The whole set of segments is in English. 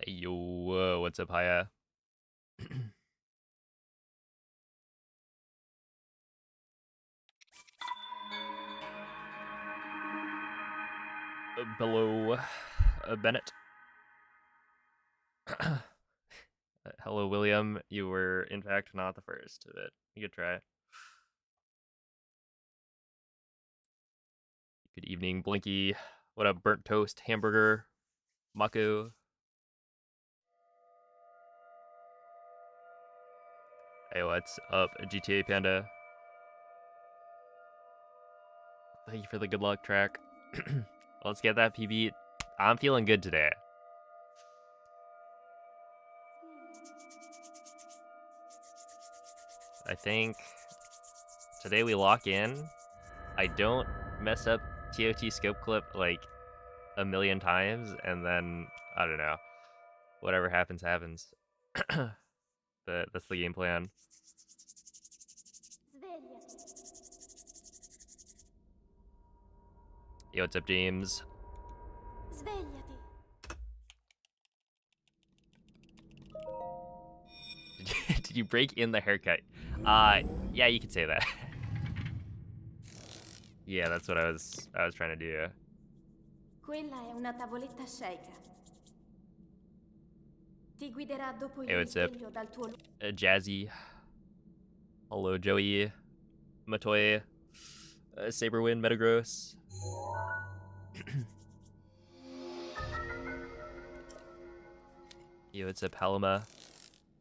Yo, what's up, Haya? Hello, Bennett. Hello, William. You were, in fact, not the first, but you could try. Good evening, Blinky. What up, burnt toast, hamburger, Mako? Hey, what's up, GTA Panda? Thank you for the good luck track. Let's get that PB. I'm feeling good today. I think today we lock in. I don't mess up TOT scope clip like a million times, and then I don't know, whatever happens happens. But that's the game plan. Yo, what's up, James? Svegliati. Did you break in the haircut? Yeah, you could say that. Yeah, that's what I was trying to do. Quella è una tavoletta shake. Ti guiderà dopo il Hey, what's up, risveglio dal tuo Jazzy? Hello, Joey, Matoy, Saberwind, Metagross. Yo, what's up, Paloma?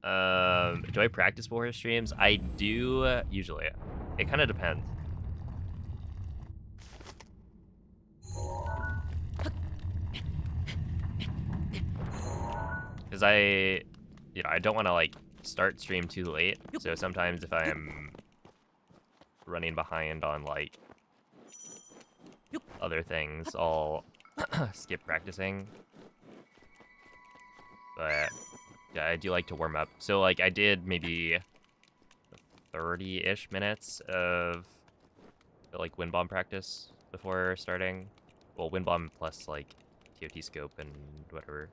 Do I practice before streams? I do, usually. It kind of depends. Because I don't want to, like, start stream too late. So sometimes if I'm running behind on, like, other things, I'll skip practicing. But yeah, I do like to warm up. So, like, I did maybe 30-ish minutes of, like, wind bomb practice before starting. Well, wind bomb plus, like, TOT scope and whatever.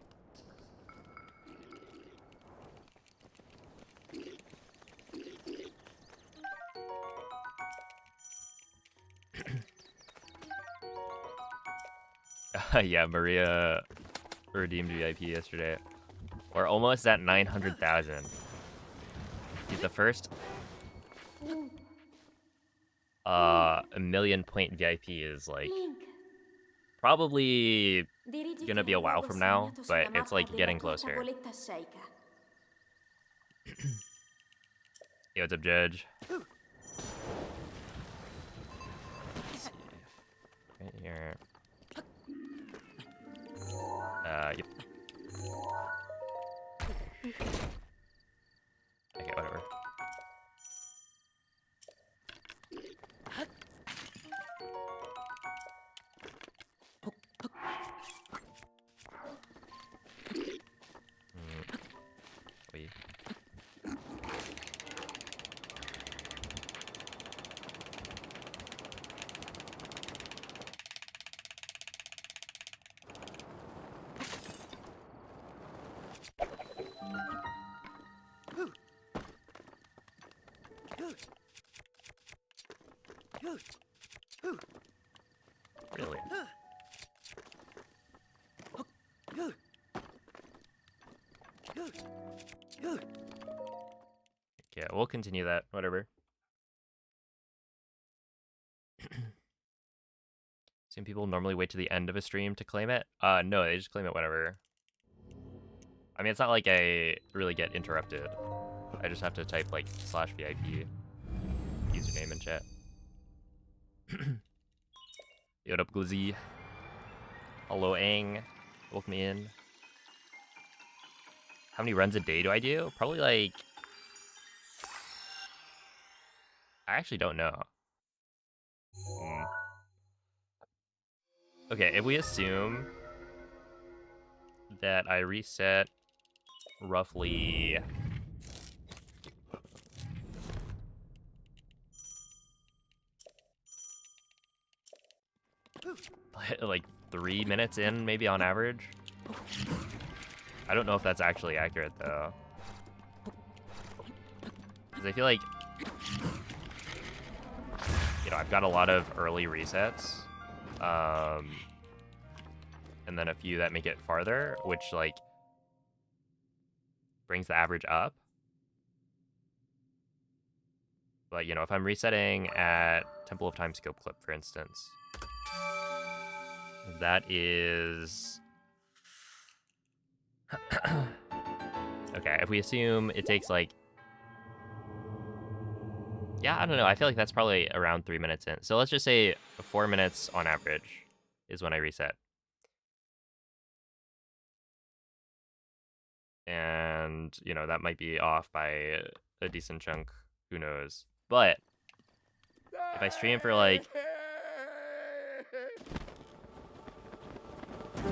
Yeah, Maria redeemed VIP yesterday. We're almost at 900,000. Dude, the first a million point VIP is, like, probably gonna be a while from now, but it's, like, getting closer. Yo, what's up, Judge? Let's see. Right here. Yep. Okay, whatever. Wait. Really? Yeah, we'll continue that. Whatever. Some people normally wait to the end of a stream to claim it. No, they just claim it whenever. I mean, it's not like I really get interrupted. I just have to type, like, /VIP username in chat. Yo, what up, Glizzy? Hello, Aang. Welcome in. How many runs a day do I do? Probably, like... I actually don't know. Okay, if we assume that I reset roughly... like 3 minutes in, maybe on average. I don't know if that's actually accurate, though. Because I feel like, you know, I've got a lot of early resets. And then a few that make it farther, which, like, brings the average up. But, you know, if I'm resetting at Temple of Time scope clip, for instance, that is... Okay, if we assume it takes, like... Yeah, I don't know. I feel like that's probably around 3 minutes in. So let's just say 4 minutes on average is when I reset. And, you know, that might be off by a decent chunk. Who knows? But if I stream for, like...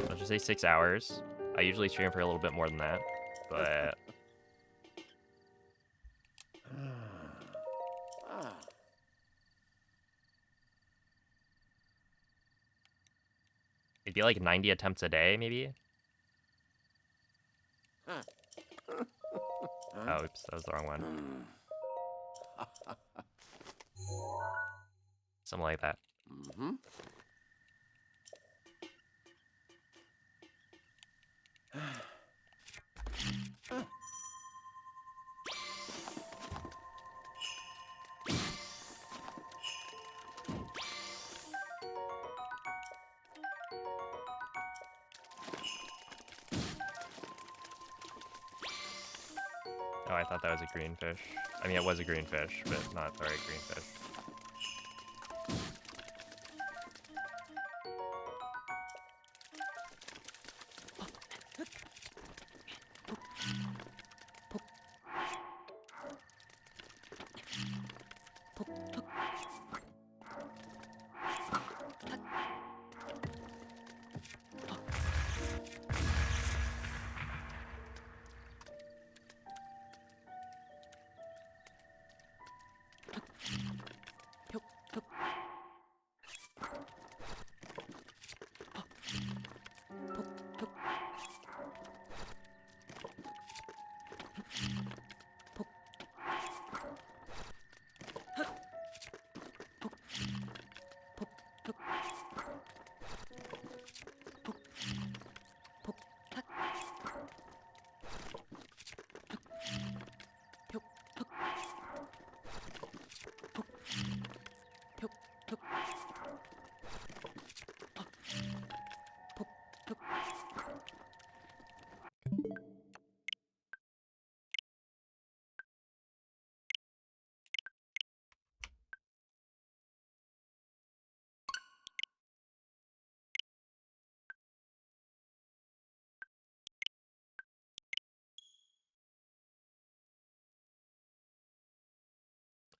let's just say 6 hours. I usually stream for a little bit more than that, but... it'd be like 90 attempts a day, maybe? Oh, oops, that was the wrong one. Something like that. Oh, I thought that was a green fish. I mean, it was a green fish, but not the right green fish.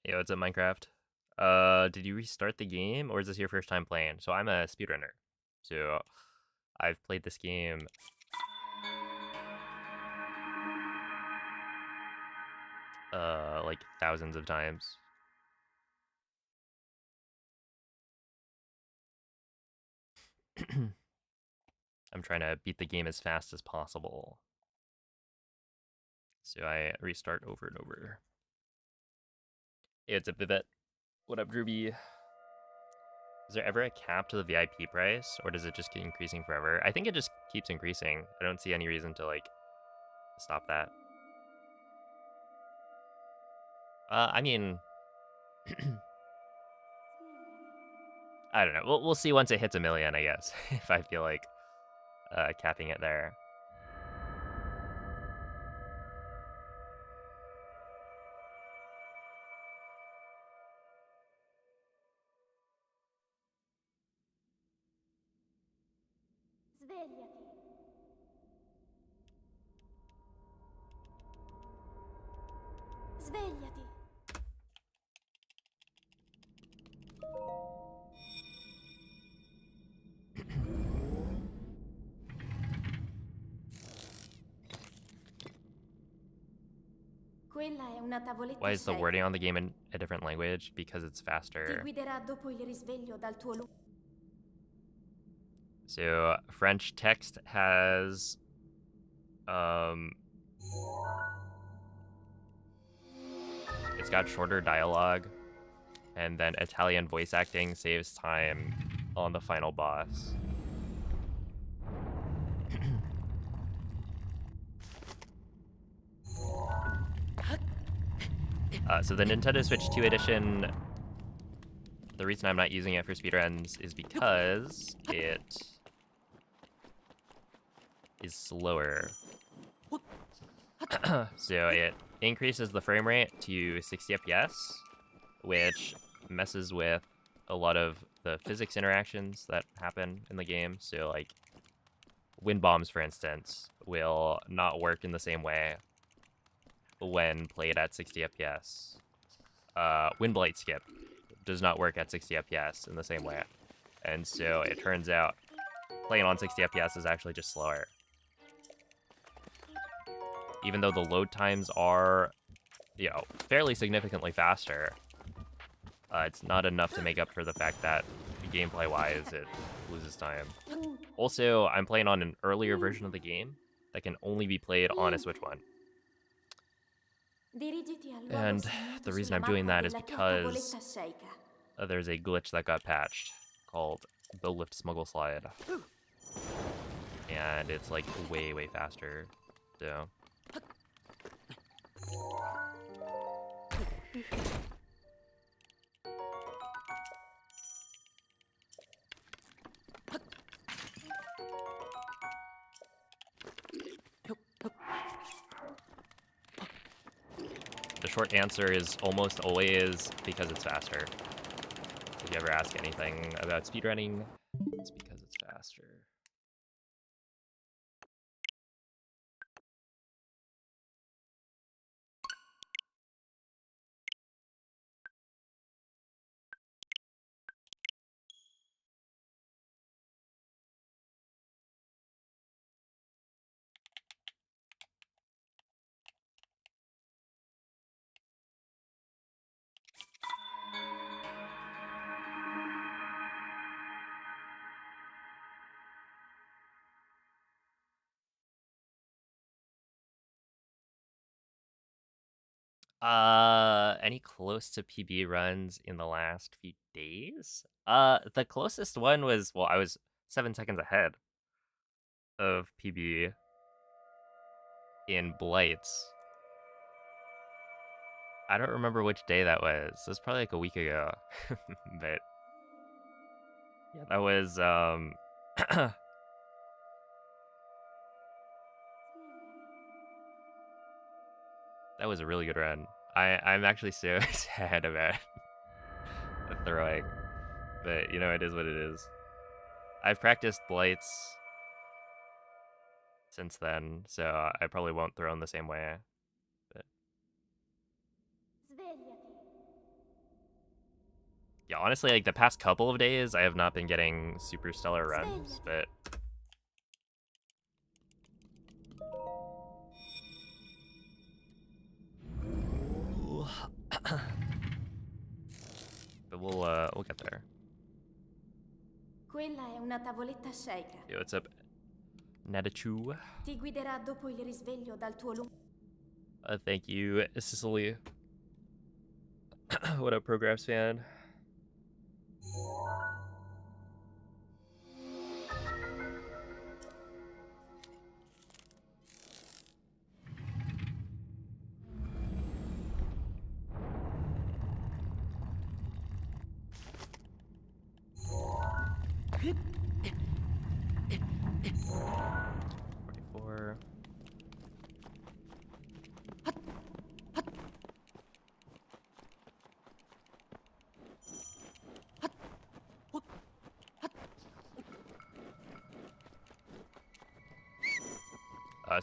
Yo, what's up, Minecraft? Did you restart the game, or is this your first time playing? So I'm a speedrunner. So I've played this game like thousands of times. I'm trying to beat the game as fast as possible. So I restart over and over. Hey, what's up, Vivette? What up, Drewby? Is there ever a cap to the VIP price, or does it just keep increasing forever? I think it just keeps increasing. I don't see any reason to, like, stop that. I mean... I don't know. We'll see once it hits 1 million, I guess, if I feel like capping it there. Svegliati. Svegliati. Quella è una tavoletta Why is the scelta. wording on the game in a different language? Because it's Ti faster. guiderà dopo il risveglio dal tuo So French text has It's got shorter dialogue, and then Italian voice acting saves time on the final boss. So the Nintendo Switch 2 edition, the reason I'm not using it for speedruns is because it is slower. So it increases the frame rate to 60 FPS, which messes with a lot of the physics interactions that happen in the game. So like wind bombs, for instance, will not work in the same way when played at 60 FPS. Wind blade skip does not work at 60 FPS in the same way. And so it turns out playing on 60 FPS is actually just slower. Even though the load times are, you know, fairly significantly faster, it's not enough to make up for the fact that gameplay-wise it loses time. Also, I'm playing on an earlier version of the game that can only be played on a Switch 1. And the reason I'm doing that is because there's a glitch that got patched called the Lift Smuggle Slide. And it's like way, way faster. So the short answer is almost always because it's faster. If you ever ask anything about speedrunning, it's because it's faster. Any close to PB runs in the last few days? The closest one was, well, I was 7 seconds ahead of PB in Blights. I don't remember which day that was. It was probably like a week ago. But yeah, that was that was a really good run. I'm actually so sad about throwing, but you know, it is what it is. I've practiced Blights since then, so I probably won't throw in the same way. But yeah, honestly, like the past couple of days, I have not been getting super stellar runs, but we'll get there. Quella è una tavoletta shake. Yo, what's up, Nadachu? Ti guiderà dopo il risveglio dal tuo lungo. Thank you, Cicely. What up, Progress fan?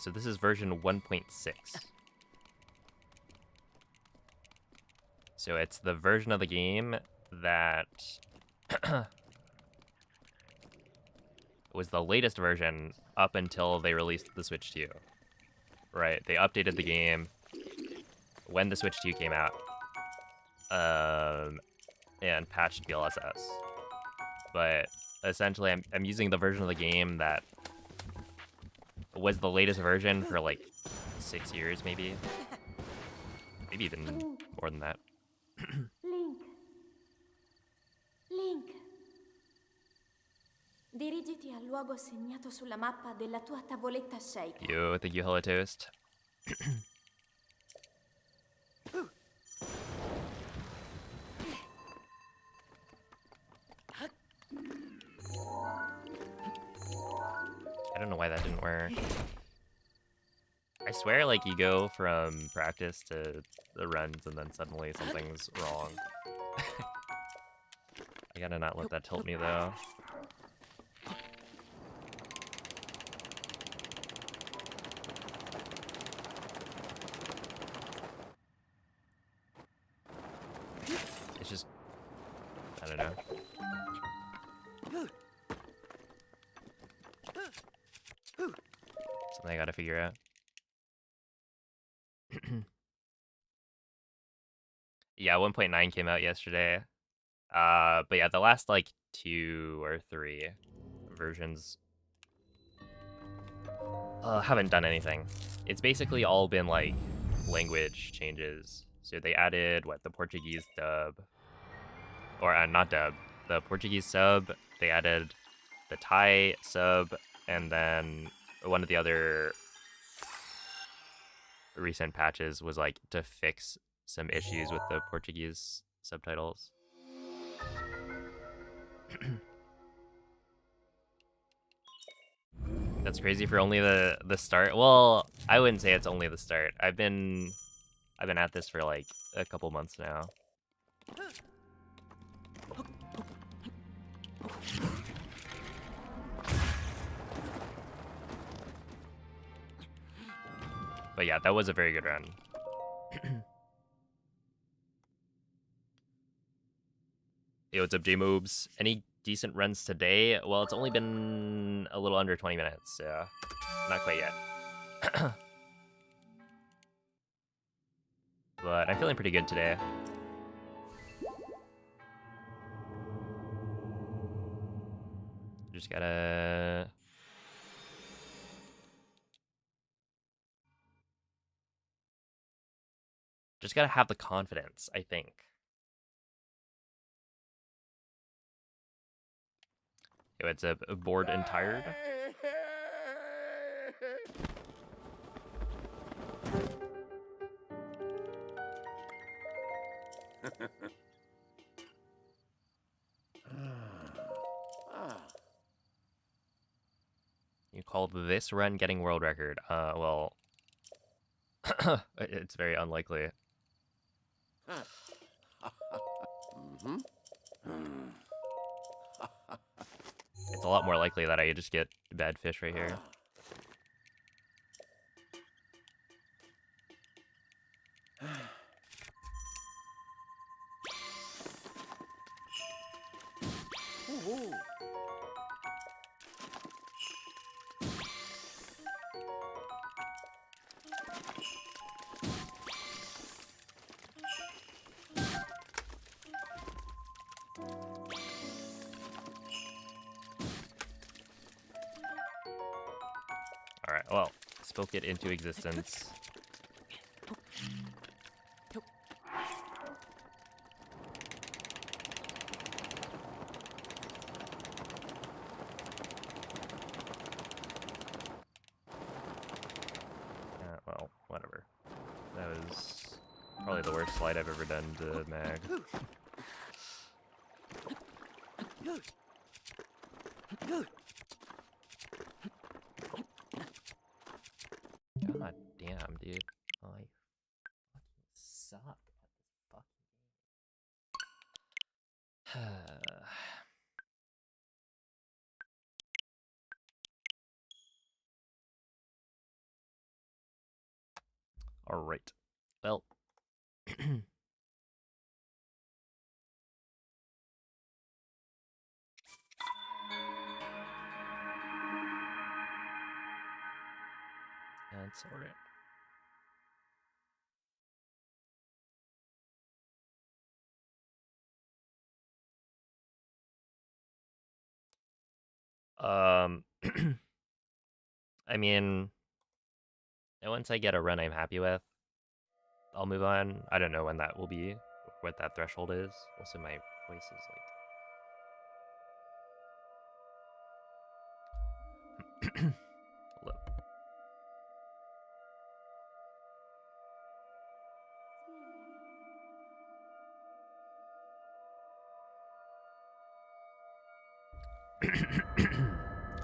So this is version 1.6. So it's the version of the game that was the latest version up until they released the Switch 2. Right, they updated the game when the Switch 2 came out, and patched DLSS. But essentially, I'm using the version of the game that was the latest version for like 6 years, maybe even more than that. Link. Link. Dirigiti al luogo segnato sulla mappa della tua tavoletta shaker. Yo, thank you, Hello Toast. I don't know why that didn't work. I swear, like, you go from practice to the runs and then suddenly something's wrong. I gotta not let that tilt me, though. It's just... I don't know. Something I gotta figure out. Yeah, 1.9 came out yesterday. But yeah, the last, like, 2 or 3 versions haven't done anything. It's basically all been, like, language changes. So they added, what, the Portuguese dub. Or, not dub. The Portuguese sub, they added the Thai sub, and then one of the other recent patches was, like, to fix some issues with the Portuguese subtitles. That's crazy for only the start. Well, I wouldn't say it's only the start. I've been at this for like a couple months now. But yeah, that was a very good run. Yo, what's up, J-Moobs? Any decent runs today? Well, it's only been a little under 20 minutes, so not quite yet. But I'm feeling pretty good today. Just gotta... Just gotta have the confidence, I think. Yo, it's a bored and tired. You called this run getting world record. Well, it's very unlikely. It's a lot more likely that I just get bad fish right here. Alright, well, spoke it into existence. Well, whatever. That was probably the worst slide I've ever done to Mag. God damn, dude. Oh, I fucking suck at this fucking game. Alright. Well. That's alright. I mean, And once I get a run I'm happy with, I'll move on. I don't know when that will be, what that threshold is. Also, my voice is like. Hold up.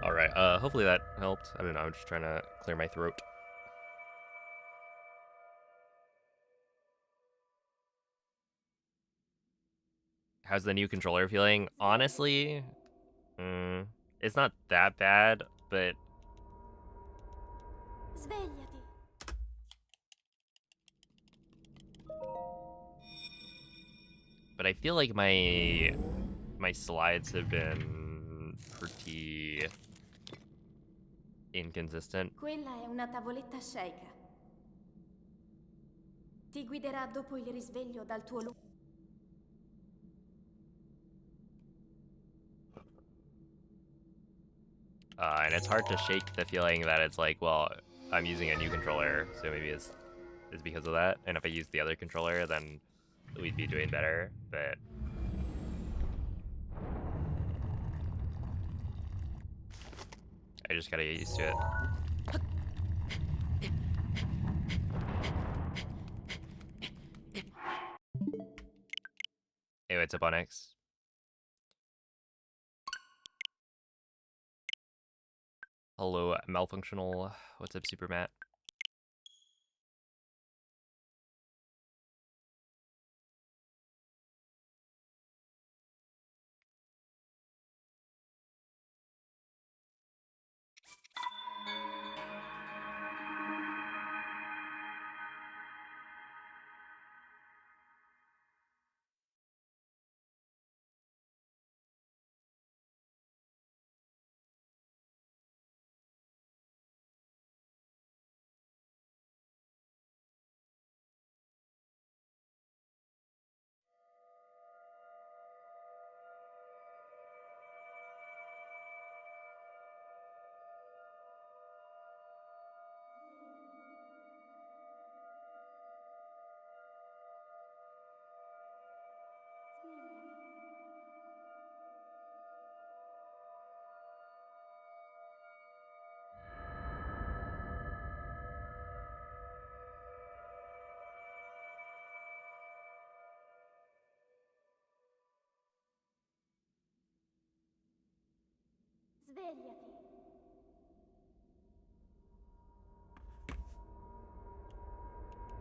Alright, hopefully that helped. I don't know, I'm just trying to clear my throat. How's the new controller feeling? Honestly, it's not that bad, but Svegliati. I feel like my slides have been pretty inconsistent. Quella è una tavoletta sceicca. Ti guiderà dopo il risveglio dal tuo lungo. And it's hard to shake the feeling that it's like, well, I'm using a new controller, so maybe it's because of that. And if I use the other controller, then we'd be doing better. But I just gotta get used to it. Hey, what's up, Onyx? Hello, Malfunctional. What's up, Super Matt? Svegliati.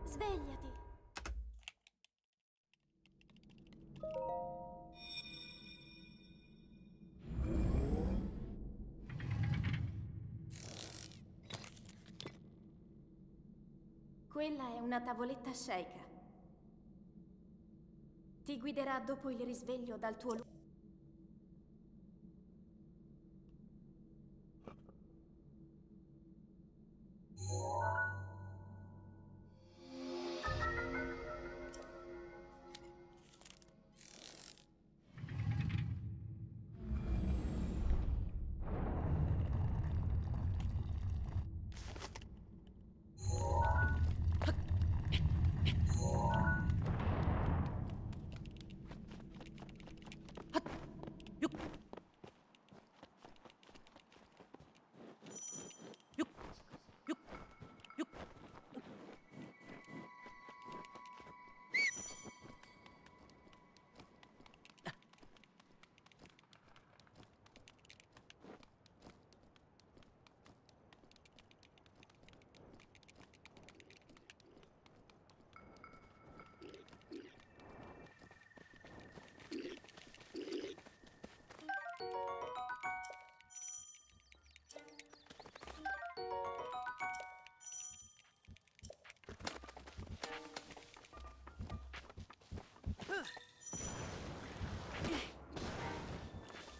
Svegliati. Quella è una tavoletta sceicca. Ti guiderà dopo il risveglio dal tuo lungo.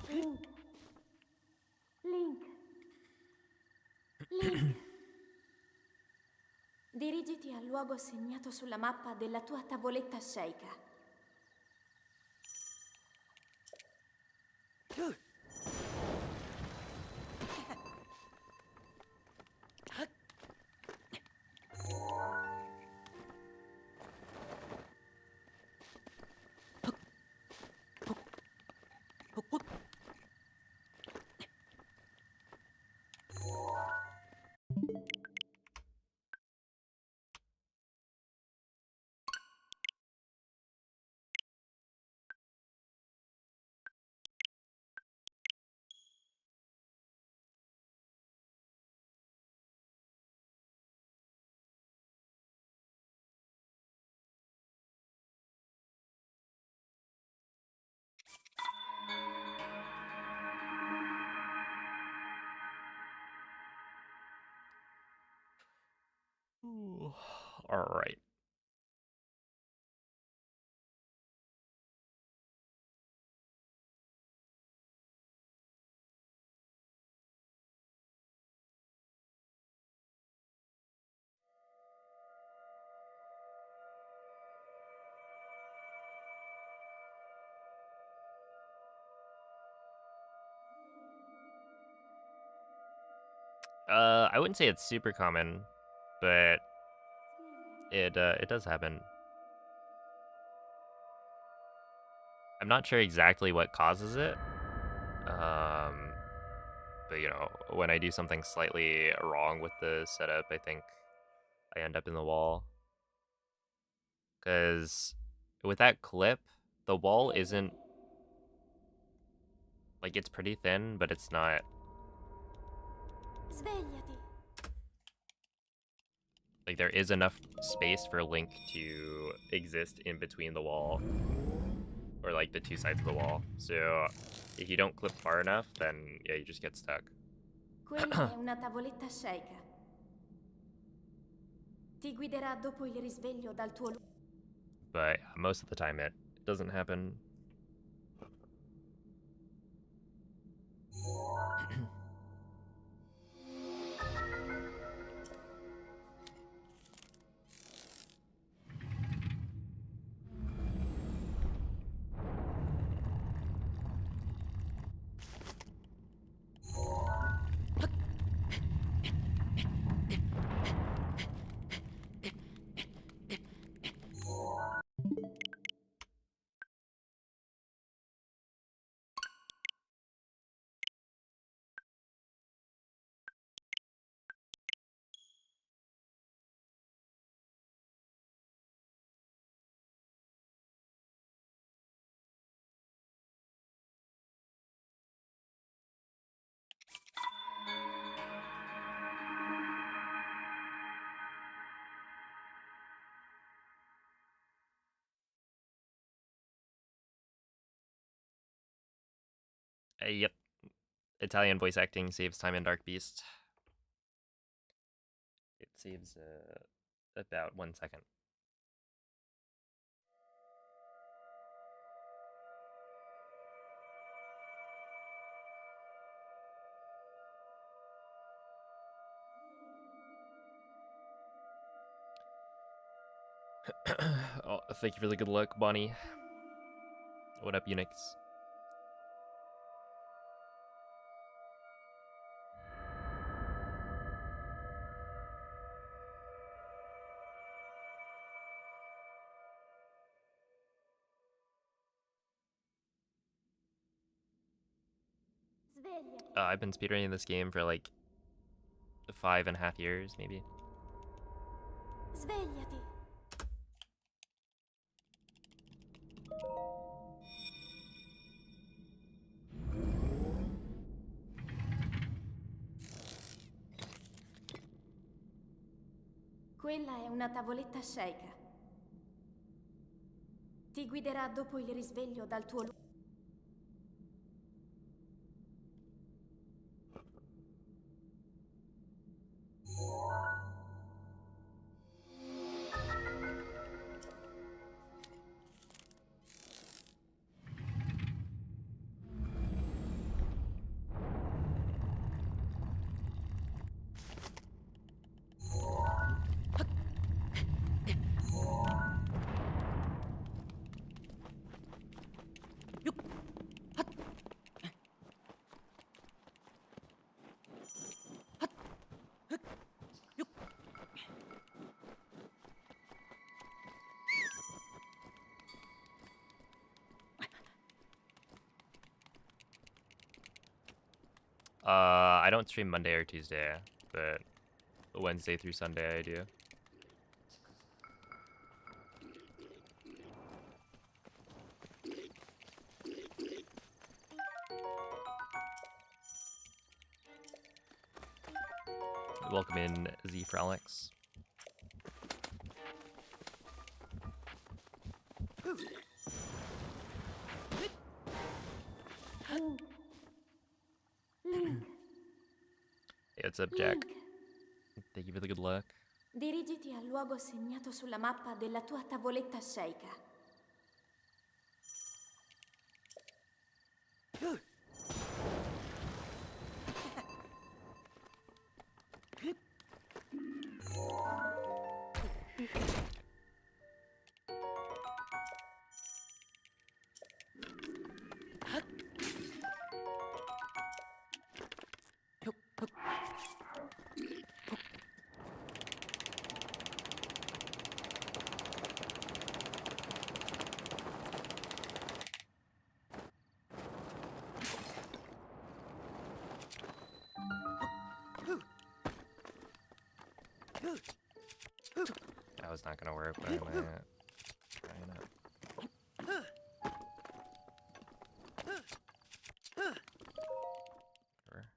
Link. Link. Dirigiti al luogo segnato sulla mappa della tua tavoletta sceicca. All right. I wouldn't say it's super common, but it does happen. I'm not sure exactly what causes it. But you know, when I do something slightly wrong with the setup, I think I end up in the wall. Because with that clip, the wall isn't like, it's pretty thin, but it's not Svegliati. like, there is enough space for Link to exist in between the wall, or like the two sides of the wall. So if you don't clip far enough, then yeah, you just get stuck. Quella è una tavoletta sceicca. Ti guiderà dopo il risveglio dal tuo But most of the time it doesn't happen. Yep. Italian voice acting saves time in Dark Beast. It saves about 1 second. Oh, thank you for the good luck, Bonnie. What up, Unix? Svegliati. I've been speedrunning this game for like 5.5 years, maybe. Svegliati. Quella è una tavoletta sceicca. Ti guiderà dopo il risveglio dal tuo I don't stream Monday or Tuesday, but Wednesday through Sunday I do. Welcome in, Z for Alex. Link. Hey, what's up, Jack? Link. Thank you for the good luck. Dirigiti al luogo segnato sulla mappa della tua tavoletta sceika. That was not gonna work. Where am I at? Trying it. Whatever.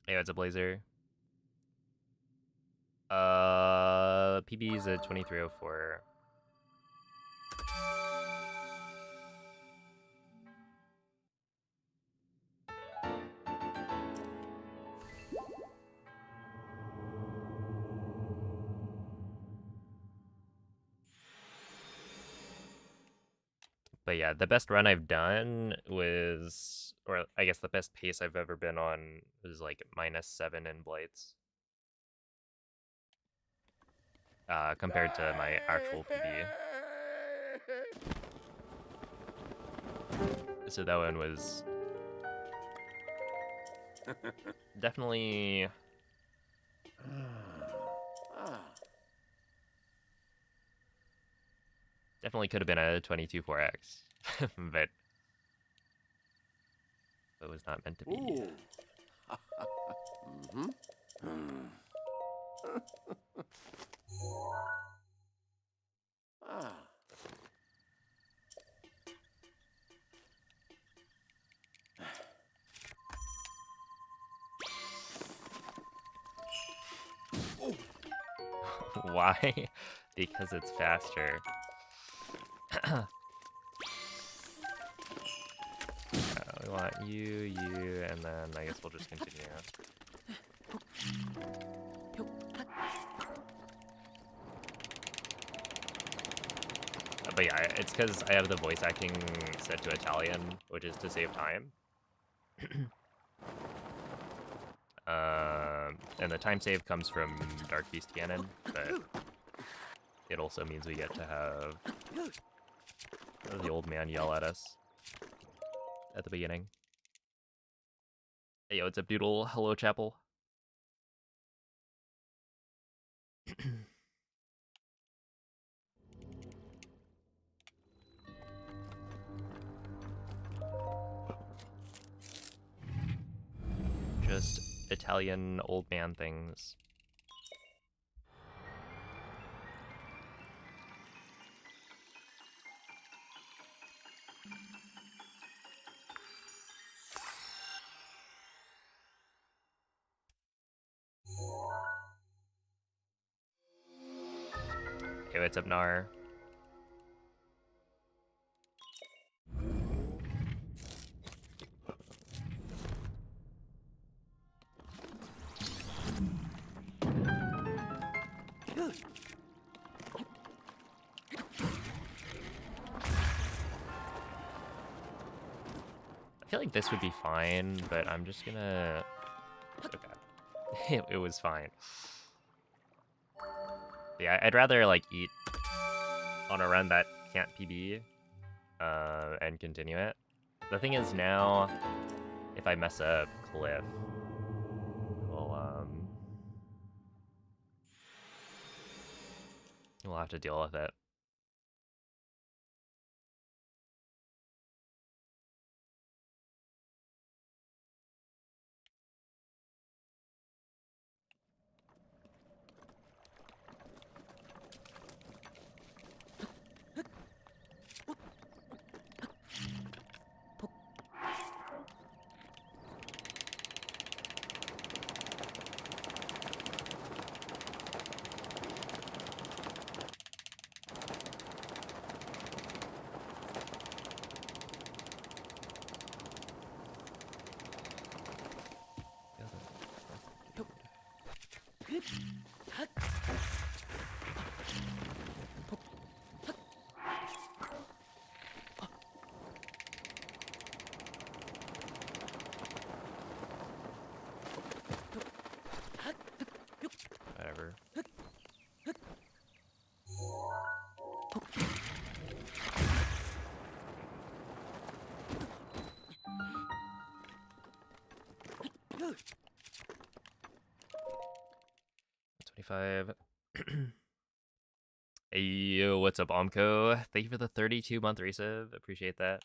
Hey, it's a Blazer. PB is a 2304. But yeah, the best run I've done was, or I guess the best pace I've ever been on was like -7 in blights. Compared to my actual PB. So that one was definitely could have been a 22.4x, but it was not meant to be. Why? Because it's faster. We want you, and then I guess we'll just continue. But yeah, it's because I have the voice acting set to Italian, which is to save time. And the time save comes from Dark Beast Cannon, but it also means we get to have the old man yell at us at the beginning. Hey, yo, what's up, Doodle? Hello, Chapel. Just Italian old man things. Hey, what's up, Nar? I feel like this would be fine, but I'm just gonna... Okay. It was fine. Yeah, I'd rather, like, eat on a run that can't PB, and continue it. The thing is now, if I mess up Cliff, we'll have to deal with it. Whatever. $25. Hey, yo, what's up, Omco? Thank you for the 32-month resub. Appreciate that.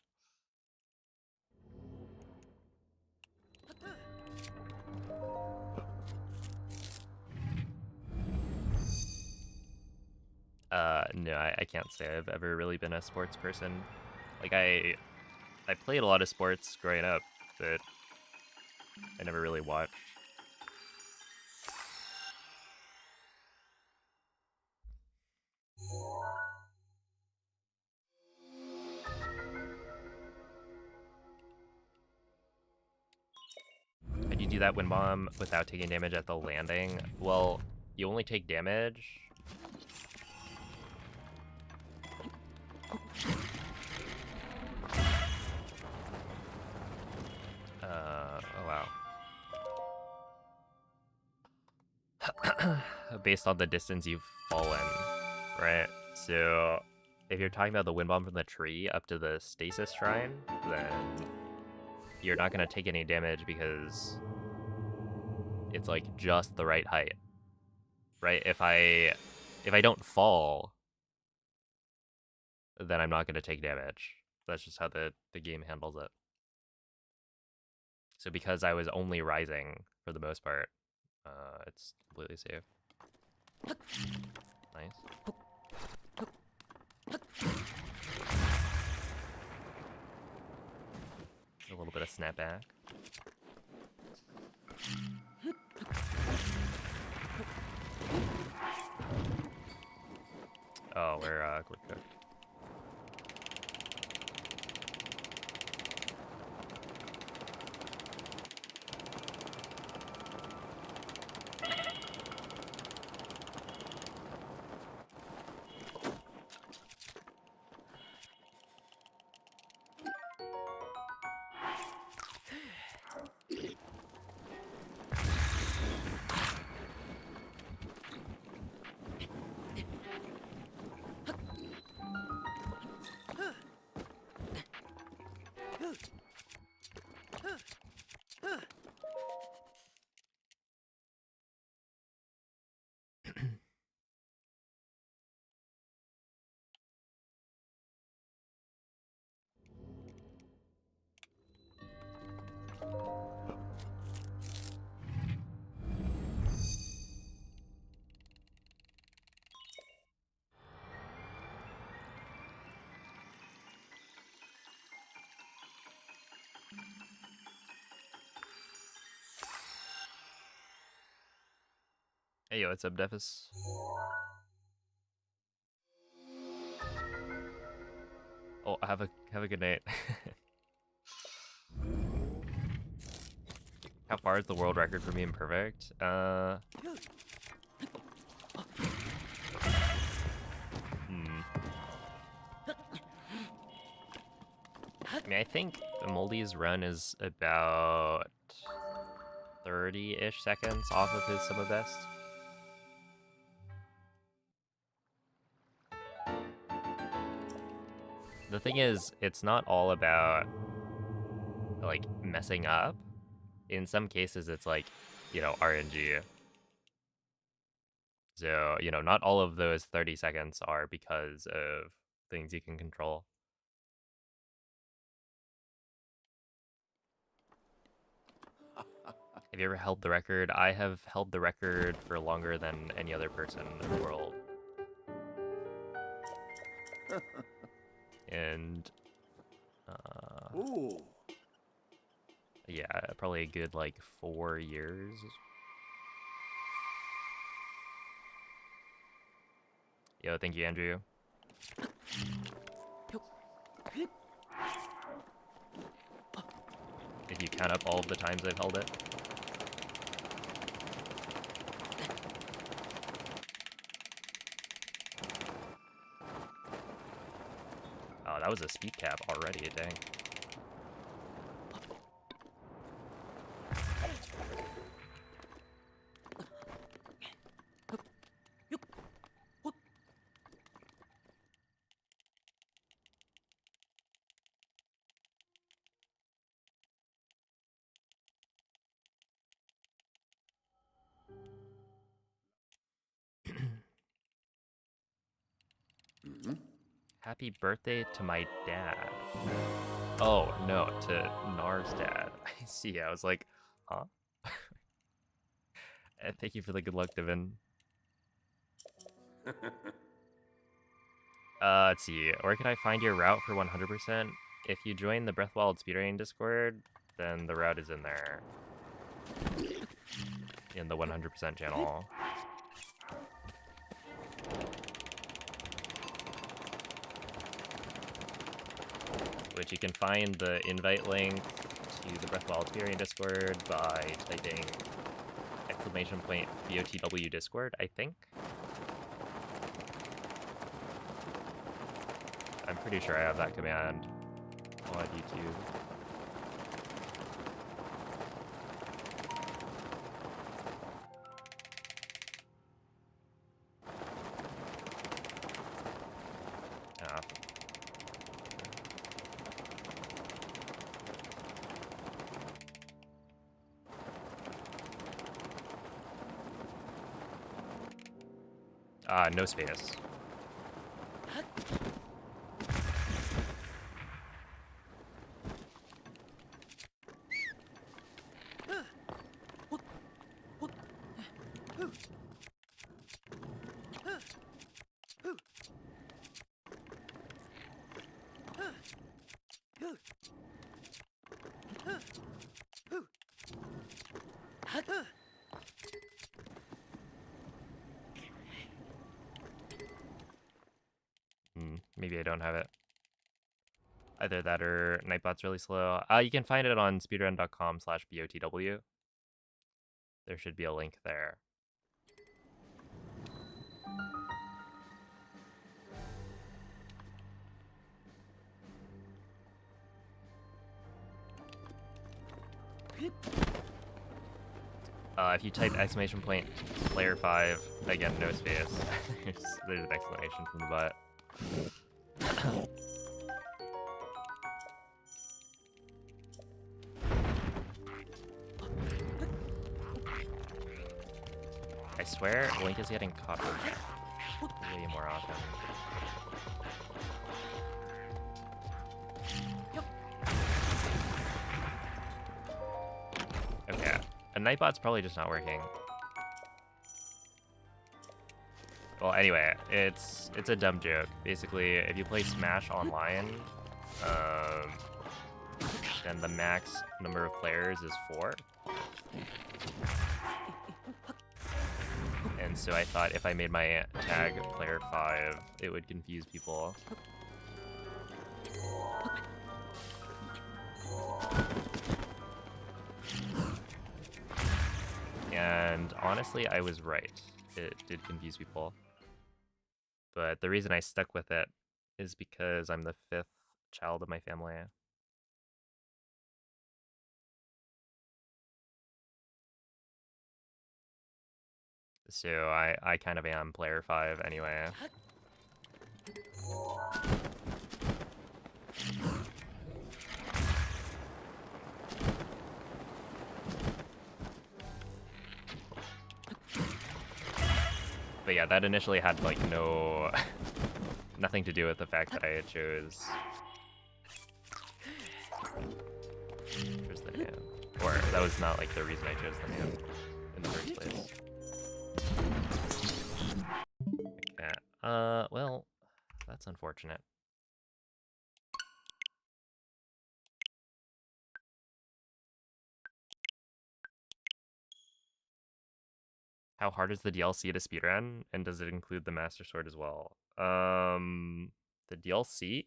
No, I can't say I've ever really been a sports person. Like, I played a lot of sports growing up, but I never really watched. How'd you do that wind bomb without taking damage at the landing? Well, you only take damage. Oh wow. Based on the distance you've fallen, right? So, if you're talking about the wind bomb from the tree up to the stasis shrine, then you're not gonna take any damage because it's like just the right height, right? If I don't fall, then I'm not gonna take damage. That's just how the game handles it. So because I was only rising for the most part, it's completely safe. Nice. A little bit of snapback. Oh, we're cooked. Hey, yo, what's up, Defus? Oh, have a good night. How far is the world record for being perfect? I mean, I think Moldy's run is about 30-ish seconds off of his summer best. The thing is, it's not all about, like, messing up. In some cases, it's like, you know, RNG. So, you know, not all of those 30 seconds are because of things you can control. Have you ever held the record? I have held the record for longer than any other person in the world. And, Ooh. yeah, probably a good, like, 4 years. Yo, thank you, Andrew. If you count up all of the times I've held it. Oh, that was a speed cap already, dang. Happy birthday to my dad. Oh, no, to Nar's dad. I see, I was like, huh? Thank you for the good luck, Divin. Let's see, where can I find your route for 100%? If you join the BotW Speedrun Discord, then the route is in there. In the 100% channel. Which you can find the invite link to the BotW Speedrun Discord by typing !BotW Discord, I think. I'm pretty sure I have that command on YouTube. No space. Maybe I don't have it. Either that or Nightbot's really slow. You can find it on speedrun.com/BOTW. There should be a link there. If you type !player 5, again, no space. there's an explanation from the bot. I swear, Link is getting caught way more often. Okay, a Nightbot's probably just not working. Well, anyway, it's a dumb joke. Basically, if you play Smash online, then the max number of players is 4. And so I thought if I made my tag player 5, it would confuse people. And honestly, I was right. It did confuse people. But the reason I stuck with it is because I'm the 5th child of my family. So I kind of am player 5 anyway. But yeah, that initially had like no nothing to do with the fact that I chose the name. Or that was not like the reason I chose the name in the first place. Okay. Well, that's unfortunate. How hard is the DLC to speedrun, and does it include the Master Sword as well? The DLC?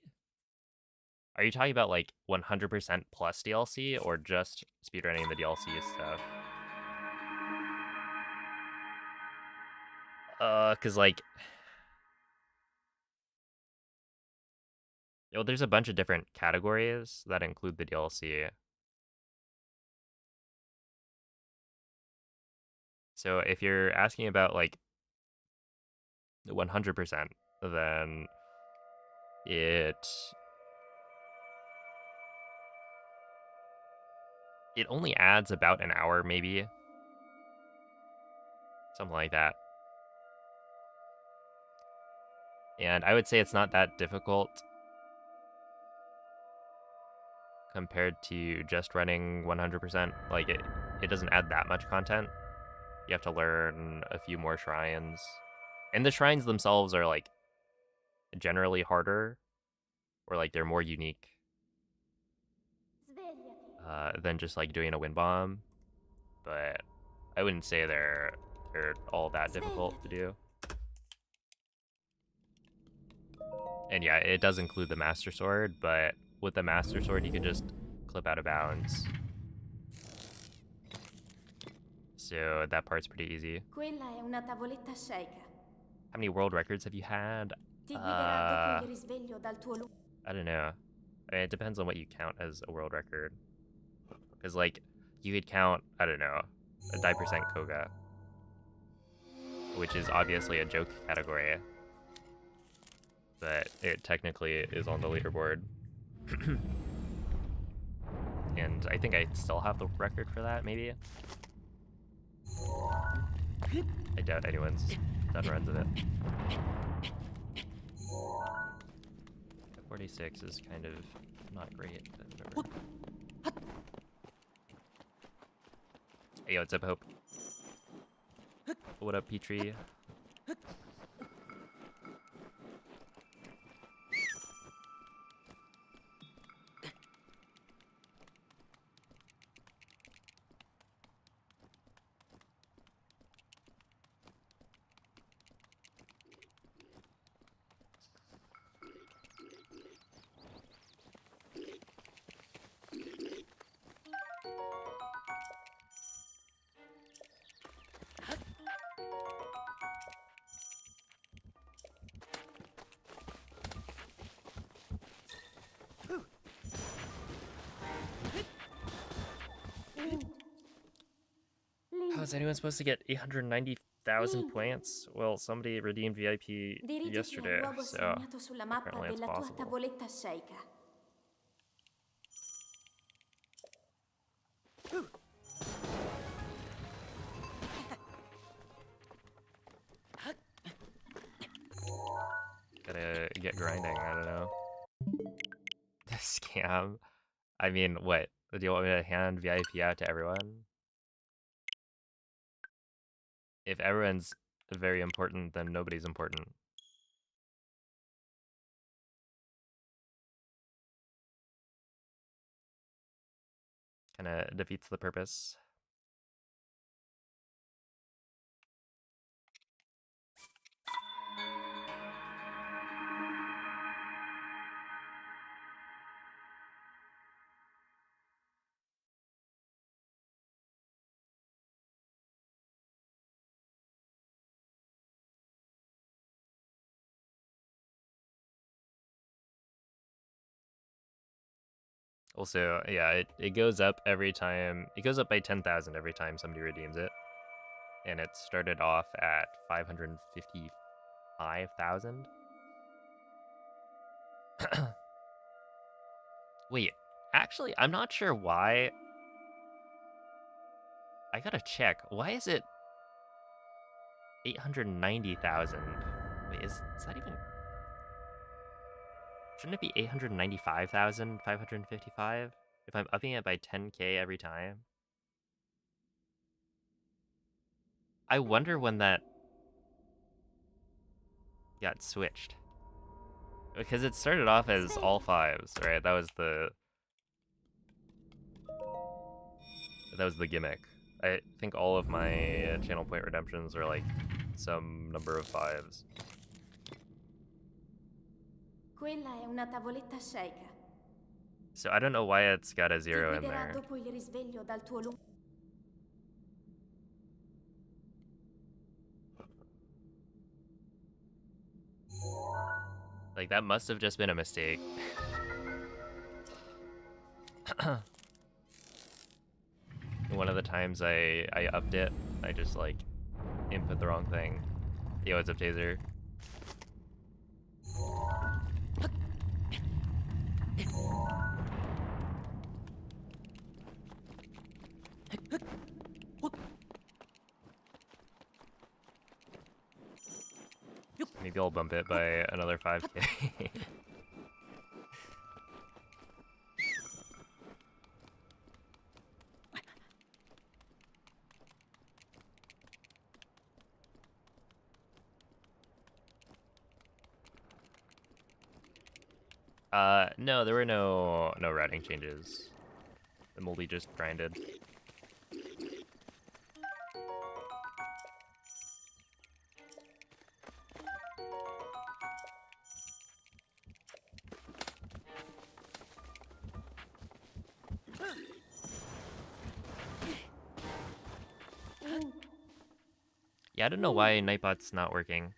Are you talking about like 100% plus DLC, or just speedrunning the DLC stuff? Cause like, there's a bunch of different categories that include the DLC. So if you're asking about like 100%, then it only adds about an hour, maybe. Something like that. And I would say it's not that difficult compared to just running 100%. Like, it doesn't add that much content. You have to learn a few more shrines. And the shrines themselves are, like, generally harder. Or, like, they're more unique. Than just, like, doing a wind bomb. But I wouldn't say they're all that difficult to do. And yeah, it does include the Master Sword, but with the Master Sword, you can just clip out of bounds. So that part's pretty easy. Quella è una tavoletta sceicca. How many world records have you had? Ti guiderà dopo il risveglio dal tuo I don't know. I mean, it depends on what you count as a world record. Because, like, you could count, I don't know, a 9% Koga, which is obviously a joke category. But it technically is on the leaderboard. And I think I still have the record for that, maybe? I doubt anyone's done runs of it. 46 is kind of not great, but whatever. Hey, yo, what's up, Hope? What up, Petrie? How is anyone supposed to get 890,000 points? Well, somebody redeemed VIP yesterday, so apparently it's possible. Gotta get grinding, I don't know. The scam? I mean, what? Do you want me to hand VIP out to everyone? If everyone's very important, then nobody's important. Kinda defeats the purpose. Also, yeah, it goes up every time. It goes up by 10,000 every time somebody redeems it. and it started off at 555,000. Wait, actually, I'm not sure why. I gotta check. Why is it 890,000? Wait, is that even... Shouldn't it be 895,555 if I'm upping it by 10k every time? I wonder when that got switched. Because it started off as all fives, right? That was the gimmick. I think all of my channel point redemptions are like some number of fives. Quella è una tavoletta sceicca. So I don't know why it's got a Ti zero in guiderà there. dopo il risveglio dal tuo lungo... Like, that must have just been a mistake. One of the times I upped it, I just, like, input the wrong thing. Yo, what's up, Taser? Maybe I'll bump it by another 5k. No, there were no routing changes. The moldy just grinded. Yeah, I don't know why Nightbot's not working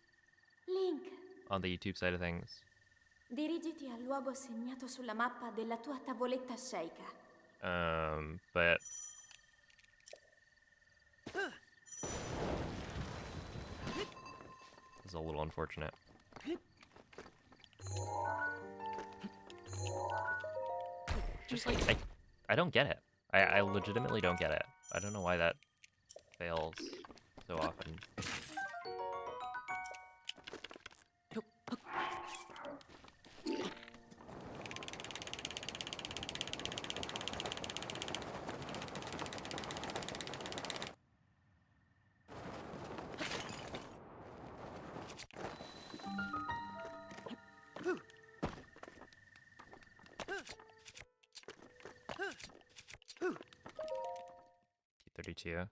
Link, on the YouTube side of things. dirigiti al luogo segnato sulla mappa della tua tavoletta sceicca. But it's a little unfortunate. Just like, I don't get it. I legitimately don't get it. I don't know why that fails so often. T32.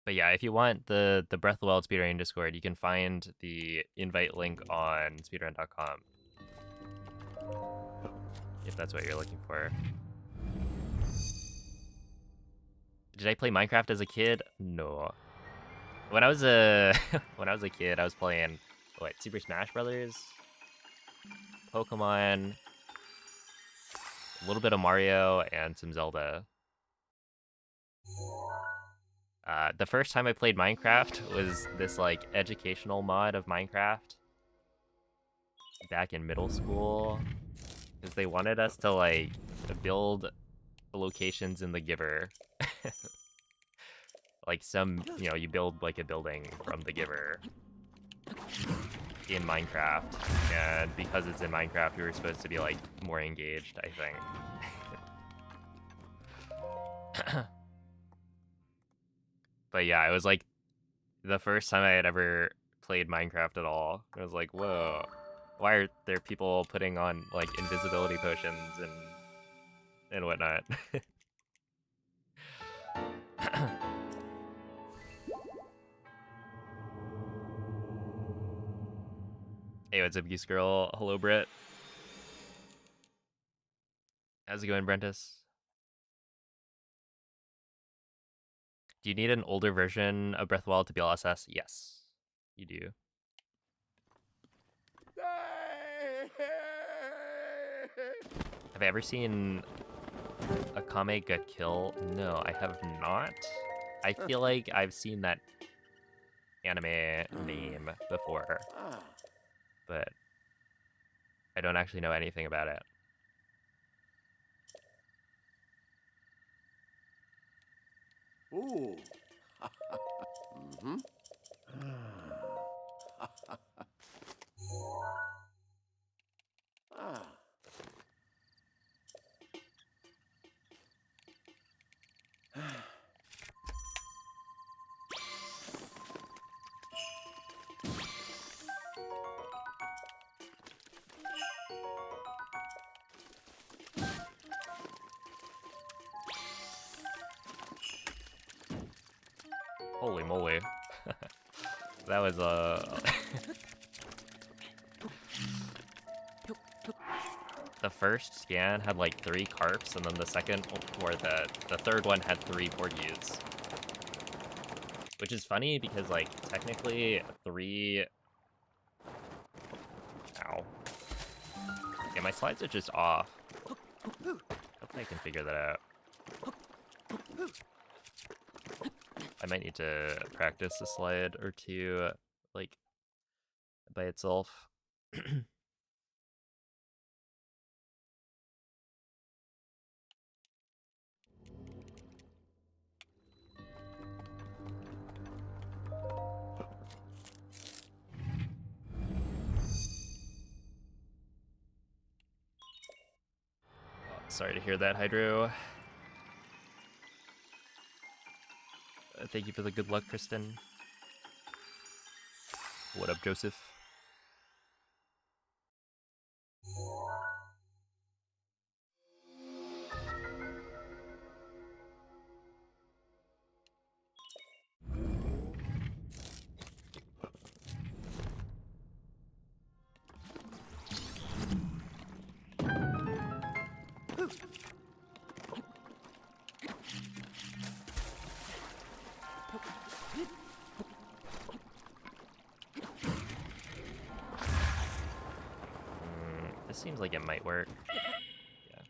But yeah, if you want the Breath of the Wild speedrunning Discord, you can find the invite link on speedrun.com. If that's what you're looking for. Did I play Minecraft as a kid? No. When I was a kid, I was playing what, Super Smash Brothers, Pokemon, a little bit of Mario, and some Zelda. The first time I played Minecraft was this like educational mod of Minecraft back in middle school, because they wanted us to like build locations in the Giver. Like some, you build like a building from the Giver in Minecraft, and because it's in Minecraft, we were supposed to be like more engaged, I think. But yeah, it was like the first time I had ever played Minecraft at all. I was like, whoa, why are there people putting on like invisibility potions and whatnot? Hey, what's up, Goose Girl? Hello, Britt. How's it going, Brentus? Do you need an older version of Breath of the Wild to be LSS? Yes, you do. Have I ever seen Akame ga Kill? No, I have not. I feel like I've seen that anime name before, but I don't actually know anything about it. Ooh. Mm-hmm. Ah. Holy moly. That was the first scan had like 3 carps, and then the second, or the third one had 3 porgies. Which is funny because, like, technically 3... Ow. Yeah, my slides are just off. Hopefully I can figure that out. I might need to practice a slide or two, like, by itself. Sorry to hear that, Hydro. Thank you for the good luck, Kristen. What up, Joseph? This seems like it might work. Yeah.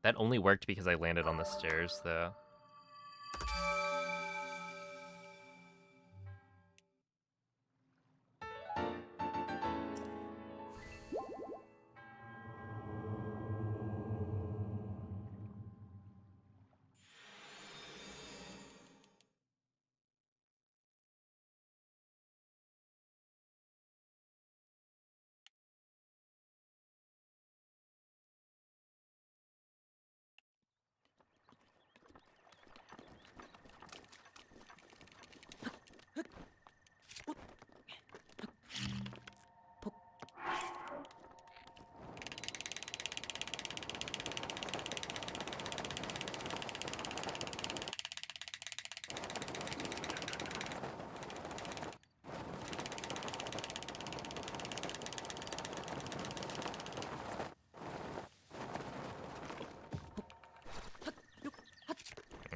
That only worked because I landed on the stairs, though.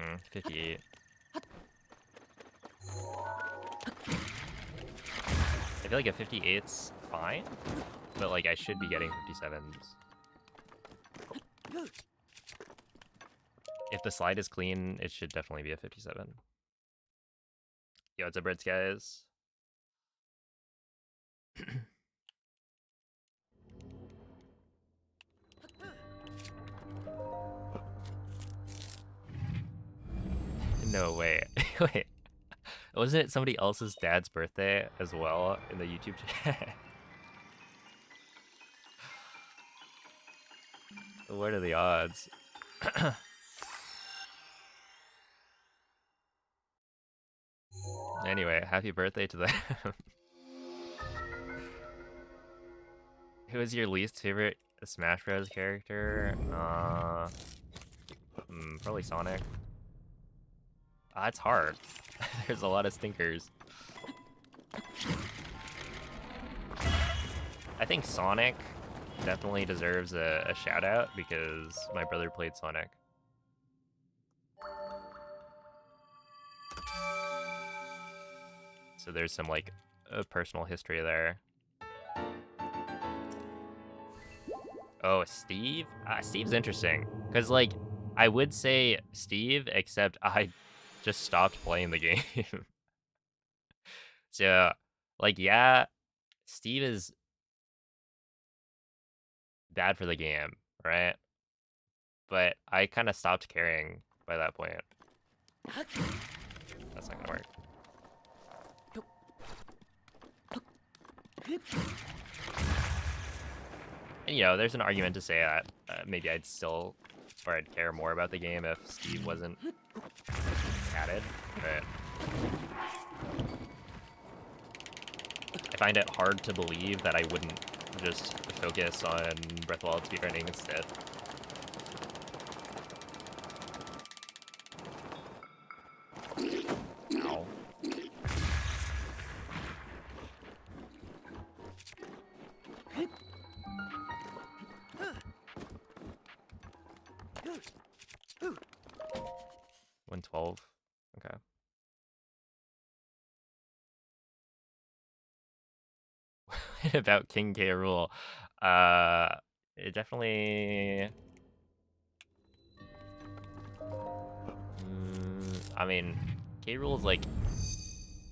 Mm, 58. I feel like a 58's fine, but like I should be getting 57s. If the slide is clean, it should definitely be a 57. Yo, what's up, Brits, guys? No, wait. Wait. Wasn't it somebody else's dad's birthday as well in the YouTube chat? What are the odds? Anyway, happy birthday to them. Who is your least favorite Smash Bros. Character? Probably Sonic. It's hard. There's a lot of stinkers. I think Sonic definitely deserves a shout out because my brother played Sonic. So there's some like personal history there. Oh, Steve? Steve's interesting. Because, like, I would say Steve, except I just stopped playing the game. So, like, yeah, Steve is bad for the game, right? But I kind of stopped caring by that point. That's not gonna work. And, you know, there's an argument to say that maybe I'd care more about the game if Steve wasn't added, but I find it hard to believe that I wouldn't just focus on Breath of the Wild speedrunning instead. Ow. $112. Okay. About King K. Rool. It definitely. I mean, K. Rool is like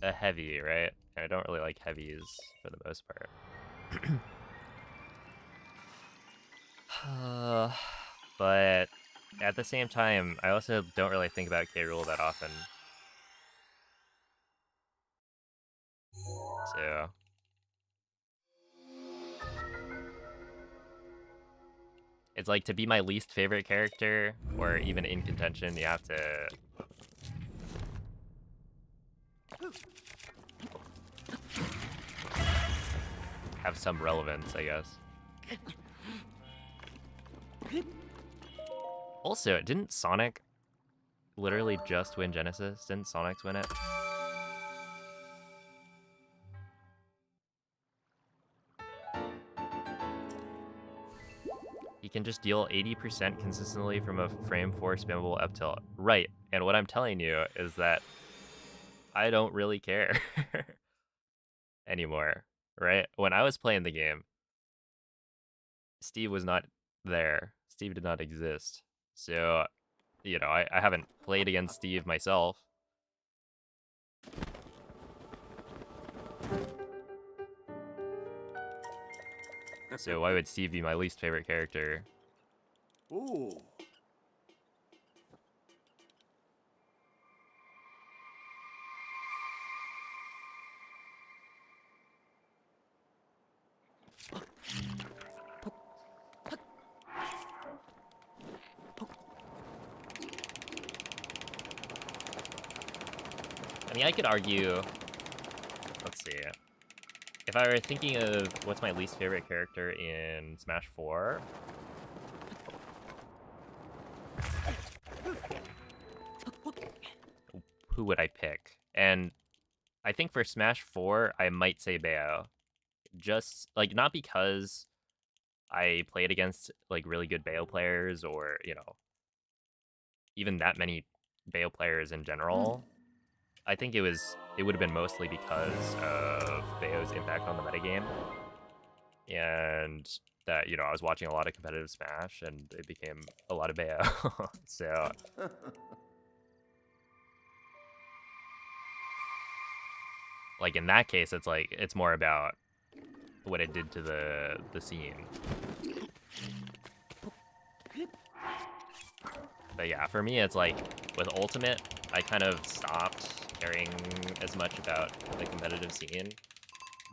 a heavy, right? And I don't really like heavies for the most part. But at the same time, I also don't really think about K. Rool that often. So. It's like, to be my least favorite character, or even in contention, you have to have some relevance, I guess. Also, didn't Sonic literally just win Genesis? Didn't Sonic win it? He can just deal 80% consistently from a frame 4 spammable up tilt. Right, and what I'm telling you is that I don't really care anymore, right? When I was playing the game, Steve was not there. Steve did not exist. So, you know, I haven't played against Steve myself. So why would Steve be my least favorite character? Ooh. I mean, I could argue, let's see, if I were thinking of what's my least favorite character in Smash 4, who would I pick? And I think for Smash 4, I might say Bayo. Just, like, not because I played against, like, really good Bayo players or, you know, even that many Bayo players in general. I think it would have been mostly because of Bayo's impact on the metagame. And that, you know, I was watching a lot of competitive Smash and it became a lot of Bayo. So like in that case, it's like it's more about what it did to the scene. But yeah, for me, it's like with Ultimate, I kind of stopped caring as much about the competitive scene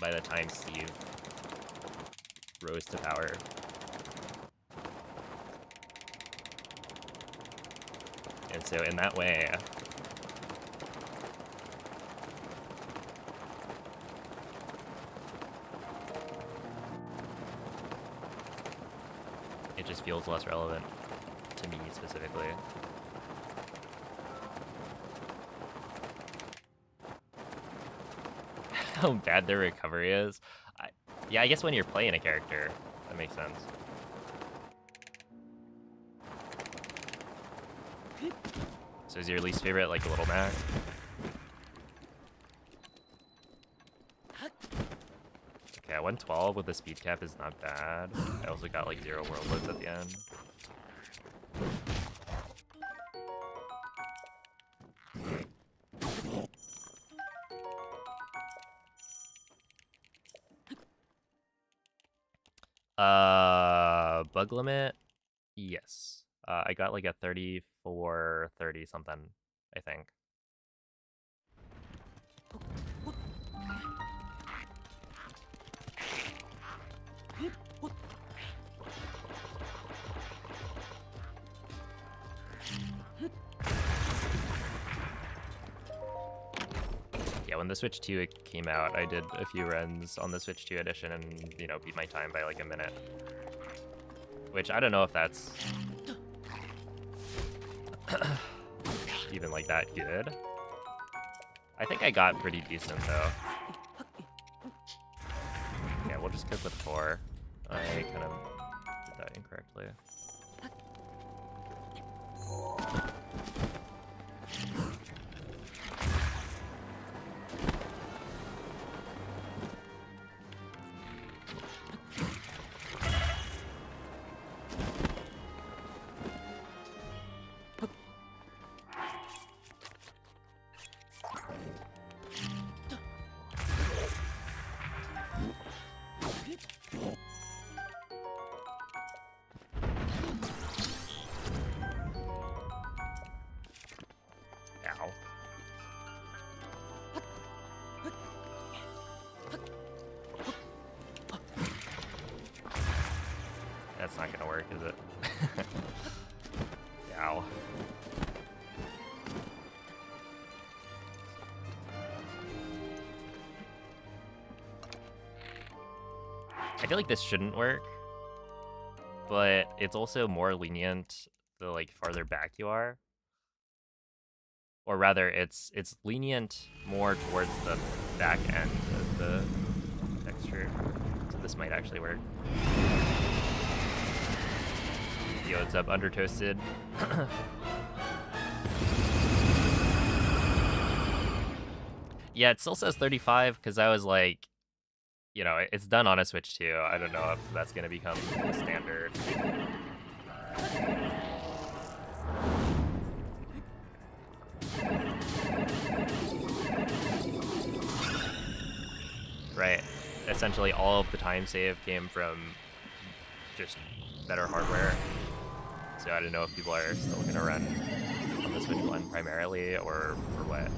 by the time Steve rose to power. And so in that way, it just feels less relevant to me specifically. How bad their recovery is. Yeah, I guess when you're playing a character, that makes sense. So is your least favorite like Little Mac? Okay, 112 with the speed cap is not bad. I also got like 0 world loads at the end. Bug limit? Yes. I got like a 34, 30 something, I think. Yeah, when the Switch 2 came out, I did a few runs on the Switch 2 edition and, you know, beat my time by like a minute. Which, I don't know if that's even like that good. I think I got pretty decent though. Yeah, we'll just cook with 4. I kind of did that incorrectly. Ow. That's not gonna work, is it? Ow. I feel like this shouldn't work, but it's also more lenient the like farther back you are. Or rather, it's lenient more towards the back end of the texture. So this might actually work. Yo, what's up, Undertoasted? Yeah, it still says 35 because I was like, you know, it's done on a Switch 2. I don't know if that's gonna become the standard. Right. Essentially, all of the time save came from just better hardware. So I don't know if people are still gonna run on the Switch 1 primarily or what.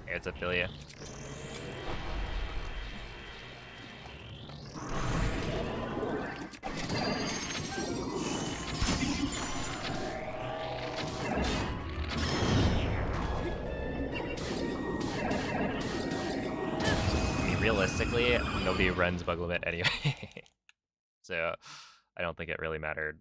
Hey, what's up, Philia? Realistically, nobody runs bug limit anyway. So I don't think it really mattered.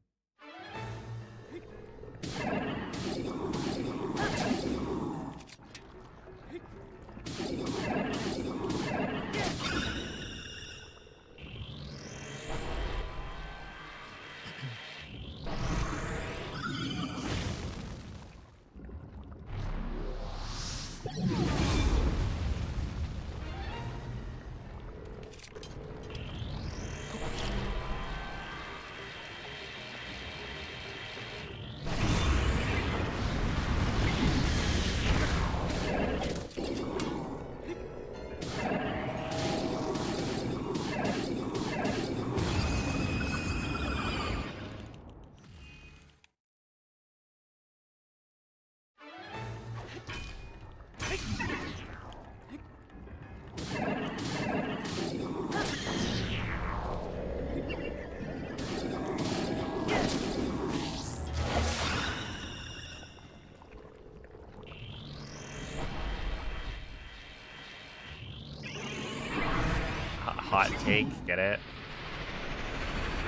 Hot take, get it?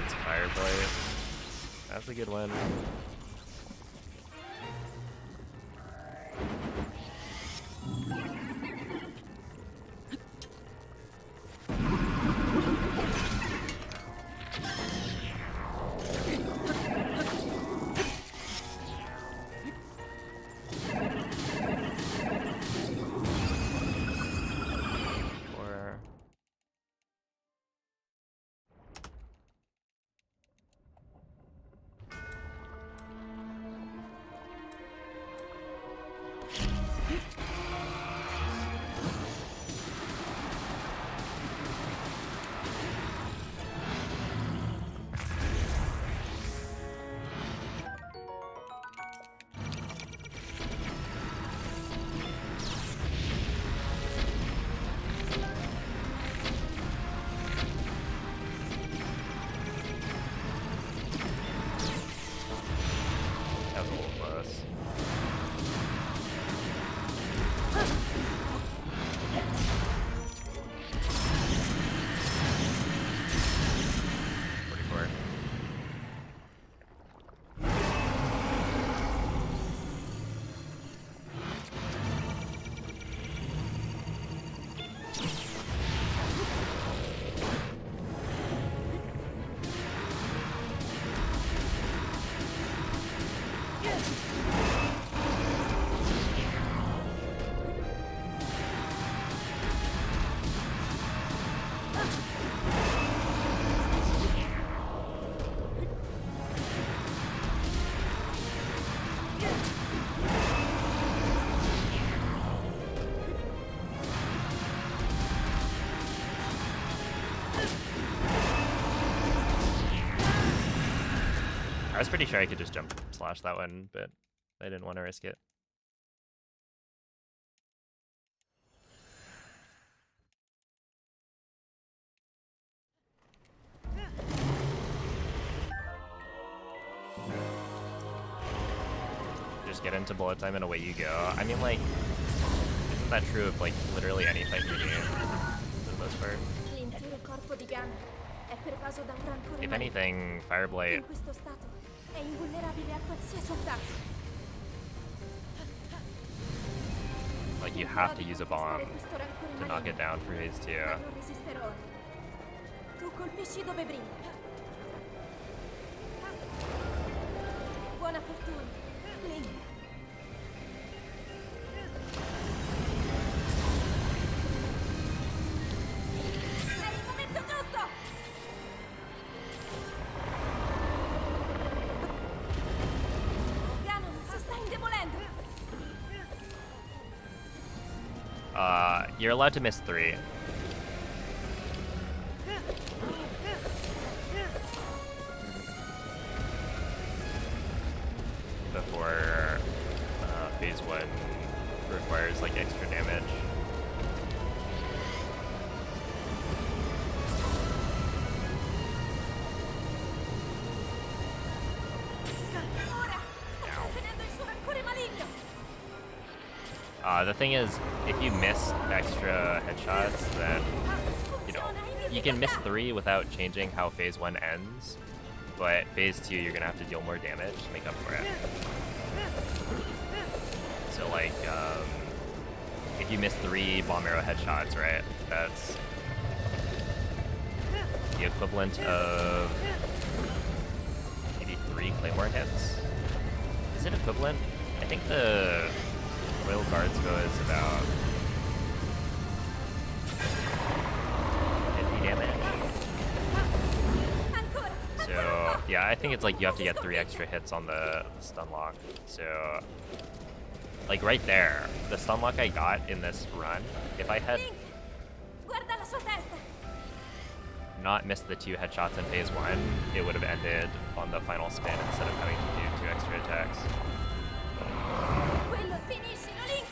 It's Fireblade. That's a good one. That was a little close. I was pretty sure I could just jump slash that one, but I didn't want to risk it. Just get into bullet time and away you go. I mean, like, isn't that true of, like, literally any fight you game, for the most part? L'intero corpo di Gun è pervaso da un rancore If maligno. anything, Fireblade, In questo stato è invulnerabile a qualsiasi attacco. like, you have to use a bomb to knock it down for phase 2. Ma non resisterò. Tu colpisci dove brilla. Buona fortuna, Link. È il momento giusto! Ganon si sta indebolendo. You're allowed to miss 3. Before phase 1 requires like extra damage. Ora sta contenendo il suo rancore maligno. The thing is, if you miss extra headshots, then, you know, you can miss 3 without changing how phase 1 ends, but phase 2 you're gonna have to deal more damage to make up for it. So like, if you miss 3 bomb arrow headshots, right, that's the equivalent of maybe 3 claymore hits. Is it equivalent? I think the Royal Guards bow is about 50 damage. So yeah, I think it's like you have to get 3 extra hits on the stun lock. So like right there, the stun lock I got in this run, if I had Link, guarda la sua testa. not missed the 2 headshots in phase 1, it would have ended on the final spin instead of having to do 2 extra attacks. Quello finissimo, Link.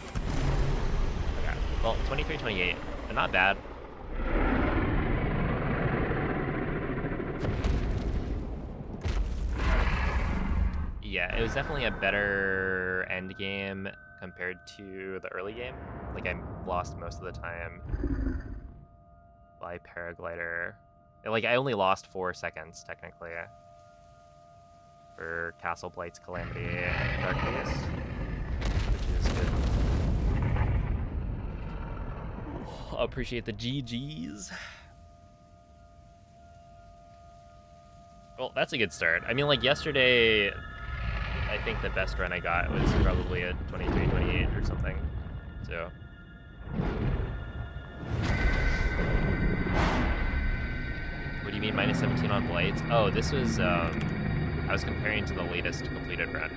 Okay, well, 23-28, not bad. Yeah, it was definitely a better end game compared to the early game. Like, I lost most of the time by paraglider. Like, I only lost 4 seconds, technically, for Castle Blight's Calamity and Dark Beast, which is good. Appreciate the GGs. Well, that's a good start. I mean, like, yesterday, I think the best run I got was probably a 23-28 or something, so. What do you mean, minus 17 on Blights? Oh, this was, I was comparing to the latest completed run.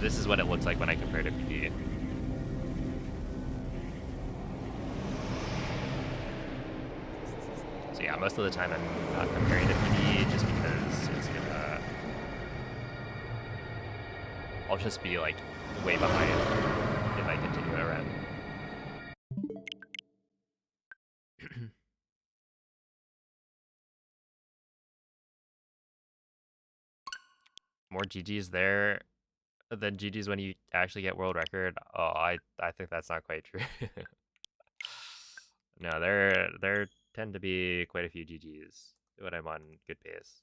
This is what it looks like when I compare to PB. So yeah, most of the time I'm not comparing to PB just because it's gonna... I'll just be like way behind if I continue to run. More GGs there than GGs when you actually get world record. Oh, I think that's not quite true. No, there tend to be quite a few GGs when I'm on good pace.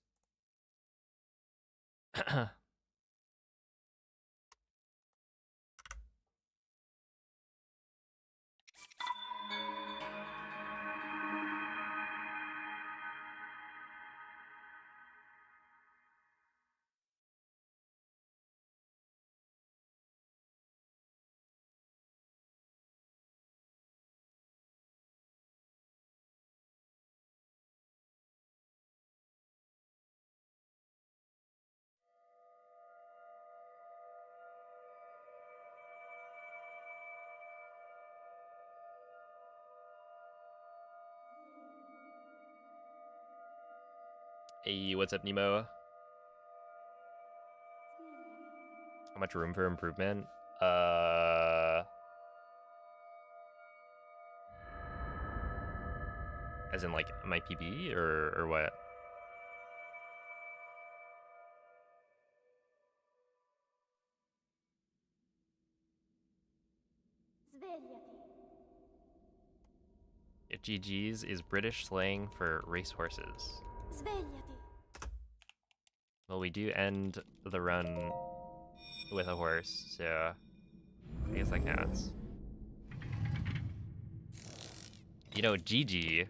Hey, what's up, Nemo? How much room for improvement? As in like my PB or what? Yeah, GG's is British slang for racehorses. Svegliati. Well, we do end the run with a horse, so I guess that counts. You know, Gigi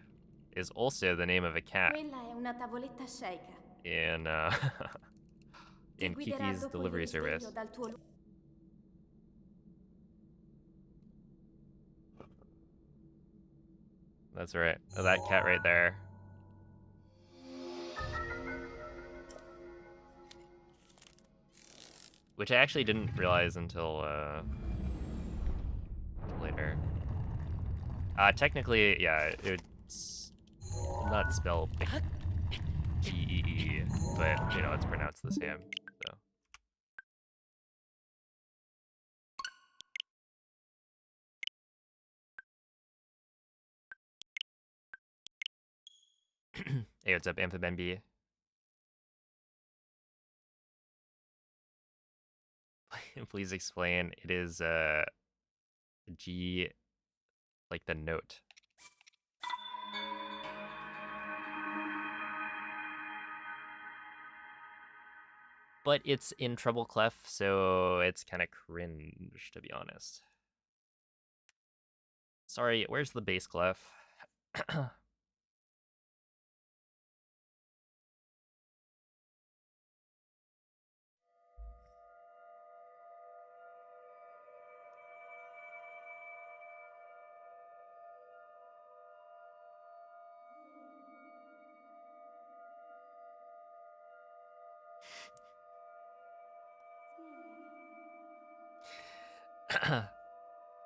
is also the name of a cat Quella è una tavoletta sceicca. in in Kiki's delivery service. Dal tuo That's right. Oh, that cat right there. Which I actually didn't realize until later. Technically, yeah, it's not spelled like G-E-E, but, you know, it's pronounced the same, so. Hey, what's up, Amphibembi? Please explain. It is G, like the note. But it's in treble clef, so it's kind of cringe, to be honest. Sorry, where's the bass clef?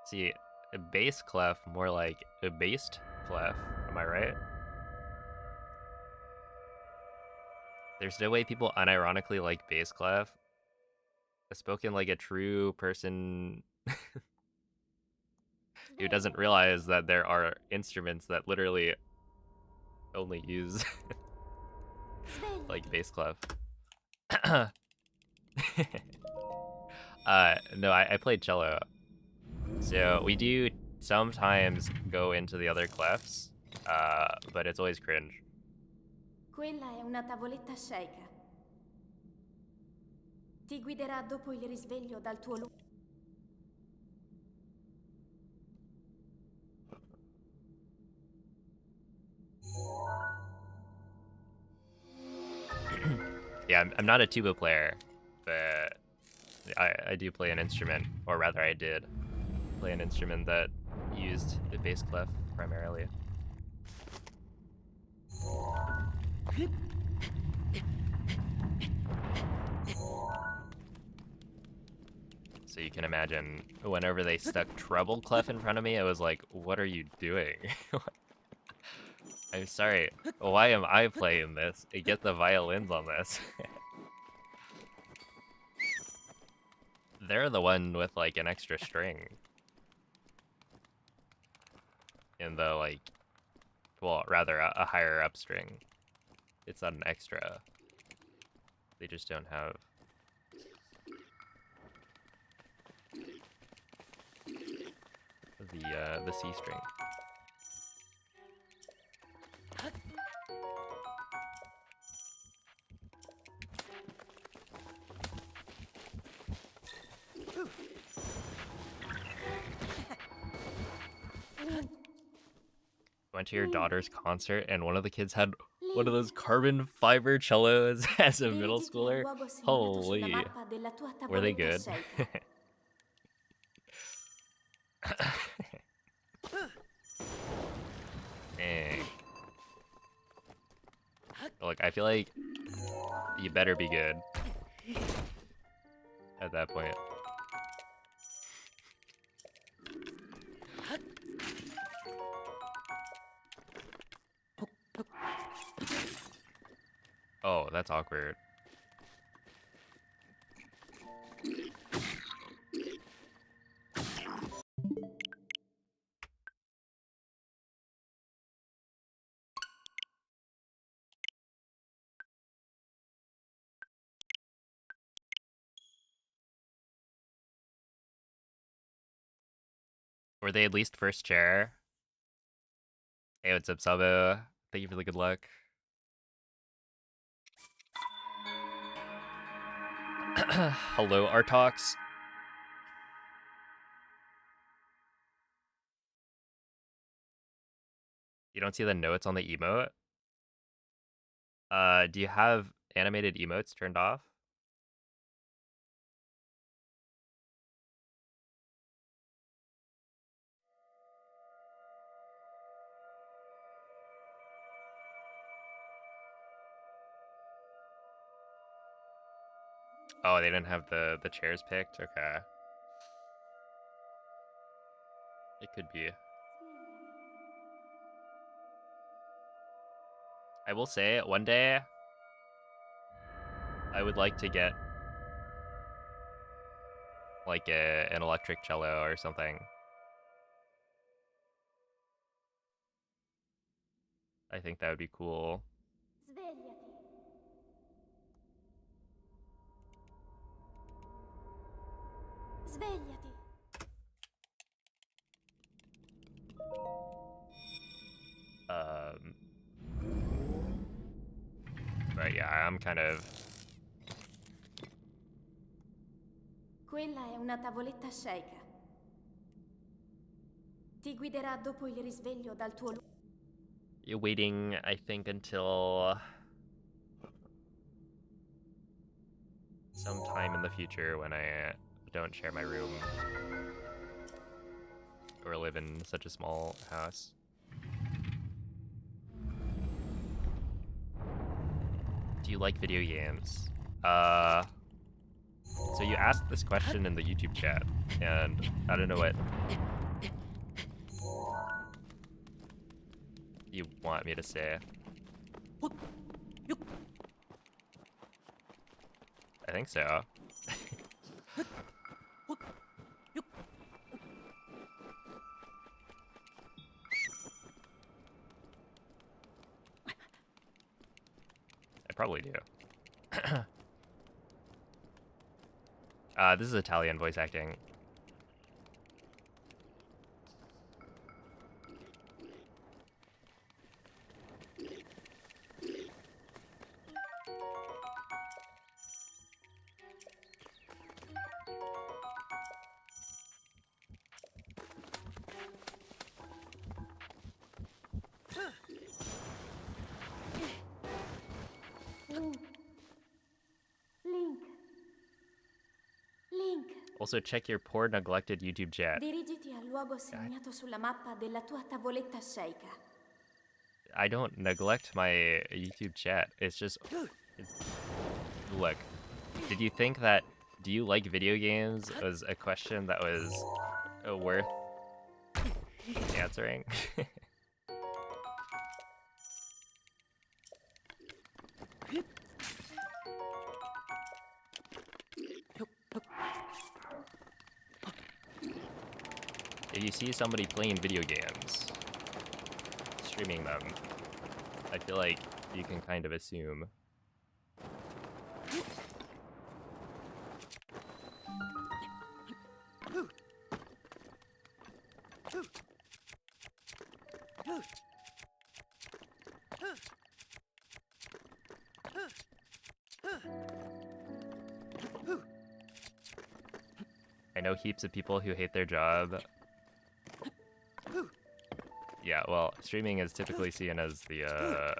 See, a bass clef, more like a based clef, am I right? There's no way people unironically like bass clef. Spoken like a true person who doesn't realize that there are instruments that literally only use like bass clef. No, I played cello. So we do sometimes go into the other clefs, but it's always cringe. Quella è una tavoletta sceicca. Ti guiderà dopo il risveglio dal tuo Yeah, I'm not a tuba player, but I do play an instrument, or rather I did play an instrument that used the bass clef primarily. So you can imagine, whenever they stuck treble clef in front of me, I was like, what are you doing? I'm sorry, why am I playing this? I get the violins on this. They're the one with, like, an extra string. In the, like, well, rather, a higher up string. It's not an extra. They just don't have... the C string. Went to your daughter's concert and one of the kids had one of those carbon fiber cellos as a middle schooler. Holy, were they good? Dang. Look, I feel like you better be good at that point. Oh, that's awkward. Were they at least first chair? Hey, what's up, Sabo? Thank you for the good luck. Hello, Artox. You don't see the notes on the emote? Do you have animated emotes turned off? Oh, they didn't have the chairs picked? Okay. It could be. I will say, one day, I would like to get, like, an electric cello or something. I think that would be cool. Svegliati. But yeah, I'm kind of... Quella è una tavoletta sceicca. Ti guiderà dopo il risveglio dal tuo luogo. You're waiting, I think, until sometime in the future when I don't share my room or live in such a small house. Do you like video games? So you asked this question in the YouTube chat, and I don't know what you want me to say. I think so. I probably do. This is Italian voice acting. Link. Also, check your poor, neglected YouTube chat. Dirigiti al luogo segnato sulla mappa della tua tavoletta sceicca. I don't neglect my YouTube chat. It's just... Look, did you think that do you like video games was a question that was worth answering. If you see somebody playing video games, streaming them, I feel like you can kind of assume. I know heaps of people who hate their job. Yeah, well, streaming is typically seen as the,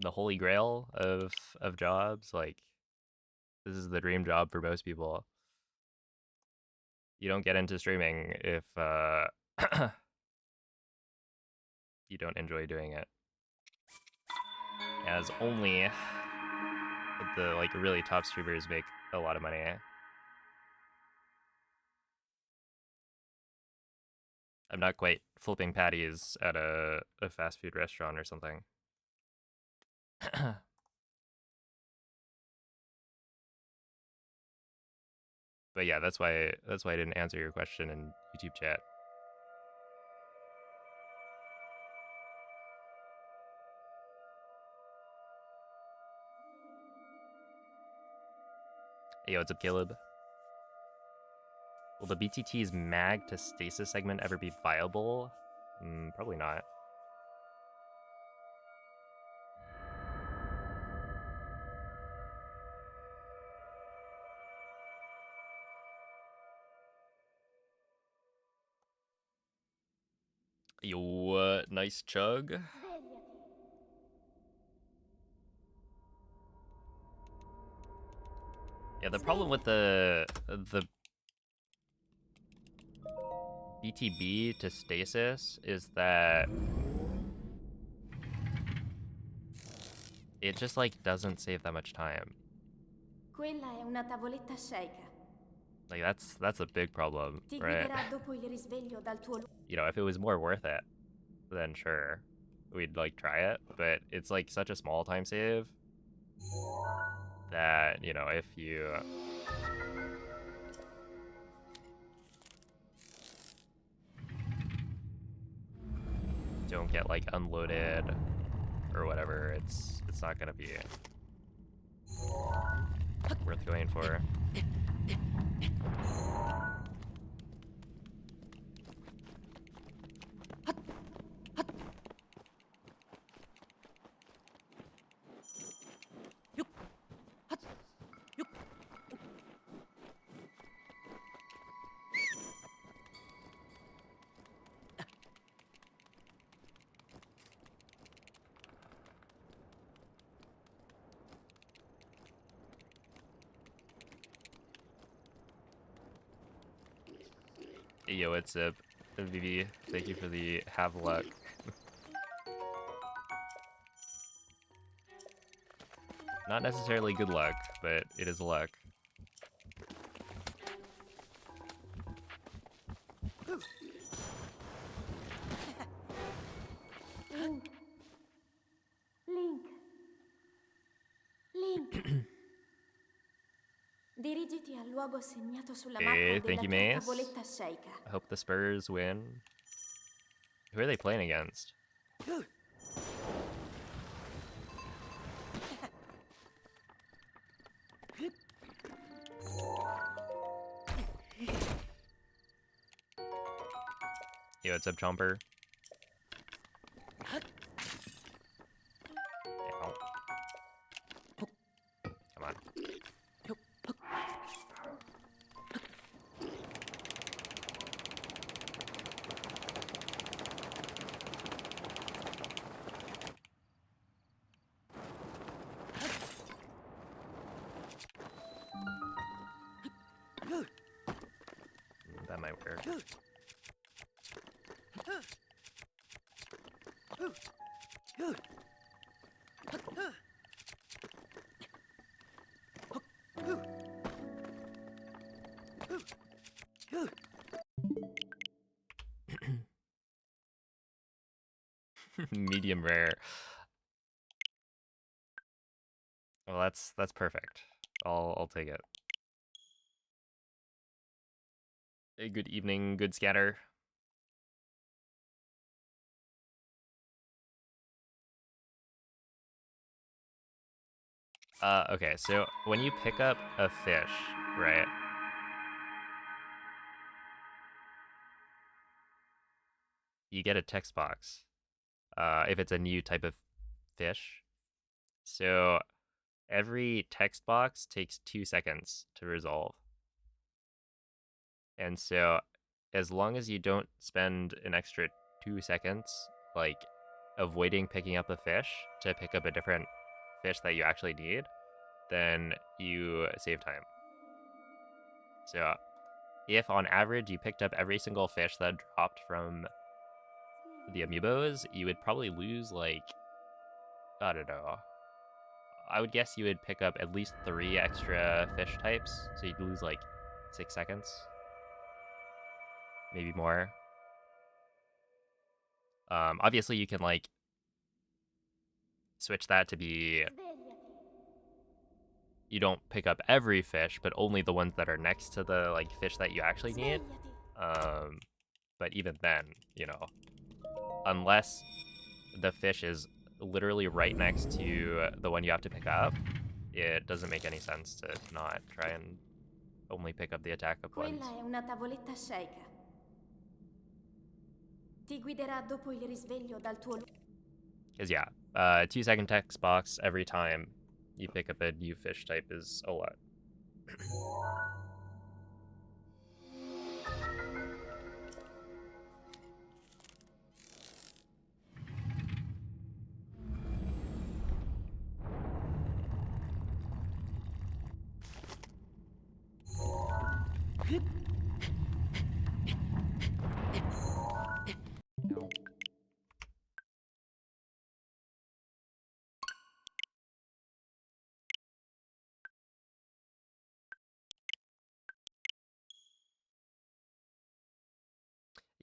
the holy grail of jobs. Like, this is the dream job for most people. You don't get into streaming if, you don't enjoy doing it. As only the, like, really top streamers make a lot of money. I'm not quite flipping patties at a fast food restaurant or something. But yeah, that's why I didn't answer your question in YouTube chat. Hey, yo, what's up, Caleb? Will the BTT's mag to stasis segment ever be viable? Probably not. Yo, nice chug. Yeah, the problem with the BTB to stasis is that it just, like, doesn't save that much time. Quella è una tavoletta sceicca. Like, that's a big problem, Ti right? guiderà dopo il risveglio dal tuo You know, if it was more worth it, then sure, we'd, like, try it. But it's, like, such a small time save that, you know, if you don't get, like, unloaded or whatever, it's not gonna be worth going for. Yo, what's up, VV? Thank you for the have luck. Not necessarily good luck, but it is luck. Link. Dirigiti al luogo segnato sulla Hey, mappa thank della you, tua Mace. tavoletta sceicca. I hope the Spurs win. Who are they playing against? Yo, what's up, Chomper? Ow. Come on. That might work. Medium rare. Well, that's perfect. I'll take it. Hey, good evening, good scatter. Okay, so when you pick up a fish, right? You get a text box. If it's a new type of fish. So every text box takes 2 seconds to resolve. And so as long as you don't spend an extra 2 seconds, like, avoiding picking up a fish to pick up a different fish that you actually need, then you save time. So if on average you picked up every single fish that dropped from the amiibos, you would probably lose, like, I don't know. I would guess you would pick up at least 3 extra fish types, so you'd lose like 6 seconds. Maybe more. Obviously you can, like, switch that to be you don't pick up every fish, but only the ones that are next to the, like, fish that you actually need. But even then, you know, unless the fish is literally right next to the one you have to pick up, it doesn't make any sense to not try and only pick up the attack up ones. Quella è una tavoletta sceicca. Ti guiderà dopo il risveglio dal tuo... Because, yeah, 2 second text box every time you pick up a new fish type is a lot.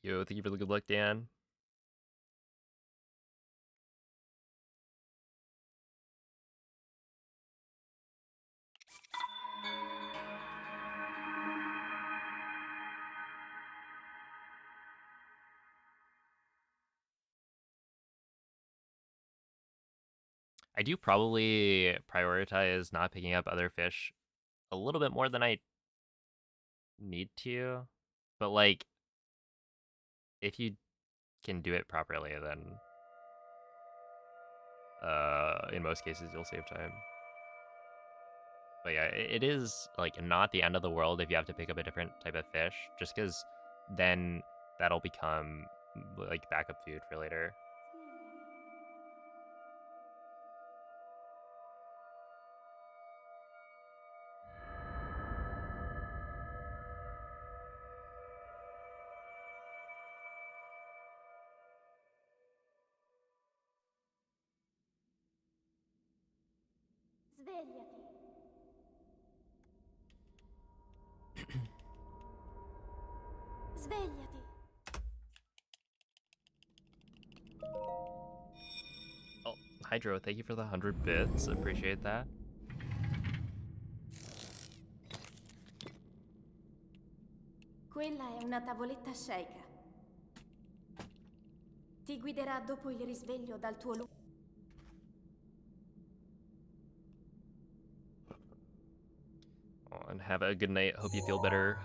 Yo, thank you for the good luck, Dan. I do probably prioritize not picking up other fish a little bit more than I need to. But, like, if you can do it properly, then in most cases you'll save time. But yeah, it is, like, not the end of the world if you have to pick up a different type of fish, just because then that'll become, like, backup food for later. Svegliati. Svegliati. Oh, Hydro, thank you for the 100 bits. Appreciate that. Quella è una tavoletta sceicca. Ti guiderà dopo il risveglio dal tuo luogo. Oh, and have a good night. Hope you feel better.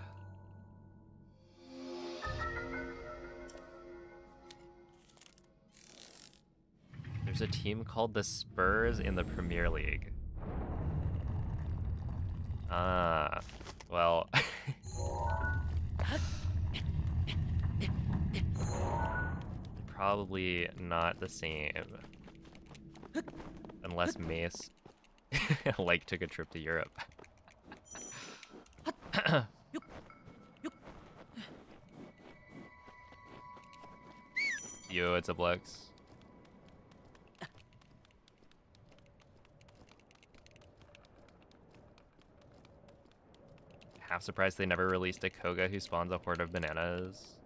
There's a team called the Spurs in the Premier League. Ah, well. Probably not the same. Unless Mace, like, took a trip to Europe. Yo, it's a Blex. Half surprised they never released a Koga who spawns a horde of bananas.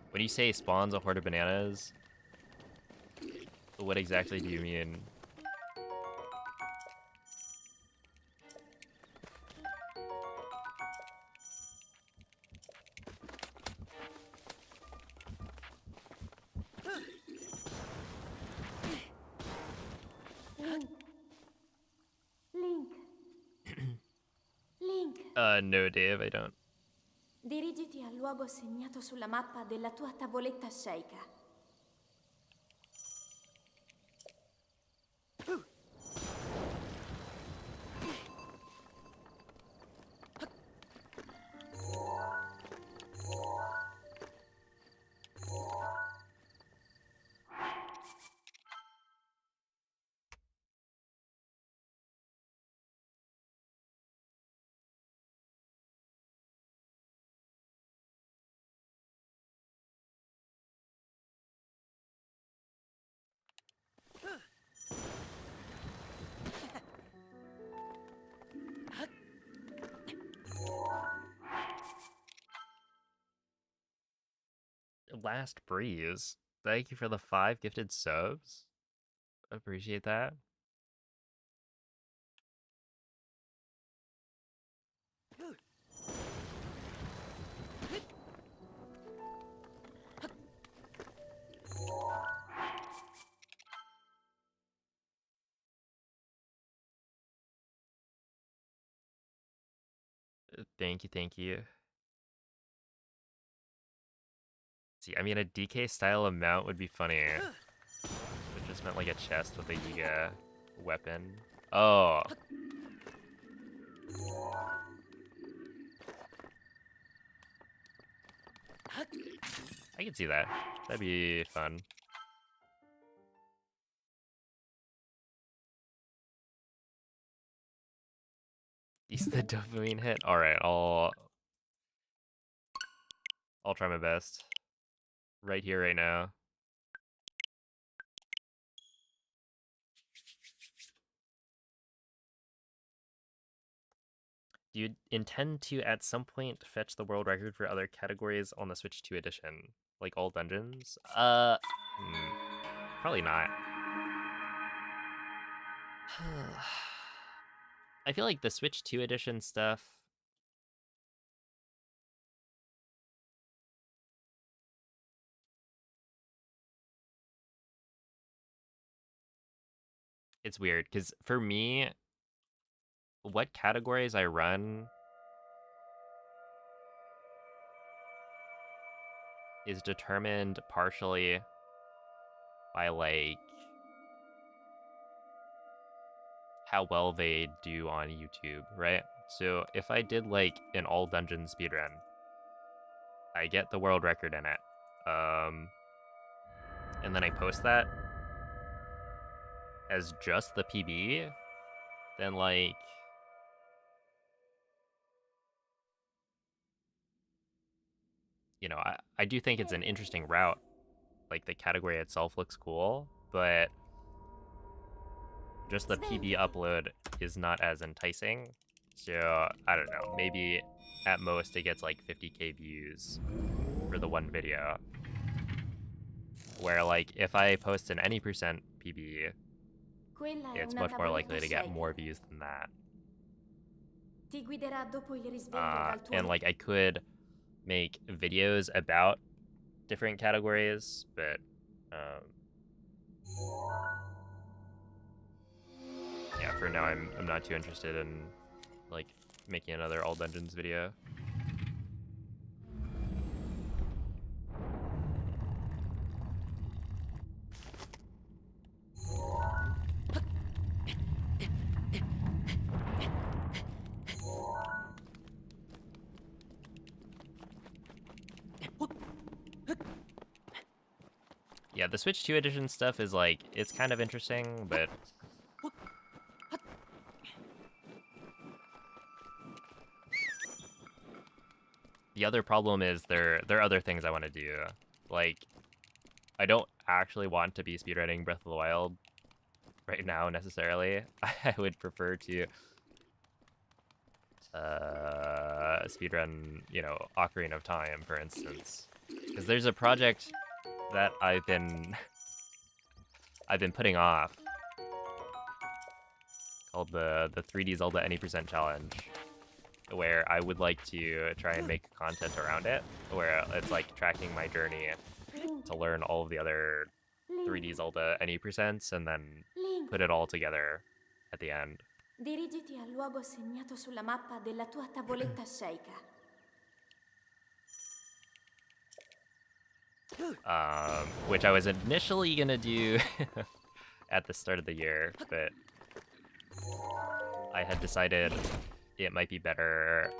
When you say spawns a horde of bananas, what exactly do you mean? Link. Link. No, Dave, I don't. Dirigiti al luogo segnato sulla mappa della tua tavoletta sceicca. Last Breeze. Thank you for the 5 gifted subs. Appreciate that. Thank you, thank you. See, I mean, a DK style amount would be funny. It just meant like a chest with a Yiga weapon. Oh. I can see that. That'd be fun. He's the dopamine hit. All right, I'll try my best. Right here, right now. Do you intend to, at some point, fetch the world record for other categories on the Switch 2 edition? Like all dungeons? Probably not. I feel like the Switch 2 edition stuff... It's weird, because for me, what categories I run is determined partially by, like, how well they do on YouTube, right? So if I did, like, an all-dungeon speedrun, I get the world record in it, and then I post that as just the PB, then, like, you know, I do think it's an interesting route. Like, the category itself looks cool, but just the PB upload is not as enticing. So, I don't know, maybe at most it gets like 50k views for the one video. Where, like, if I post an any percent PB, it's much more likely to get more views than that. And, like, I could make videos about different categories, but yeah, for now I'm not too interested in, like, making another all dungeons video. Yeah, the Switch 2 edition stuff is, like, it's kind of interesting, but the other problem is there are other things I want to do. Like, I don't actually want to be speedrunning Breath of the Wild right now necessarily. I would prefer to speedrun, you know, Ocarina of Time, for instance, because there's a project that I've been putting off called the 3D Zelda Any Percent Challenge, where I would like to try and make content around it, where it's like tracking my journey to learn all of the other 3D Zelda Any Percents and then Link, put it all together at the end. dirigiti al luogo segnato sulla mappa della tua tavoletta sceicca. Which I was initially gonna do at the start of the year, but I had decided it might be better,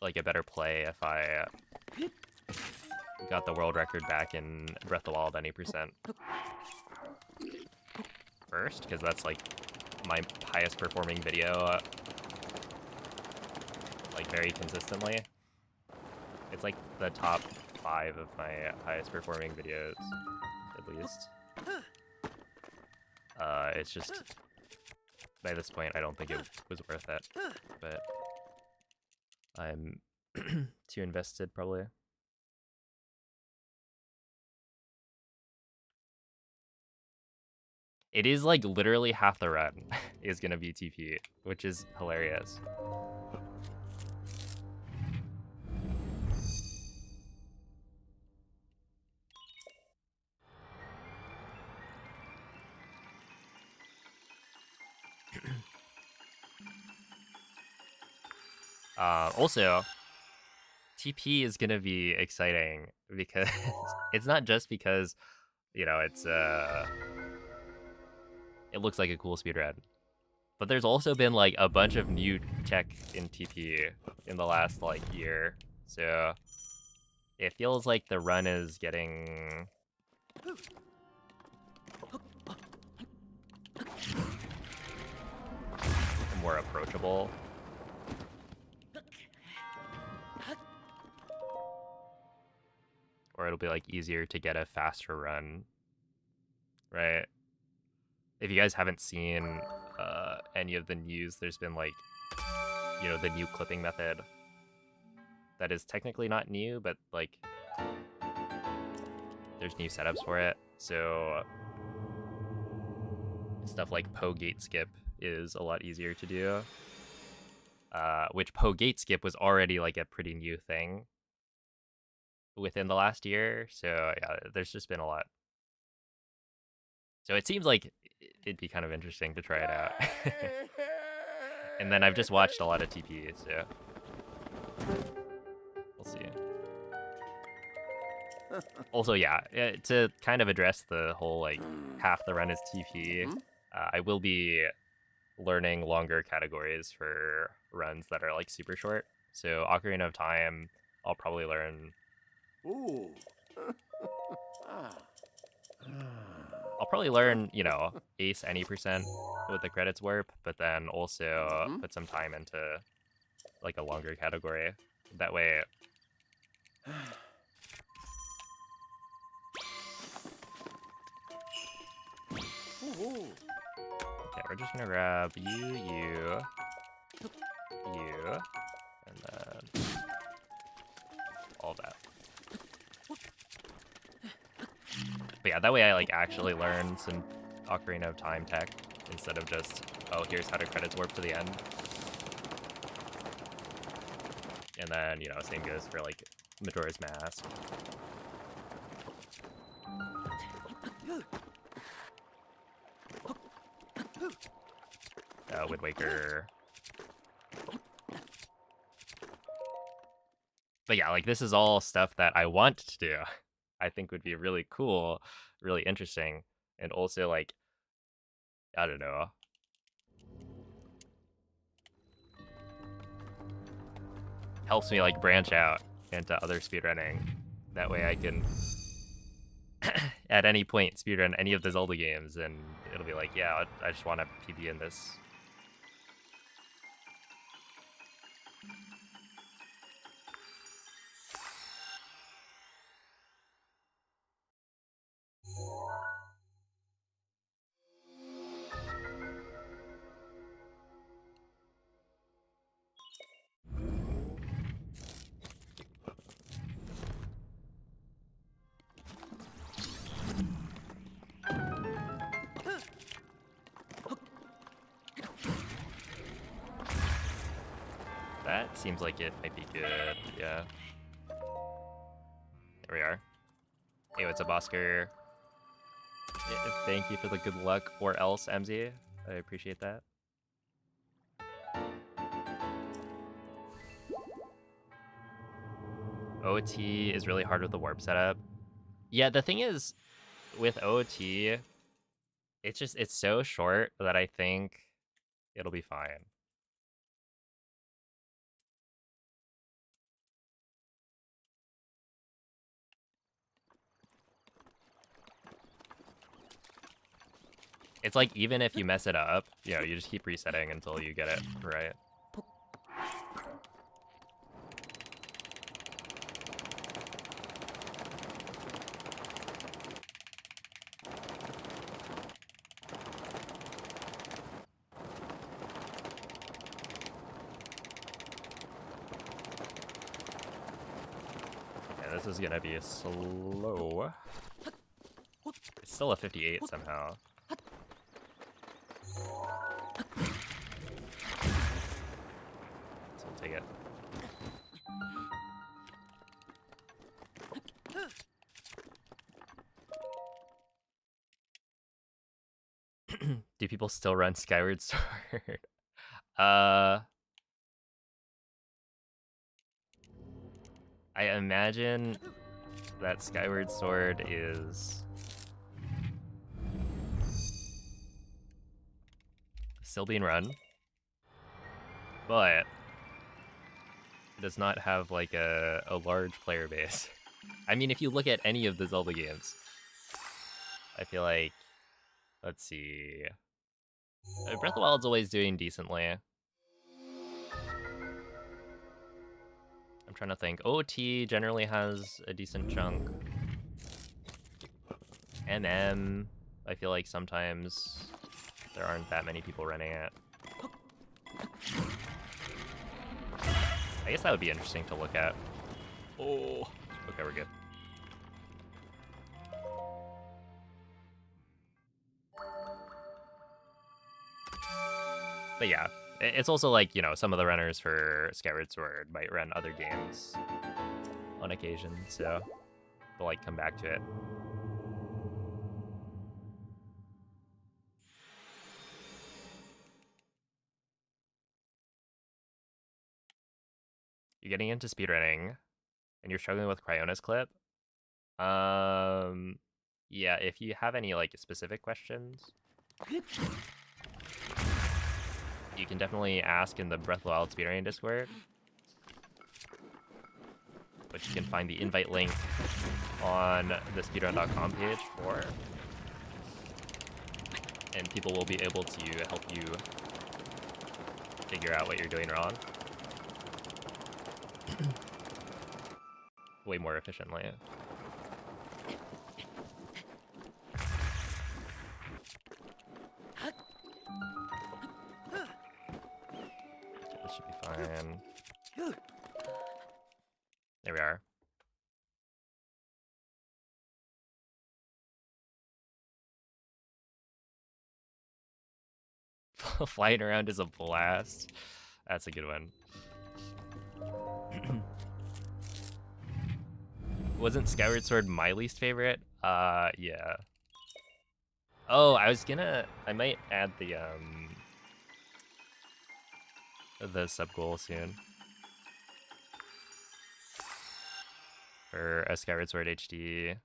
like a better play if I got the world record back in Breath of the Wild Any Percent first, because that's like my highest performing video, like very consistently. It's like the top 5 of my highest performing videos, at least. It's just, by this point, I don't think it was worth it, but I'm too invested, probably. It is like literally half the run is gonna be TP, which is hilarious. Also, TP is gonna be exciting because it's not just because, you know, it's it looks like a cool speedrun, but there's also been like a bunch of new tech in TP in the last like year, so it feels like the run is getting more approachable. Or it'll be like easier to get a faster run, right? If you guys haven't seen any of the news, there's been like, you know, the new clipping method that is technically not new, but like there's new setups for it. So stuff like Poe gate skip is a lot easier to do, which Poe gate skip was already like a pretty new thing within the last year. So yeah, there's just been a lot. So it seems like it'd be kind of interesting to try it out. And then I've just watched a lot of TP, so we'll see. Also, yeah, to kind of address the whole like half the run is TP, I will be learning longer categories for runs that are like super short. So Ocarina of Time, I'll probably learn. Ooh. I'll probably learn, you know, Ace Any Percent with the credits warp, but then also put some time into like a longer category. That way. Okay, we're just gonna grab you, and then all that. But yeah, that way I like actually learn some Ocarina of Time tech instead of just, oh, here's how to credits warp to the end. And then, you know, same goes for like Majora's Mask. Wind Waker. But yeah, like this is all stuff that I want to do. I think would be really cool, really interesting, and also like, I don't know. Helps me like branch out into other speedrunning. That way I can at any point speedrun any of the Zelda games and it'll be like, yeah, I just want to PB in this. That seems like it might be good, yeah. There we are. Hey, what's up, Oscar? Thank you for the good luck, or else, MZ. I appreciate that. OT is really hard with the warp setup. Yeah, the thing is, with OT, it's so short that I think it'll be fine. It's like, even if you mess it up, you know, you just keep resetting until you get it right. Yeah, this is gonna be slow. It's still a 58 somehow. So we'll take it. Do people still run Skyward Sword? I imagine that Skyward Sword is still being run, but it does not have like a large player base. I mean, if you look at any of the Zelda games, I feel like, let's see, Breath of the Wild's always doing decently. I'm trying to think. OT generally has a decent chunk. MM, I feel like sometimes there aren't that many people running it. I guess that would be interesting to look at. Oh, okay, we're good. But yeah, it's also like, you know, some of the runners for Skyward Sword might run other games on occasion, so they'll like come back to it. You're getting into speedrunning and you're struggling with Cryona's clip. Yeah, if you have any like specific questions, you can definitely ask in the Breath of the Wild speedrunning Discord, which you can find the invite link on the speedrun.com page for, and people will be able to help you figure out what you're doing wrong way more efficiently. This should be fine. There we are. Flying around is a blast. That's a good one. Wasn't Skyward Sword my least favorite? Yeah. Oh, I might add the sub goal soon for a Skyward Sword HD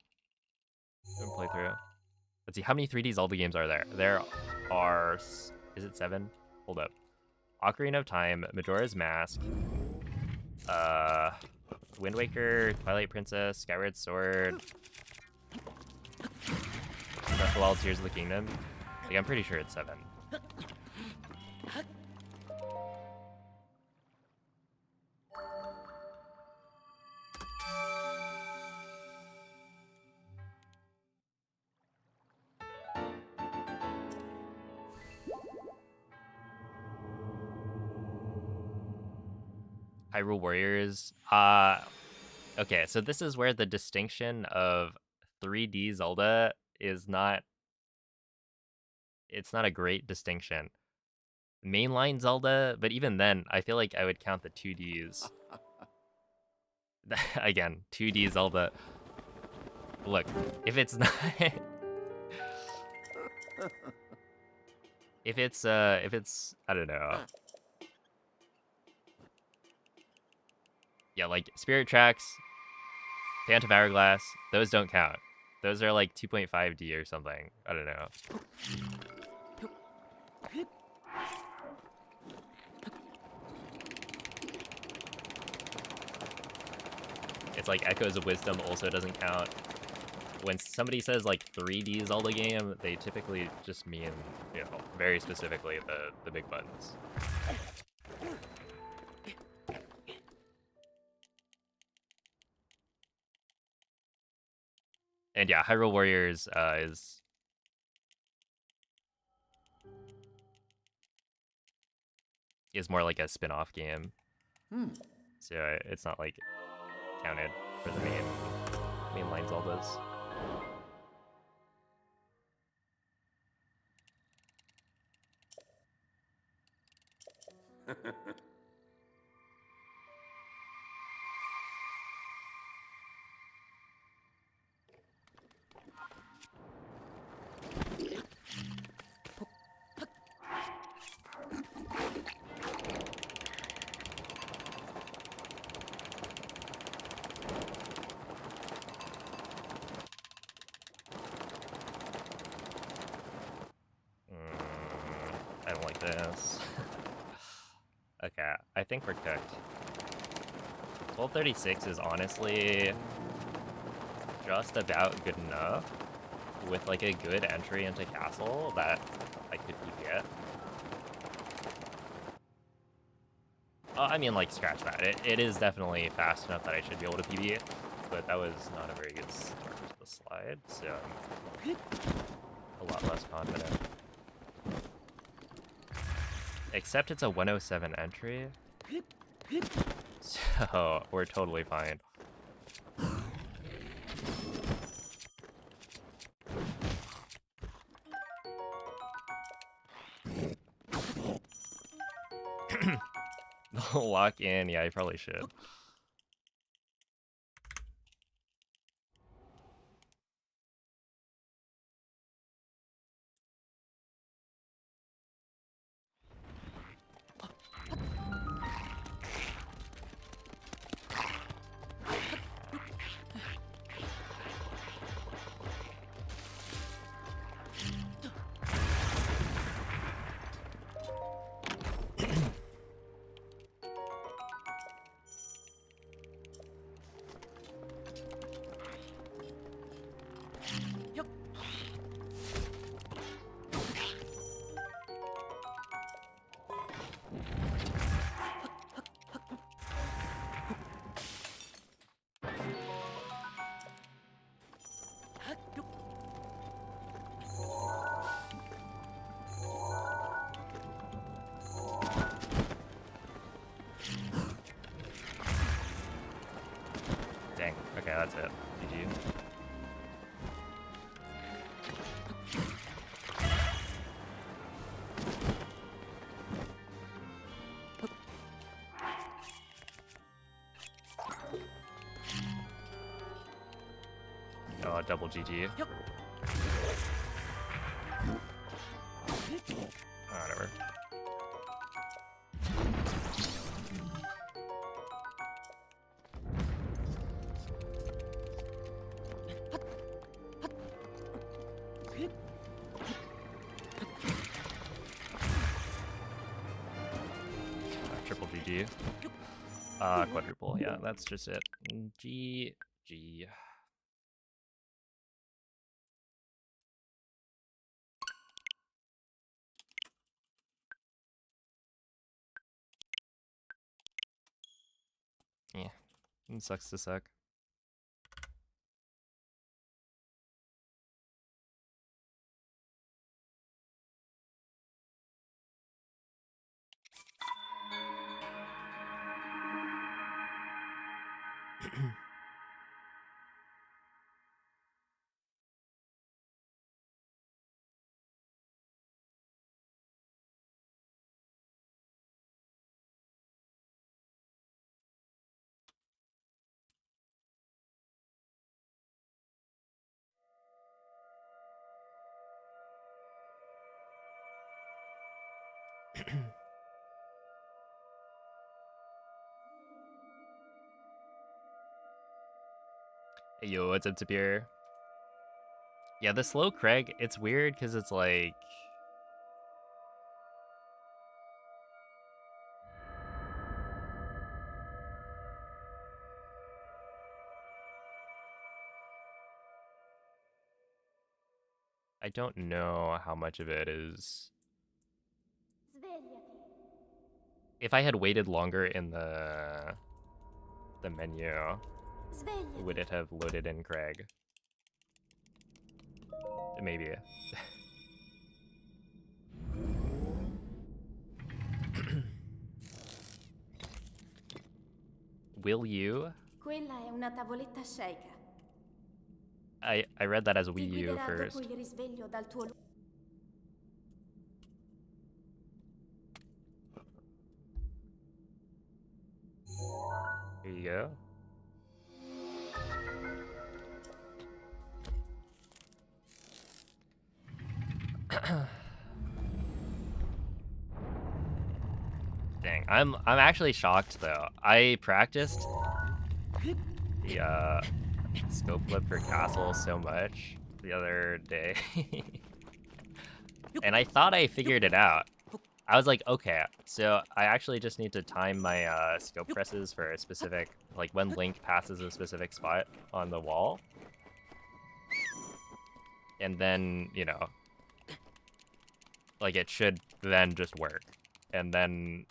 playthrough. Let's see, how many 3D Zelda games are there? There are, is it 7? Hold up. Ocarina of Time, Majora's Mask, Wind Waker, Twilight Princess, Skyward Sword, Breath of the Wild, Tears of the Kingdom. Like, I'm pretty sure it's 7. Hyrule Warriors. Okay, so this is where the distinction of 3D Zelda is not... It's not a great distinction. mainline Zelda, but even then, I feel like I would count the 2Ds. Again, 2D Zelda. Look, if it's not... if it's, I don't know. Yeah, like, Spirit Tracks, Phantom Hourglass, those don't count. Those are like 2.5D or something. I don't know. It's like Echoes of Wisdom also doesn't count. When somebody says like 3D Zelda game, they typically just mean, you know, very specifically the big buttons. And yeah, Hyrule Warriors is more like a spin-off game. So it's not like counted for the mainline Zeldas. I don't like this. Okay, I think we're cooked. 1236 is honestly just about good enough with like a good entry into castle that I could PB it. I mean, like, scratch that. It is definitely fast enough that I should be able to PB it, but that was not a very good start to the slide, so I'm a lot less confident. Except it's a 107 entry, so we're totally fine. Lock in, yeah, I probably should. Dang, okay, that's it. GG. Oh, double GG. Oh, whatever. Triple GG. Quadruple, yeah, that's just it. GG. Yeah, it sucks to suck. Hey, yo, what's up, Tapir? Yeah, the slow Craig, it's weird because it's like... I don't know how much of it is... Svegliati. If I had waited longer in the menu, Svegliati. would it have loaded in Craig? Maybe. Will you? Quella è una tavoletta sceicca. I read that as Ti Wii U guiderà dopo first. il risveglio dal tuo Here you go. Dang, I'm actually shocked though. I practiced the scope clip for Castle so much the other day. And I thought I figured it out. I was like, okay, so I actually just need to time my scope presses for a specific, like when Link passes a specific spot on the wall. And then, you know, like it should then just work. And then,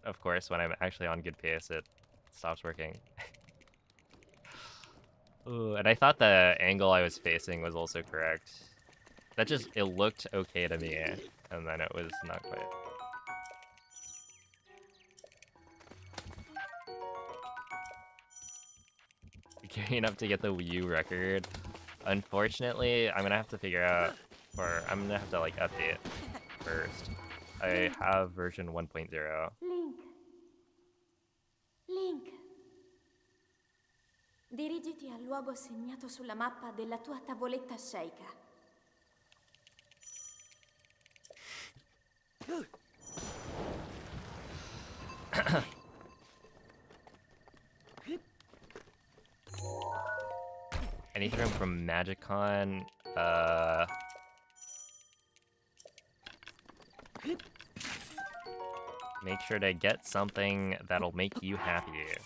of course, when I'm actually on good pace, it stops working. Ooh, and I thought the angle I was facing was also correct. That just, it looked okay to me, and then it was not quite. Gearing up to get the Wii U record. Unfortunately, I'm gonna have to figure out, or I'm gonna have to like update first. I have version 1.0. Link. Link. Dirigiti al luogo segnato sulla mappa della tua tavoletta sceicca. Anything from MagicCon? Make sure to get something that'll make you happy.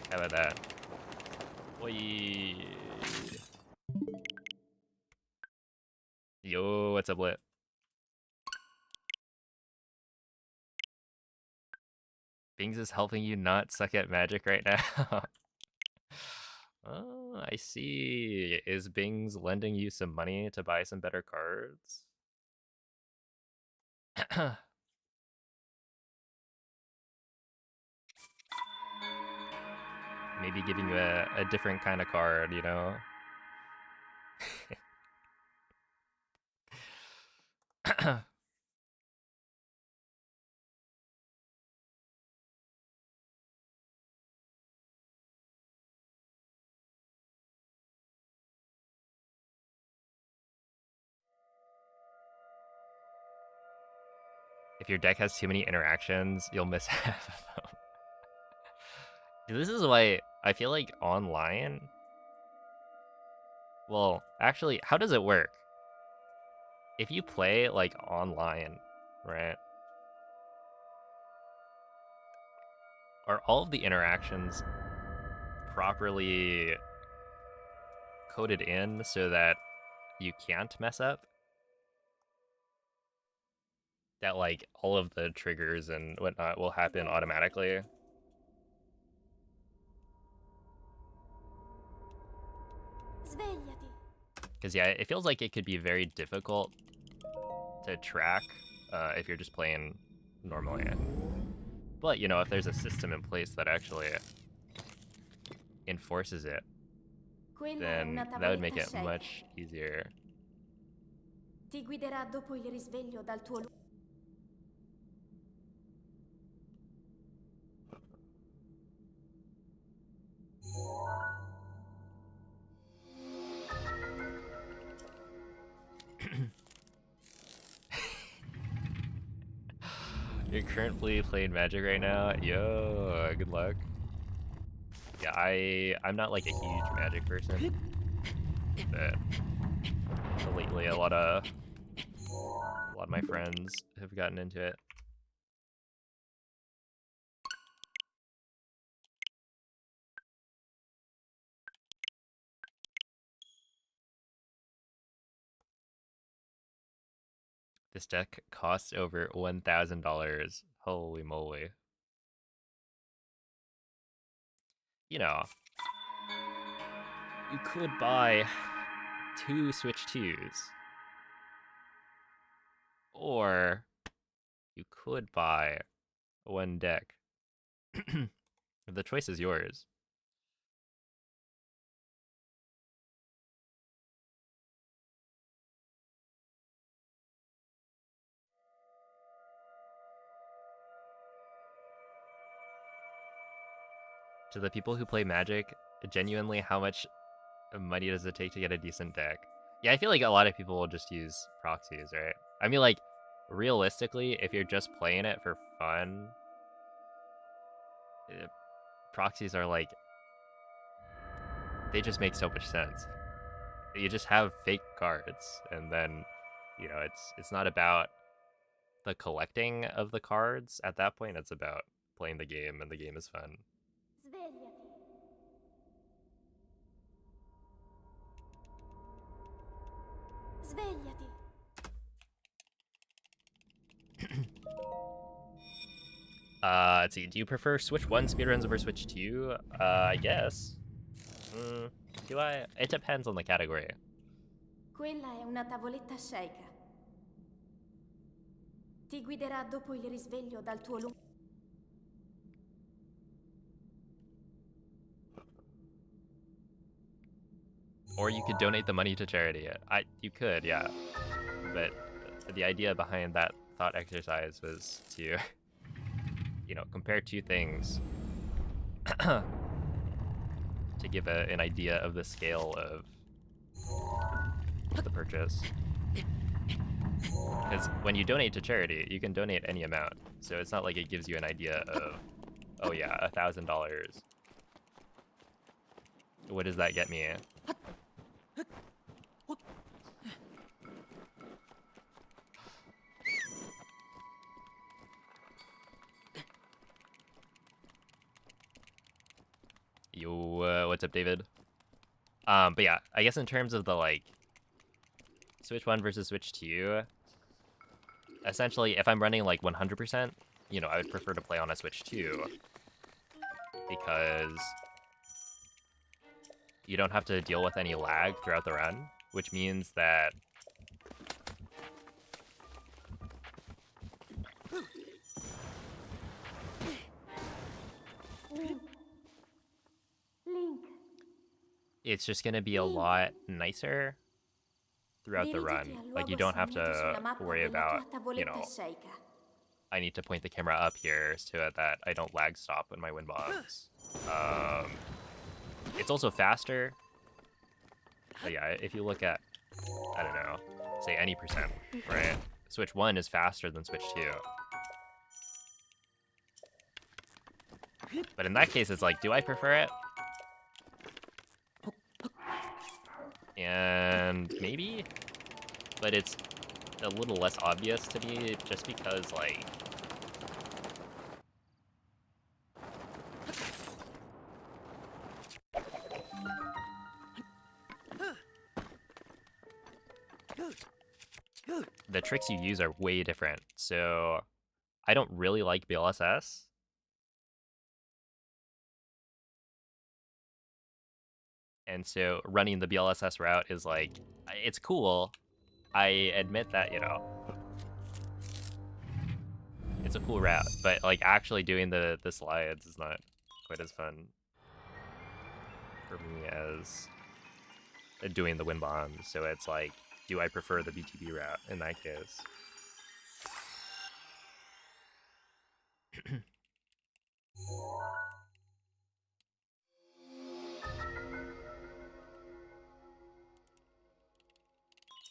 How about that? Oi. Yo, what's up, Lit? Bings is helping you not suck at magic right now. Oh, I see. Is Bings lending you some money to buy some better cards? Maybe giving you a different kind of card, you know? If your deck has too many interactions, you'll miss half of them. This is why I feel like online... Well, actually, how does it work? If you play, like, online, right? Are all of the interactions properly coded in so that you can't mess up? That, like, all of the triggers and whatnot will happen automatically? Svegliati. Because, yeah, it feels like it could be very difficult to track if you're just playing normally. But, you know, if there's a system in place that actually enforces it, Quella è then una that would make tavoletta it sceicca. much easier. Ti guiderà dopo il risveglio dal tuo You're currently playing Magic right now? Yo, good luck. Yeah, I'm not like a huge Magic person, but lately a lot of my friends have gotten into it. This deck costs over $1,000. Holy moly. You know, you could buy 2 Switch 2s. Or you could buy 1 deck. The choice is yours. To the people who play Magic, genuinely, how much money does it take to get a decent deck? Yeah, I feel like a lot of people will just use proxies, right? I mean, like, realistically, if you're just playing it for fun, proxies are like, they just make so much sense. You just have fake cards, and then, you know, it's not about the collecting of the cards at that point. It's about playing the game, and the game is fun. Svegliati. Let's see. Do you prefer Switch 1 speedruns over Switch 2? I guess. Do I? It depends on the category. Quella è una tavoletta sceicca. Ti guiderà dopo il risveglio dal tuo lungo... Or you could donate the money to charity. You could, yeah. But the idea behind that thought exercise was to, you know, compare 2 things to give an idea of the scale of the purchase. Because when you donate to charity, you can donate any amount. So it's not like it gives you an idea of, oh yeah, $1,000. What does that get me? Yo, what's up, David? But yeah, I guess in terms of the, like, Switch 1 versus Switch 2, essentially, if I'm running, like, 100%, you know, I would prefer to play on a Switch 2, because you don't have to deal with any lag throughout the run, which means that Link, it's just going to be a lot nicer throughout the run. dirigiti al Like, you luogo don't have assegnato sulla to mappa worry della about, tua you tavoletta know, sceicca. I need to point the camera up here so that I don't lag stop when my win bombs. It's also faster. But yeah, if you look at, I don't know, say any percent, right? Switch 1 is faster than Switch 2. But in that case, it's like, do I prefer it? And maybe, but it's a little less obvious to me just because, like, the tricks you use are way different. So I don't really like BLSS. And so running the BLSS route is like, it's cool. I admit that, you know, it's a cool route, but like actually doing the slides is not quite as fun for me as doing the win bombs. So it's like, do I prefer the BTB route in that case?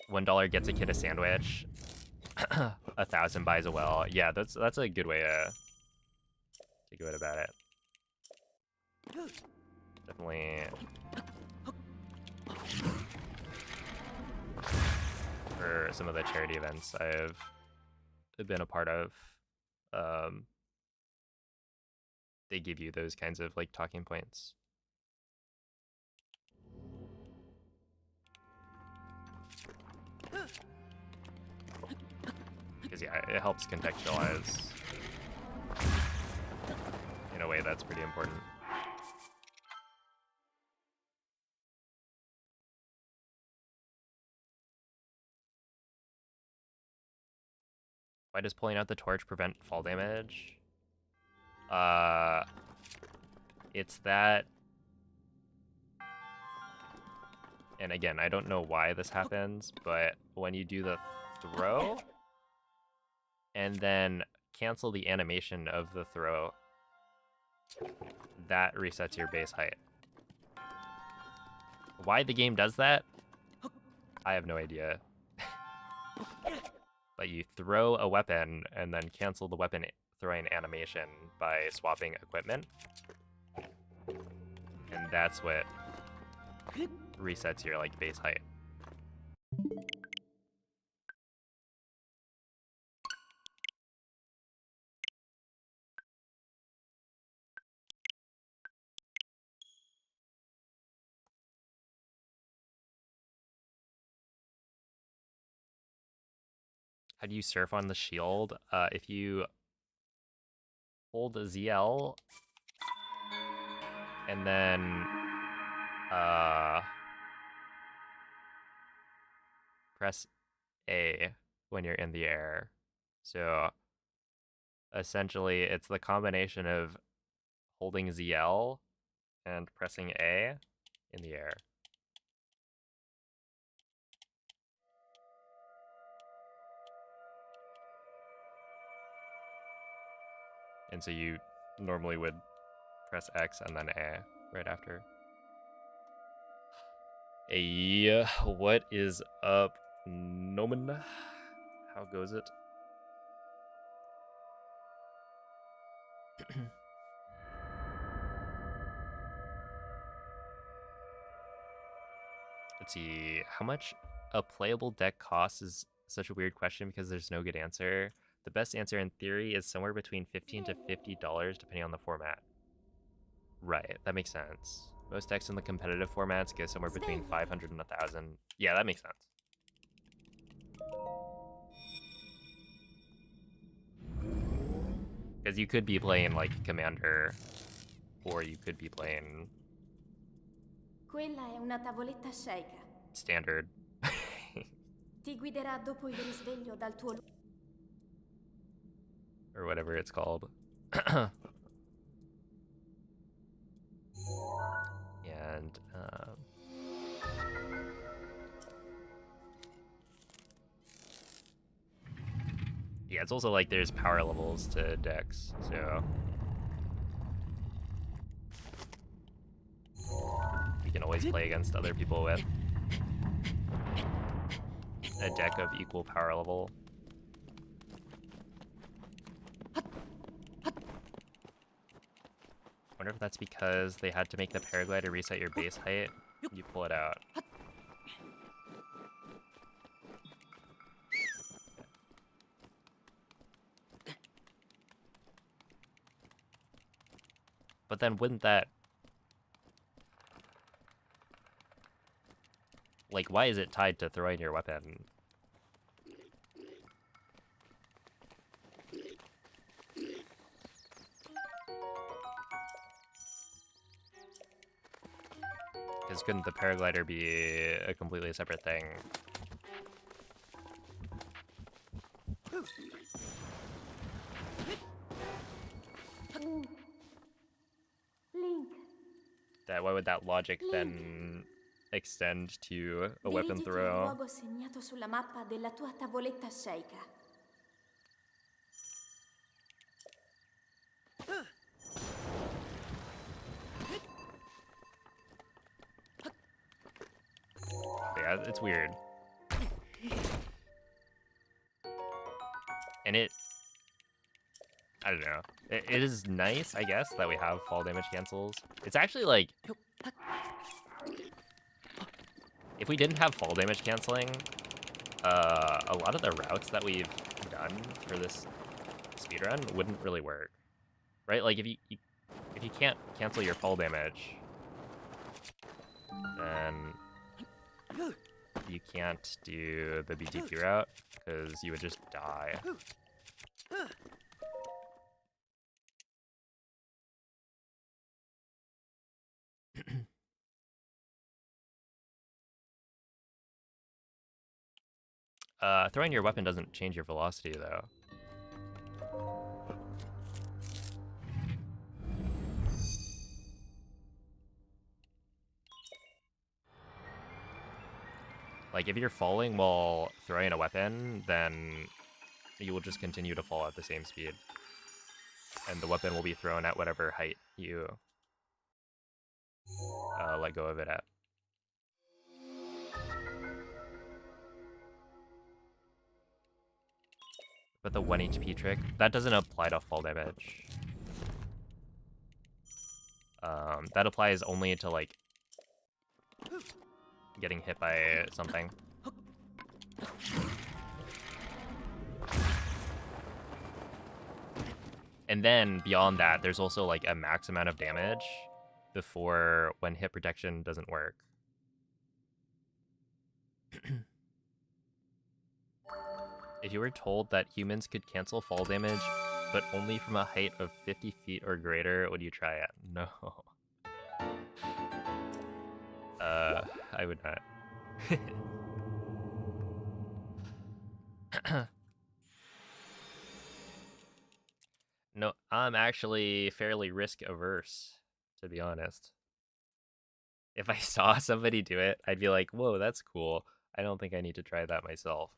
$1 gets a kid a sandwich. 1,000 buys a well. Yeah, that's a good way to go about it. Definitely. For some of the charity events I've been a part of, they give you those kinds of like talking points. Because yeah, it helps contextualize in a way that's pretty important. Why does pulling out the torch prevent fall damage? It's that, and again, I don't know why this happens, but when you do the throw and then cancel the animation of the throw, that resets your base height. Why the game does that, I have no idea. But you throw a weapon and then cancel the weapon throwing animation by swapping equipment. And that's what resets your like base height. How do you surf on the shield? If you hold ZL and then press A when you're in the air. So essentially it's the combination of holding ZL and pressing A in the air. And so you normally would press X and then A right after. Hey, what is up, Noman? How goes it? Let's see, how much a playable deck costs is such a weird question because there's no good answer. The best answer in theory is somewhere between $15 to $50 depending on the format. Right, that makes sense. Most decks in the competitive formats go somewhere between 500 and 1,000. Yeah, that makes sense. Because you could be playing like Commander, or you could be playing Quella è una tavoletta sceicca. Standard. Ti guiderà dopo il risveglio dal tuo... Or whatever it's called. And yeah, it's also like there's power levels to decks, so you can always play against other people with a deck of equal power level. Wonder if that's because they had to make the paraglider reset your base height. You pull it out. But then wouldn't that... Like, why is it tied to throwing your weapon? Because couldn't the paraglider be a completely separate thing? Link. Why would that logic then extend to a weapon Dirigiti al throw? luogo segnato sulla mappa della tua tavoletta sceicca. Yeah, it's weird. And I don't know. It is nice, I guess, that we have fall damage cancels. It's actually like, if we didn't have fall damage canceling, a lot of the routes that we've done for this speedrun wouldn't really work, right? Like if you can't cancel your fall damage, then you can't do the BTP route because you would just die. Throwing your weapon doesn't change your velocity though. Like if you're falling while throwing a weapon, then you will just continue to fall at the same speed. And the weapon will be thrown at whatever height you let go of it at. But the 1 HP trick, that doesn't apply to fall damage. That applies only to like getting hit by something. And then beyond that, there's also like a max amount of damage before when hit protection doesn't work. If you were told that humans could cancel fall damage, but only from a height of 50 feet or greater, would you try it? No. I would not. No, I'm actually fairly risk averse, to be honest. If I saw somebody do it, I'd be like, whoa, that's cool. I don't think I need to try that myself.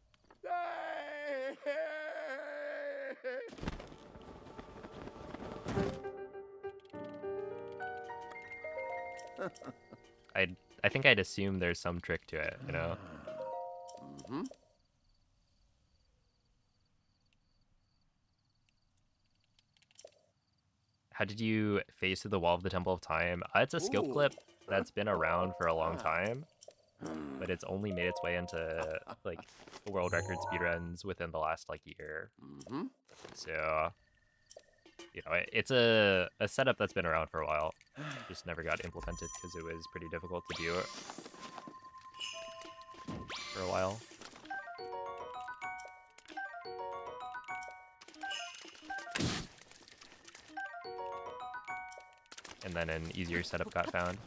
I think I'd assume there's some trick to it, you know? Mm-hmm. How did you phase through the wall of the Temple of Time? It's a scope clip that's been around for a long time, but it's only made its way into like world record speedruns within the last like year. Mm-hmm. So, you know, it's a setup that's been around for a while. Just never got implemented because it was pretty difficult to do for a while. And then an easier setup got found.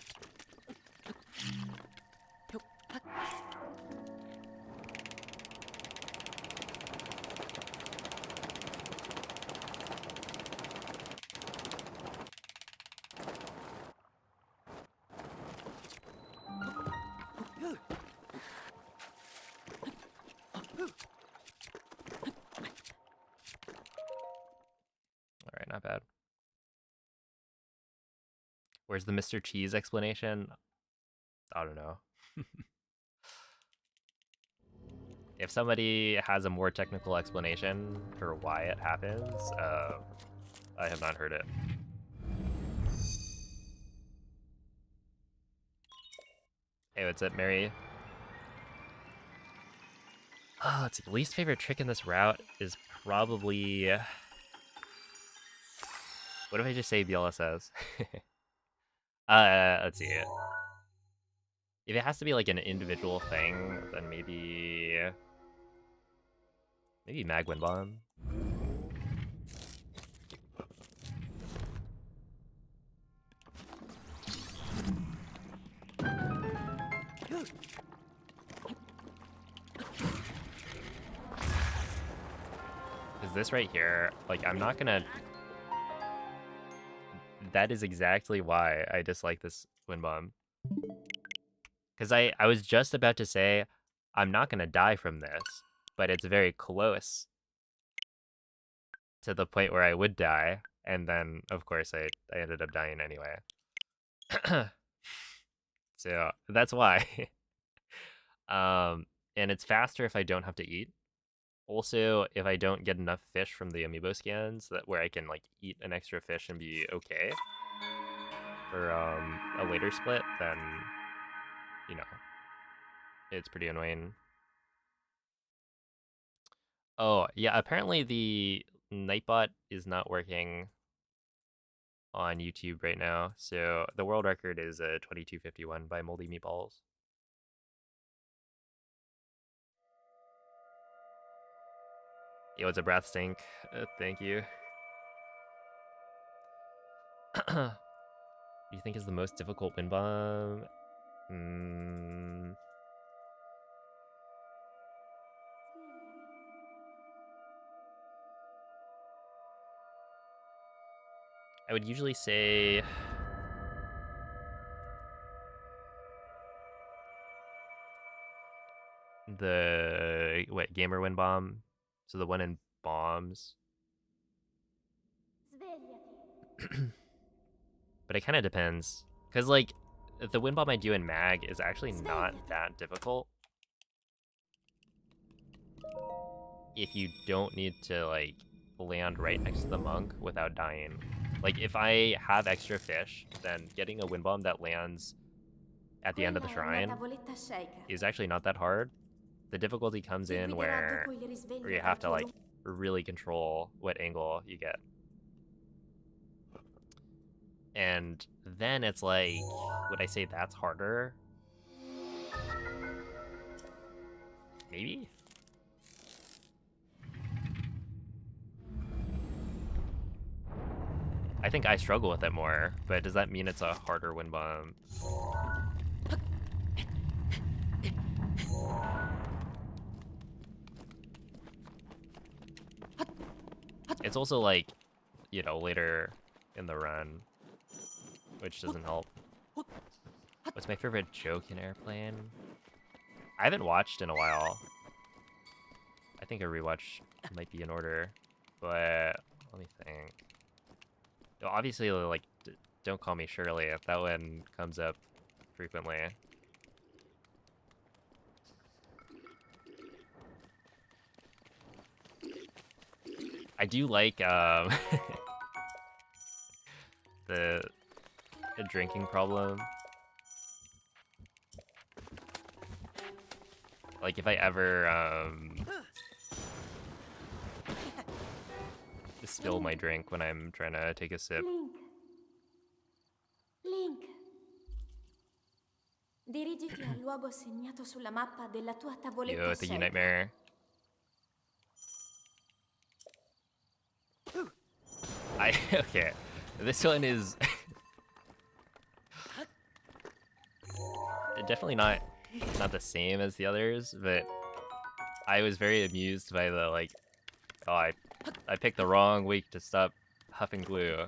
Alright, not bad. Where's the Mr. Cheese explanation? I don't know. If somebody has a more technical explanation for why it happens, I have not heard it. Hey, what's up, Mary? Oh, let's see. The least favorite trick in this route is probably... What if I just say BLSS? Let's see. If it has to be like an individual thing, then maybe Mag Wind Bomb. Is this right here? Like, I'm not gonna... That is exactly why I dislike this Wind Bomb. Because I was just about to say, I'm not gonna die from this, but it's very close to the point where I would die, and then, of course, I ended up dying anyway. So, that's why. And it's faster if I don't have to eat. Also, if I don't get enough fish from the amiibo scans that where I can like eat an extra fish and be okay for a later split, then you know it's pretty annoying. Oh yeah, apparently the Nightbot is not working on YouTube right now, so the world record is a 22:51 by Moldy Meatballs. Yo, it's a breath stink. Thank you. What do you think is the most difficult wind bomb? I would usually say the gamer wind bomb. So the one in bombs. But it kind of depends, cause like the wind bomb I do in mag is actually not that difficult if you don't need to like land right next to the monk without dying. Like if I have extra fish, then getting a wind bomb that lands at the end of the shrine is actually not that hard. The difficulty comes in where you have to like really control what angle you get. And then it's like, would I say that's harder? Maybe? I think I struggle with it more, but does that mean it's a harder wind bomb? It's also like, you know, later in the run, which doesn't help. What's my favorite joke in Airplane? I haven't watched in a while. I think a rewatch might be in order, but let me think. Obviously, like, don't call me Shirley if that one comes up frequently. I do like the drinking problem. Like if I ever spill my drink when I'm trying to take a sip. Link. Dirigiti al luogo segnato sulla mappa della tua tavoletta Yo, thank you, scelta. Nightmare. Okay. This one is definitely not the same as the others, but I was very amused by the like, oh, I picked the wrong week to stop huffing glue.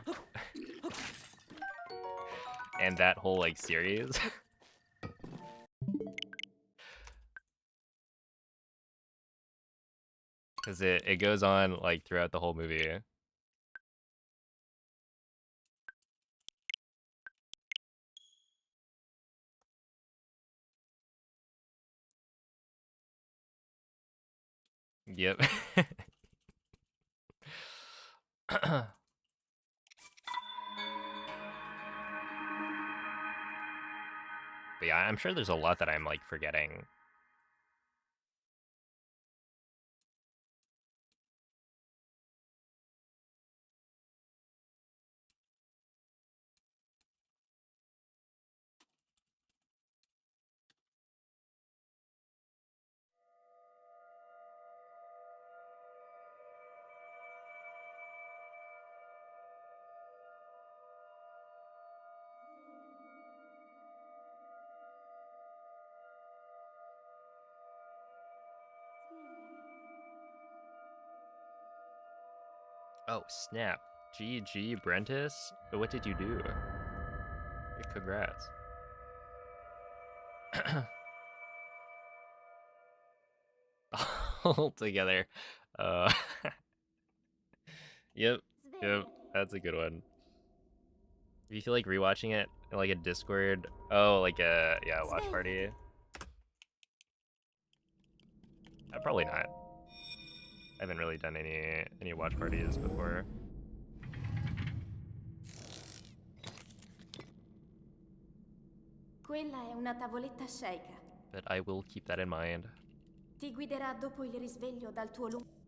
And that whole like series. Because it goes on like throughout the whole movie. Yep. But yeah, I'm sure there's a lot that I'm like forgetting. Oh, snap. GG, Brentis? But what did you do? Congrats. All together. Yep, yep, that's a good one. If you feel like rewatching it in like a Discord, oh, like a, yeah, watch party. Probably not. haven't really done any watch parties before. Quella è una tavoletta sceicca. But I will keep that in mind. Ti guiderà dopo il risveglio dal tuo lungo...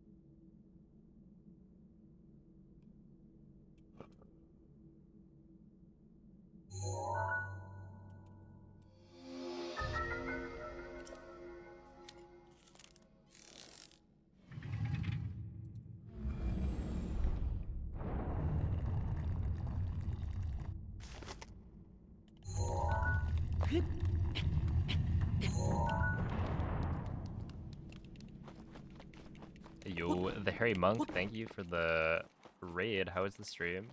Yo, the Hairy Monk, thank you for the raid. How is the stream?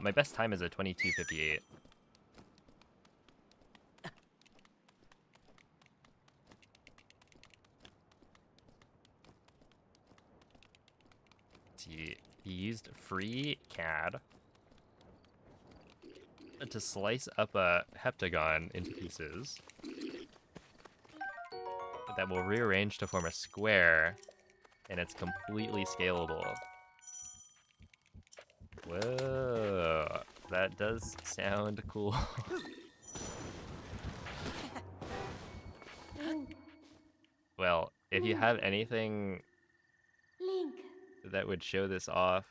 My best time is a 22:58. See, he used free CAD to slice up a heptagon into pieces that will rearrange to form a square, and it's completely scalable. Whoa, that does sound cool. Well, if you have anything Link, that would show this off,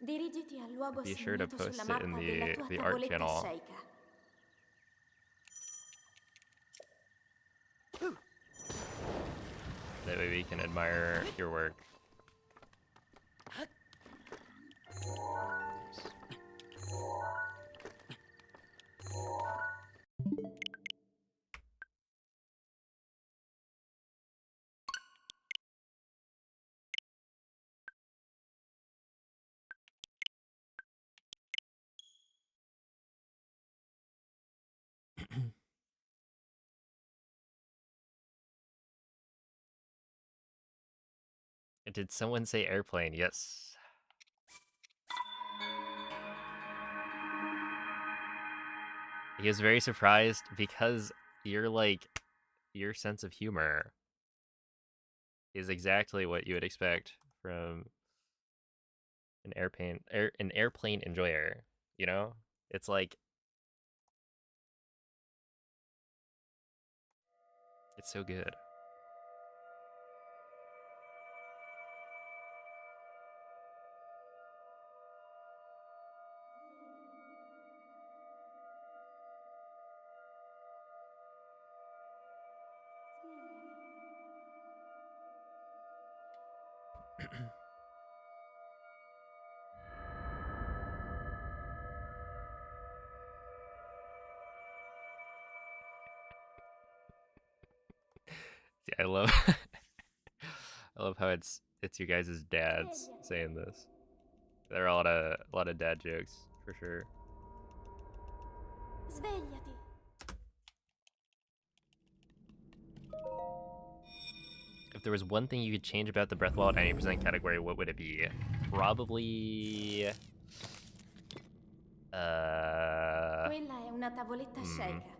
dirigiti al luogo be sure to segnato post sulla it in mappa della tua the art tavoletta channel. sceicca. That way we can admire your work. Did someone say airplane? Yes. He was very surprised because your sense of humor is exactly what you would expect from an airplane enjoyer, you know? It's like, it's so good. See, I love I love how it's you guys' dads saying this. There are a lot of dad jokes for sure. Svegliati. If there was one thing you could change about the Breath Wild 90% category, what would it be? Probably Quella è una tavoletta sceicca.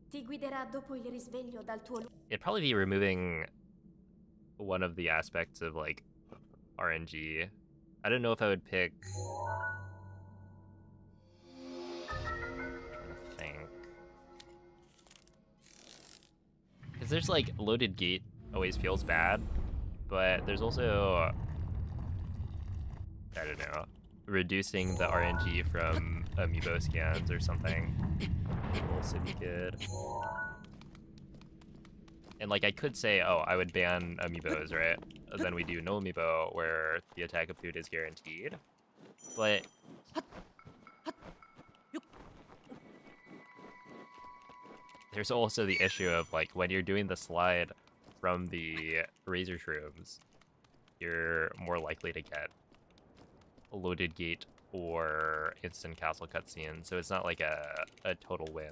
Ti guiderà dopo il risveglio dal tuo it'd probably be removing one of the aspects of like RNG. I don't know if I would pick. I'm trying to think. Because there's like loaded gate always feels bad, but there's also, I don't know, reducing the RNG from amiibo scans or something will also be good. And like I could say, oh, I would ban amiibos, right? Then we do no amiibo where the attack of food is guaranteed. But there's also the issue of like when you're doing the slide from the razor shrooms, you're more likely to get a loaded gate or instant castle cutscene, so it's not like a total win.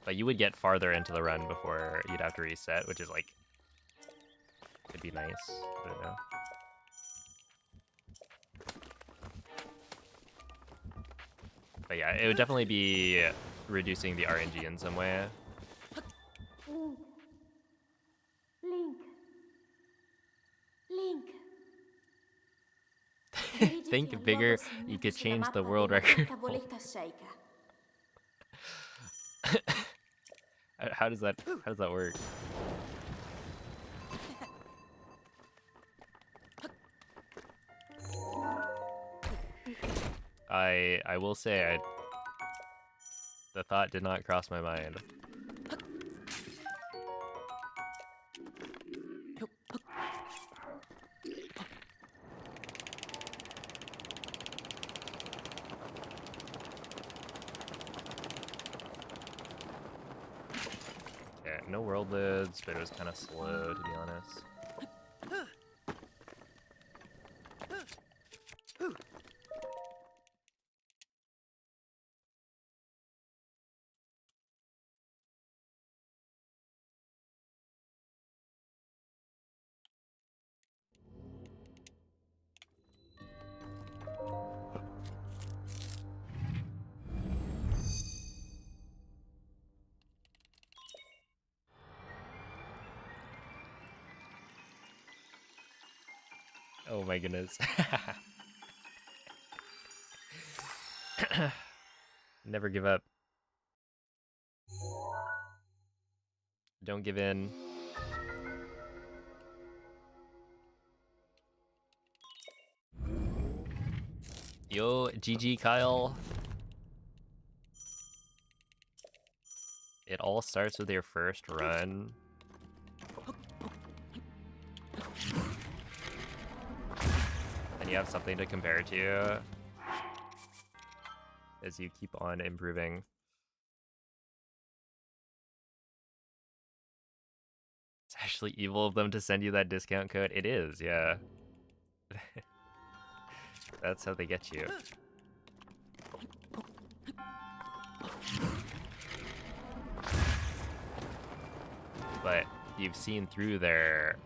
But you would get farther into the run before you'd have to reset, which is like, could be nice. I don't know. But yeah, it would definitely be reducing the RNG in some way. Link. Link. Link. Dirigiti Think al luogo bigger, segnato you could sulla change the mappa world della tua record. tavoletta sceicca. How does that work? I will say the thought did not cross my mind. Yeah, no world lids, but it was kind of slow, to be honest. Oh my goodness. Never give up. Don't give in. Yo, GG Kyle. It all starts with your first run. And you have something to compare to as you keep on improving. It's actually evil of them to send you that discount code. It is, yeah. That's how they get you. But you've seen through their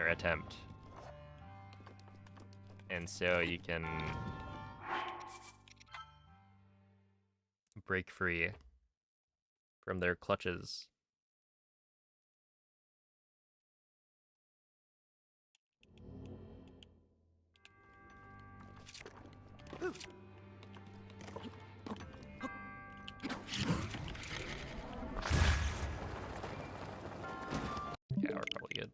attempt. And so you can break free from their clutches. Yeah, we're probably good.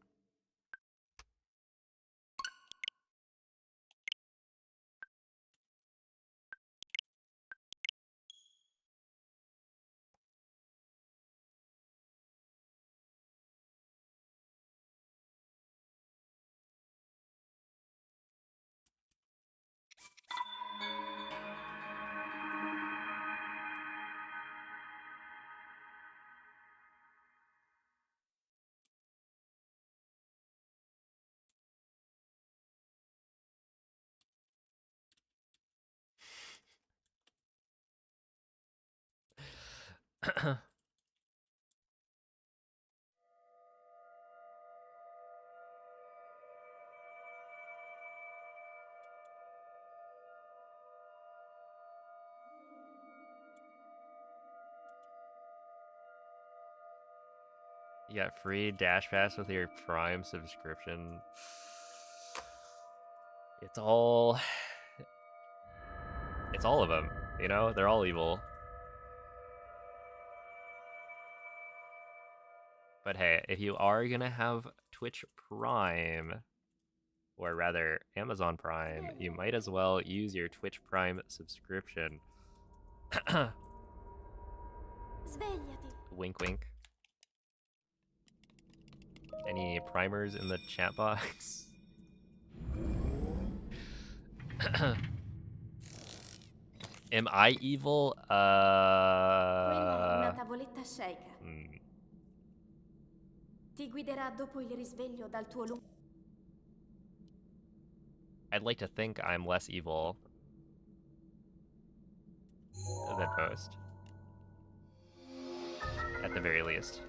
You got free Dash Pass with your Prime subscription. It's all of them, you know? They're all evil. But hey, if you are gonna have Twitch Prime, or rather Amazon Prime, you might as well use your Twitch Prime subscription. Svegliati. Wink wink. Any primers in the chat box? Am I evil? Quella è una tavoletta sceicca. Ti guiderà dopo il risveglio dal tuo lungo. I'd like to think I'm less evil than most. At the very least.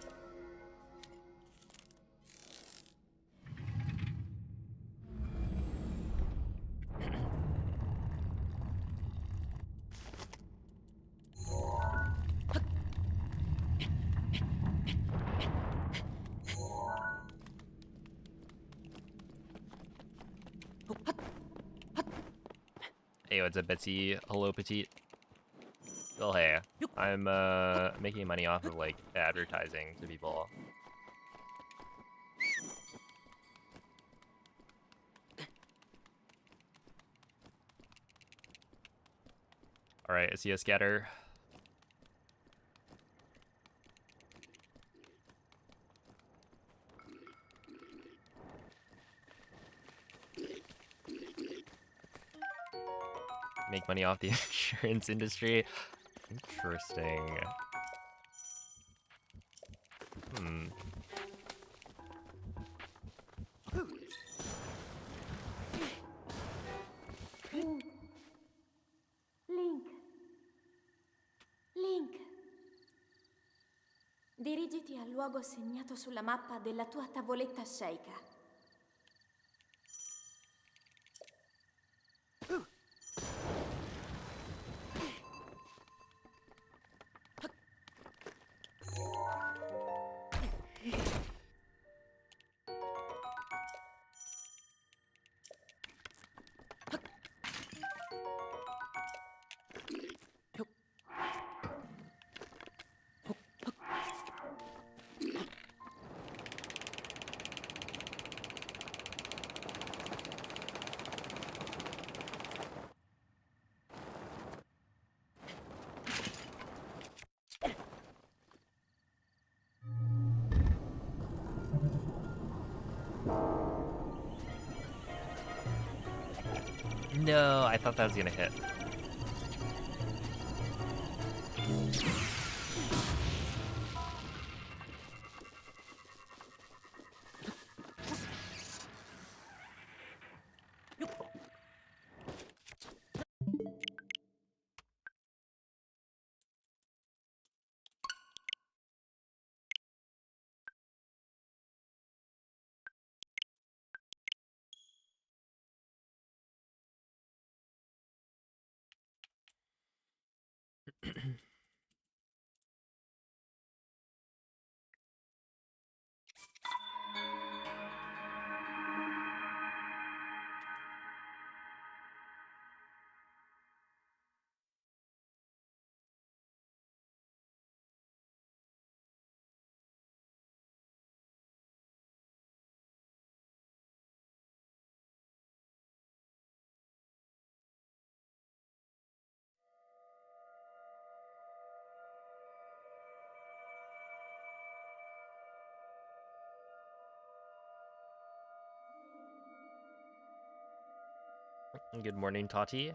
Hey, what's up, Betsy? Hello, petite. Well, hey, I'm making money off of like advertising to people. All right, I see a scatter. Make money off the insurance industry. Interesting. Hmm. Link. Link. Link. Dirigiti al luogo segnato sulla mappa della tua tavoletta sceicca. No, I thought that was gonna hit. Good morning, Tati.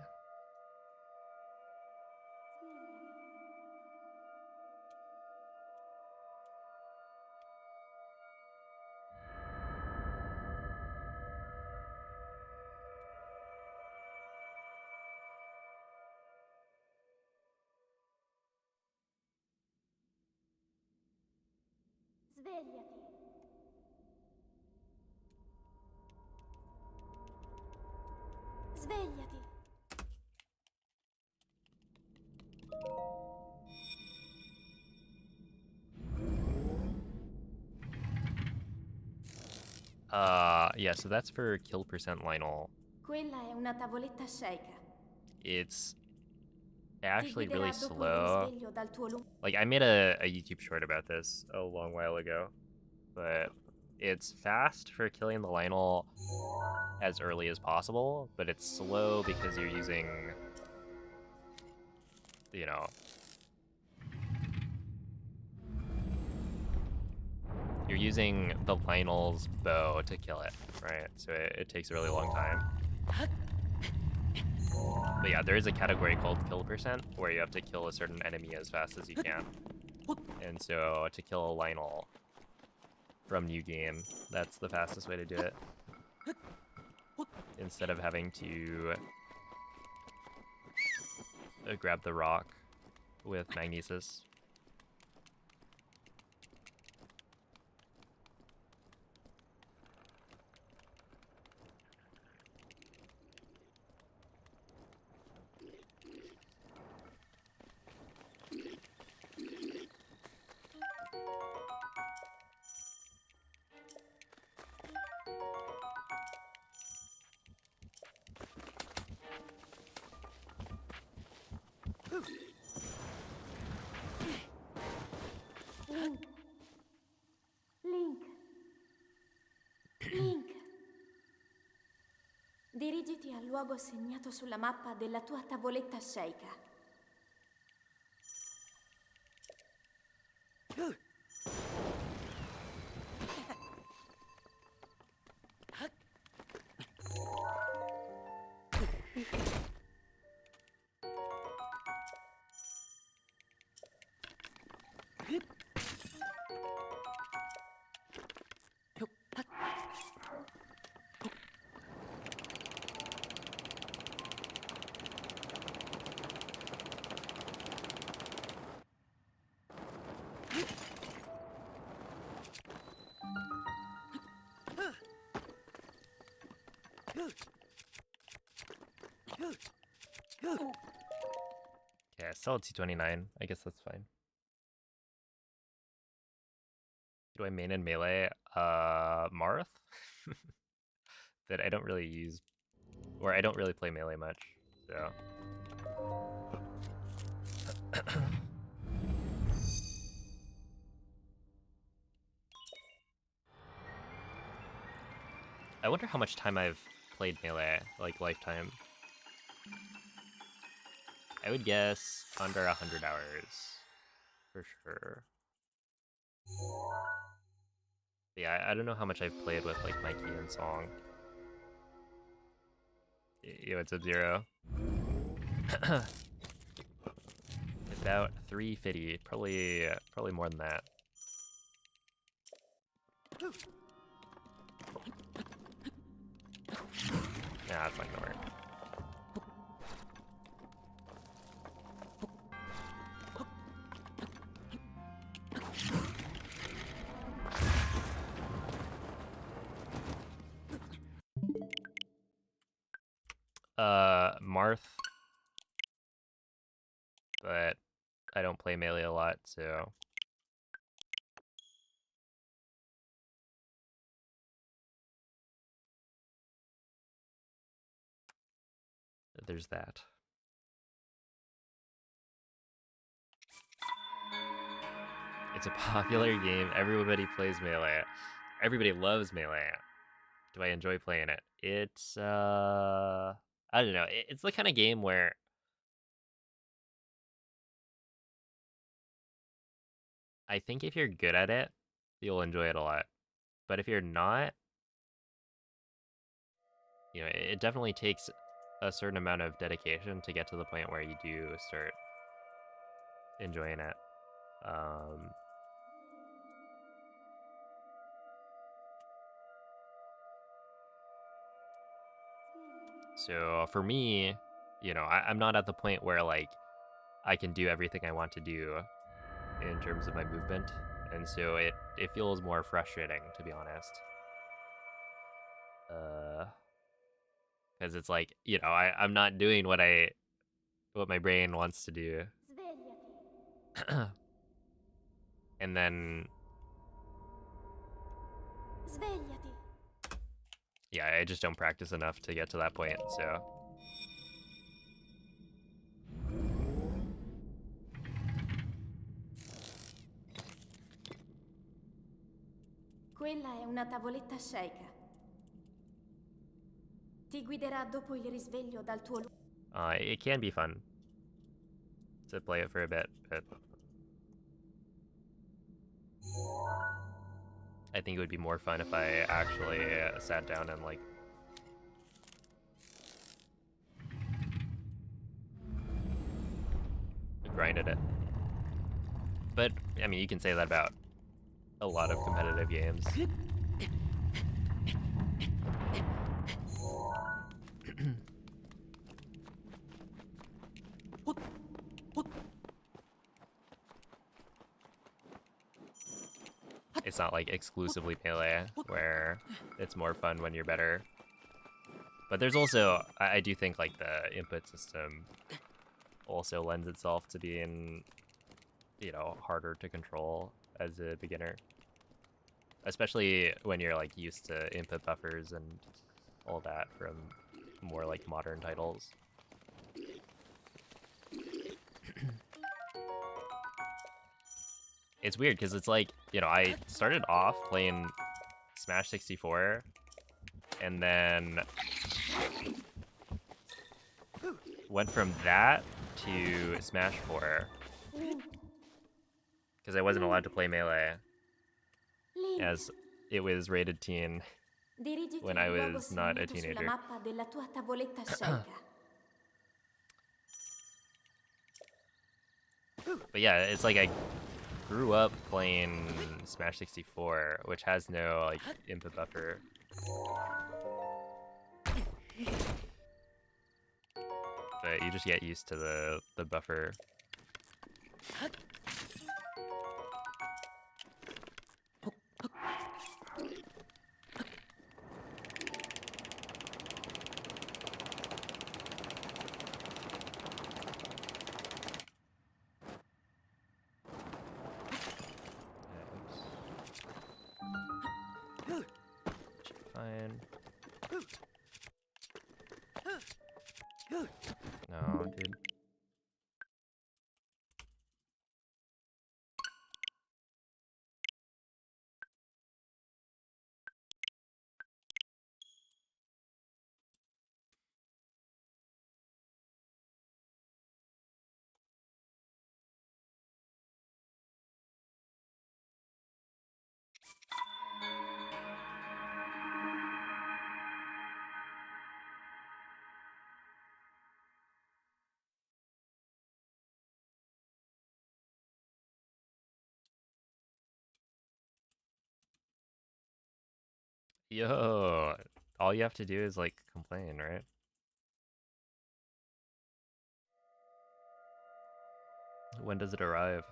Svegliati. Svegliati. Yeah, so that's for kill percent Lionel. Quella è una tavoletta sceicca. It's Ti actually really guiderà dopo il slow. risveglio dal tuo lungo. Like, I made a YouTube short about this a long while ago, but it's fast for killing the Lionel as early as possible, but it's slow because you're using, you know, you're using the Lionel's bow to kill it, right? So it takes a really long time. But yeah, there is a category called kill percent where you have to kill a certain enemy as fast as you can. And so to kill a Lionel from new game, that's the fastest way to do it. Instead of having to grab the rock with magnesis. Dirigiti al luogo segnato sulla mappa della tua tavoletta sceicca. Yeah, solid T29. I guess that's fine. Do I main in melee? Marth? That I don't really use, or I don't really play melee much, so. I wonder how much time I've played melee, like lifetime. I would guess under 100 hours, for sure. Yeah, I don't know how much I've played with like Mikey and Song. Yo, it's a 0. About 350, probably more than that. Nah, that's not gonna work. Marth, but I don't play melee a lot, so. There's that. It's a popular game. Everybody plays melee. Everybody loves melee. Do I enjoy playing it? It's I don't know. It's the kind of game where I think if you're good at it, you'll enjoy it a lot. But if you're not, you know, it definitely takes a certain amount of dedication to get to the point where you do start enjoying it. So for me, you know, I'm not at the point where like I can do everything I want to do in terms of my movement, and so it feels more frustrating, to be honest. Because it's like, you know, I'm not doing what my brain wants to do. Svegliati. And then Svegliati. yeah, I just don't practice enough to get to that point, so. Quella è una tavoletta sceicca. Ti guiderà dopo il risveglio dal tuo It can be fun to play it for a bit, but I think it would be more fun if I actually sat down and like grinded it. But I mean, you can say that about a lot of competitive games. It's not like exclusively melee, where it's more fun when you're better. But there's also, I do think like the input system also lends itself to being, you know, harder to control as a beginner. Especially when you're like used to input buffers and all that from more like modern titles. It's weird because it's like, you know, I started off playing Smash 64 and then went from that to Smash 4 because I wasn't allowed to play Melee, Link, as it was rated teen dirigiti when I al luogo was not a segnato sulla teenager. mappa della tua tavoletta sceicca. But yeah, it's like I grew up playing Smash 64, which has no like input buffer. But you just get used to the buffer. Should be fine. No, dude. Yo, all you have to do is like complain, right? When does it arrive?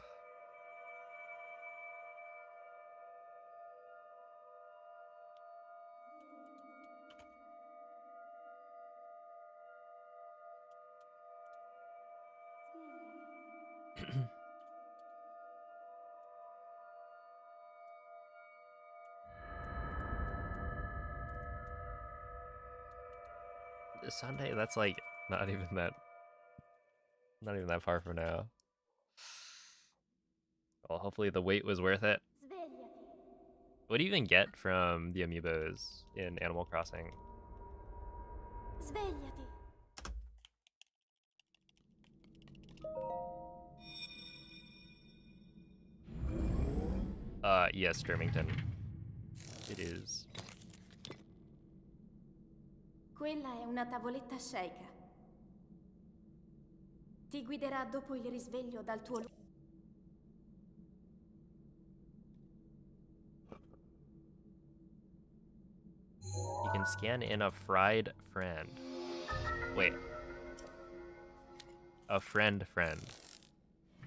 Sunday, that's like not even that far from now. Well, hopefully the wait was worth it. Svegliati. What do you even get from the amiibos in Animal Crossing? Svegliati. Yes, Germington. It is. Quella è una tavoletta sceicca. Ti guiderà dopo il risveglio dal tuo You can scan in a fried friend. Wait. A friend.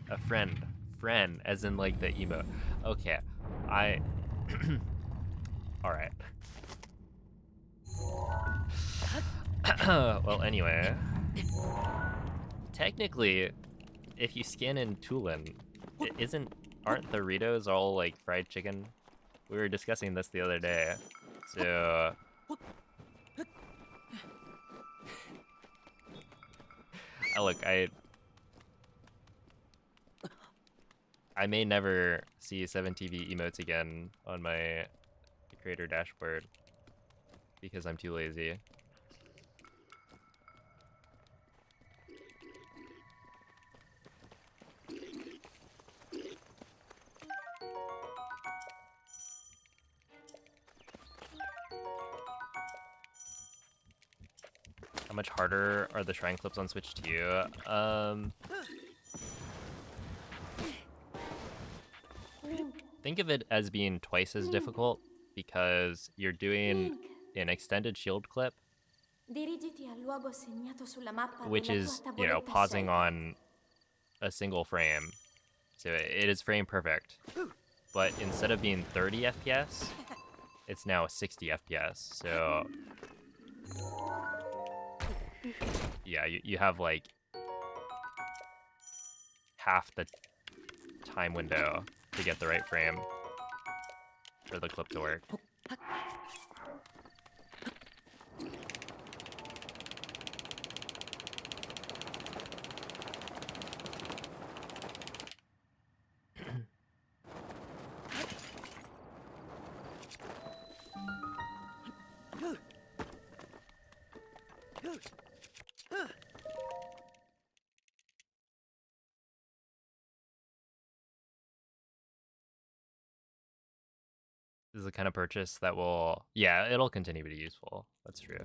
A friend. Friend, as in like the emote. Okay. Alright. Well, anyway. Technically, if you scan in Tulin, aren't the Doritos all like fried chicken? We were discussing this the other day. So look, I may never see 7TV emotes again on my creator dashboard because I'm too lazy. How much harder are the shrine clips on Switch 2? Think of it as being twice as difficult because you're doing an extended shield clip, Dirigiti al luogo segnato sulla mappa which della tua is, tavoletta pausing sceicca. on a single frame. So it is frame perfect. But instead of being 30 FPS, it's now 60 FPS. So yeah, you have like half the time window to get the right frame for the clip to work. This is the kind of purchase that will, yeah, it'll continue to be useful. That's true.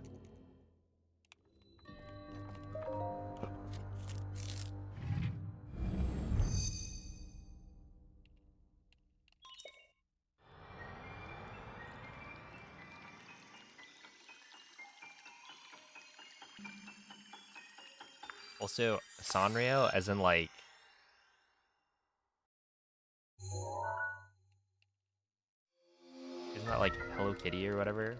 Also, Sanrio, as in like, isn't that like Hello Kitty or whatever?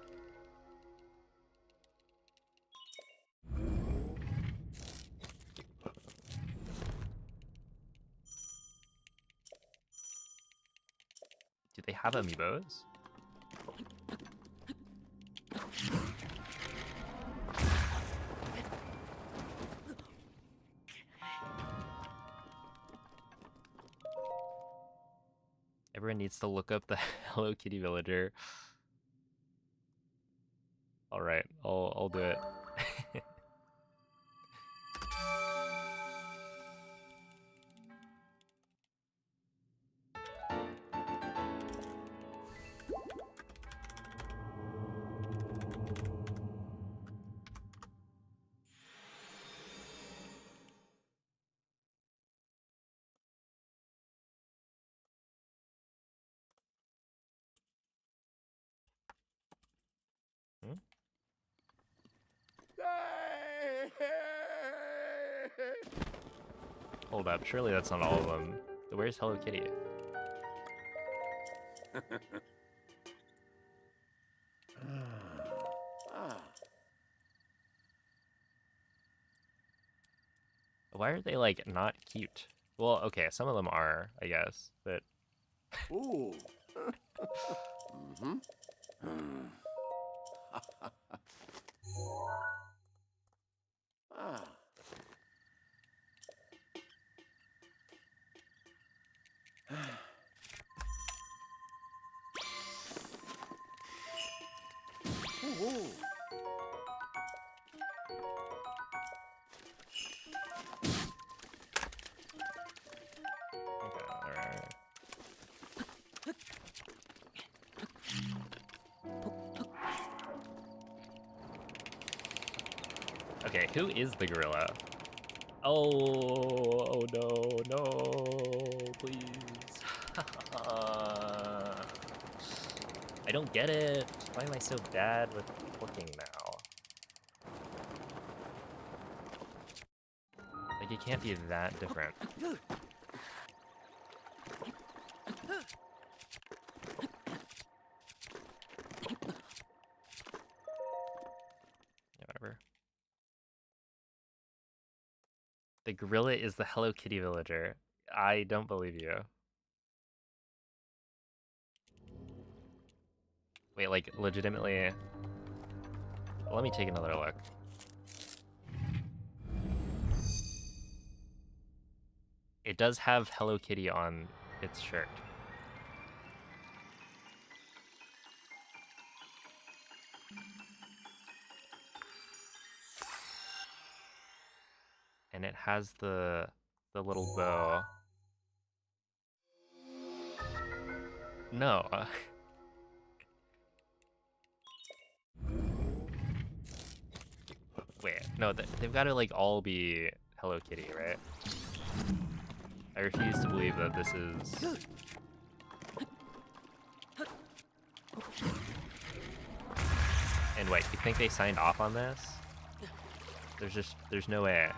Do they have amiibos? Everyone needs to look up the Hello Kitty villager. All right, I'll do it. Hmm? Hold up, surely that's not all of them. Where's Hello Kitty? Why are they like not cute? Well, okay, some of them are, I guess, but Ooh. Mm-hmm. Ah. Ooh. okay, all right. Okay, who is the gorilla? Oh no, no, please. I don't get it. Why am I so bad with looking now? Like, it can't be that different. Yeah, whatever. The gorilla is the Hello Kitty villager. I don't believe you. Wait, like, legitimately... Let me take another look. It does have Hello Kitty on its shirt. And it has the little bow. No. Wait, no, they've got to like all be Hello Kitty, right? I refuse to believe that this is... And wait, you think they signed off on this? There's no way.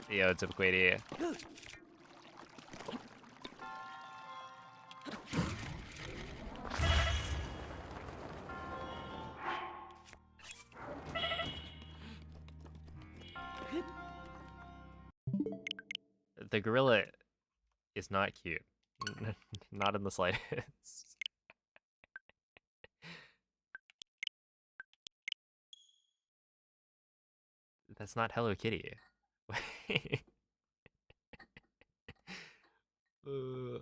Yo, it's up, Quady. The gorilla is not cute. Not in the slightest. That's not Hello Kitty.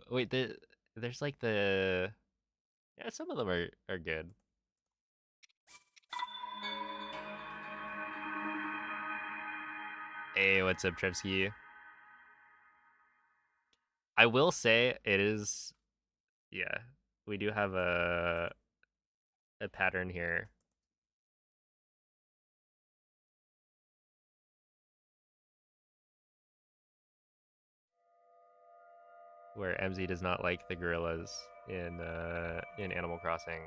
Wait, there's like the... Yeah, some of them are good. Hey, what's up, Trevsky? I will say it is, yeah, we do have a pattern here. Where MZ does not like the gorillas in Animal Crossing.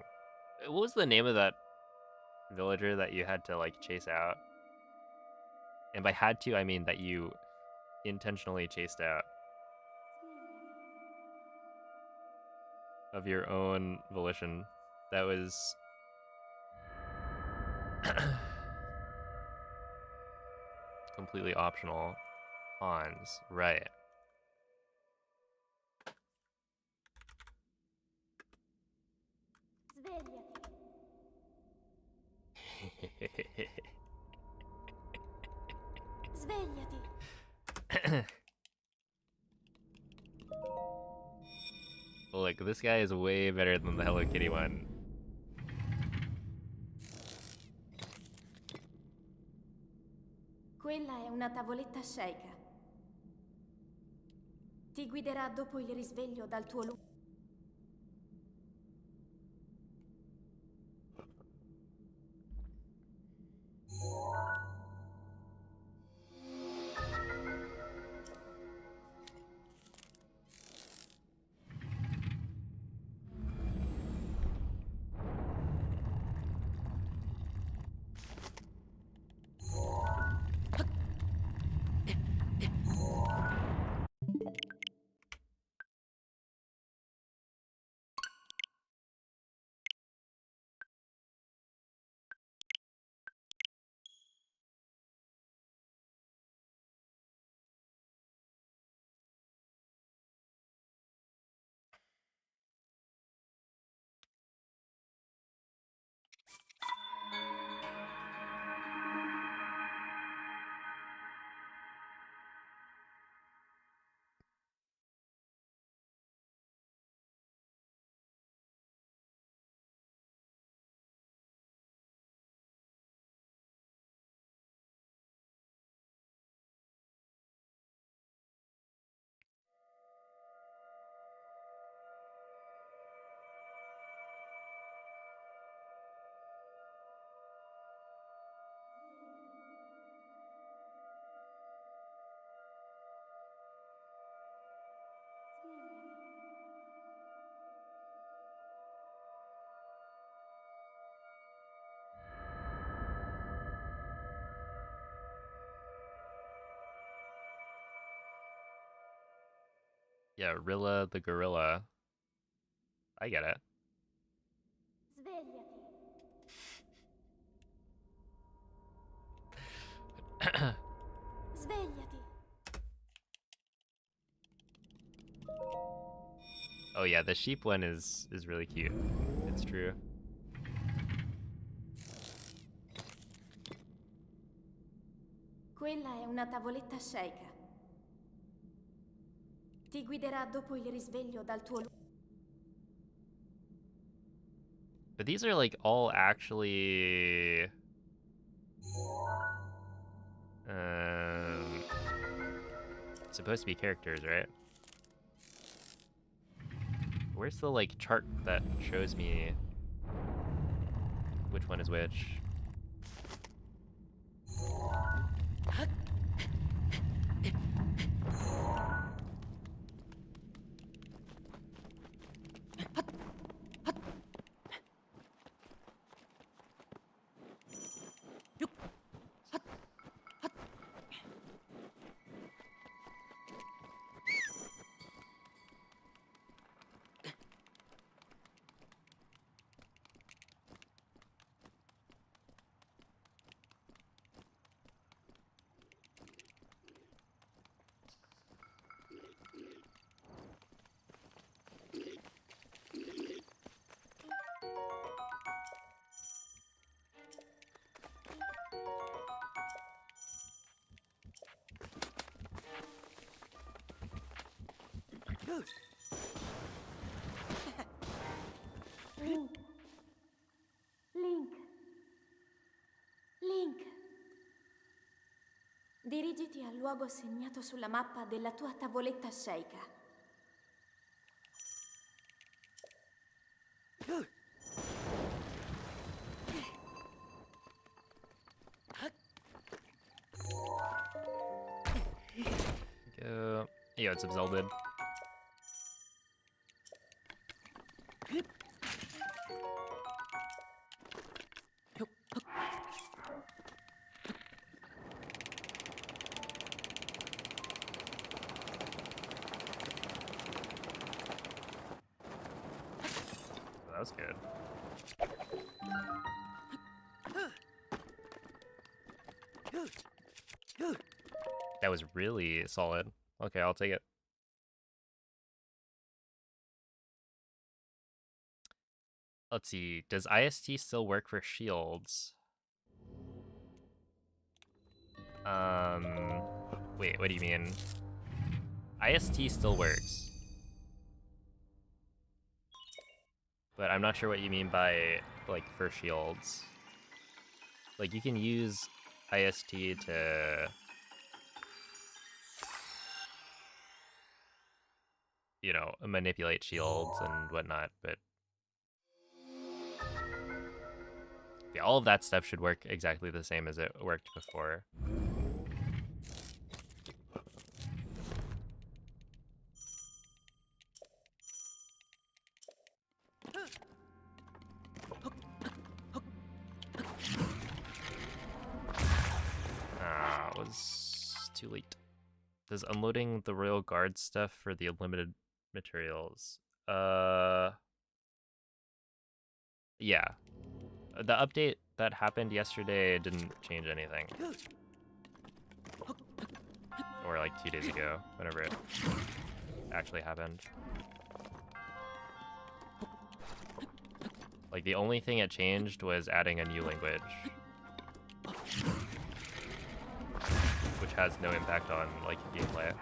What was the name of that villager that you had to like chase out? And by had to, I mean that you intentionally chased out of your own volition. That was completely optional. Hans, right. Svegliati. Look, this guy is way better than the Hello Kitty one. Quella è una tavoletta sceicca. Ti guiderà dopo il risveglio dal tuo lungo. Yeah, Rilla the gorilla. I get it. Svegliati. Svegliati. Oh yeah, the sheep one is really cute. It's true. Quella è una tavoletta sceicca. Ti guiderà dopo il risveglio dal tuo lungo. But these are like all actually um supposed to be characters, right? Where's the like chart that shows me which one is which? Link. Link. Link. Dirigiti al luogo segnato sulla mappa della tua tavoletta sceicca. Yeah, it's absolved. That was good. That was really solid. Okay, I'll take it. Let's see. Does IST still work for shields? Wait, what do you mean? IST still works. But I'm not sure what you mean by, like, for shields. Like, you can use IST to, you know, manipulate shields and whatnot, but yeah, all of that stuff should work exactly the same as it worked before. It was too late. Does unloading the Royal Guard stuff for the unlimited materials? Yeah. The update that happened yesterday didn't change anything. Or like 2 days ago, whenever it actually happened. Like, the only thing it changed was adding a new language. Which has no impact on, like, gameplay.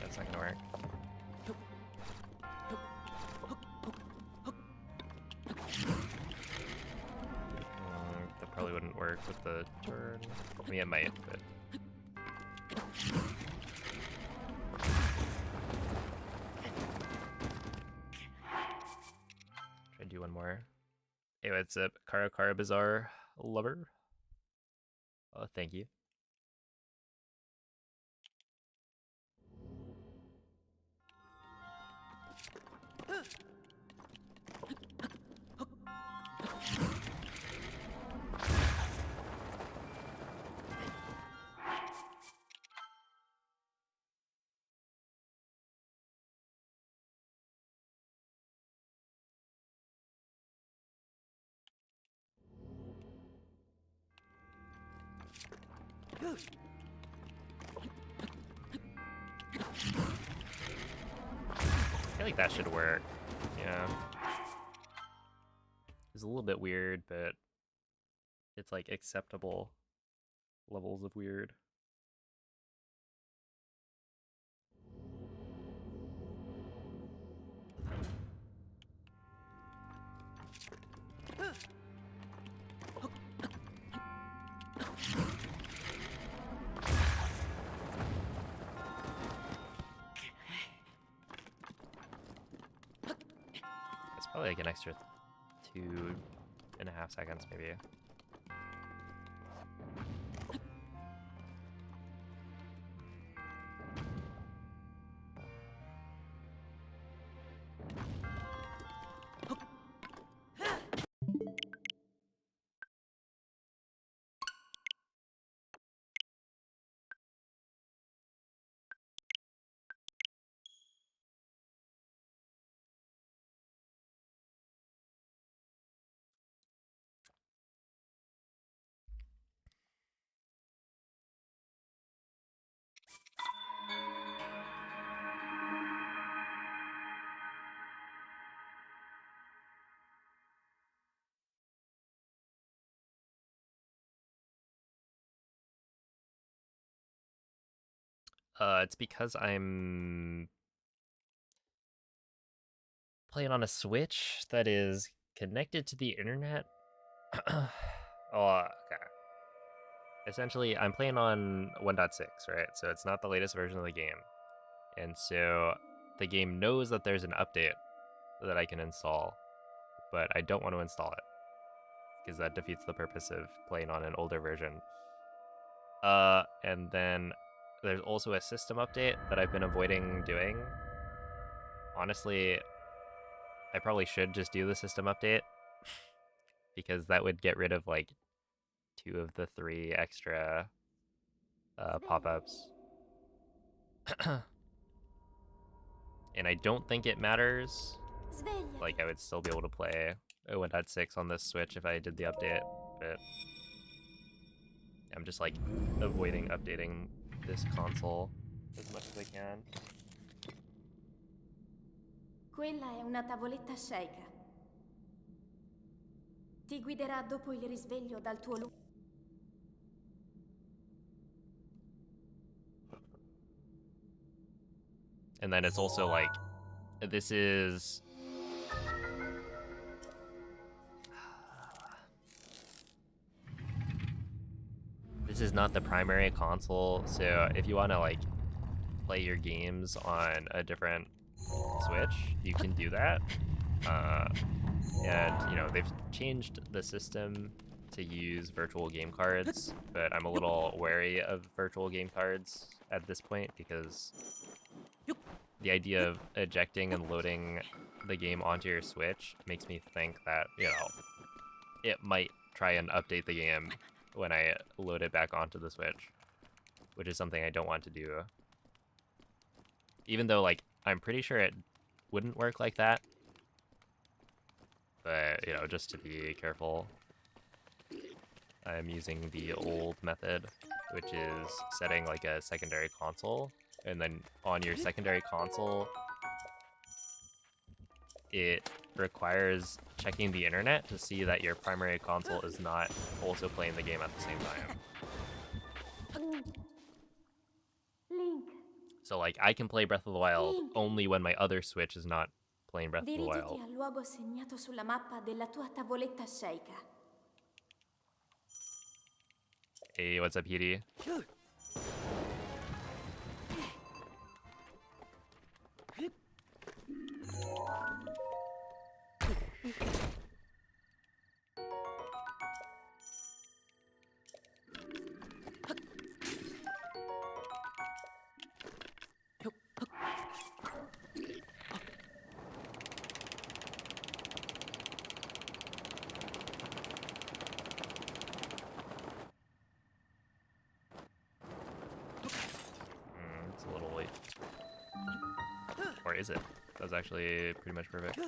That's not gonna work. That probably wouldn't work with the turn. I mean, it might, but... Try to do one more. Hey, what's up? Kara Bazaar lover. Oh, thank you. I feel like that should work. Yeah. It's a little bit weird, but it's like acceptable levels of weird. It's probably like an extra 2.5 seconds, maybe. It's because I'm playing on a Switch that is connected to the internet. Oh, okay. essentially I'm playing on 1.6, right? So it's not the latest version of the game. And so the game knows that there's an update that I can install, but I don't want to install it because that defeats the purpose of playing on an older version. And then there's also a system update that I've been avoiding doing. Honestly, I probably should just do the system update because that would get rid of like 2 of the 3 extra pop-ups. And I don't think it matters. Svegliati. Like, I would still be able to play 1.6 on this Switch if I did the update, but I'm just like avoiding updating this console as much as I can. Quella è una tavoletta sceicca. Ti guiderà dopo il risveglio dal tuo luogo. And then it's also like, this is... This is not the primary console, so if you want to like play your games on a different Switch, you can do that. And, you know, they've changed the system to use virtual game cards, but I'm a little wary of virtual game cards at this point because the idea of ejecting and loading the game onto your Switch makes me think that, you know, it might try and update the game when I load it back onto the Switch, which is something I don't want to do. Even though, like, I'm pretty sure it wouldn't work like that. But, you know, just to be careful, I'm using the old method, which is setting, like, a secondary console. And then on your secondary console, it requires checking the internet to see that your primary console is not also playing the game at the same time. Link. So, like, I can play Breath of the Wild only when my other Switch is not playing Breath of the Wild. Dirigiti al luogo segnato sulla mappa della tua tavoletta sceicca. Hey, what's up, Petey? It's a little late. Or is it? That was actually pretty much perfect.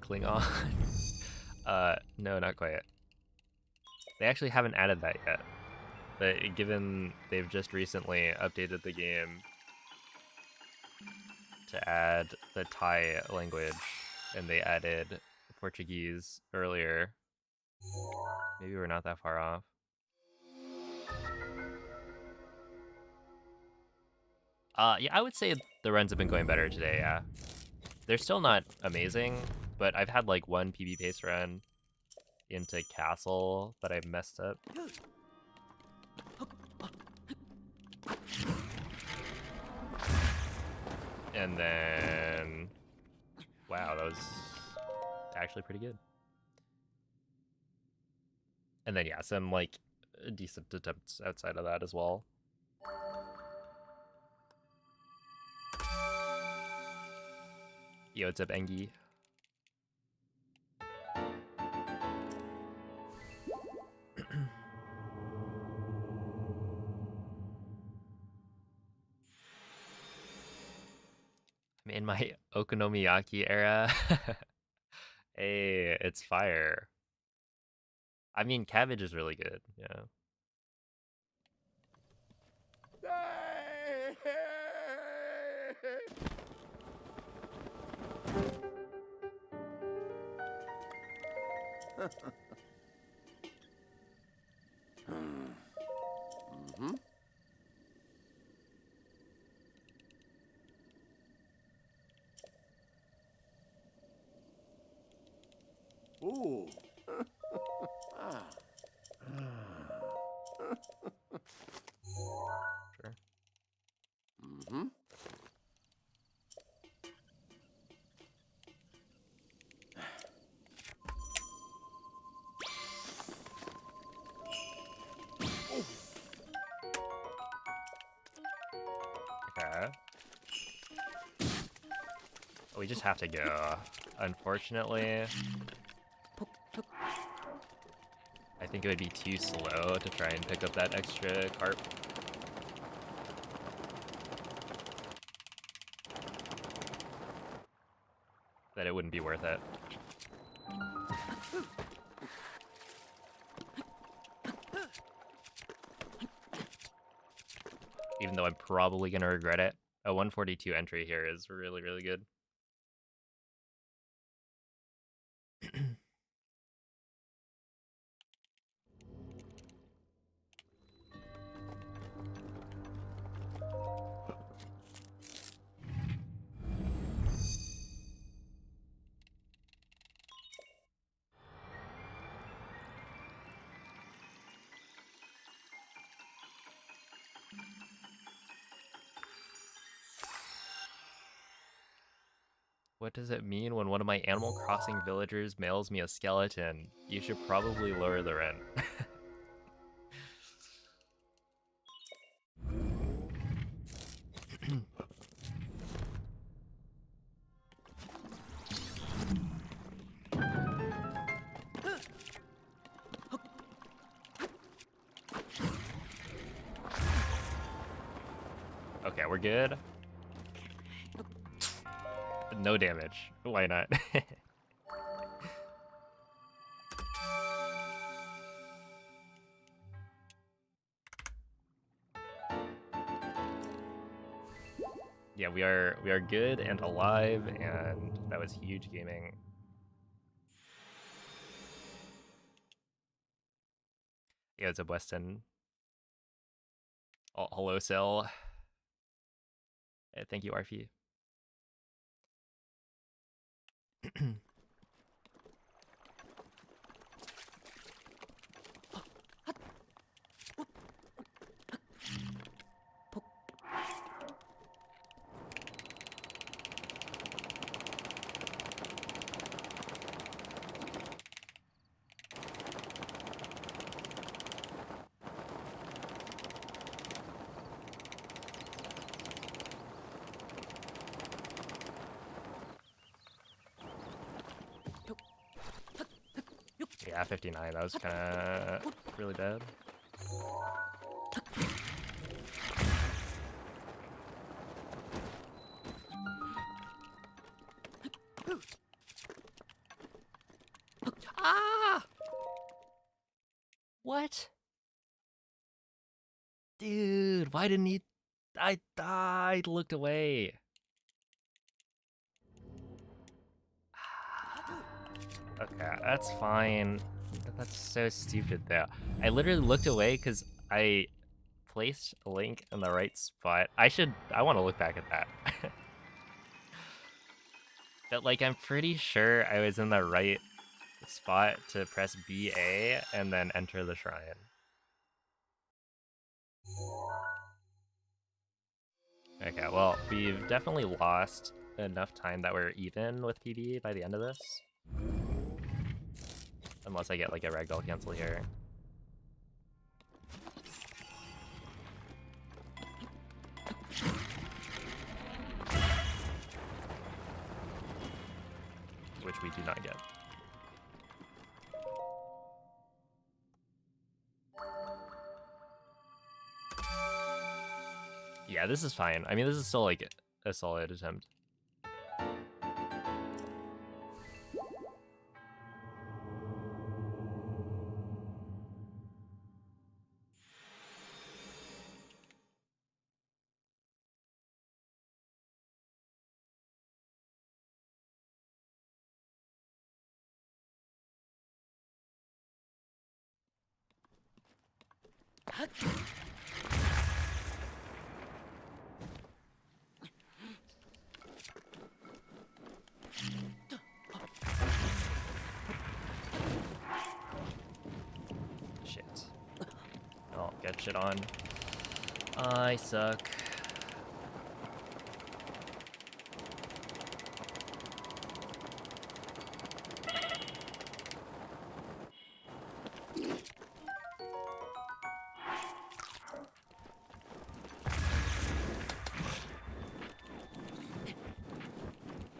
Klingon. No, not quite. They actually haven't added that yet. But given they've just recently updated the game to add the Thai language, and they added Portuguese earlier, maybe we're not that far off. Yeah, I would say the runs have been going better today, yeah. They're still not amazing, but I've had like one PB pace run into Castle that I've messed up. And then, wow, that was actually pretty good. And then, yeah, some like decent attempts outside of that as well. Yo, what's up, Engi? I'm in my okonomiyaki era. Hey, it's fire. I mean, cabbage is really good, yeah. Ooh. Ah. Sure. Mm-hmm. Okay. We just have to go. Unfortunately, I think it would be too slow to try and pick up that extra carp. That it wouldn't be worth it. Even though I'm probably gonna regret it. A 142 entry here is really, really good. What does it mean when one of my Animal Crossing villagers mails me a skeleton? You should probably lower the rent. Okay, we're good. No damage. Why not? Yeah, we are good and alive, and that was huge gaming. Yeah, it's a Weston. Oh, hello, Cell. Thank you, RP. Yeah, 59. That was kind of really bad. Ah! What? Dude, why didn't he? I looked away. Okay, that's fine. That's so stupid though. I literally looked away because I placed a link in the right spot. I want to look back at that. But like, I'm pretty sure I was in the right spot to press BA and then enter the shrine. Okay, well, we've definitely lost enough time that we're even with PB by the end of this. Unless I get like a ragdoll cancel here. Which we do not get. Yeah, this is fine. I mean, this is still like a solid attempt. shit on. I suck.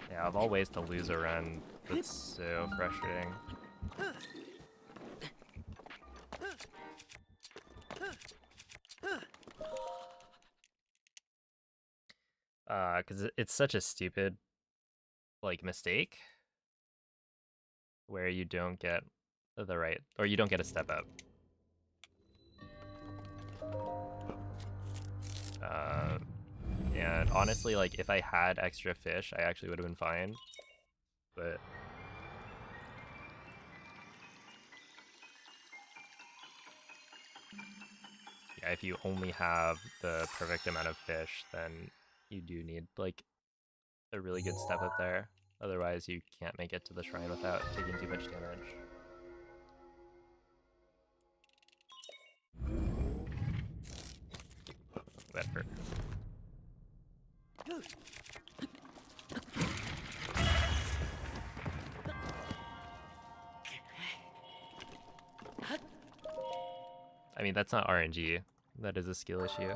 Yeah, of all ways to lose a run, that's so frustrating. Because it's such a stupid, like, mistake where you don't get the right, or you don't get a step up. And honestly, like, if I had extra fish, I actually would have been fine. But yeah, if you only have the perfect amount of fish, then you do need, like, a really good step up there. Otherwise, you can't make it to the shrine without taking too much damage. Better. I mean, that's not RNG. That is a skill issue.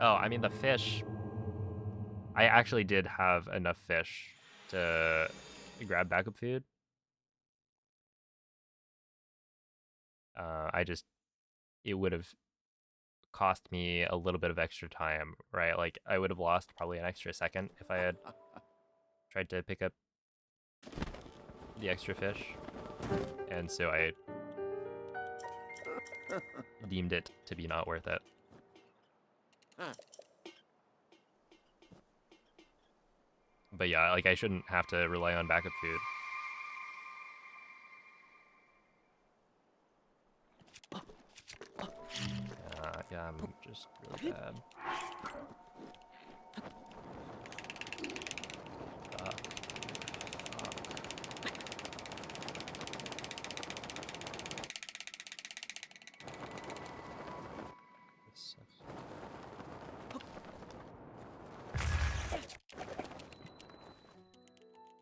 Oh, I mean, the fish... I actually did have enough fish to grab backup food. It would have cost me a little bit of extra time, right? Like, I would have lost probably an extra second if I had tried to pick up the extra fish. And so I deemed it to be not worth it. But yeah, like, I shouldn't have to rely on backup food. Yeah, I'm just really bad. Fuck. This sucks.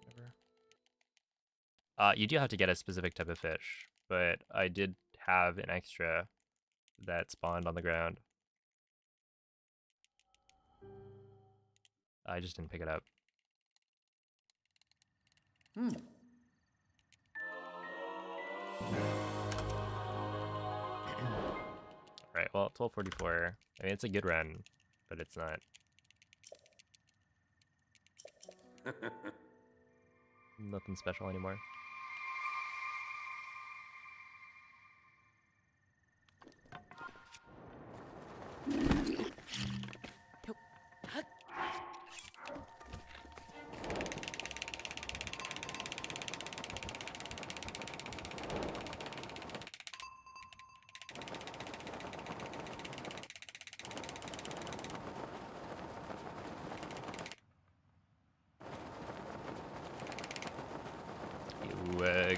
Whatever. You do have to get a specific type of fish, but I did have an extra that spawned on the ground. I just didn't pick it up. Right, well, 1244. I mean, it's a good run, but it's not. Nothing special anymore.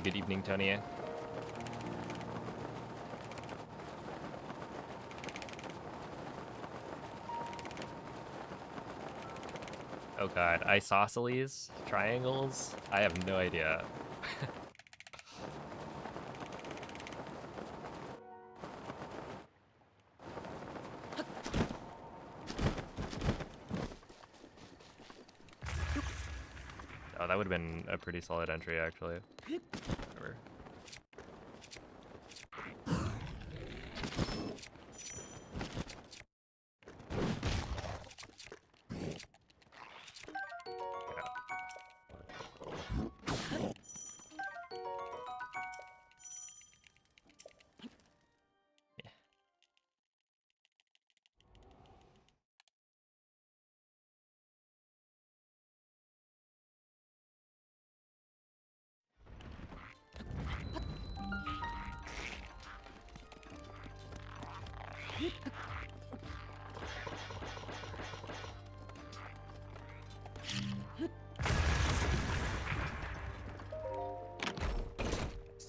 Good evening, Tony. Oh god, isosceles? Triangles? I have no idea. Oh, that would have been a pretty solid entry, actually. Whatever.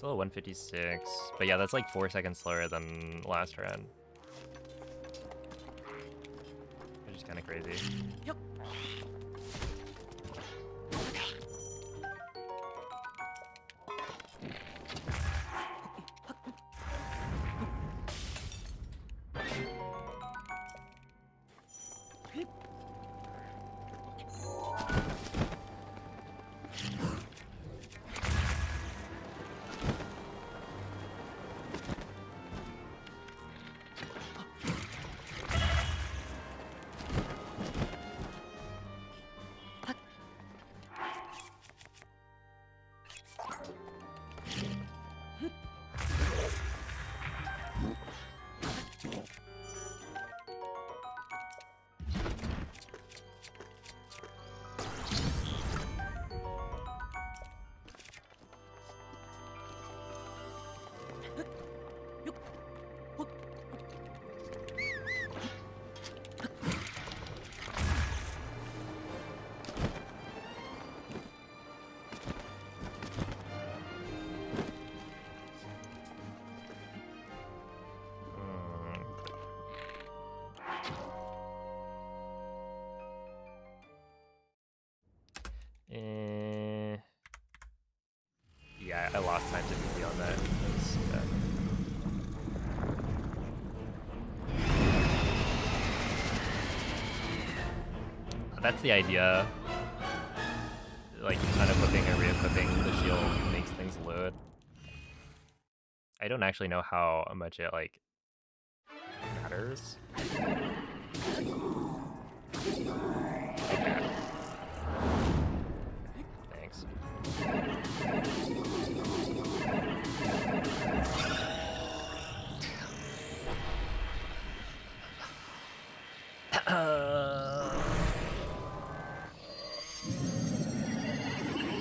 Still a 156, but yeah, that's like 4 seconds slower than last run. Which is kind of crazy. Yep. Yeah, I lost time to BB on that. That's the idea. Like, unequipping or re-equipping the shield makes things load. I don't actually know how much it, like, matters. Okay. Thanks.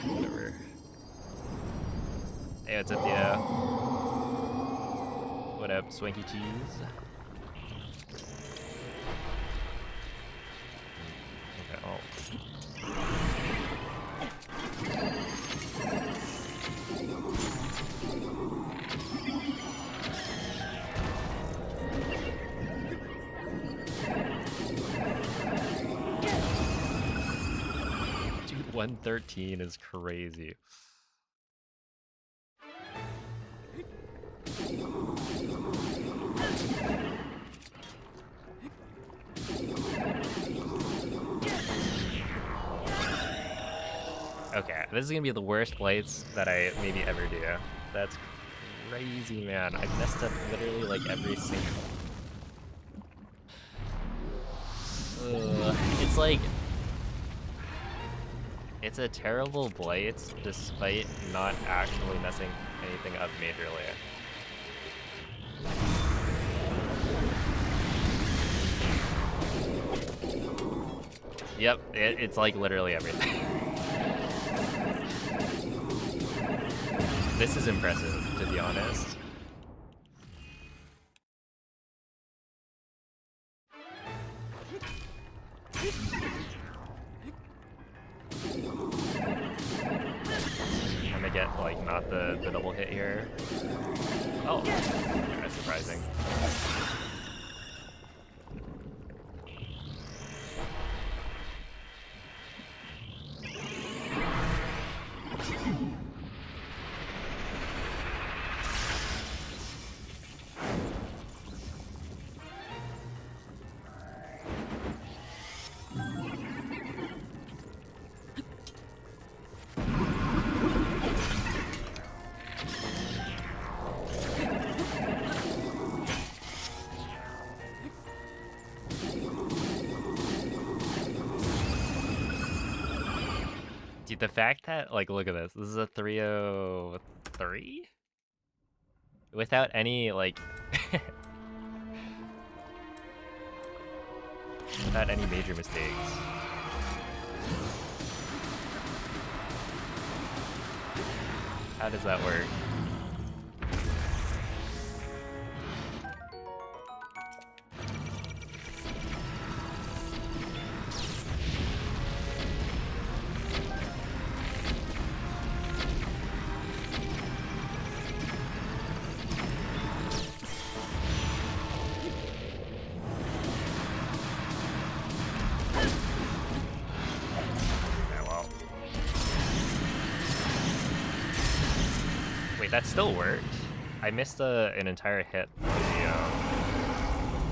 Whatever. Hey, what's up, Dito? What up, Swanky Cheese? Okay, oh. Dude, 113 is crazy. Okay, this is gonna be the worst plates that I maybe ever do. That's crazy, man. I've messed up literally like every single. It's like, it's a terrible blight despite not actually messing anything up majorly. Yep, it's like literally everything. This is impressive, to be honest. I'm gonna get, like, not the double hit here. Oh, that's surprising. Dude, the fact that, like, look at this. This is a 303? Without any, like... without any major mistakes. How does that work? that still worked. I missed an entire hit on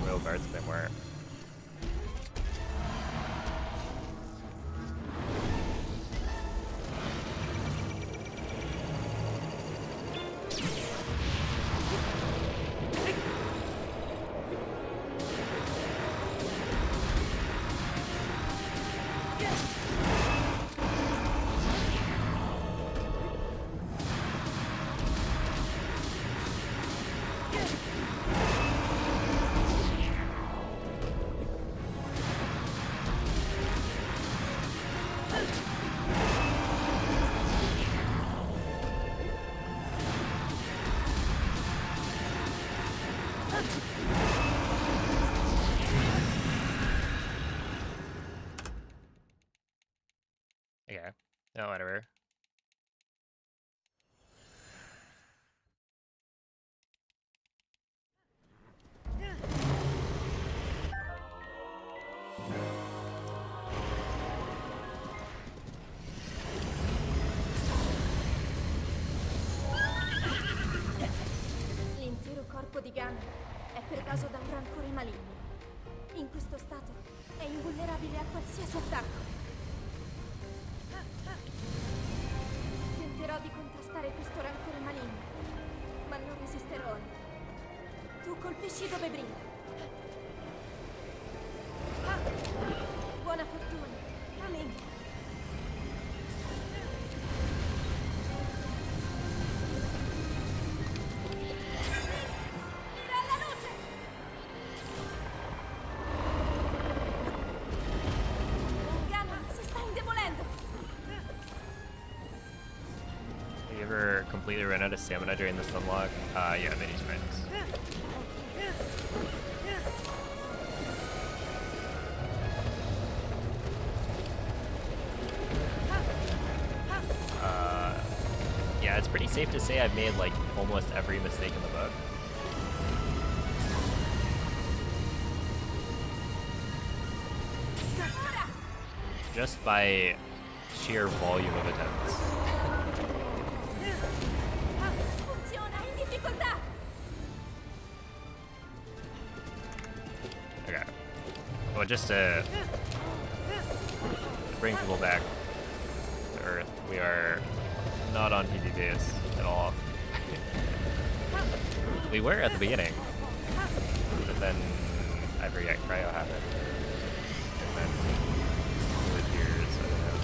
the Royal Guards Claymore. Okay. No, whatever. L'intero corpo di Gunner è pervaso da un rancore maligno. In questo stato è invulnerabile a qualsiasi attacco. Tenterò di contrastare questo rancore maligno, ma non resisterò. Tu colpisci dove brilla. Buona fortuna. Amen. Mira alla luce! Gunner si sta indebolendo. Have you ever completely run out of stamina during the sunlock? Yeah, many times. Yeah, it's pretty safe to say I've made like almost every mistake in the book. Just by sheer volume of attempts. Funziona in difficoltà. Okay. Well, just to bring people back to Earth, we are not on PB base at all. We were at the beginning, but then I forget cryo happened, and then it was years. I don't know.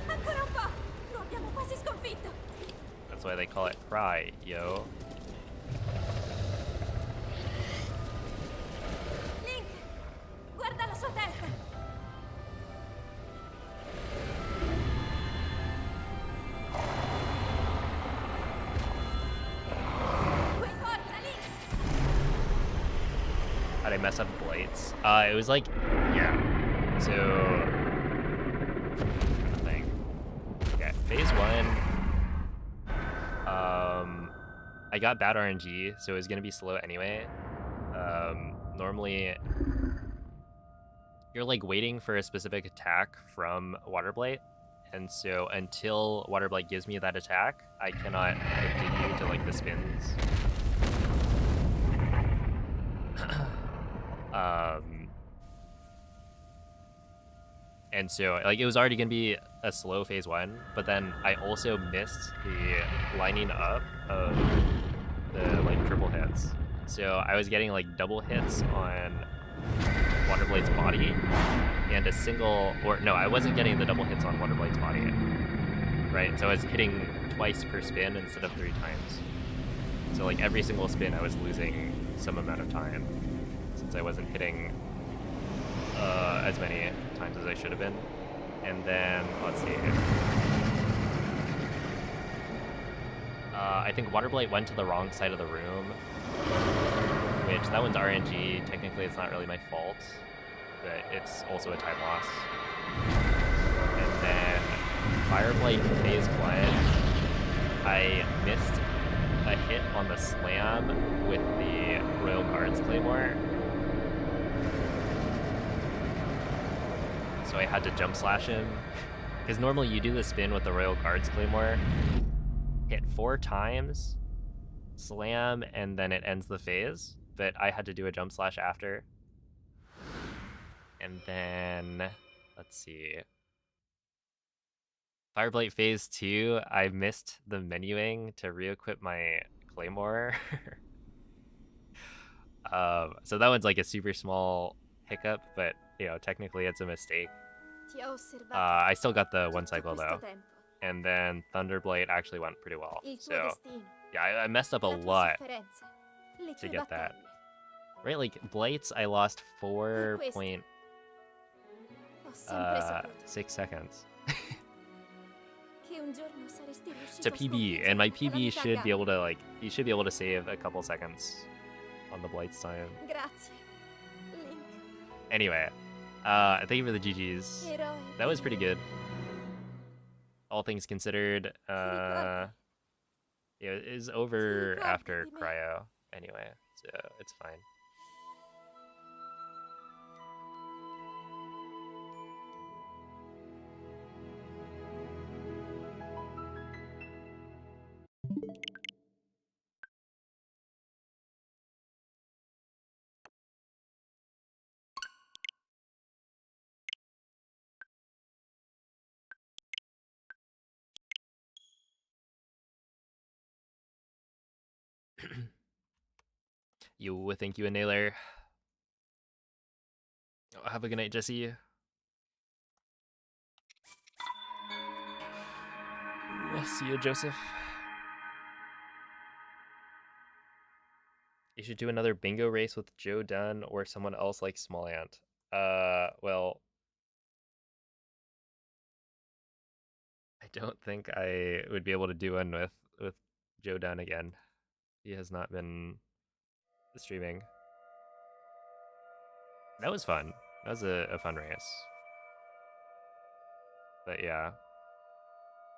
Ancora un po'. Lo abbiamo quasi sconfitto. That's why they call it cry, yo. Link, guarda la sua testa. Qui, forza, Link. How'd I mess up Blights? It was like, yeah. So, nothing. Okay, phase 1. I got bad RNG, so it was gonna be slow anyway. Normally, you're like waiting for a specific attack from Water Blight, and so until Water Blight gives me that attack, I cannot continue to like the spins. And so like it was already gonna be a slow phase 1, but then I also missed the lining up of the like triple hits. So I was getting like double hits on Waterblade's body and a single, or no, I wasn't getting the double hits on Waterblade's body, right? So I was hitting twice per spin instead of 3 times. So like every single spin I was losing some amount of time since I wasn't hitting as many times as I should have been. And then, let's see. I think Waterblight went to the wrong side of the room, which that one's RNG. Technically, it's not really my fault, but it's also a time loss. And then Fireblight phase 1, I missed a hit on the slam with the Royal Guards Claymore. So I had to jump slash him. Because normally you do the spin with the Royal Guards Claymore, hit 4 times, slam, and then it ends the phase. But I had to do a jump slash after. And then, let's see. Fireblight Phase 2, I missed the menuing to re-equip my Claymore. So that one's like a super small hiccup, but you know, technically it's a mistake. Ti ho osservato I still got the one tutto cycle questo though. tempo. And then Thunderblade actually went pretty well. Il tuo So destino, yeah, I messed up a la tua lot sofferenza, le to tue get that. battaglie. Right, like Blights, I lost Per questo 4.6 ho sempre saputo seconds che un giorno saresti riuscito to a PB, and my sconfiggere la PB calamità should be Gaia. able to like, you should be able to save a couple seconds on the Blights time. Grazie, Link, Anyway, thank you for the GGs. eroe. That was pretty good. All things considered, ricordi? yeah, it is over ricordi after di me? cryo anyway, so it's fine. Thank you, a nailer. Oh, have a good night, Jesse. We'll see you, Joseph. You should do another bingo race with Joe Dunn or someone else like Small Ant. Well, I don't think I would be able to do one with Joe Dunn again. He has not been streaming. That was fun. That was a fun race. But yeah.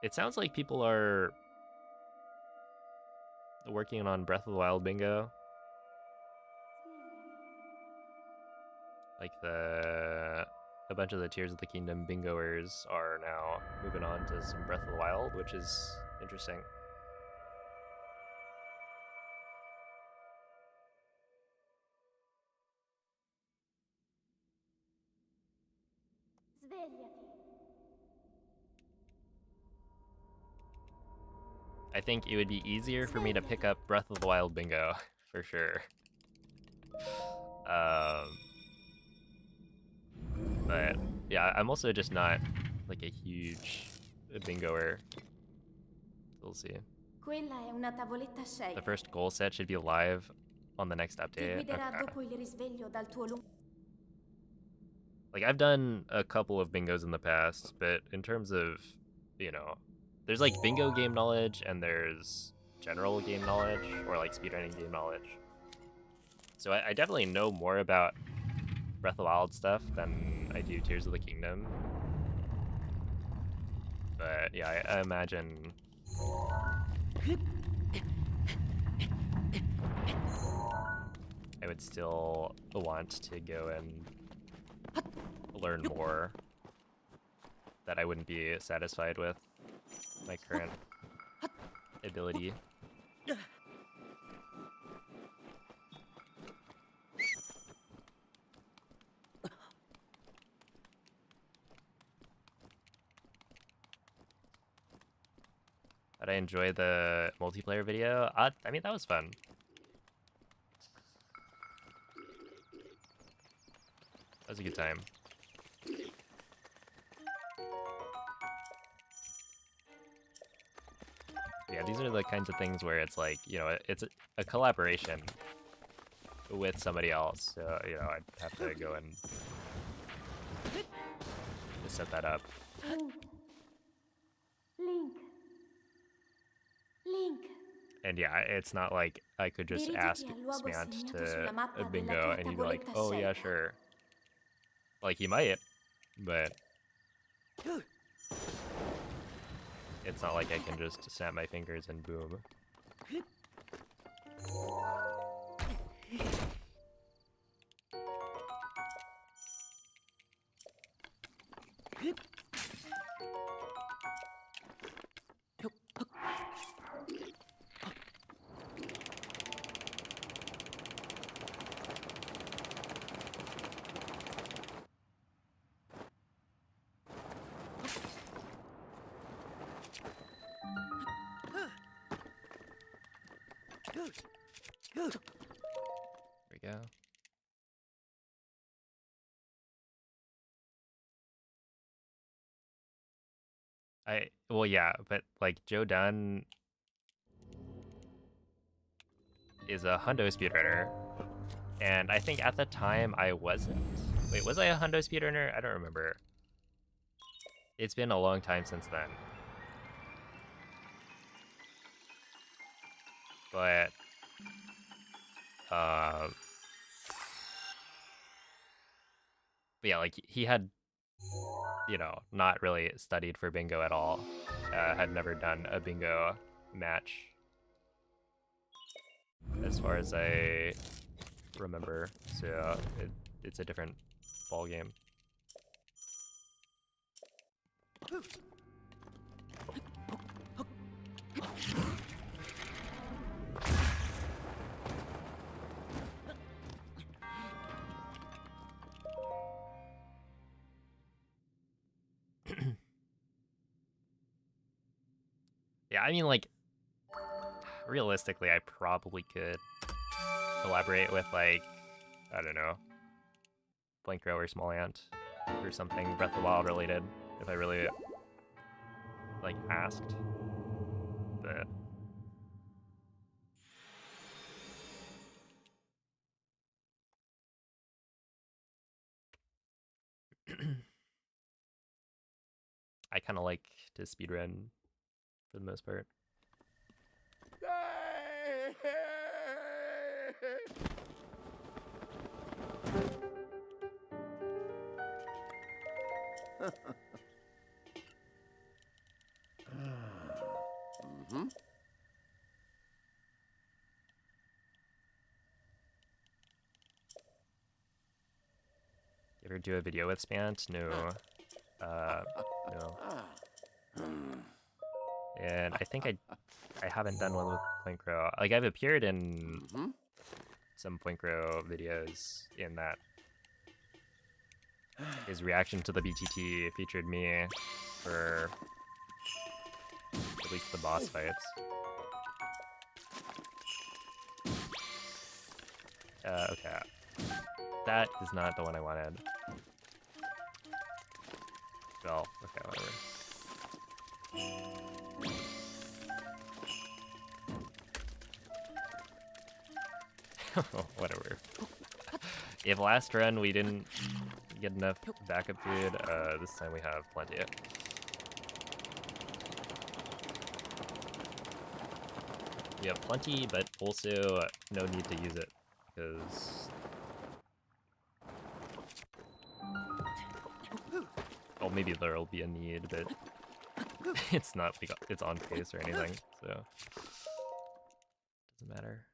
It sounds like people are working on Breath of the Wild bingo. Like a bunch of the Tears of the Kingdom bingoers are now moving on to some Breath of the Wild, which is interesting. Svegliati. I think it would be easier for me to pick up Breath of the Wild bingo, for sure. But yeah, I'm also just not like a huge bingoer. We'll see. Quella è una tavoletta The Shea. first goal set should be live on the next Ti update. guiderà Okay. dopo il risveglio dal tuo lungo. Like I've done a couple of bingos in the past, but in terms of, you know, there's like bingo game knowledge and there's general game knowledge or like speedrunning game knowledge. So I definitely know more about Breath of the Wild stuff than I do Tears of the Kingdom. But yeah, I imagine I would still want to go and learn more that I wouldn't be satisfied with my current ability. Did I enjoy the multiplayer video? I mean, that was fun. That was a good time. Yeah, these are the kinds of things where it's like, you know, it's a collaboration with somebody else. So, you know, I'd have to go and just set that up. Link. Link. And yeah, it's not like I could just ask Dirigiti al luogo Smant segnato to sulla mappa a della bingo tua and he'd be like, tavoletta oh yeah, scelta. sure. Like he might, but it's not like I can just snap my fingers and boom. There we go. Well, yeah, but like Joe Dunn is a hundo speedrunner, and I think at the time I wasn't. Wait, was I a hundo speedrunner? I don't remember. It's been a long time since then. But yeah, like he had, you know, not really studied for bingo at all. Had never done a bingo match, as far as I remember. So it's a different ball game. Yeah, I mean, like, realistically, I probably could collaborate with, like, I don't know, Blinkro or Small Ant or something Breath of the Wild related if I really, like, asked. But I kind of like to speedrun for the most part. Mm-hmm. You ever do a video with Spant? No. No. And I think I haven't done one with Blinkro. Like, I've appeared in some Blinkro videos in that his reaction to the BTT featured me for at least the boss fights. Okay. That is not the one I wanted. Well, okay, whatever. Whatever. If last run we didn't get enough backup food, this time we have plenty. We have plenty, but also no need to use it, because... Oh, maybe there'll be a need, but it's not like it's on pace or anything, so... doesn't matter.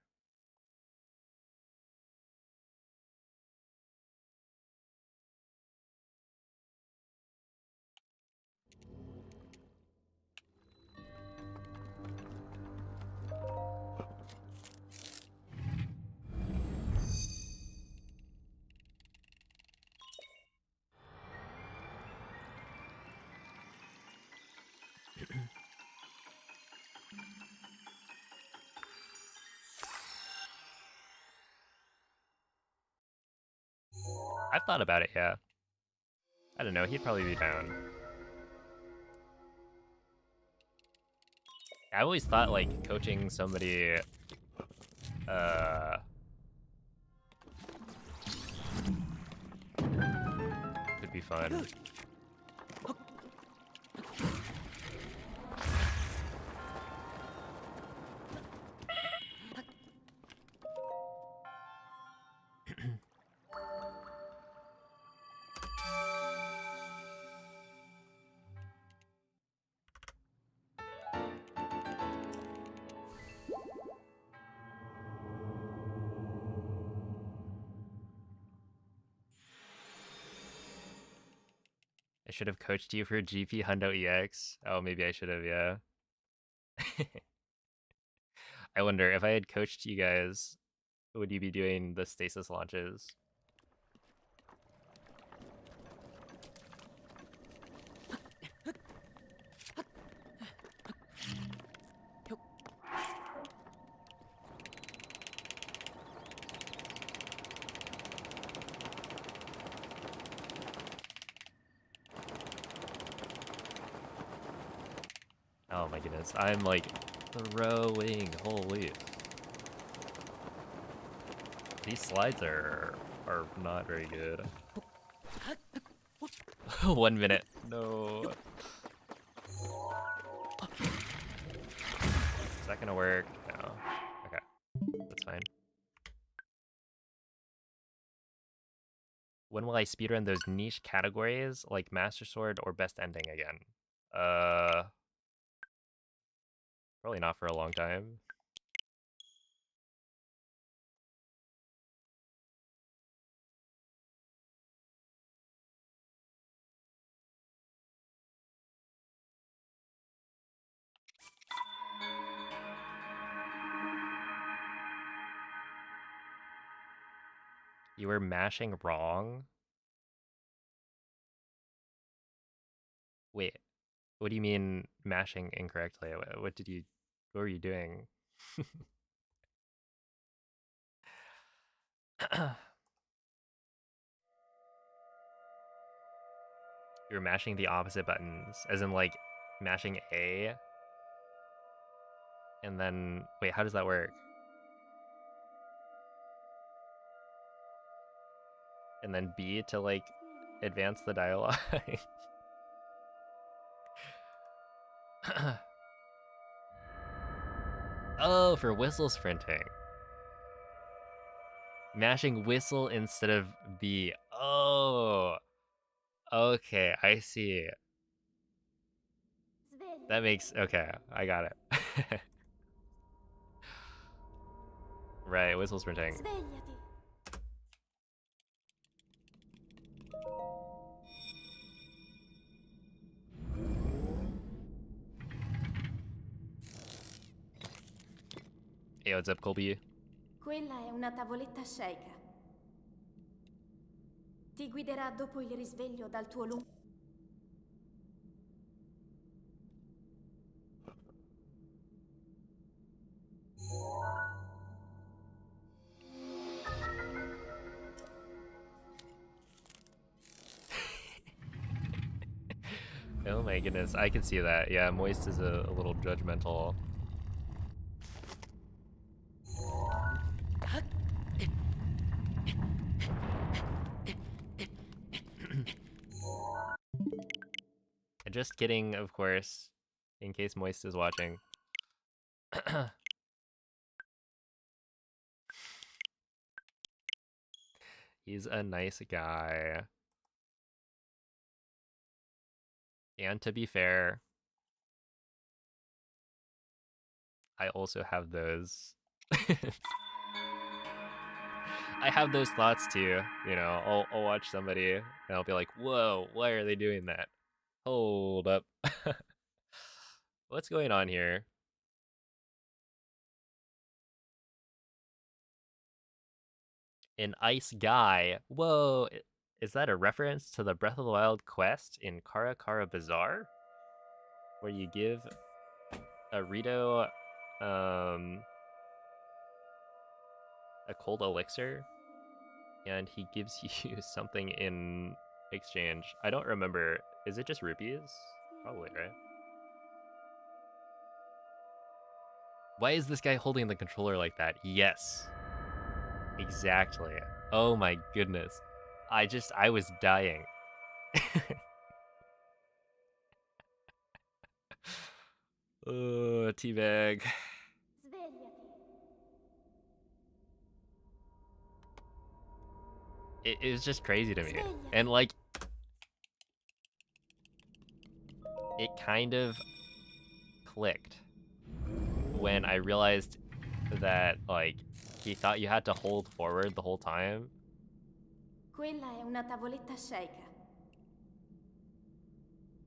I've thought about it, yeah. I don't know, he'd probably be down. I always thought, like, coaching somebody, could be fun. I should have coached you for GP Hundo EX. Oh, maybe I should have, yeah. I wonder, if I had coached you guys, would you be doing the stasis launches? Oh my goodness, I'm like throwing, holy. These slides are not very good. 1 minute. No. Is that gonna work? No. Okay. That's fine. When will I speedrun those niche categories like Master Sword or Best Ending again? Probably not for a long time. You were mashing wrong? Wait, what do you mean mashing incorrectly? What were you doing? You were mashing the opposite buttons, as in like mashing A, and then, wait, how does that work? And then B to like advance the dialogue? Oh, for whistle sprinting. Mashing whistle instead of B. Oh, okay, I see. That makes, okay, I got it. Right, whistle sprinting. Svegliati. Hey, what's up, Colby? Quella è una tavoletta sceicca. Ti guiderà dopo il risveglio dal tuo lungo... Oh my goodness, I can see that. Yeah, Moist is a little judgmental. And just kidding, of course, in case Moist is watching. He's a nice guy. And to be fair, I also have those. I have those thoughts too, you know, I'll watch somebody and I'll be like, whoa, why are they doing that? Hold up. What's going on here? An ice guy. Whoa, is that a reference to the Breath of the Wild quest in Kara Kara Bazaar? Where you give a Rito a cold elixir and he gives you something in exchange. I don't remember. Is it just rupees? Probably, right? Why is this guy holding the controller like that? Yes. Exactly. Oh my goodness. I was dying. Oh, teabag. Svegliati. It was just crazy to me. Svegliati. And like, it kind of clicked when I realized that like he thought you had to hold forward the whole time. Quella è una tavoletta sceicca.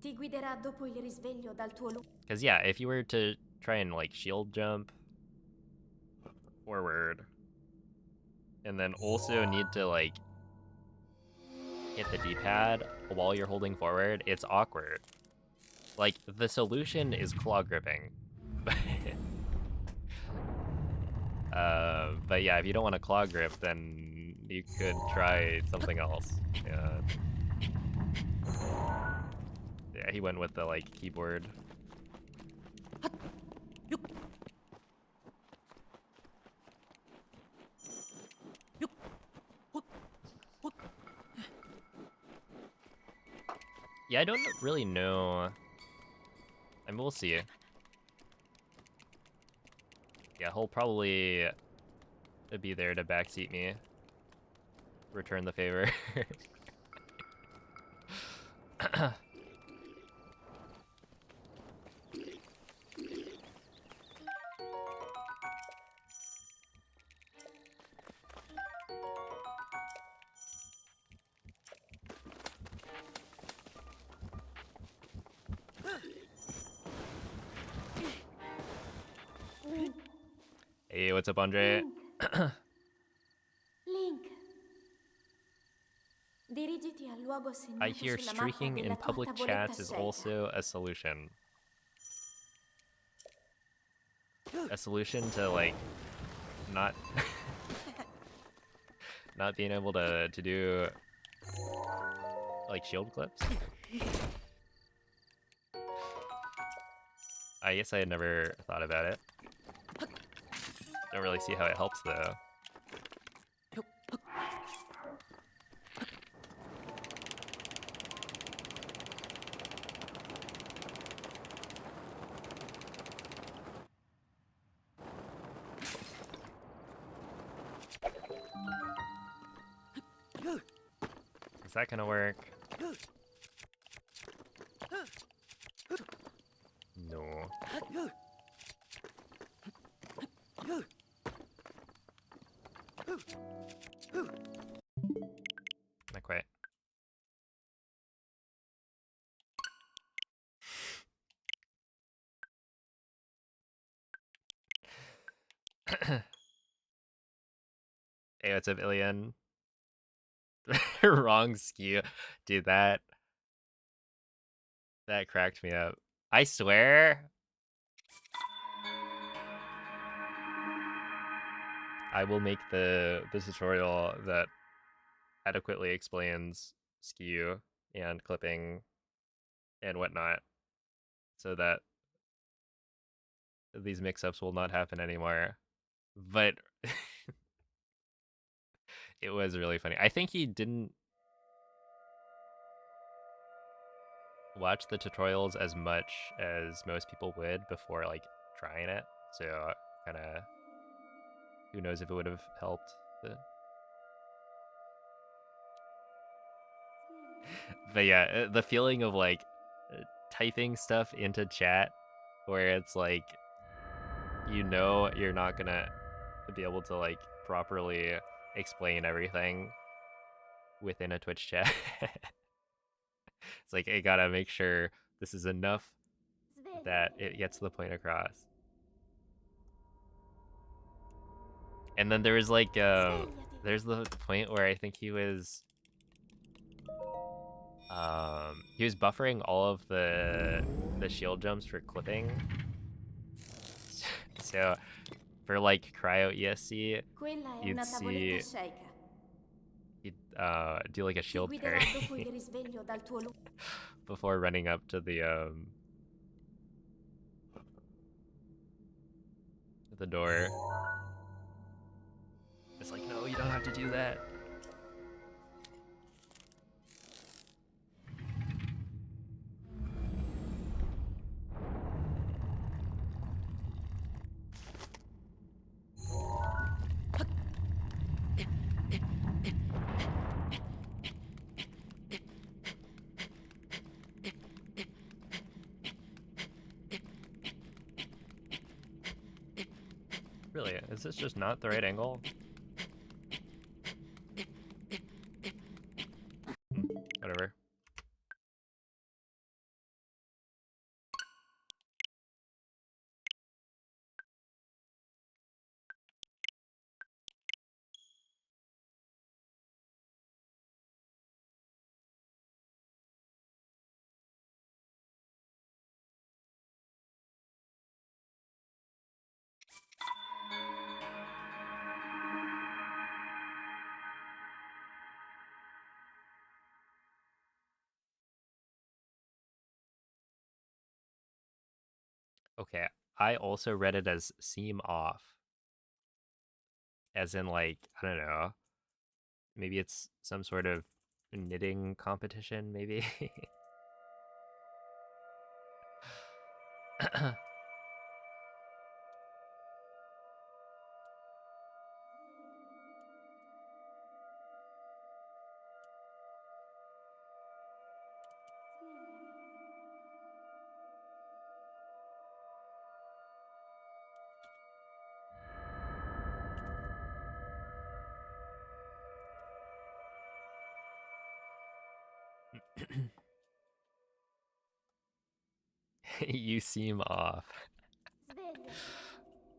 Ti guiderà dopo il risveglio dal tuo lungo... Because yeah, if you were to try and like shield jump forward and then also need to like hit the D-pad while you're holding forward, it's awkward. Like, the solution is claw gripping. But yeah, if you don't want to claw grip, then you could try something else. Yeah. Yeah, he went with the, like, keyboard. Yeah, I don't really know. I mean, we'll see. Yeah, he'll probably be there to backseat me. Return the favor. Hey, what's up, Andre? Link. Dirigiti al luogo I segnato hear sulla mappa streaking in della tua public tavoletta chats is scelta. also a solution. A solution to, like, not not being able to do, like, shield clips? I guess I had never thought about it. Don't really see how it helps, though. Is that gonna work? No. Not quite. Hey, what's up, Ilian? Wrong skew. Dude, that cracked me up. I swear, I will make the tutorial that adequately explains skew and clipping and whatnot, so that these mix-ups will not happen anymore. But it was really funny. I think he didn't watch the tutorials as much as most people would before, like, trying it. So kind of, who knows if it would have helped. But yeah, the feeling of, like, typing stuff into chat where it's like, you know, you're not gonna be able to, like, properly explain everything within a Twitch chat. It's like, I gotta make sure this is enough that it gets the point across. And then there was, like, there's the point where I think he was buffering all of the shield jumps for clipping. So for, like, cryo ESC, Quella è you'd una tavoletta see sceicca. he'd do, like, a Ti shield guiderà parry dopo il risveglio dal tuo before running up to the door. It's like, no, you don't have to do that. Really, is this just not the right angle? Whatever. Okay, I also read it as seam off. As in, like, I don't know. Maybe it's some sort of knitting competition, maybe? You seem off. Svegliati.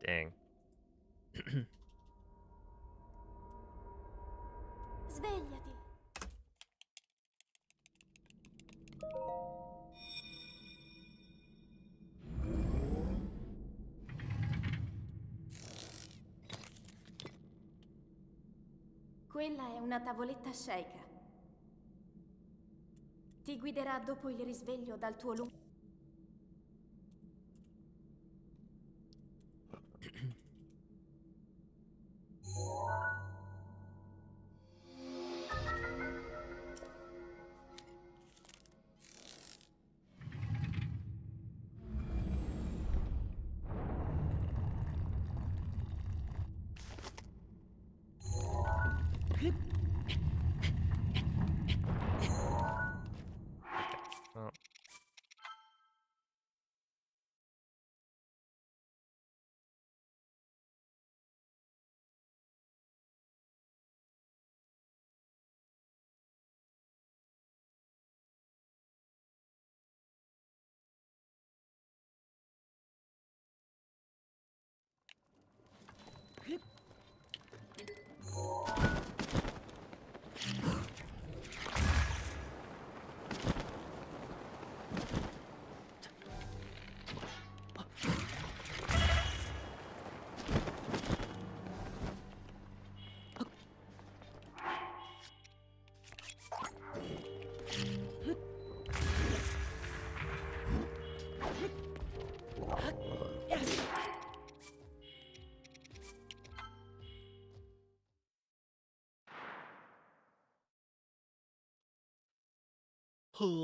Dang. Svegliati. Quella è una tavoletta sceika. Ti guiderà dopo il risveglio dal tuo lungo... Well.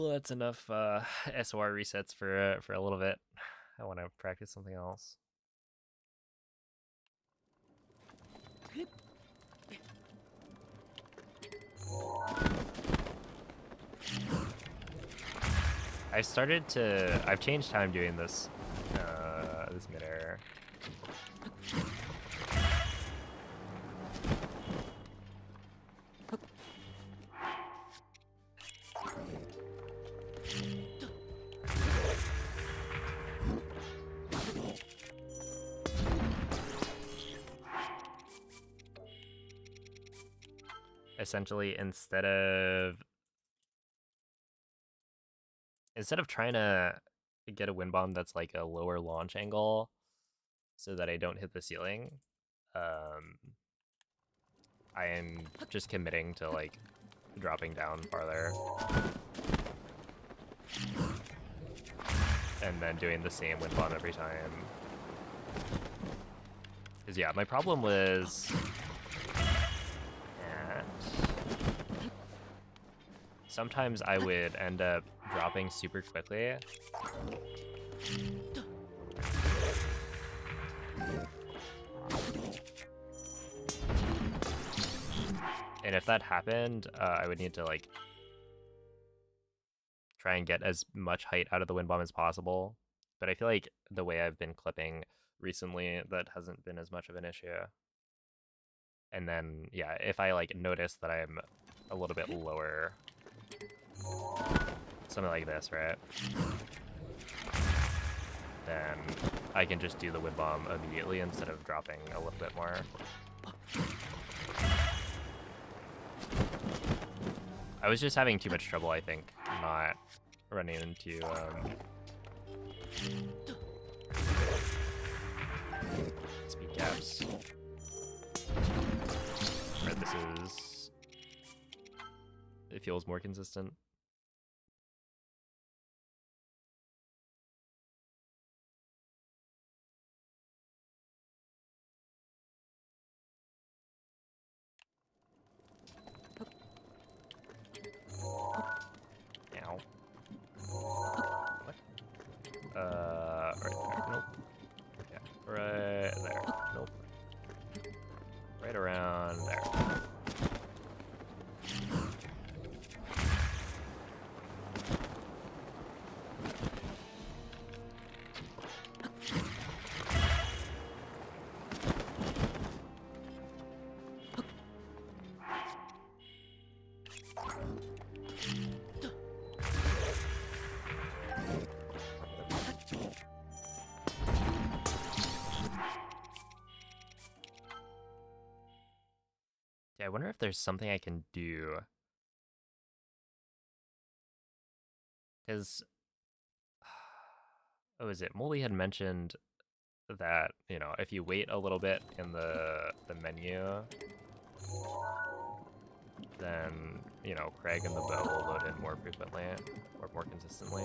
That's enough SOR resets for a little bit. I want to practice something else. I've changed how I'm doing this this mid-air. Essentially, instead of trying to get a wind bomb that's like a lower launch angle so that I don't hit the ceiling, I am just committing to like dropping down farther and then doing the same wind bomb every time. Because yeah, my problem was that sometimes I would end up dropping super quickly. And if that happened, I would need to like try and get as much height out of the wind bomb as possible. But I feel like the way I've been clipping recently, that hasn't been as much of an issue. And then, yeah, if I like notice that I'm a little bit lower, something like this, right? Then I can just do the wind bomb immediately instead of dropping a little bit more. I was just having too much trouble, I think, not running into speed gaps. Right, it feels more consistent. Right there. Nope. Yeah, right there. Nope. Right around there. Yeah, I wonder if there's something I can do. Because, what was it? Molly had mentioned that, you know, if you wait a little bit in the menu, then, you know, Craig and the bow will load in more frequently or more consistently.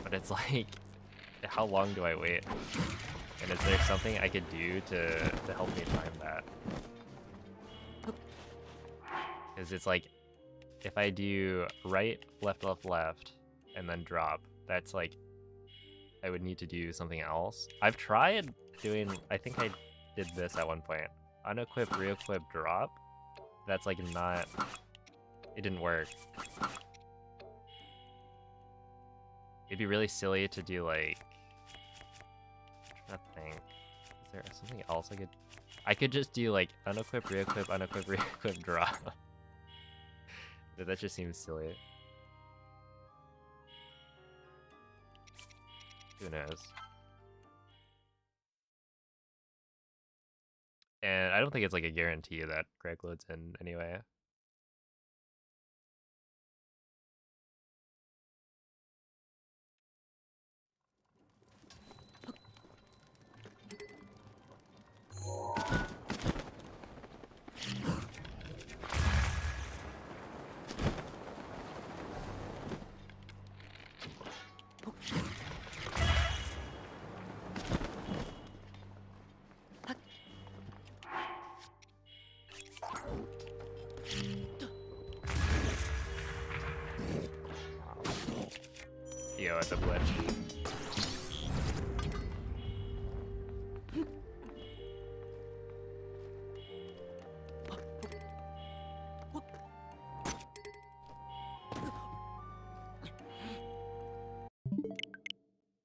But it's like, how long do I wait? And is there something I could do to help me time that? Because it's like, if I do right, left, left, left, and then drop, that's like, I would need to do something else. I've tried doing, I think I did this at one point. Unequip, re-equip, drop. That's like not, it didn't work. It'd be really silly to do like, I think, is there something else I could just do like unequip, re-equip, drop. That just seems silly. Who knows? And I don't think it's like a guarantee that Greg loads in anyway. Yo, it's a glitch.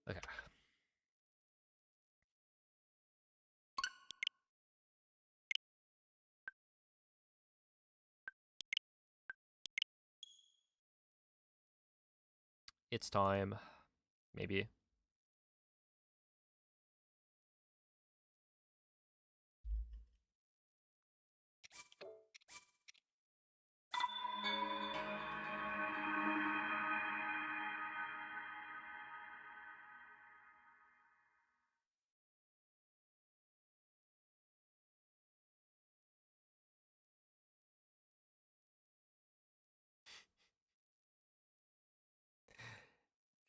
Okay. It's time. Maybe.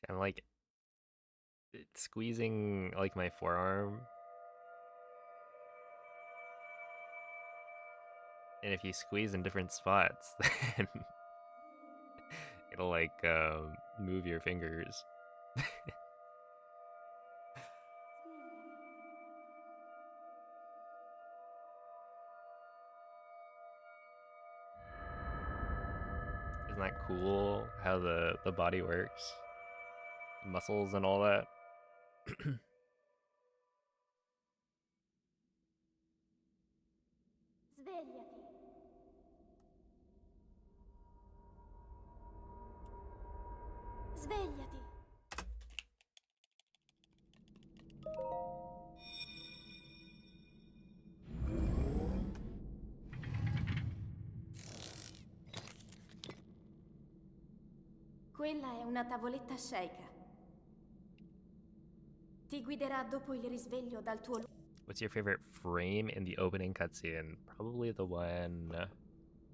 I'm like squeezing like my forearm. And if you squeeze in different spots, then it'll like move your fingers. Isn't that cool how the body works? Muscles and all that. Svegliati. Svegliati. Quella è una tavoletta sceika. Ti guiderà dopo il risveglio dal tuo luogo. What's your favorite frame in the opening cutscene? Probably the one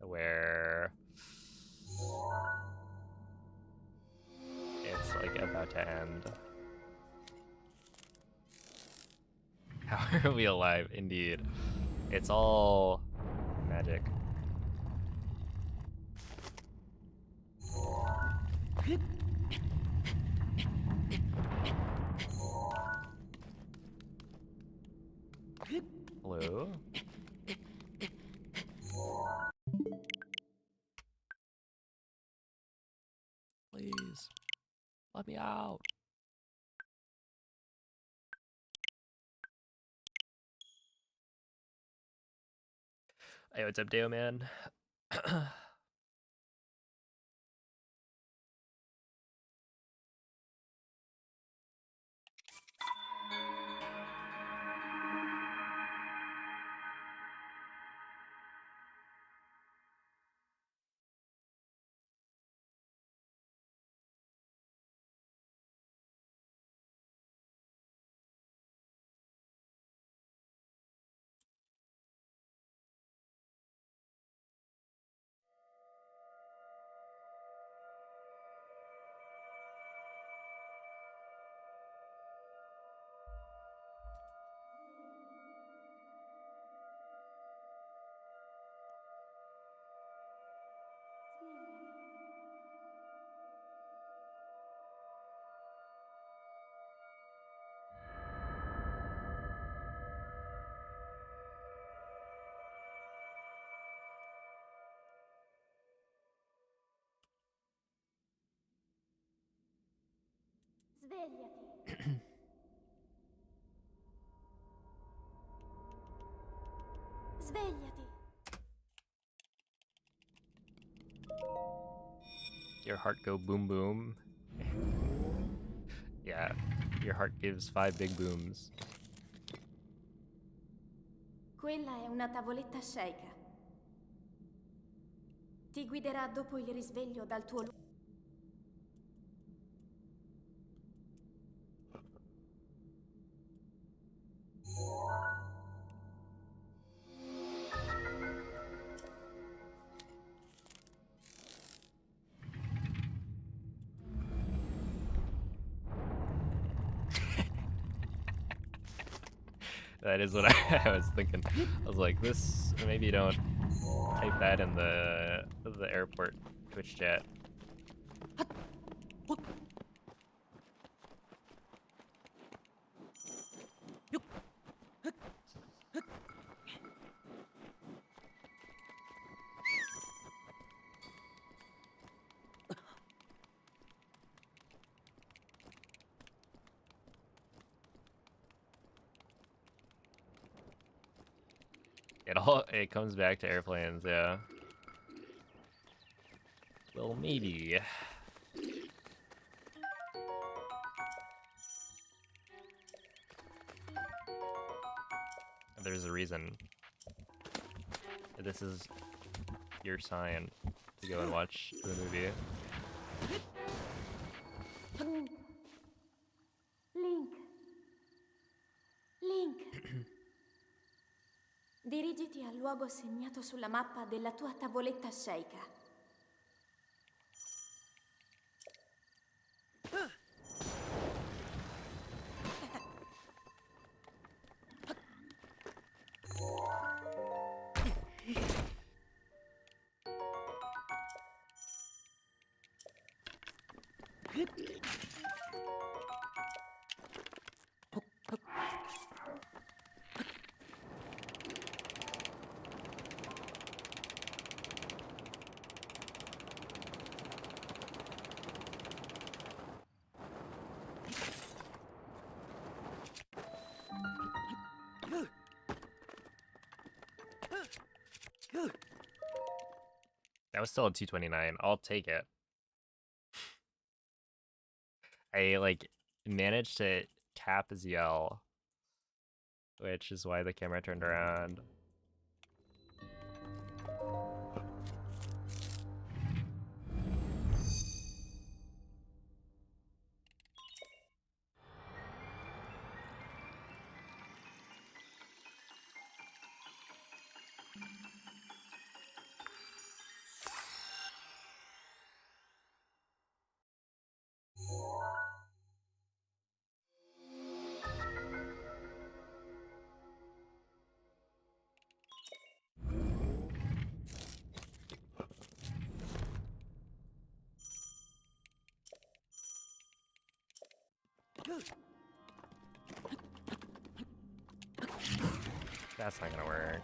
where it's like about to end. How are we alive? Indeed. It's all magic. Hello? Please, let me out. Hey, what's up, Deo man? Svegliati. Svegliati. Your heart go boom boom. Yeah, your heart gives 5 big booms. Quella è una tavoletta sceika. Ti guiderà dopo il risveglio dal tuo luogo. That is what I was thinking. I was like, this, maybe don't type that in the airport Twitch chat. It comes back to airplanes, yeah. Well, maybe. There's a reason. This is your sign to go and watch the movie. Link. Link. Dirigiti al luogo segnato sulla mappa della tua tavoletta sceika. That was still a 229. I'll take it. I like managed to tap his yell, which is why the camera turned around. That's not gonna work.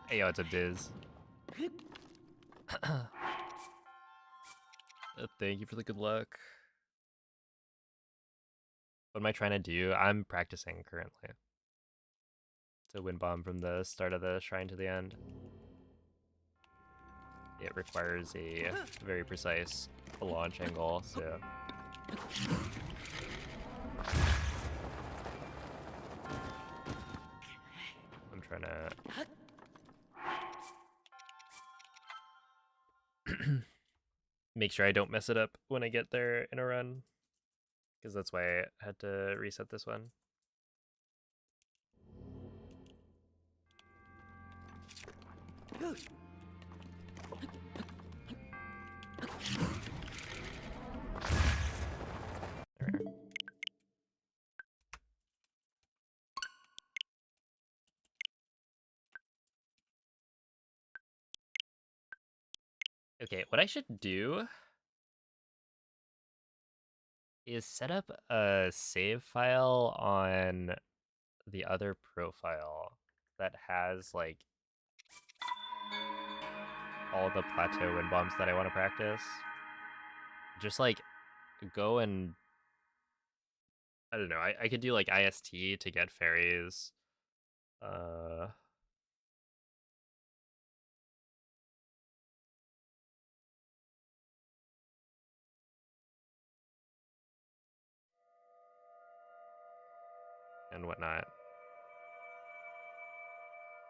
Hey, yo, it's a Diz. Thank you for the good luck. What am I trying to do? I'm practicing currently. To win bomb from the start of the shrine to the end. It requires a very precise launch angle, so... I'm trying to... make sure I don't mess it up when I get there in a run. Because that's why I had to reset this one. Okay, what I should do is set up a save file on the other profile that has like all the plateau wind bombs that I want to practice. Just like go and I don't know, I could do like IST to get fairies. And whatnot.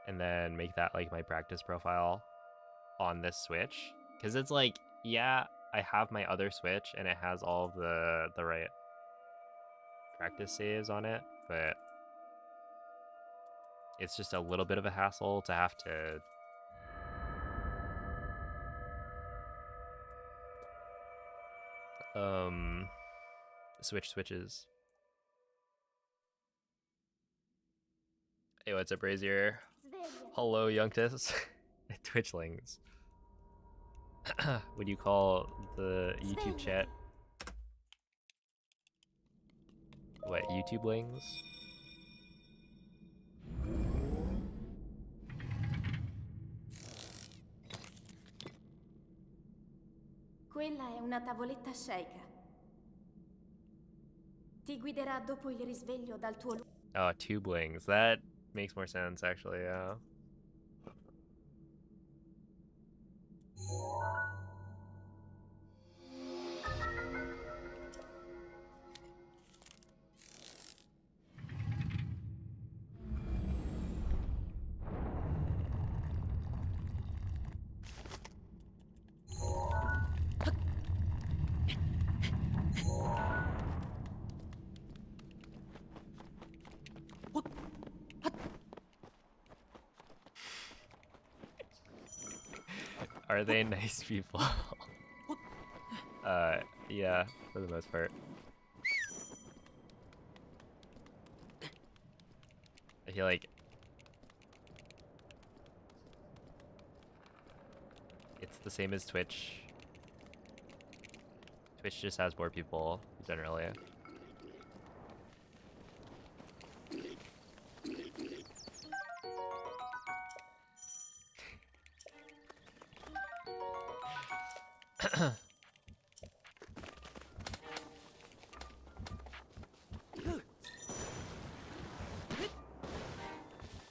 And then make that like my practice profile on this Switch. Because it's like, yeah, I have my other Switch and it has all of the right practice saves on it, but it's just a little bit of a hassle to have to switch switches. Hey, what's up, Brazier? Sveglia. Hello, Youngtus. Twitchlings. Would you call the YouTube chat what, YouTubelings? Quella è una tavoletta sceicca. Ti guiderà dopo il risveglio dal tuo luogo. Oh, tubelings. That makes more sense, actually, yeah. Are they nice people? Yeah, for the most part. feel like it's the same as Twitch. Twitch just has more people, generally.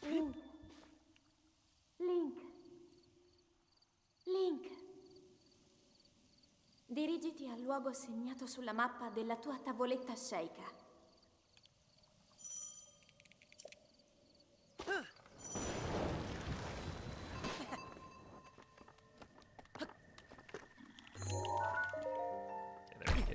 Link. Link. Link. Dirigiti al luogo segnato sulla mappa della tua tavoletta sceicca. There we go.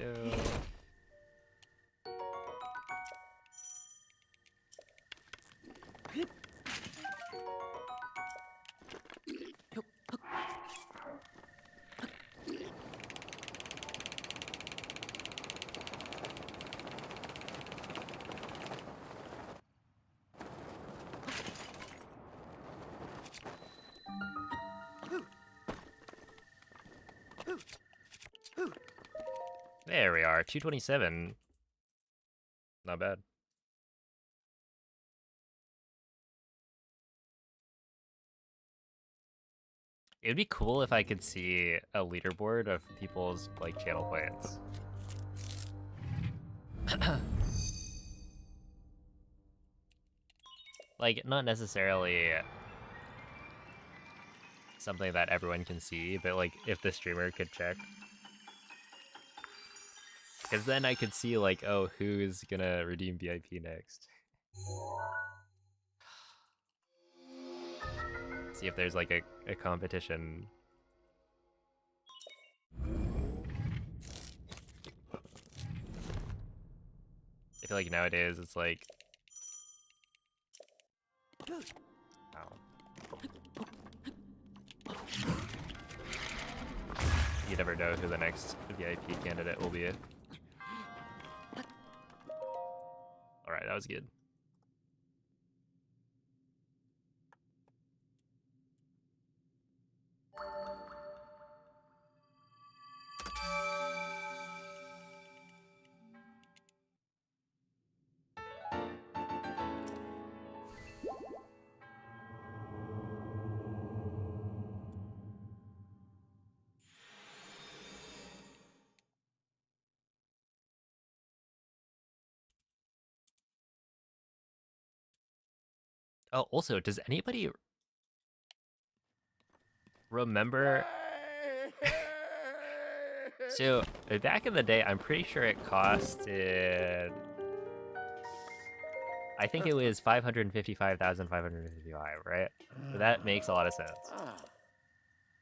There we are, 227. Not bad. It would be cool if I could see a leaderboard of people's like channel points. Like, not necessarily something that everyone can see, but like if the streamer could check. Because then I could see like, oh, who's gonna redeem VIP next. See if there's like a competition. I feel like nowadays it's like, oh. You never know who the next VIP candidate will be. Alright, that was good. Oh, also, does anybody remember? So, back in the day, I'm pretty sure it costed, I think it was 555,555, right? So that makes a lot of sense.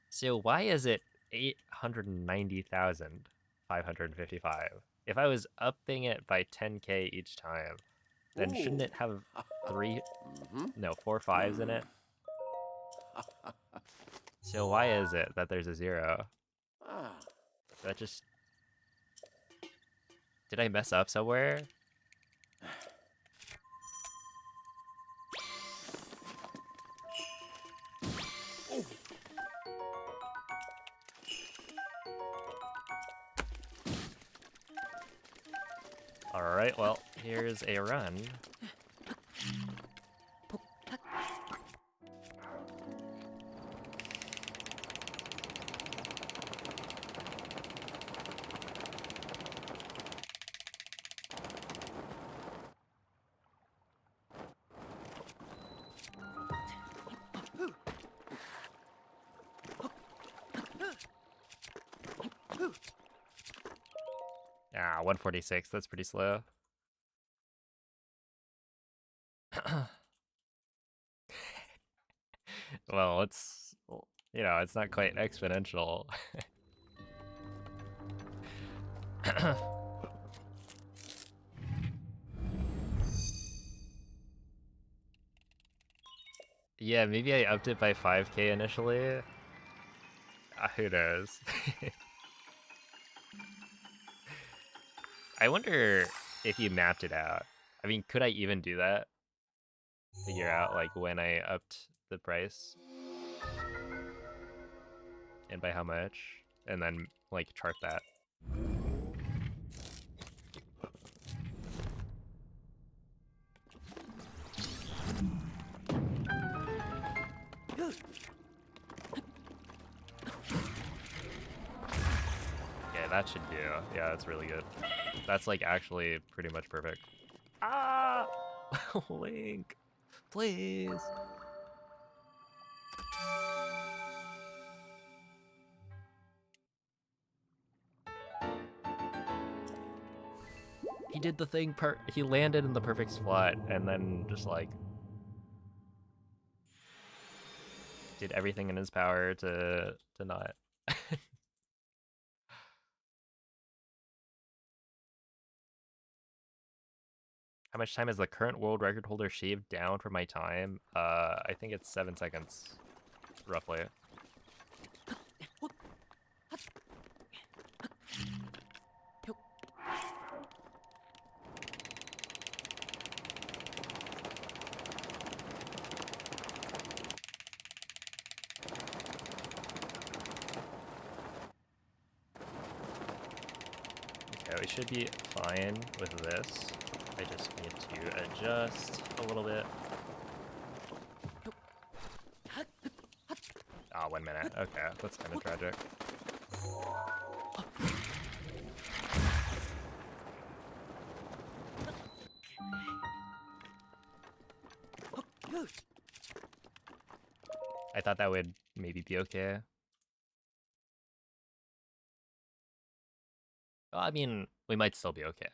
So why is it 890,555? If I was upping it by 10k each time, then shouldn't it have four fives in it? So why is it that there's a 0? That just... Did I mess up somewhere? Alright, well, here's a run. Ah, 146, that's pretty slow. Well, it's, you know, it's not quite exponential. Yeah, maybe I upped it by 5k initially. Who knows? I wonder if you mapped it out. I mean, could I even do that? figure out like when I upped the price and by how much, and then like chart that. Yeah, that should do. Yeah, that's really good. That's like actually pretty much perfect. Ah! Link, please. He did the thing he landed in the perfect spot and then just like did everything in his power to not. How much time has the current world record holder shaved down from my time? I think it's 7 seconds, roughly. Okay, we should be fine with this. I just need to adjust a little bit. Ah, 1 minute. Okay, that's kind of tragic. I thought that would maybe be okay. Well, I mean, we might still be okay.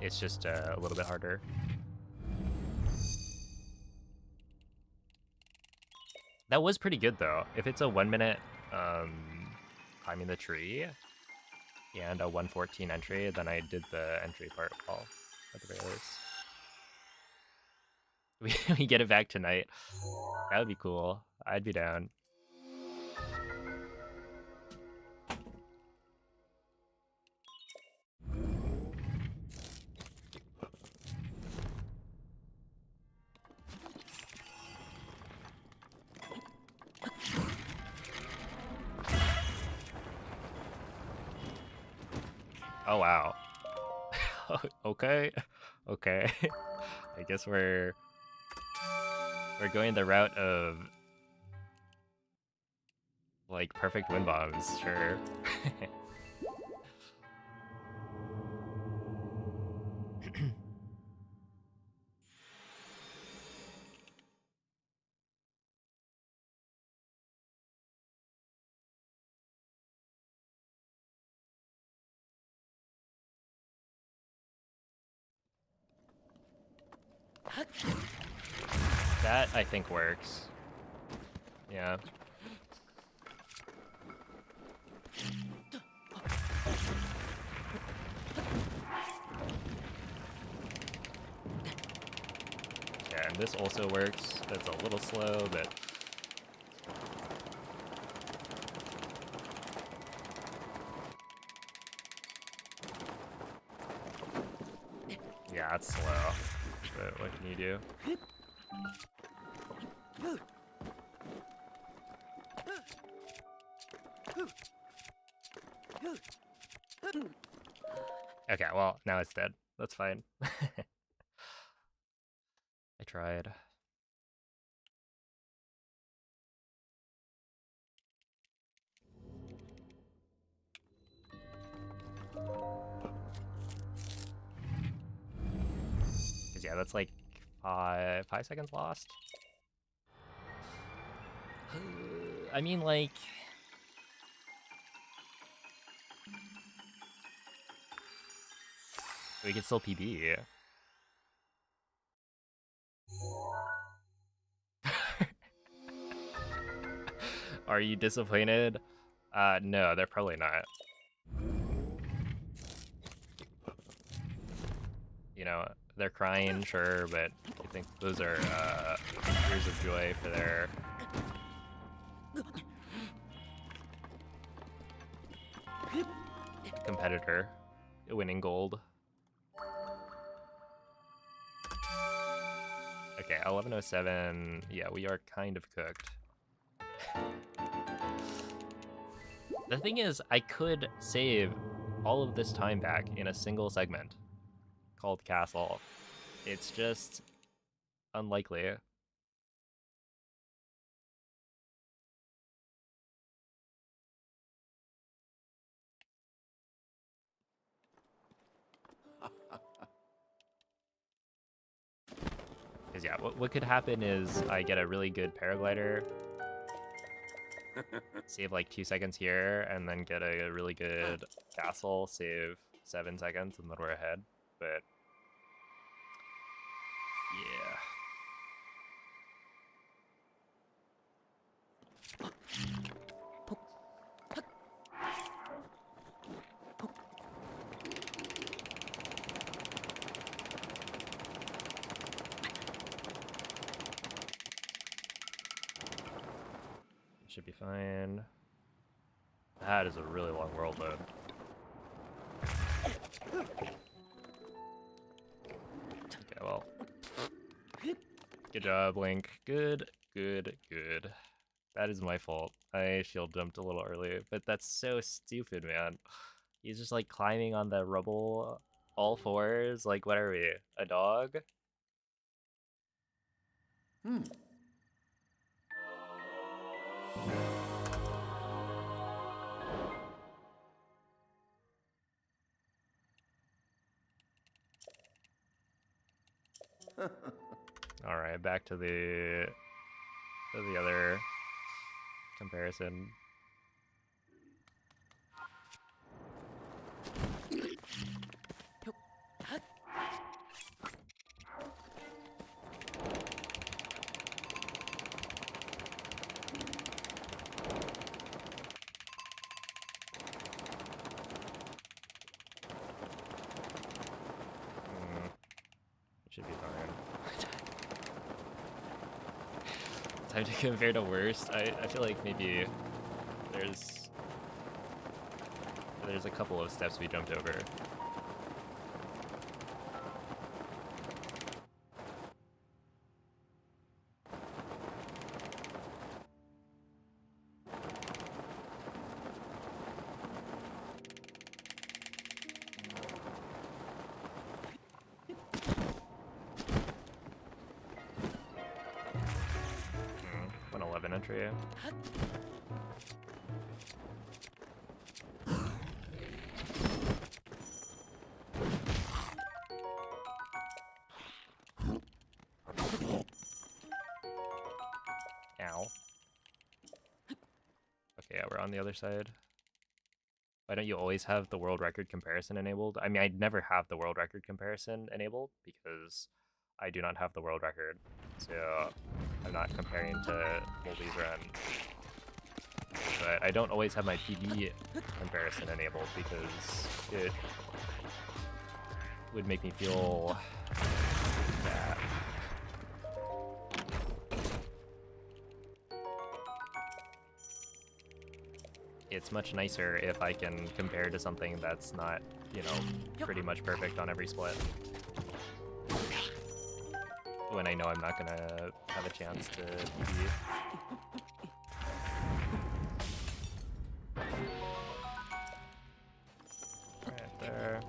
It's just a little bit harder. That was pretty good though. If it's a 1 minute climbing the tree and a 1:14 entry, then I did the entry part well at the very least. We get it back tonight. That would be cool. I'd be down. Oh wow. Okay. Okay. I guess we're going the route of like perfect wind bombs, sure. That I think works. Yeah. Yeah, and this also works. It's a little slow, but yeah, it's slow. But what can you do? Okay, well, now it's dead. That's fine. I tried. Cause yeah, that's like 5 seconds lost. I mean, like, we could still PB. Are you disappointed? No, they're probably not. You know, they're crying, sure, but I think those are tears of joy for their competitor, winning gold. Okay, 11:07. Yeah, we are kind of cooked. The thing is, I could save all of this time back in a single segment called Castle. It's just unlikely. Because yeah, what could happen is I get a really good paraglider, save like 2 seconds here, and then get a really good castle, save 7 seconds, and then we're ahead. But yeah. Should be fine. That is a really long world load. Okay, well. Good job, Link. Good. That is my fault. I shield jumped a little early, but that's so stupid, man. He's just like climbing on the rubble, all fours. Like, what are we? A dog? Hmm. All right, back to the other comparison. Should be fine. Time to compare to worst. I feel like maybe there's a couple of steps we jumped over. Entry. Ow. Okay, yeah, we're on the other side. Why don't you always have the world record comparison enabled? I mean, I'd never have the world record comparison enabled because I do not have the world record. So I'm not comparing to Moldy's run. But I don't always have my PB comparison enabled because it would make me feel bad. It's much nicer if I can compare to something that's not, you know, pretty much perfect on every split. When I know I'm not gonna have a chance to PB. Right there.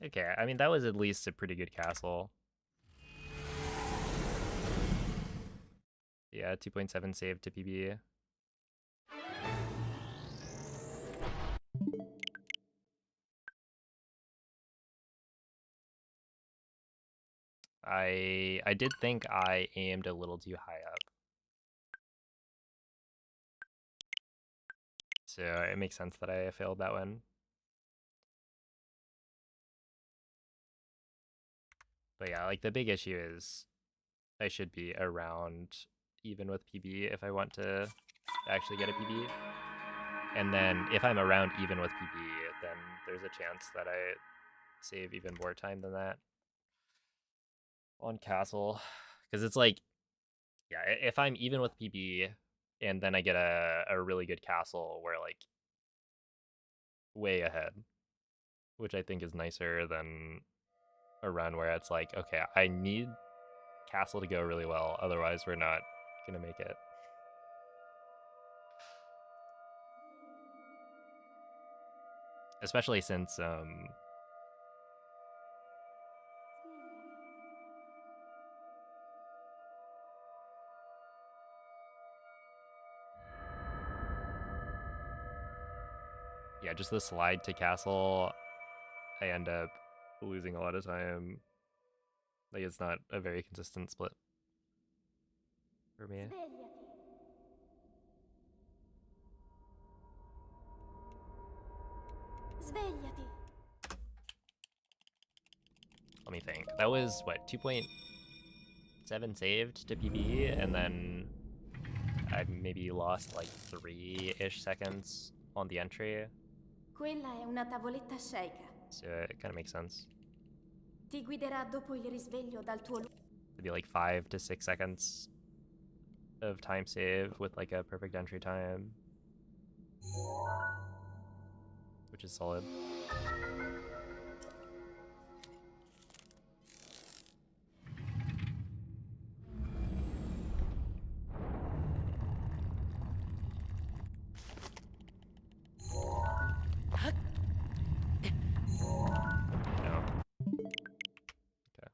Okay, I mean, that was at least a pretty good castle. Yeah, 2.7 save to PB. I did think I aimed a little too high up. So it makes sense that I failed that one. But yeah, like the big issue is I should be around even with PB if I want to actually get a PB. And then if I'm around even with PB, then there's a chance that I save even more time than that on castle. Because it's like, yeah, if I'm even with PB and then I get a really good castle where like way ahead, which I think is nicer than a run where it's like, okay, I need castle to go really well, otherwise we're not gonna make it. Especially since yeah, just the slide to castle, I end up losing a lot of time. Like it's not a very consistent split for me. Svegliati. Svegliati. Let me think. That was what, 2.7 saved to PB, and then I maybe lost like 3-ish seconds on the entry. Quella è una tavoletta sceicca. So it kind of makes sense. Ti guiderà dopo il risveglio dal tuo It'd be like 5 to 6 seconds of time save with like a perfect entry time, which is solid. No. Okay.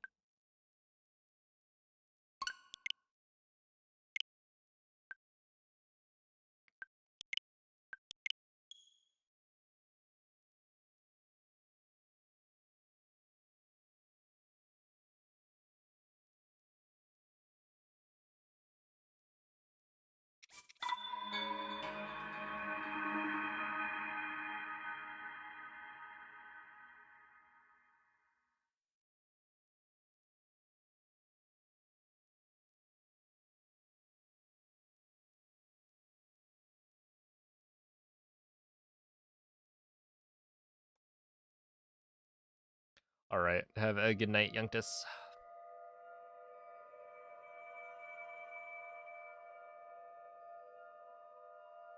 All right. Have a good night, Youngtus.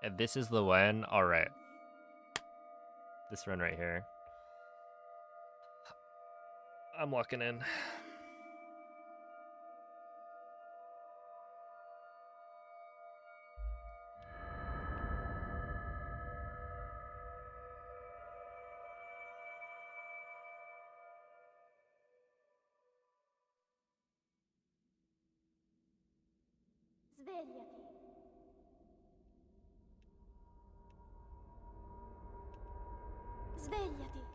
And this is the one. All right. This run right here. I'm locking in. Svegliati. Svegliati.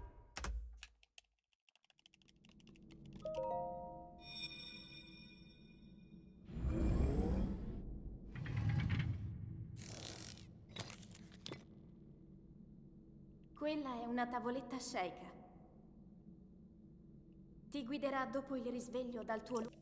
Quella è una tavoletta sceicca. Ti guiderà dopo il risveglio dal tuo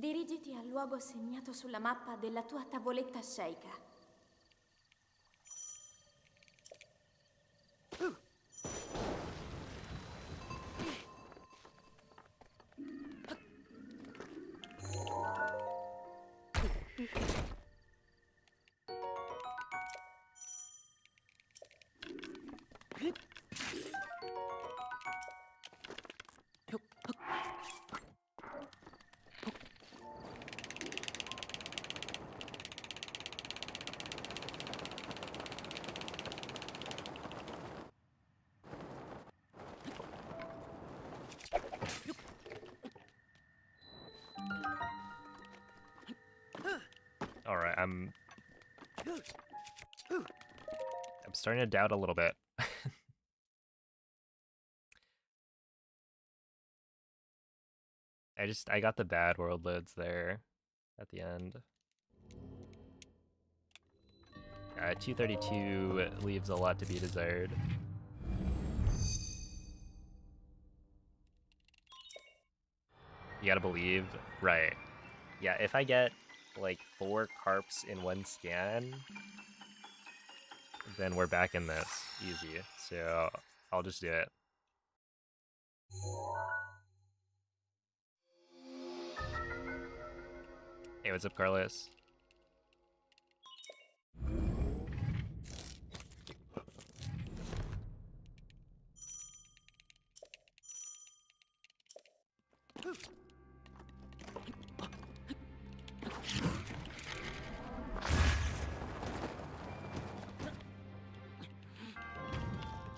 Dirigiti al luogo segnato sulla mappa della tua tavoletta sceika. Alright, I'm starting to doubt a little bit. I got the bad world loads there at the end. 232 leaves a lot to be desired. You gotta believe, right. Yeah, if I get like 4 carps in one scan, then we're back in this easy. So I'll just do it. Hey, what's up, Carlos?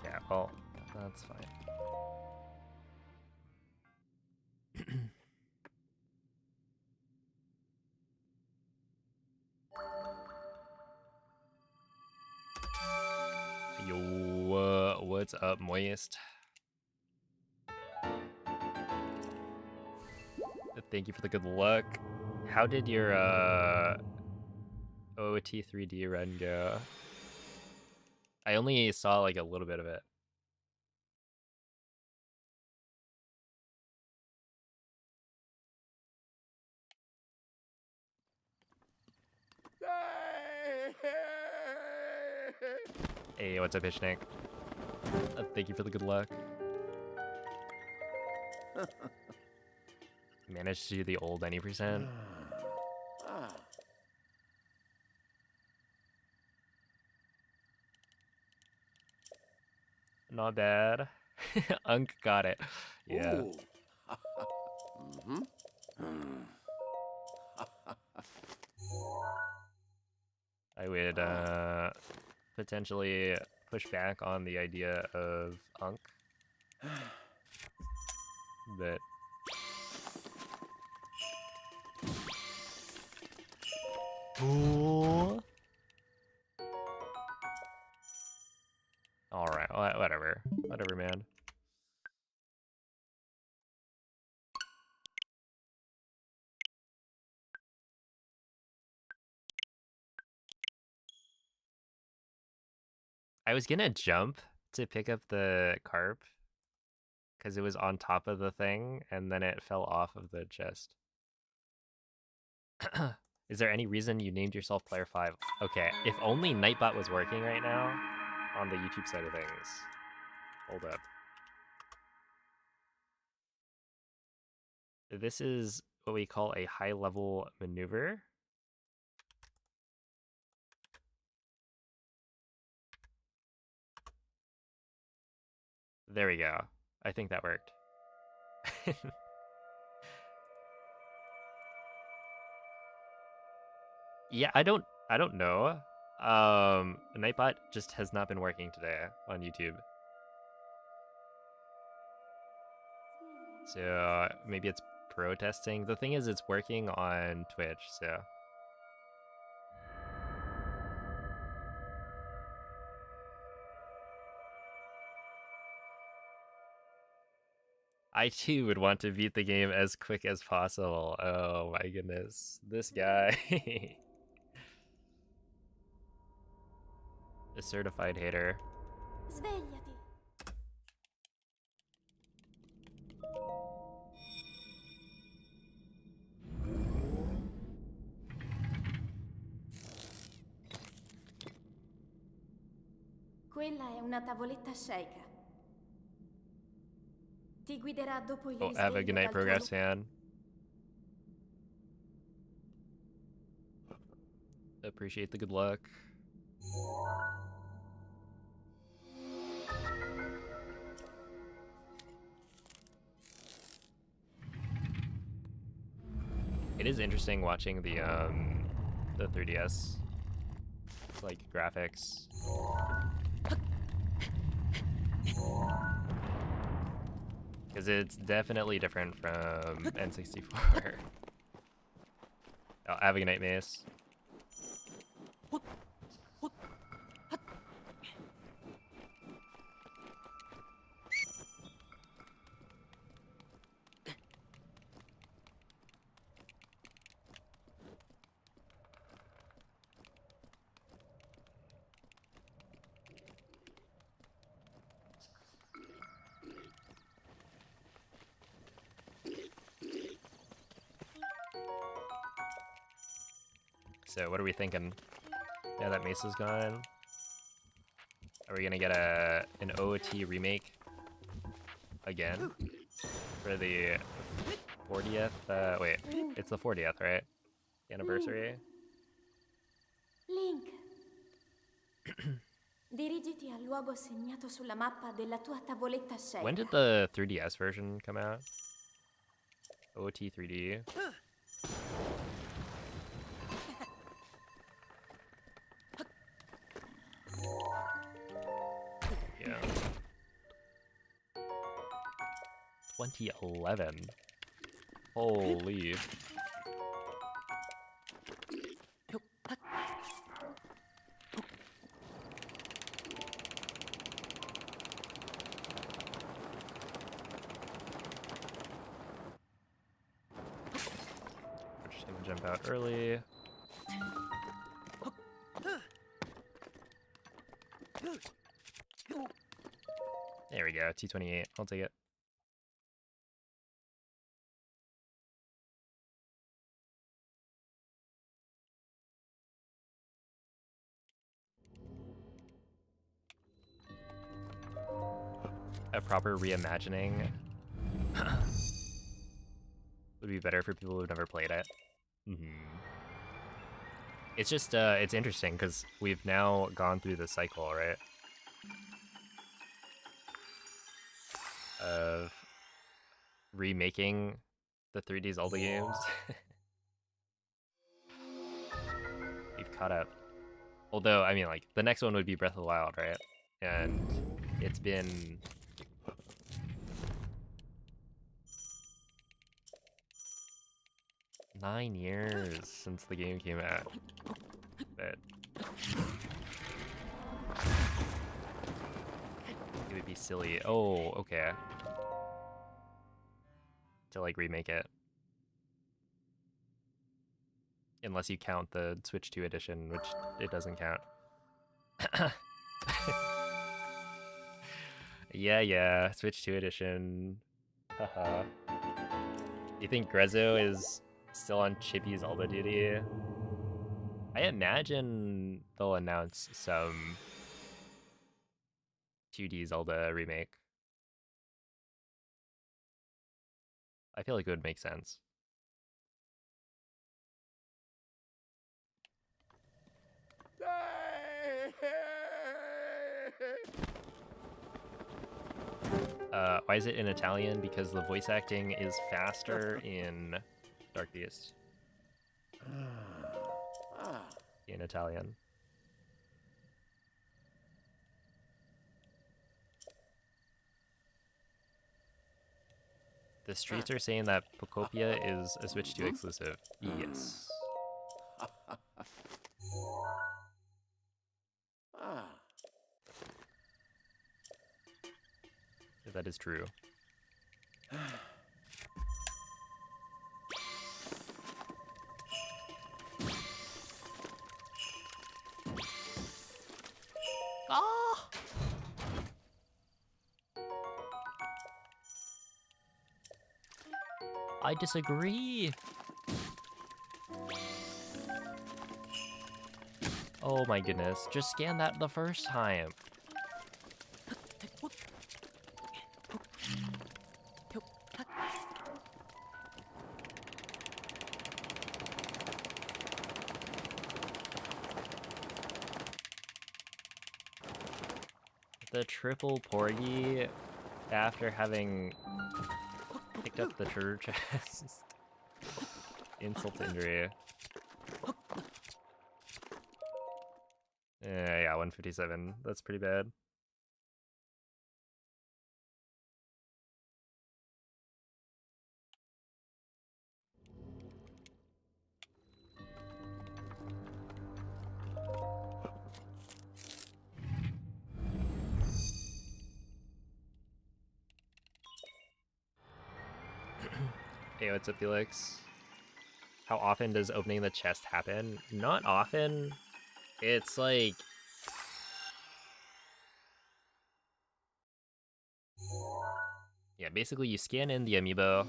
Yeah, well, that's fine. Yo, what's up, Moist? Thank you for the good luck. How did your OT 3D run go? I only saw like a little bit of it. Hey, what's up, Hitchnick? Thank you for the good luck. Managed to do the old any %. Not bad. Unk got it. Yeah. I would potentially push back on the idea of Unk. But ooh. Alright, whatever. Whatever, man. I was gonna jump to pick up the carp because it was on top of the thing and then it fell off of the chest. Is there any reason you named yourself Player 5? Okay, if only Nightbot was working right now on the YouTube side of things. Hold up. This is what we call a high-level maneuver. There we go. I think that worked. Yeah, I don't know. Nightbot just has not been working today on YouTube. So maybe it's protesting. The thing is, it's working on Twitch, so. I too would want to beat the game as quick as possible. Oh my goodness. This guy. A certified hater. Svegliati. Quella è una tavoletta Sheikah. Ti guiderà dopo il Oh, have a good risveglio night, dal tuo Progress fan. Appreciate the good luck. It is interesting watching the 3DS like graphics. Because it's definitely different from N64. Oh, have a good night, Mace. So what are we thinking? Yeah, that Mace is gone. Are we gonna get an OOT remake again for the 40th? Wait, it's the 40th, right? Anniversary. Link. Dirigiti al luogo segnato sulla mappa della tua tavoletta Sheikah. When did the 3DS version come out? OOT 3D. Yeah. 2011. Holy. We're just gonna jump out early. There we go, T28. I'll take it. A proper reimagining would be better for people who've never played it. It's just, it's interesting because we've now gone through the cycle, right? Of remaking the 3D Zelda games. We've caught up. Although, I mean, like, the next one would be Breath of the Wild, right? And it's been... nine years since the game came out. But... it would be silly. Oh, okay. To, like, remake it. Unless you count the Switch 2 edition, which it doesn't count. Yeah, Switch 2 edition. Haha. You think Grezzo is still on Chippy Zelda duty? I imagine they'll announce some 2D Zelda remake. I feel like it would make sense. Why is it in Italian? Because the voice acting is faster in Dark Beast. In Italian. The streets are saying that Pocopia is a Switch 2 exclusive. Yes. That is true. Ah! I disagree. Oh my goodness, just scan that the first time. the triple porgy after having picked up the treasure chest. Insult to injury. Yeah, 157. That's pretty bad. Hey, what's up, Felix? How often does opening the chest happen? Not often. It's like... yeah, basically you scan in the amiibo,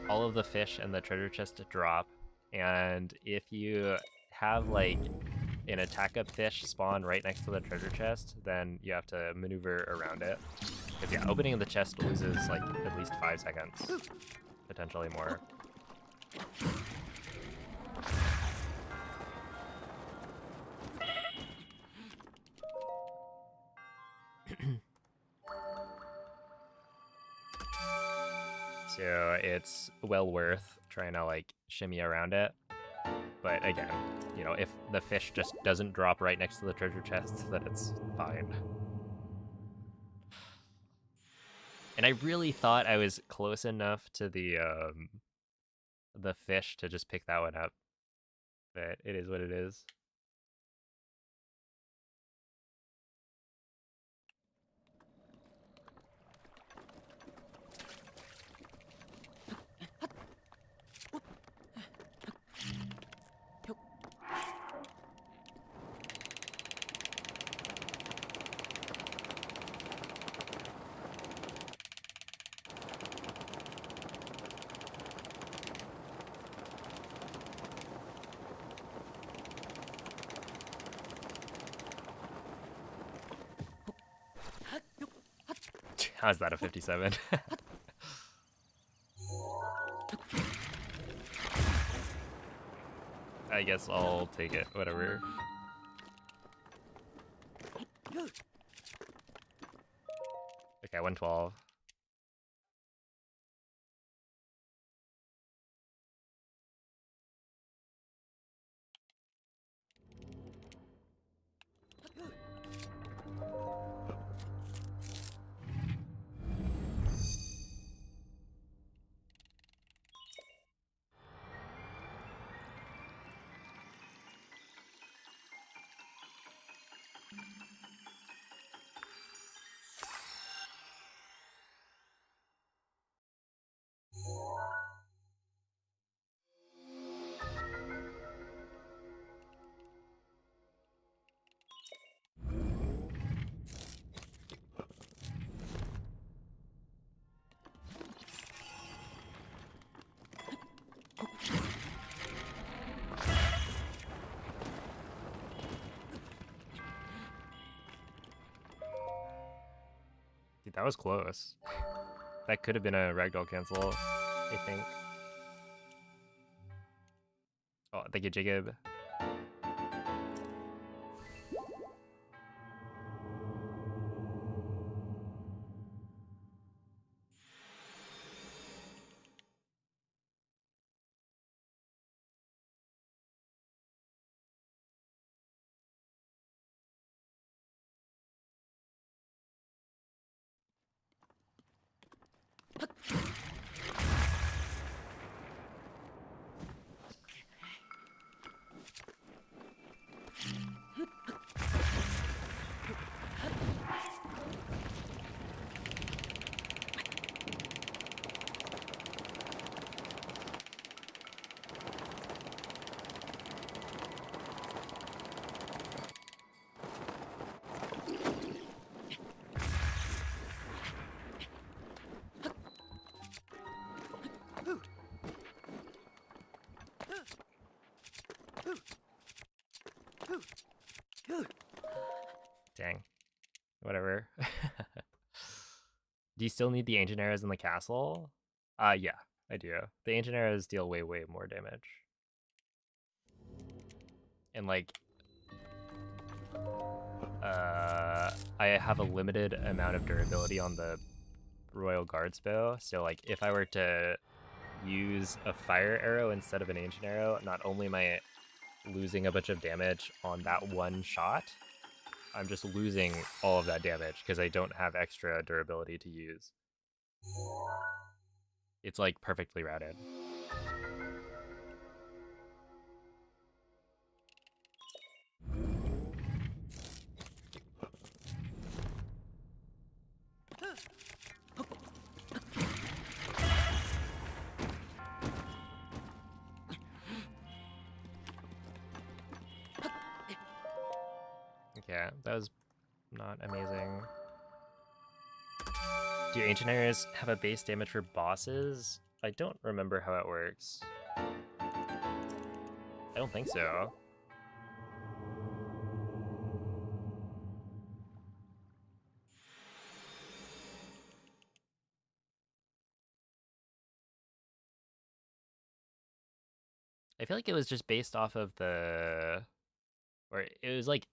all of the fish and the treasure chest drop, and if you have like an attack up fish spawn right next to the treasure chest, then you have to maneuver around it. Because yeah, opening the chest loses like at least 5 seconds, potentially more. So it's well worth trying to like shimmy around it. But again, you know, if the fish just doesn't drop right next to the treasure chest, then it's fine. And I really thought I was close enough to the fish to just pick that one up. But it is what it is. How's that a 57? I guess I'll take it, whatever. Okay, 112. Dude, that was close. That could have been a ragdoll cancel, I think. Oh, thank you, Jacob. Dang. Whatever. Do you still need the ancient arrows in the castle? Yeah, I do. The ancient arrows deal way more damage. And like, I have a limited amount of durability on the Royal Guards bow, so like if I were to use a fire arrow instead of an ancient arrow, not only am I losing a bunch of damage on that one shot, I'm just losing all of that damage because I don't have extra durability to use. It's like perfectly routed. Okay, that was not amazing. Do ancient arrows have a base damage for bosses? I don't remember how it works. I don't think so. I feel like it was just based off of the, or it was like,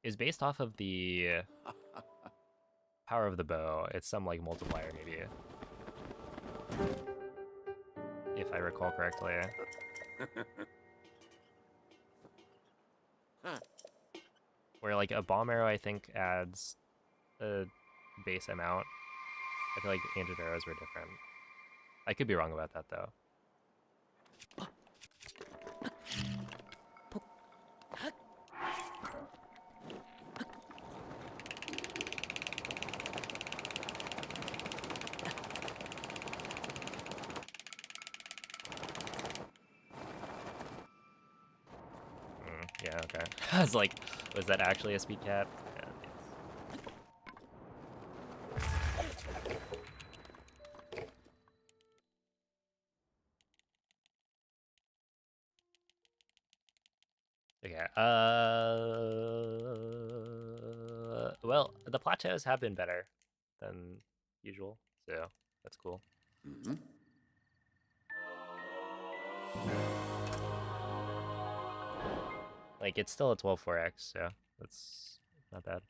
it was based off of the power of the bow. It's some like multiplier maybe, if I recall correctly. Where like a bomb arrow I think adds a base amount. I feel like ancient arrows were different. I could be wrong about that though. Yeah, okay. I was like, was that actually a speed cap? Yeah, yes. Okay, well, the plateaus have been better than usual, so that's cool. Mm-hmm. Like, it's still a 12.4x, so that's not bad.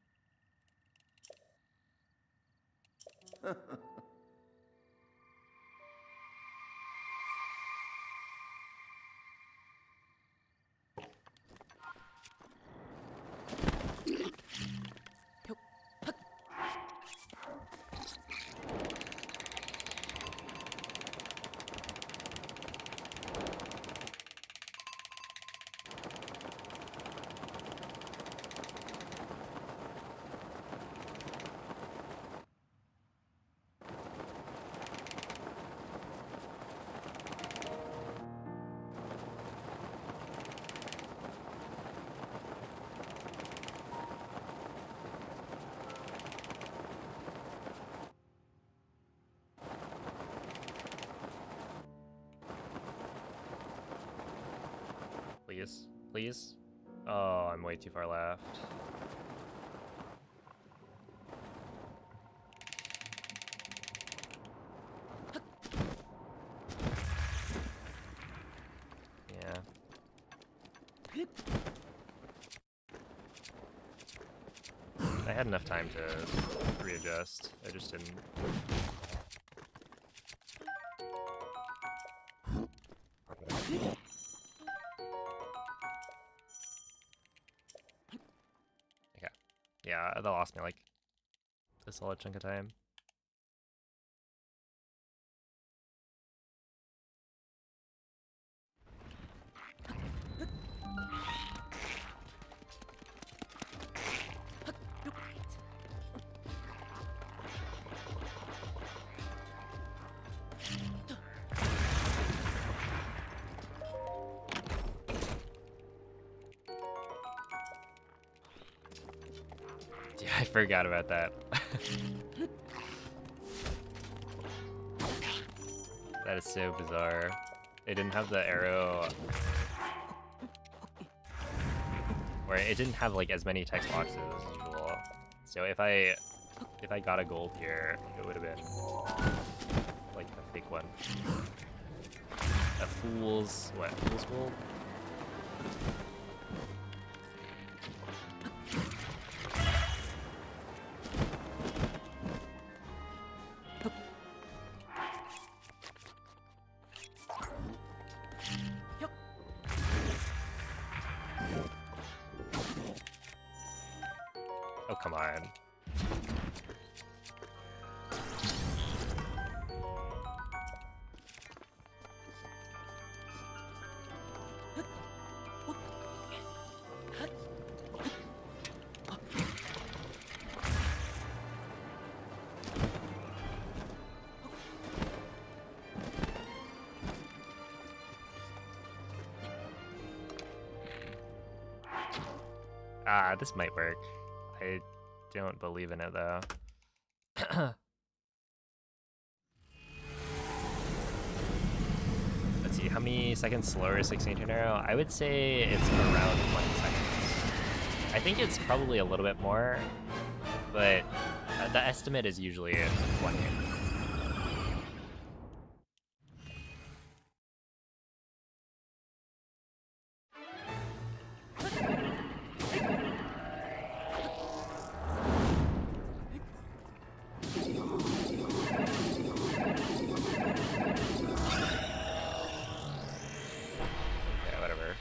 Please, please. Oh, I'm way too far left. Yeah. I had enough time to readjust. I just didn't. Okay. Yeah, that lost me like a solid chunk of time. Yeah, I forgot about that. That is so bizarre. They didn't have the arrow, or it didn't have like as many text boxes as usual. So if I got a gold here, it would have been like a fake one. A fool's gold? come on. Ah, this might work. I don't believe in it though. Let's see, how many seconds slower is 16 arrow? I would say it's around 20 seconds. I think it's probably a little bit more, but the estimate is usually 20. Okay, whatever.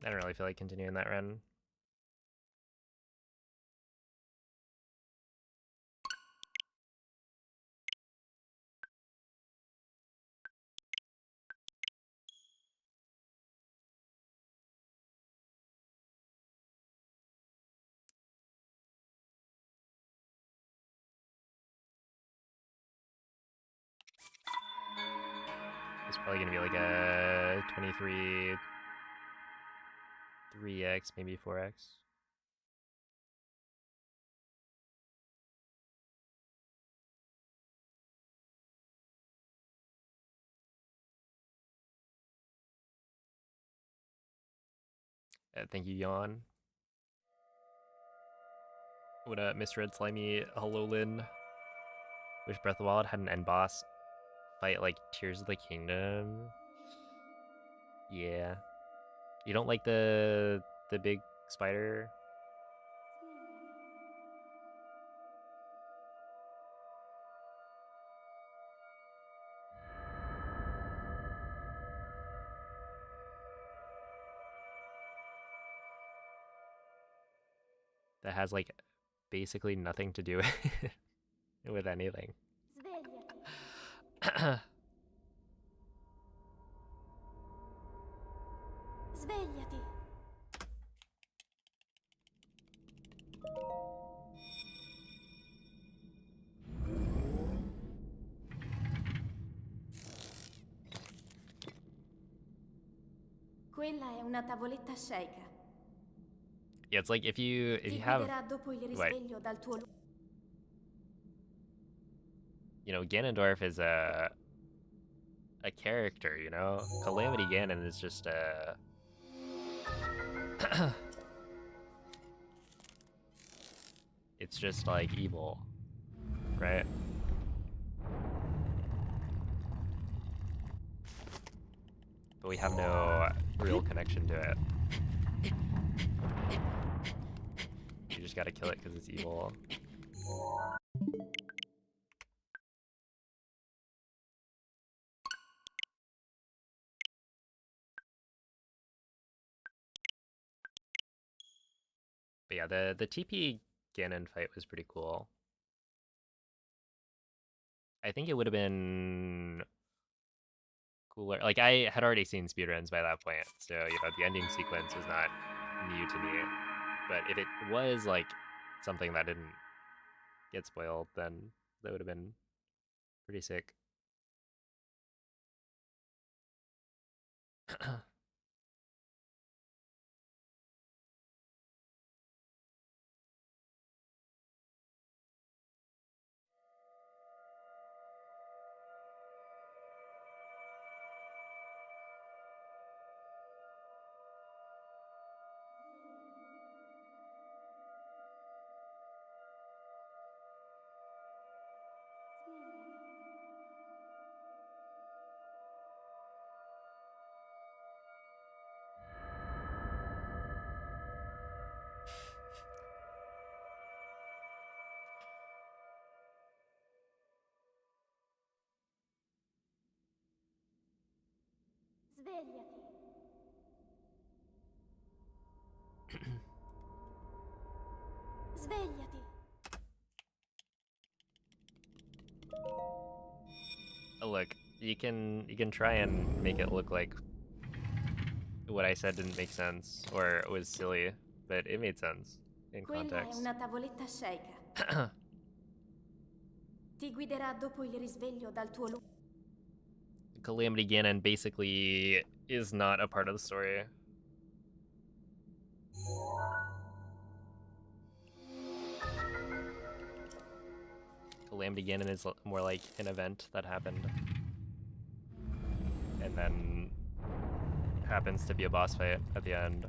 I don't really feel like continuing that run. It's probably gonna be like a 23, 3x, maybe 4x. Thank you, Yawn. What up, Mr. Red Slimy? Hello, Lynn. Wish Breath of the Wild had an end boss fight like Tears of the Kingdom. Yeah. You don't like the big spider? That has like basically nothing to do with anything. Svegliati. Svegliati. Quella è una tavoletta Sheikah. Yeah, it's like if you Ti have, guiderà dopo il like, risveglio dal tuo you know, Ganondorf is a character, you know? Calamity Ganon is just a it's just like evil, right? But we have no real connection to it. You just gotta kill it because it's evil. But yeah, the TP Ganon fight was pretty cool. I think it would have been cooler. Like, I had already seen speedruns by that point, so, you know, the ending sequence was not new to me. But if it was like something that didn't get spoiled, then that would have been pretty sick. Svegliati. Svegliati. Oh, look, you can try and make it look like what I said didn't make sense or was silly, but it made sense in Quella è context. una tavoletta shake. Ti guiderà dopo il risveglio dal tuo lungo. Calamity Ganon basically is not a part of the story. Calamity Ganon is more like an event that happened. And then happens to be a boss fight at the end.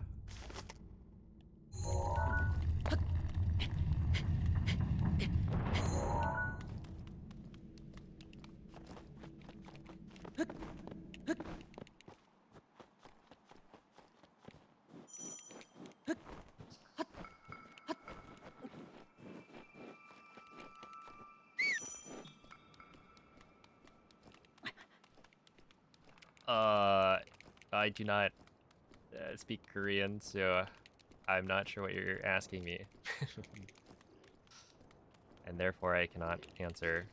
I do not speak Korean, so I'm not sure what you're asking me. And therefore I cannot answer.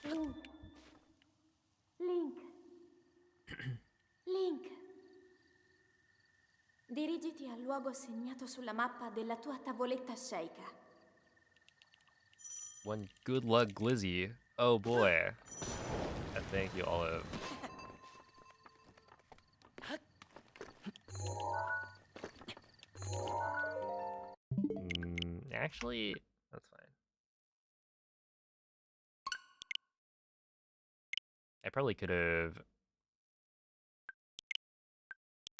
Link. Link. Dirigiti al luogo segnato sulla mappa della tua tavoletta shake. One good luck glizzy. Oh boy. Thank you, Olive. Actually, that's fine. I probably could have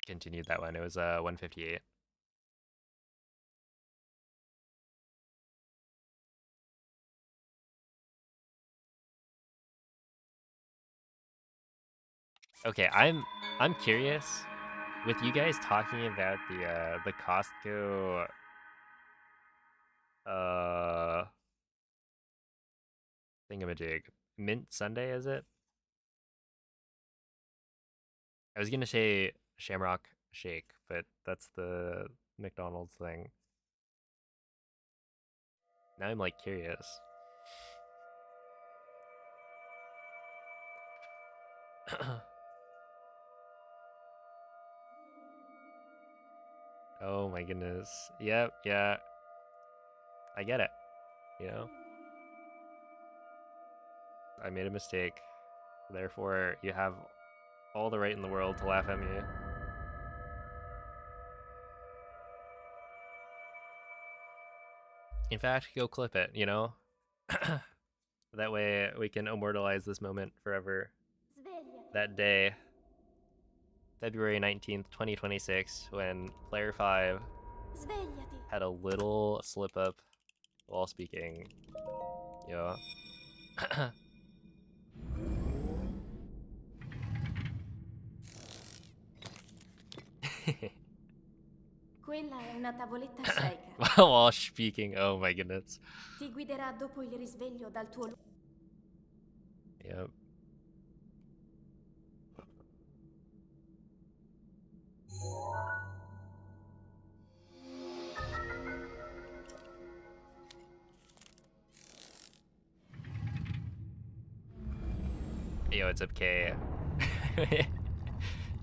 continued that one. It was 158. Okay, I'm curious with you guys talking about the Costco thingamajig. Mint Sunday, is it? I was gonna say Shamrock Shake, but that's the McDonald's thing. Now I'm like curious. Oh my goodness. Yep, yeah. I get it. You know? I made a mistake. Therefore, you have all the right in the world to laugh at me. In fact, go clip it, you know? That way we can immortalize this moment forever. Svegliati. That day, February 19th, 2026, when Player 5 Svegliati. had a little slip up while speaking. Yeah. Quella è una tavoletta shake. While speaking, oh my goodness. Ti guiderà dopo il risveglio dal tuo lungo. Yep. Yo, it's up, K.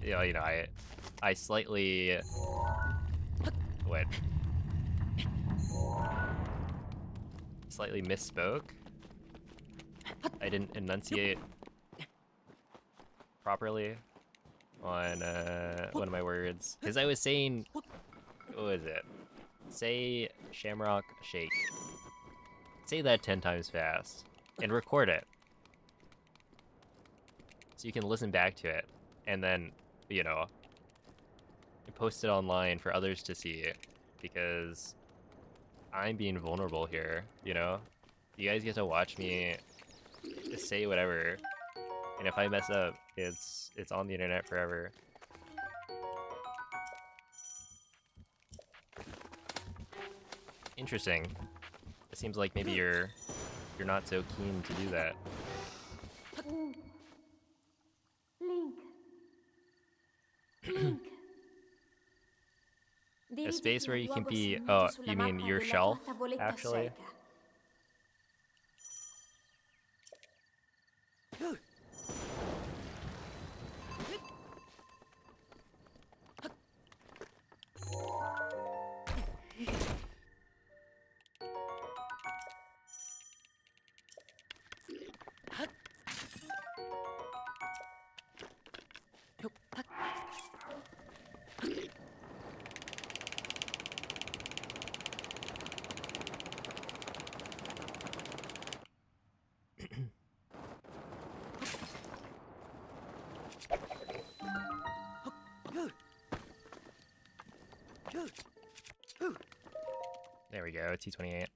You know, I slightly what? Slightly misspoke. I didn't enunciate properly on one of my words, because I was saying, what was it? Say Shamrock Shake. Say that 10 times fast and record it, so you can listen back to it, and then, you know, post it online for others to see, because I'm being vulnerable here, you know? You guys get to watch me say whatever, and if I mess up, it's on the internet forever. Interesting. It seems like maybe you're not so keen to do that. Link. Link. A space where you can be. Dirigiti al Oh, luogo segnato you sulla mean mappa your della shelf, tua tavoletta actually? scelta. There we go, T28.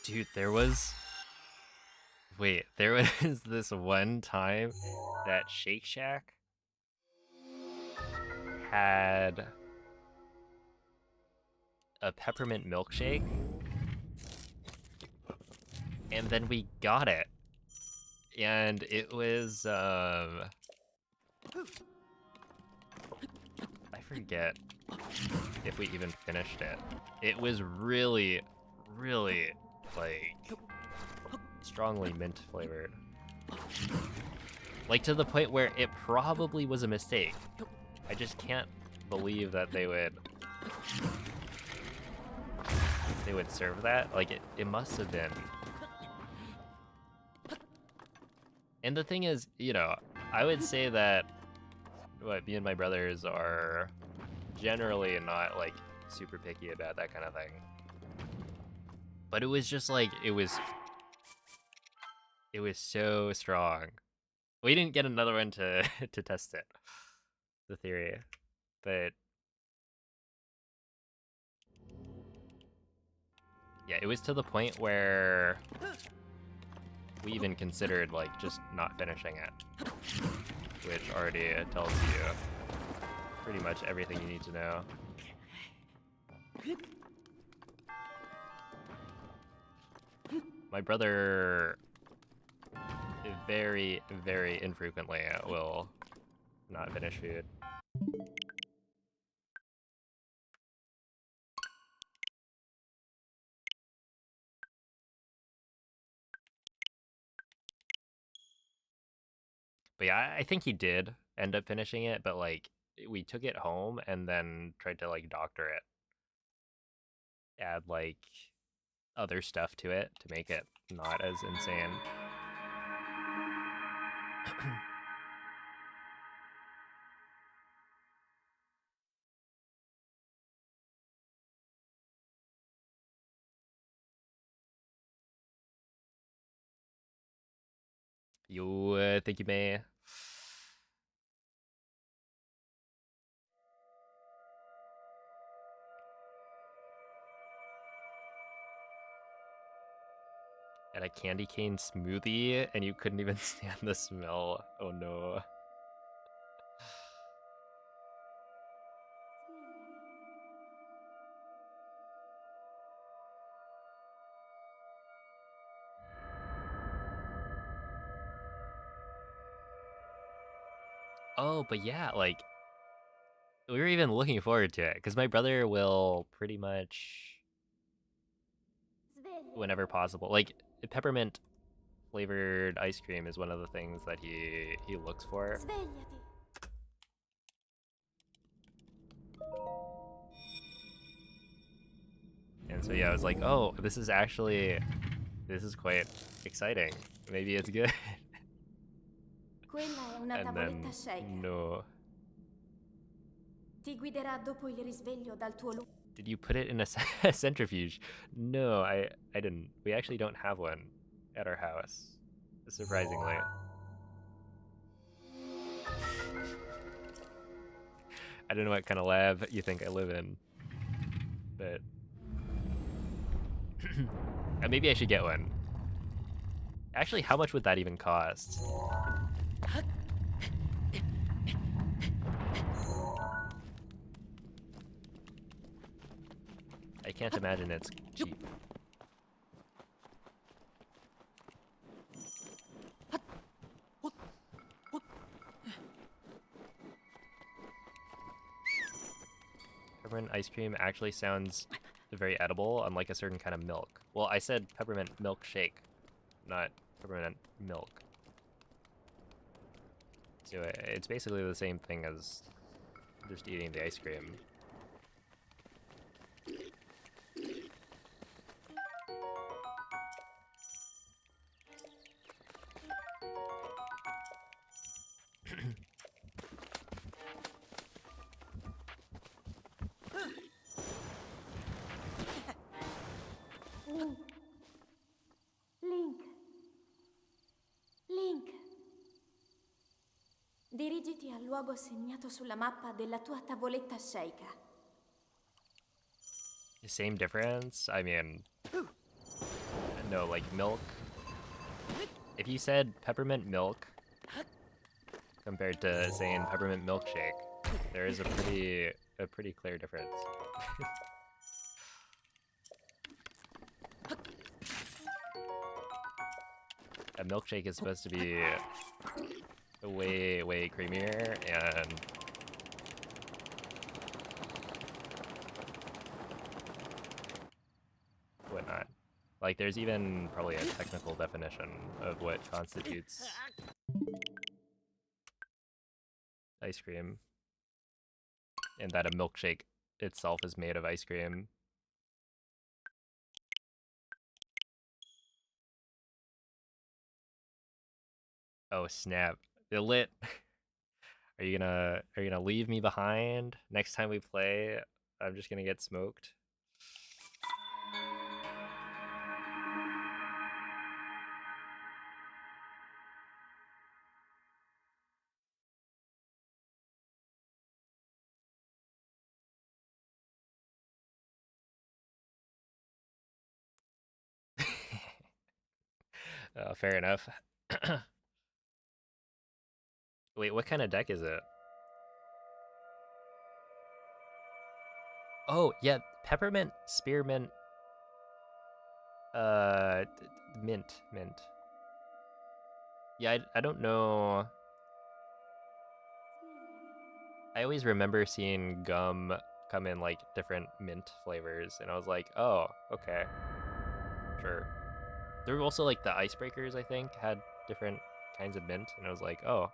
Dude, there was this one time that Shake Shack had a peppermint milkshake, and then we got it, and it was I forget if we even finished it. It was really, really, like, strongly mint flavored. Like, to the point where it probably was a mistake. I just can't believe that they would serve that. Like, it must have been. And the thing is, you know, I would say that me and my brothers are generally not, like, super picky about that kind of thing. But it was just like, it was so strong. We didn't get another one to to test it, the theory, but yeah, it was to the point where we even considered, like, just not finishing it, which already tells you pretty much everything you need to know. My brother very, very infrequently will not finish food. But yeah, I think he did end up finishing it, but, like, we took it home and then tried to, like, doctor it. Add, like, other stuff to it to make it not as insane. You think you may? that candy cane smoothie and you couldn't even stand the smell. Oh no. Oh, but yeah, like, we were even looking forward to it, because my brother will pretty much, whenever possible, like, peppermint flavored ice cream is one of the things that he looks for. Svegliati. And so yeah, I was like, oh, this is quite exciting. Maybe it's good. Quella è una And tavoletta then, shake. no. Ti guiderà dopo il risveglio dal tuo Did you put it in a centrifuge? No, I didn't. We actually don't have one at our house, surprisingly. I don't know what kind of lab you think I live in, but maybe I should get one. Actually, how much would that even cost? I can't imagine it's cheap. Peppermint ice cream actually sounds very edible, unlike a certain kind of milk. Well, I said peppermint milkshake, not peppermint milk. So it's basically the same thing as just eating the ice cream. Link. Link. Dirigiti al luogo segnato sulla mappa della tua tavoletta shake. Same difference? I mean, no, like milk. If you said peppermint milk compared to saying peppermint milkshake, there is a pretty clear difference. A milkshake is supposed to be way creamier and whatnot. Like, there's even probably a technical definition of what constitutes ice cream, and that a milkshake itself is made of ice cream. Oh snap! It lit. Are you gonna leave me behind next time we play? I'm just gonna get smoked. Fair enough. Wait, what kind of deck is it? Oh, yeah, peppermint, spearmint, mint. Yeah, I don't know. I always remember seeing gum come in like different mint flavors, and I was like, oh, okay, sure. There were also like the icebreakers, I think, had different kinds of mint, and I was like, oh,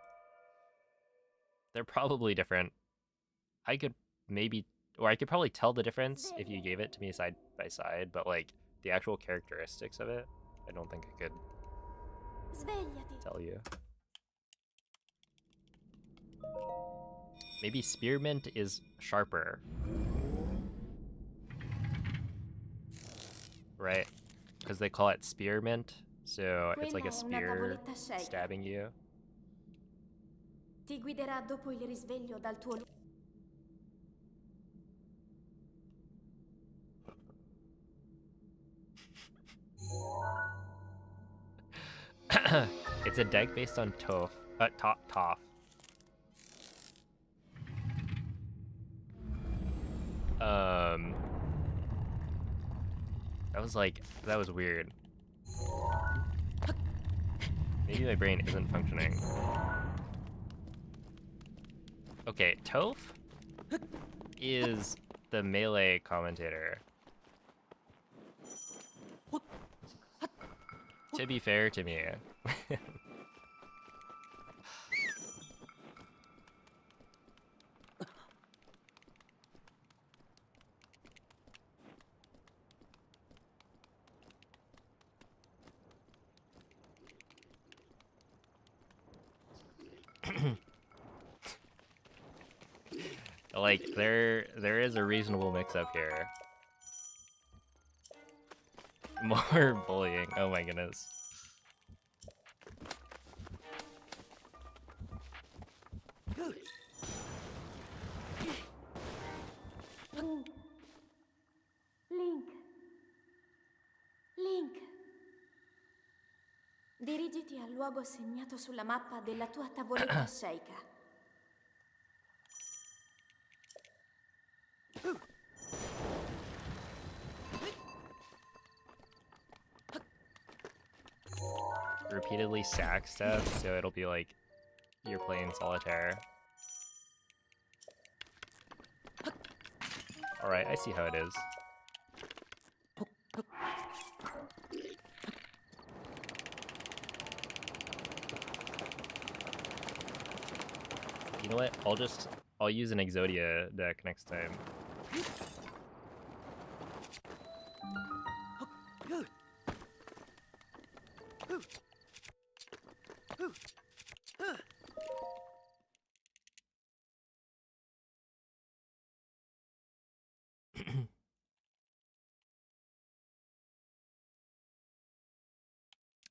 they're probably different. I could maybe, or I could probably tell the difference if you gave it to me side by side, but like the actual characteristics of it, I don't think I could Svegliati. tell you. Maybe spearmint is sharper. Right? Because they call it spearmint, so it's like a spear stabbing you. Ti guiderà dopo il risveglio dal tuo It's a deck based on Toph. Toph. That was weird. Maybe my brain isn't functioning. Okay, Toph is the melee commentator. To be fair to me. Like, there is a reasonable mix-up here. More bullying, oh my goodness. Link. Dirigiti al luogo segnato sulla mappa della tua tavoletta sceicca. Repeatedly sack stuff, so it'll be like you're playing solitaire. Alright, I see how it is. You know what? I'll use an Exodia deck next time.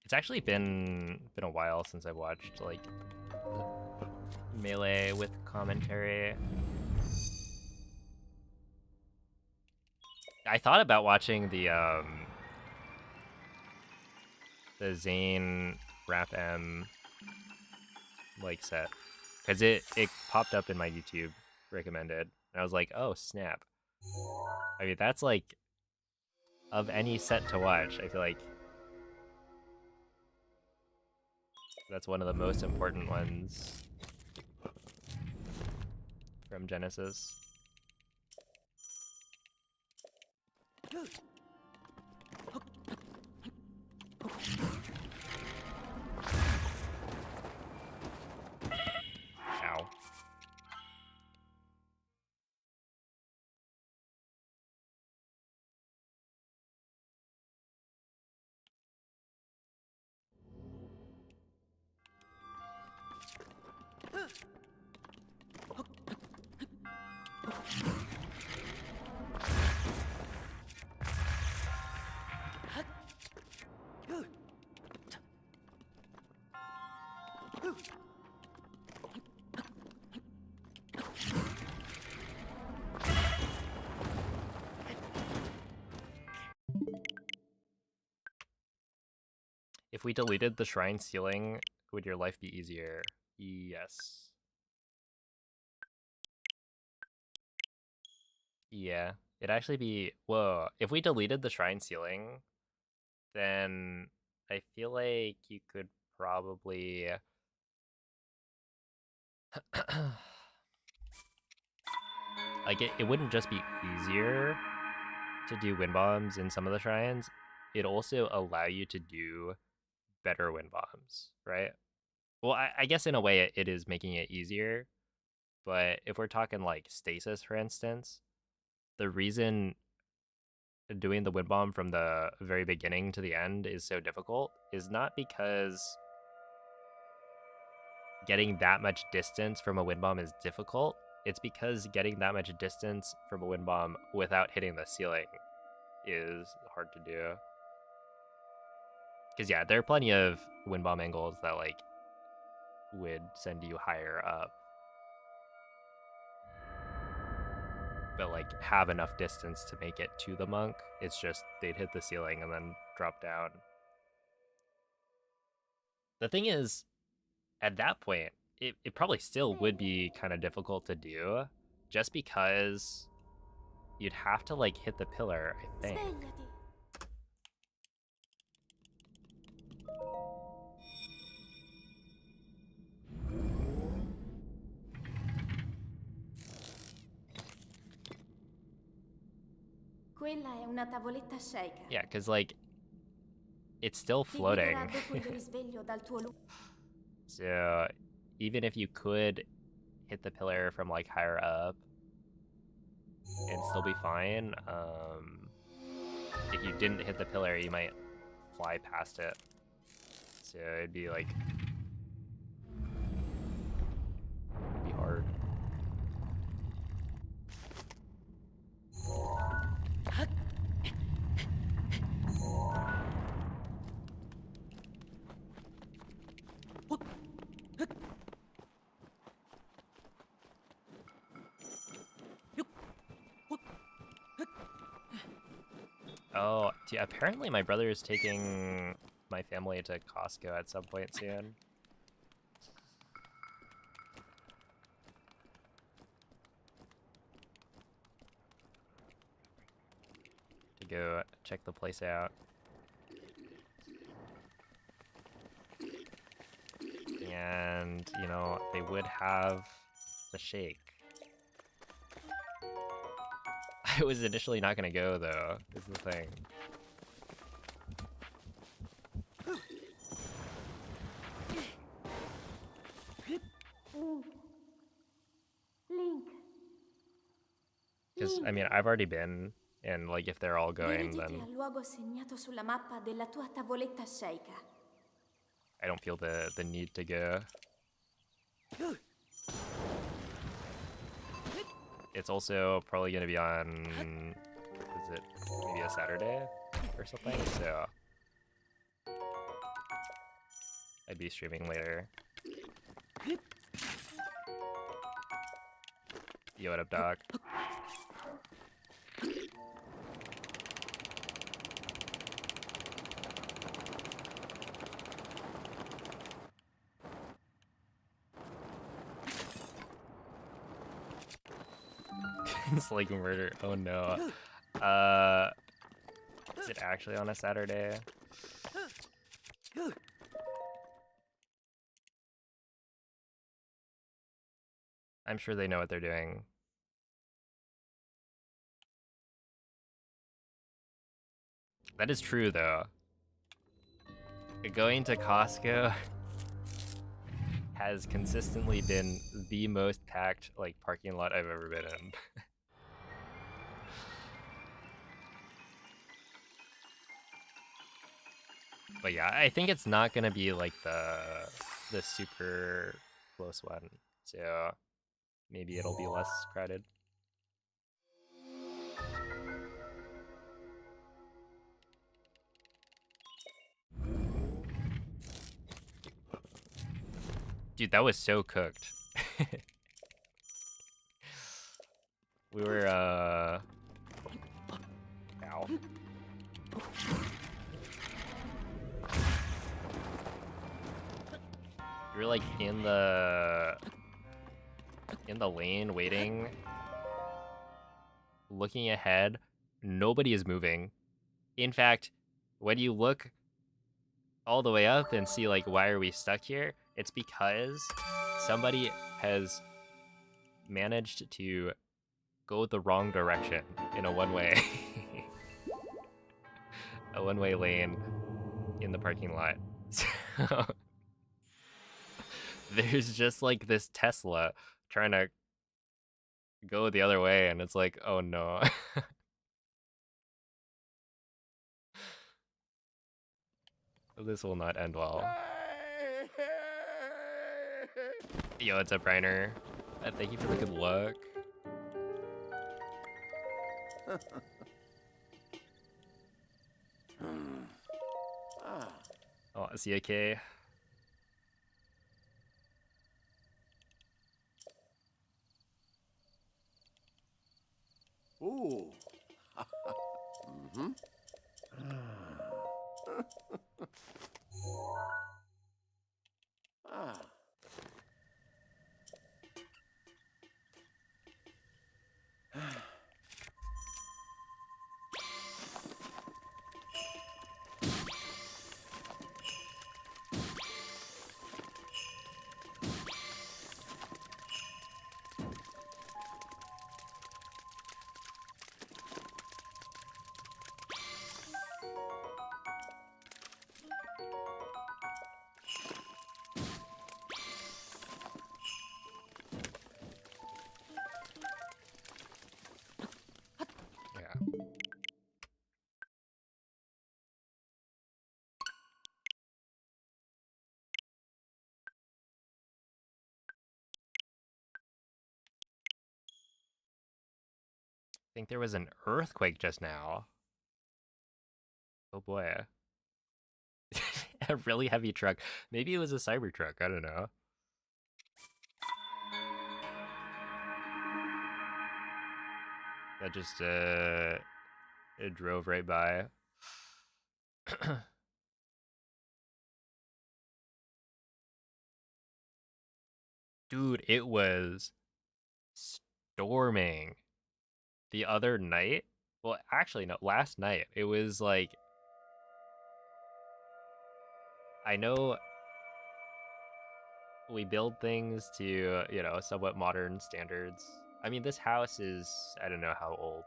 It's actually been a while since I've watched like Melee with commentary. I thought about watching the Zane Rap M like set, because it popped up in my YouTube recommended, and I was like, oh snap. I mean, that's like, of any set to watch, I feel like that's one of the most important ones from Genesis. Ow. If we deleted the shrine ceiling, would your life be easier? Yes. Yeah, it'd actually be, whoa, if we deleted the shrine ceiling, then I feel like you could probably like it wouldn't just be easier to do wind bombs in some of the shrines, it'd also allow you to do better wind bombs, right? Well, I guess in a way it is making it easier, but if we're talking like stasis, for instance, the reason doing the wind bomb from the very beginning to the end is so difficult is not because getting that much distance from a wind bomb is difficult. It's because getting that much distance from a wind bomb without hitting the ceiling is hard to do. Because yeah, there are plenty of wind bomb angles that like would send you higher up, but like have enough distance to make it to the monk. It's just they'd hit the ceiling and then drop down. The thing is, at that point, it probably still would be kind of difficult to do, just because you'd have to like hit the pillar, I think. Svegliati. Quella è una tavoletta shaker. Yeah, because like it's still Ti guiderà floating. dopo il risveglio dal tuo So even if you could hit the pillar from like higher up and still be fine, if you didn't hit the pillar, you might fly past it. So it'd be like it'd be hard. Oh, yeah, apparently my brother is taking my family to Costco at some point soon. To go check the place out. And, you know, they would have the shake. I was initially not gonna go though, is the thing. Link. Because, I mean, I've already been, and like if they're all going, Dirigiti then al luogo segnato sulla mappa della tua tavoletta shaker. I don't feel the need to go. It's also probably gonna be on, is it maybe a Saturday or something? So I'd be streaming later. Yo, what up, Doc? It's like murder. Oh no. Is it actually on a Saturday? I'm sure they know what they're doing. That is true, though. Going to Costco has consistently been the most packed, like, parking lot I've ever been in. But yeah, I think it's not gonna be like the super close one, so maybe it'll be less crowded. Dude, that was so cooked. We were ow. We were like in the lane waiting, looking ahead. Nobody is moving. In fact, when you look all the way up and see like why are we stuck here, it's because somebody has managed to go the wrong direction in a one-way a one-way lane in the parking lot. So there's just like this Tesla trying to go the other way, and it's like, oh no. This will not end well. Yo, what's up, Reiner? Thank you for the good luck. Oh, CAK. Ooh. Mm-hmm. 。 . 。 . 。 . 。 . 。 . 。 . 。 . 。 . 。 。 . 。 。 。 . 。 。 . 。 。 。 。 。 。 。 。 。 。 。 。 。 。 . 。 。 。 。 。 。 。 。 。 。 。 . 。 。 . think there was an earthquake just now. Oh boy. A really heavy truck. Maybe it was a cyber truck. I don't know. That just it drove right by. Dude, it was storming the other night. Well, actually, no, last night. It was like, I know we build things to, you know, somewhat modern standards. I mean, this house is, I don't know how old,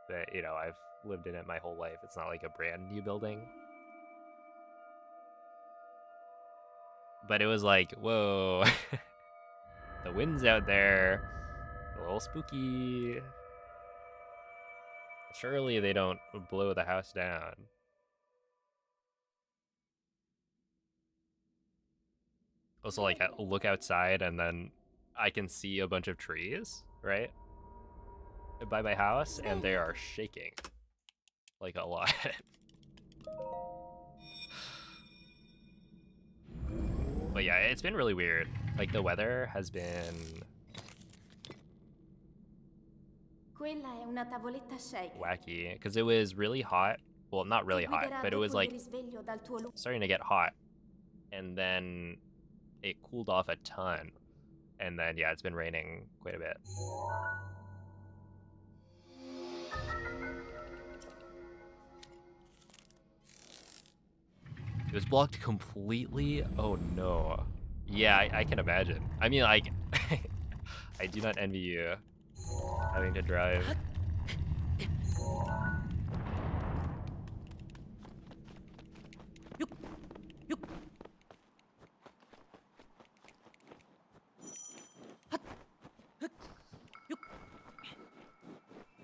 but, you know, I've lived in it my whole life. It's not like a brand new building. But it was like, whoa, the wind's out there, a little spooky. Surely they don't blow the house down. Also, like, look outside and then I can see a bunch of trees, right? By my house, and they are shaking. Like, a lot. But yeah, it's been really weird. Like, the weather has been Quella è una tavoletta shake. wacky, because it was really hot. Well, not really hot, but it was like risveglio dal tuo starting to get hot. And then it cooled off a ton. And then, yeah, it's been raining quite a bit. It was blocked completely? Oh no. Yeah, I can imagine. I mean, like, I do not envy you having to drive.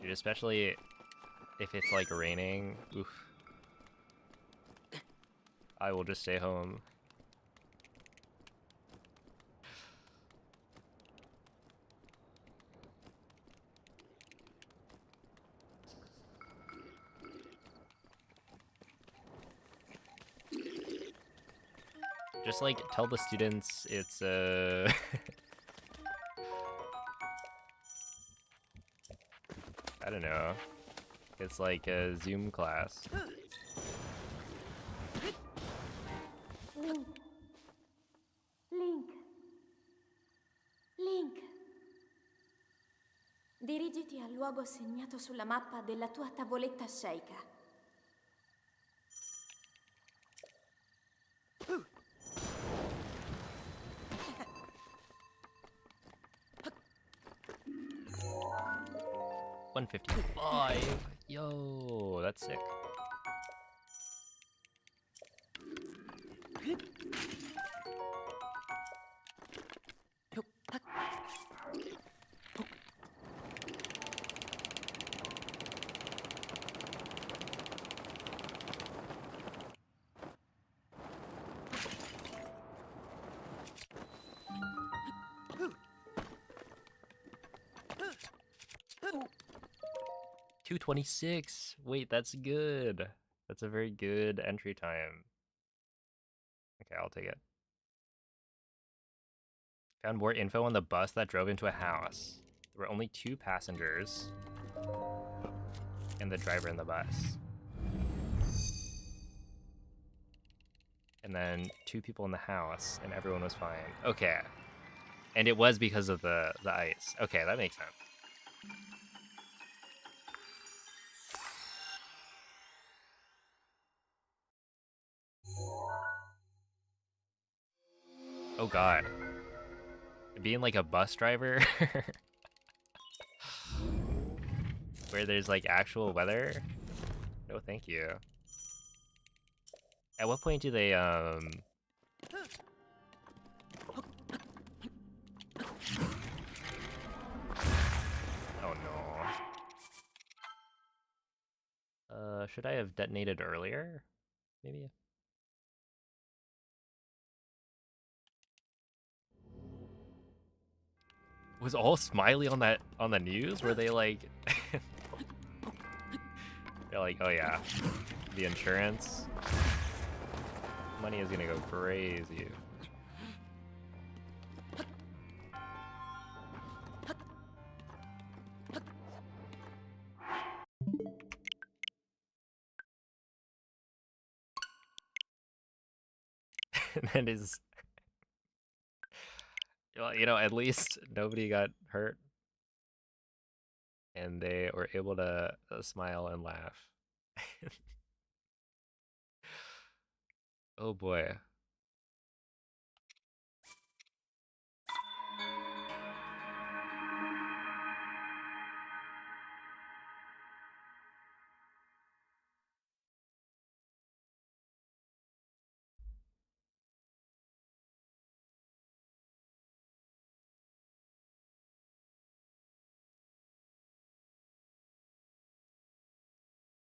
Dude, especially if it's like raining. Oof. I will just stay home. Just like tell the students it's I don't know. It's like a Zoom class. Link. Link. Link. Dirigiti al luogo segnato sulla mappa della tua tavoletta shake. $155. Yo, that's sick. $226. Wait, that's good. That's a very good entry time. Okay, I'll take it. Found more info on the bus that drove into a house. There were only 2 passengers and the driver in the bus. And then 2 people in the house, and everyone was fine. Okay. And it was because of the ice. Okay, that makes sense. Oh god. Being like a bus driver where there's like actual weather? No, thank you. At what point do they Oh no. Should I have detonated earlier? Maybe. Was all Smiley on the news? Were they like They're like, oh yeah, the insurance money is gonna go crazy. That is, well, you know, at least nobody got hurt, and they were able to smile and laugh. Oh boy.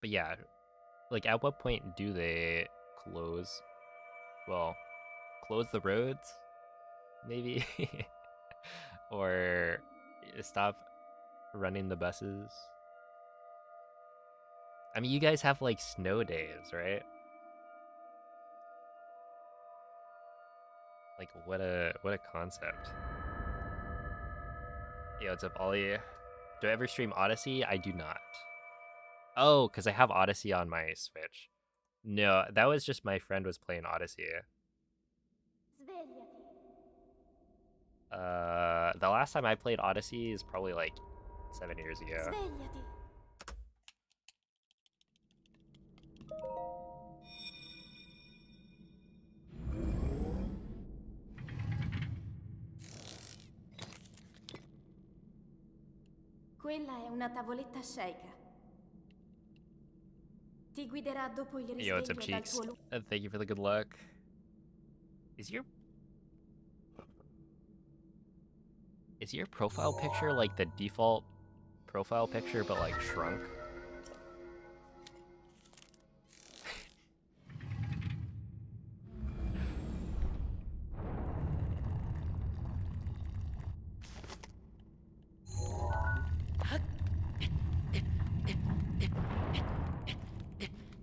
But yeah, like at what point do they close? Well, close the roads, maybe, or stop running the buses. I mean, you guys have like snow days, right? Like what a concept. Yo, what's up, Ollie? Do I ever stream Odyssey? I do not. Oh, because I have Odyssey on my Switch. No, that was just my friend was playing Odyssey. Svegliati. The last time I played Odyssey is probably like 7 years ago. Svegliati. Quella è una tavoletta sceicca. Ti guiderà dopo il Yo, what's up, risveglio dal Cheeks? tuo lu- Thank you for the good luck. Is your profile picture like the default profile picture but like shrunk?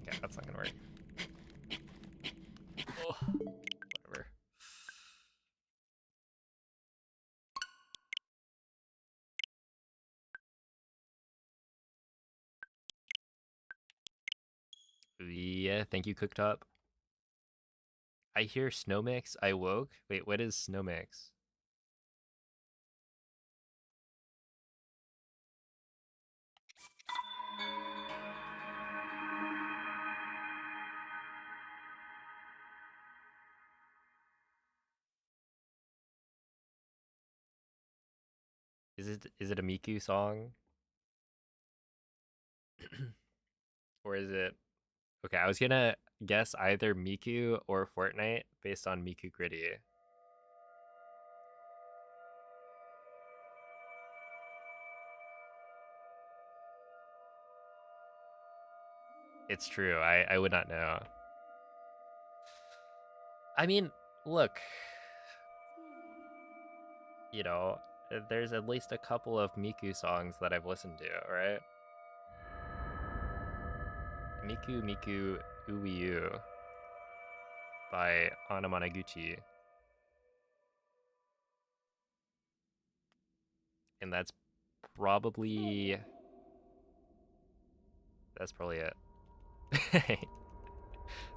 Yeah, that's not gonna work. Oh, whatever. Yeah, thank you, Cooktop. I hear Snow Mix. I woke. Wait, what is Snow Mix? Is it a Miku song? Or is it okay, I was gonna guess either Miku or Fortnite based on Miku Gritty. It's true, I would not know. I mean, look, you know, there's at least a couple of Miku songs that I've listened to, right? Miku Miku Uiu by Anamanaguchi. And that's probably it.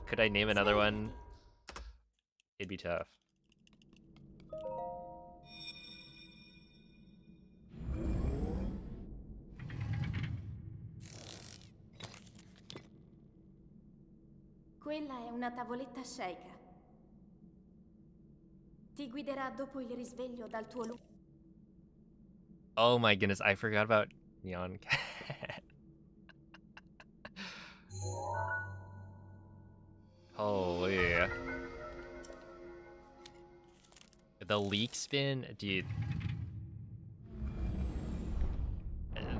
Could I name another one? It'd be tough. Quella è una tavoletta sceicca. Ti guiderà dopo il risveglio dal tuo lu- Oh my goodness, I forgot about Neon Cat. Holy. The leak spin, dude.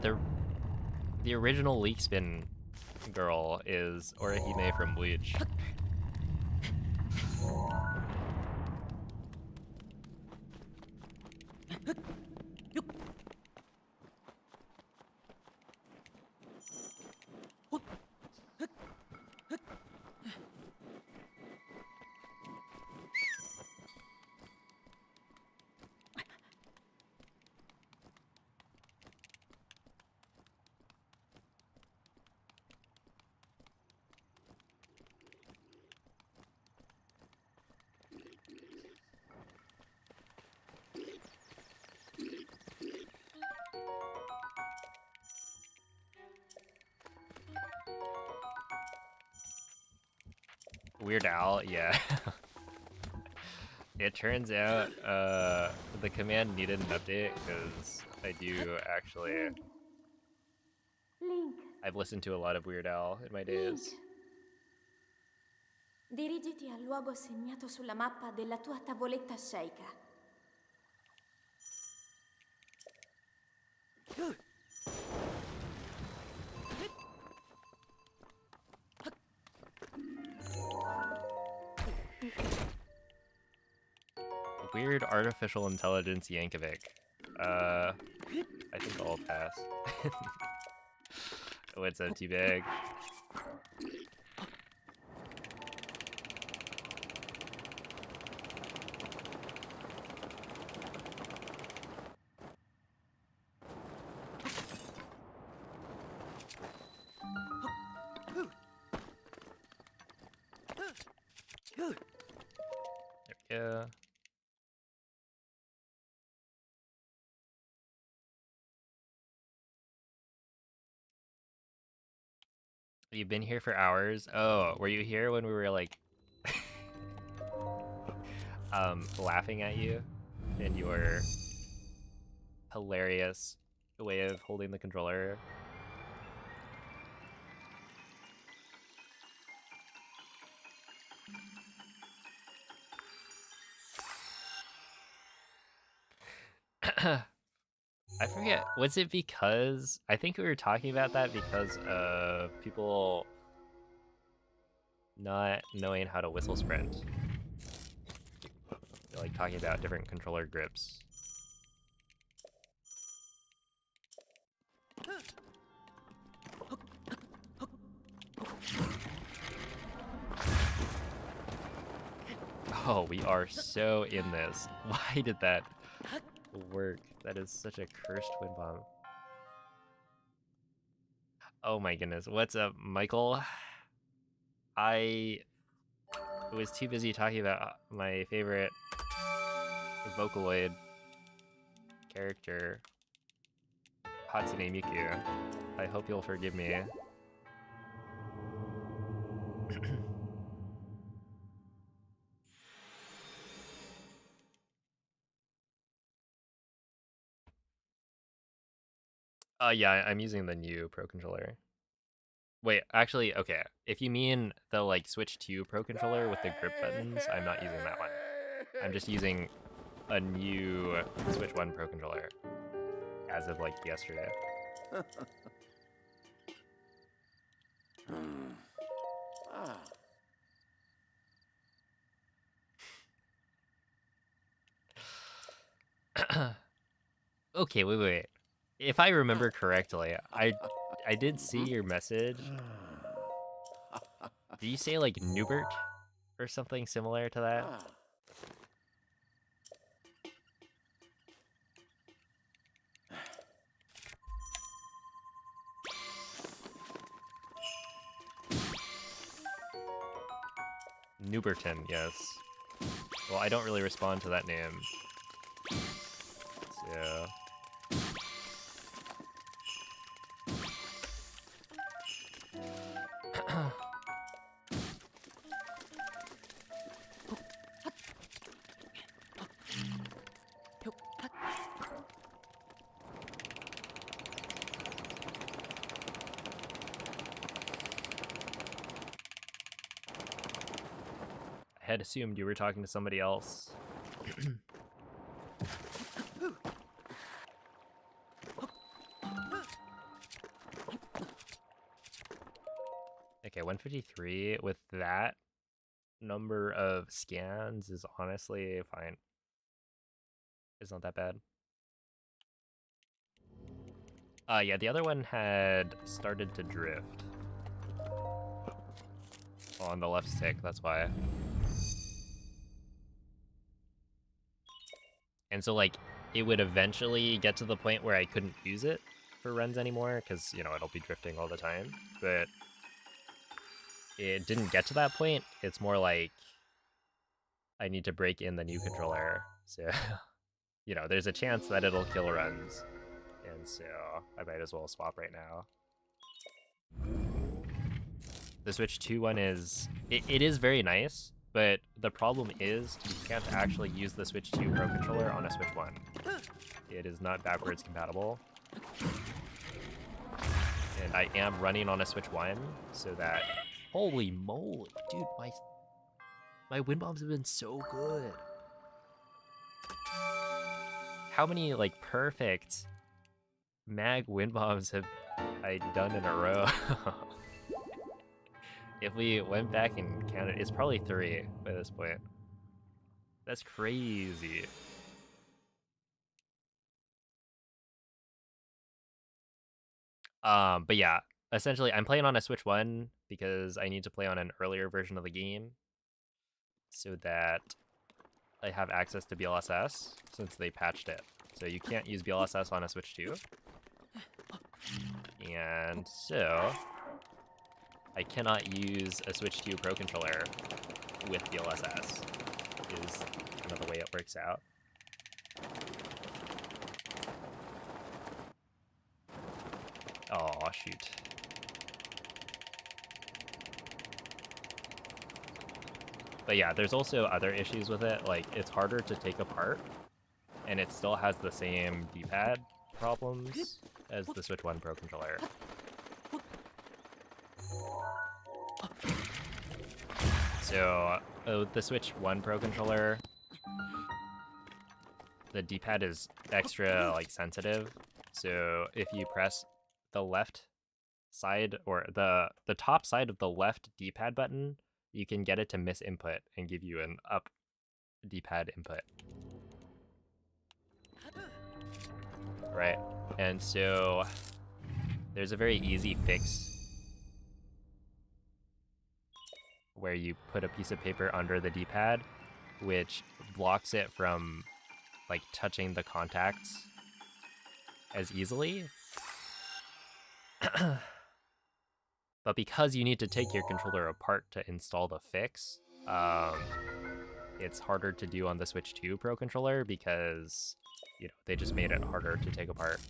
The original leak spin girl is Orihime from Bleach. Weird Al, yeah. It turns out the command needed an update because I do actually. Link. I've listened to a lot of Weird Al in my Link. days. Dirigiti al luogo segnato sulla mappa della tua tavoletta sceicca. Weird artificial intelligence Yankovic. I think I'll pass. What's up, T-Bag? There we go. You've been here for hours. Oh, were you here when we were like laughing at you and your hilarious way of holding the controller? I forget, was it because, I think we were talking about that because of people not knowing how to whistle sprint. Like talking about different controller grips. Oh, we are so in this. Why did that work? That is such a cursed wind bomb. Oh my goodness. What's up, Michael? I was too busy talking about my favorite Vocaloid character, Hatsune Miku. I hope you'll forgive me. Yeah, I'm using the new Pro Controller. Wait, actually, okay. If you mean the, like, Switch 2 Pro Controller with the grip buttons, I'm not using that one. I'm just using a new Switch 1 Pro Controller as of, like, yesterday. Okay, wait. If I remember correctly, I did see your message. Did you say, like, Newbert? Or something similar to that? Newberton, yes. Well, I don't really respond to that name. So... I had assumed you were talking to somebody else. Okay, 153 with that number of scans is honestly fine. It's not that bad. Yeah, the other one had started to drift. On the left stick, that's why. And so, like, it would eventually get to the point where I couldn't use it for runs anymore, because, you know, it'll be drifting all the time. But it didn't get to that point. It's more like I need to break in the new controller. So, you know, there's a chance that it'll kill runs. And so I might as well swap right now. The Switch 2 one is... It is very nice, but the problem is you can't actually use the Switch 2 Pro Controller on a Switch 1. It is not backwards compatible. And I am running on a Switch 1, so that... Holy moly, dude, my wind bombs have been so good. How many, like, perfect mag wind bombs have I done in a row? If we went back and counted, it's probably 3 by this point. That's crazy. But yeah, essentially I'm playing on a Switch 1 because I need to play on an earlier version of the game so that I have access to BLSS since they patched it. So you can't use BLSS on a Switch 2. And so I cannot use a Switch 2 Pro Controller with DLSS, is kind of the way it works out. Oh, shoot. But yeah, there's also other issues with it, like it's harder to take apart, and it still has the same D-pad problems as the Switch 1 Pro Controller. So, the Switch 1 Pro Controller, the D-pad is extra, like, sensitive. So if you press the left side, or the top side of the left D-pad button, you can get it to miss input and give you an up D-pad input. Right, and so there's a very easy fix where you put a piece of paper under the D-pad, which blocks it from like touching the contacts as easily. But because you need to take your controller apart to install the fix, it's harder to do on the Switch 2 Pro Controller because, you know, they just made it harder to take apart.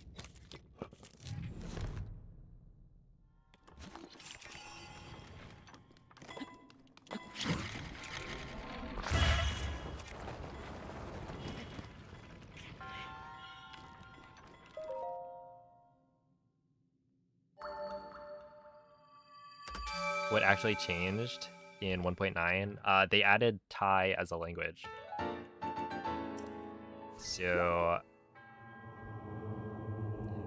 What actually changed in 1.9? They added Thai as a language. So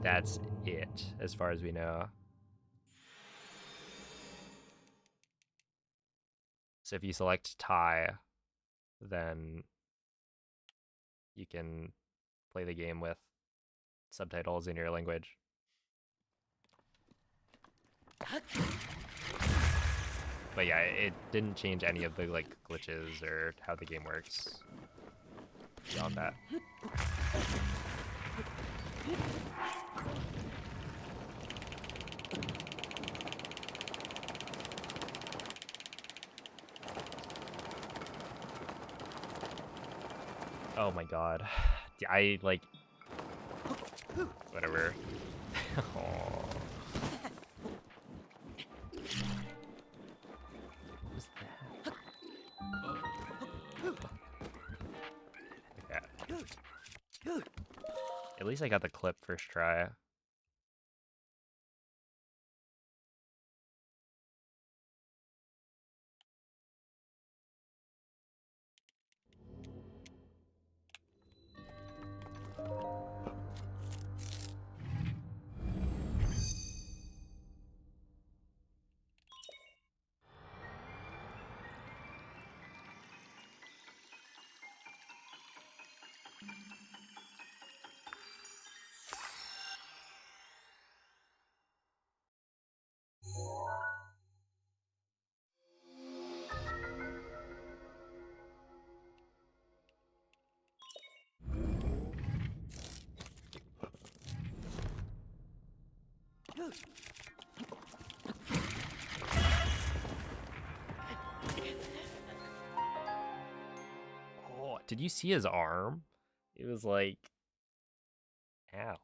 that's it, as far as we know. So if you select Thai, then you can play the game with subtitles in your language. But yeah, it didn't change any of the like glitches or how the game works beyond that. Oh my god. I like whatever. Oh. What's that? Okay. At least I got the clip first try. Oh, did you see his arm? It was like, ow.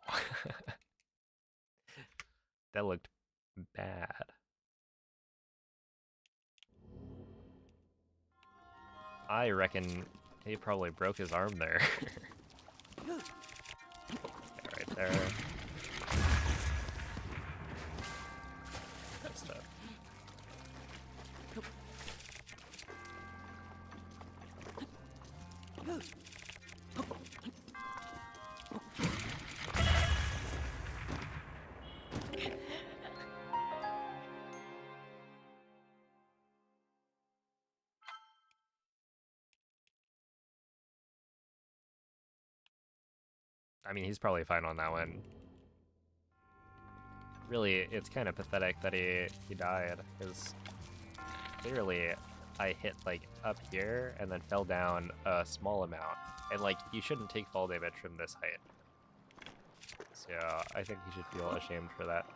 That looked bad. I reckon he probably broke his arm there. Right there. Good stuff. I mean, he's probably fine on that one. Really, it's kind of pathetic that he died, because clearly I hit like up here and then fell down a small amount. And like, you shouldn't take fall damage from this height. So I think he should feel ashamed for that.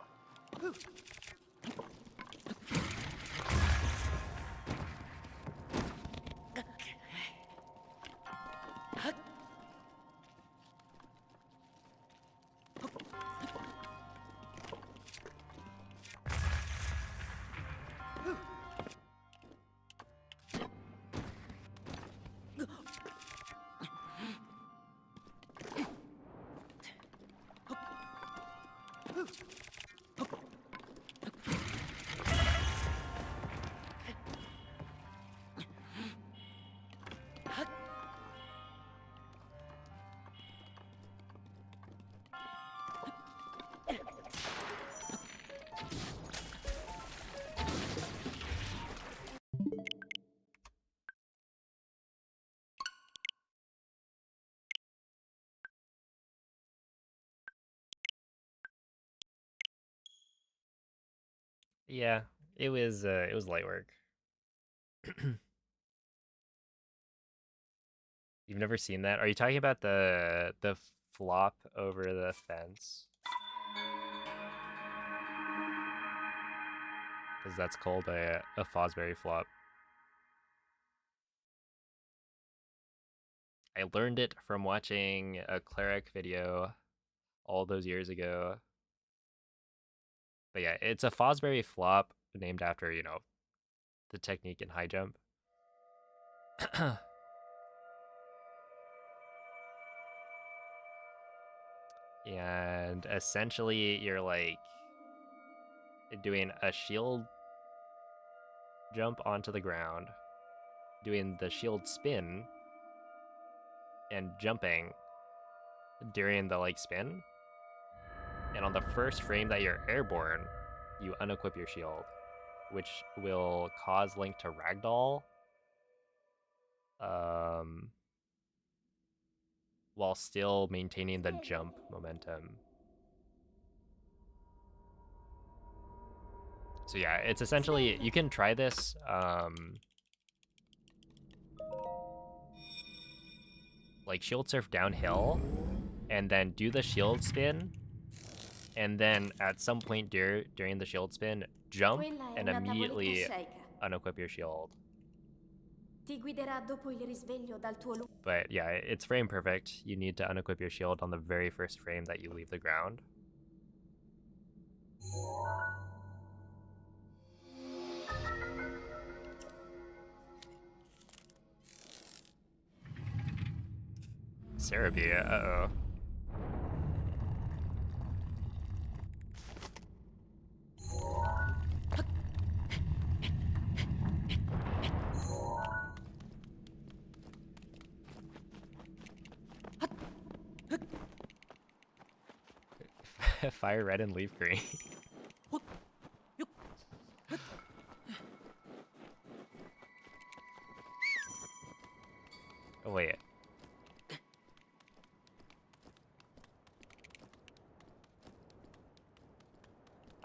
Yeah, it was light work. You've never seen that? Are you talking about the flop over the fence? Because that's called a Fosbury flop. I learned it from watching a cleric video all those years ago. But yeah, it's a Fosbury flop named after, you know, the technique in high jump. And essentially you're like doing a shield jump onto the ground, doing the shield spin, and jumping during the like spin. And on the first frame that you're airborne, you unequip your shield, which will cause Link to ragdoll. While still maintaining the jump momentum. So yeah, it's essentially, you can try this, like shield surf downhill, and then do the shield spin, and then at some point during the shield spin, jump and immediately unequip your shield. But yeah, it's frame perfect. You need to unequip your shield on the very first frame that you leave the ground. Cerebi, uh-oh. Fire red and leaf green. Oh, wait.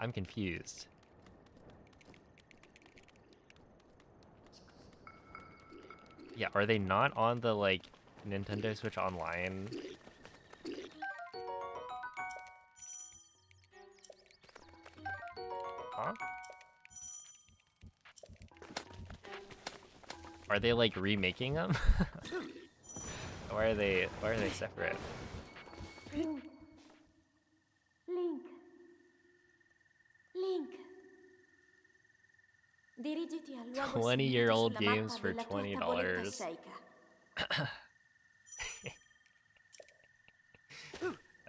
I'm confused. Yeah, are they not on the, like, Nintendo Switch Online? Huh? Are they, like, remaking them? Why are they separate? Link. Link. Link. Dirigiti al luogo 20-year-old sulla games mappa for della tua tavoletta $20. sceicca.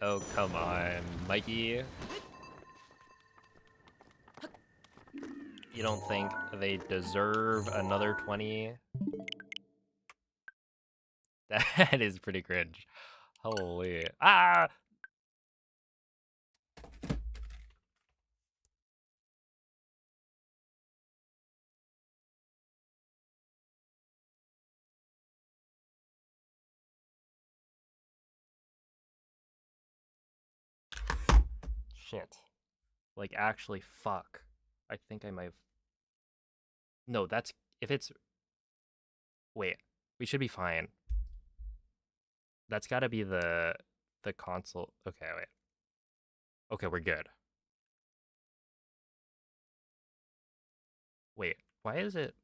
Oh, come on, Mikey. You don't think they deserve another 20? That is pretty cringe. Holy. Ah! Shit. Like, actually, fuck. I think I might have... No, that's... If it's... Wait. We should be fine. That's gotta be the console... Okay, wait. Okay, we're good. Wait, why is it...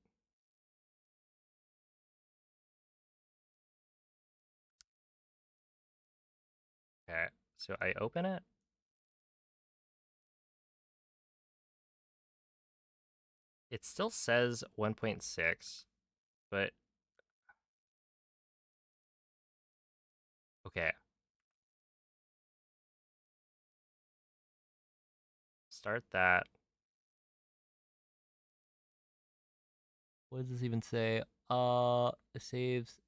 Okay, so I open it? It still says 1.6, but... Okay. Start that. What does this even say? It saves...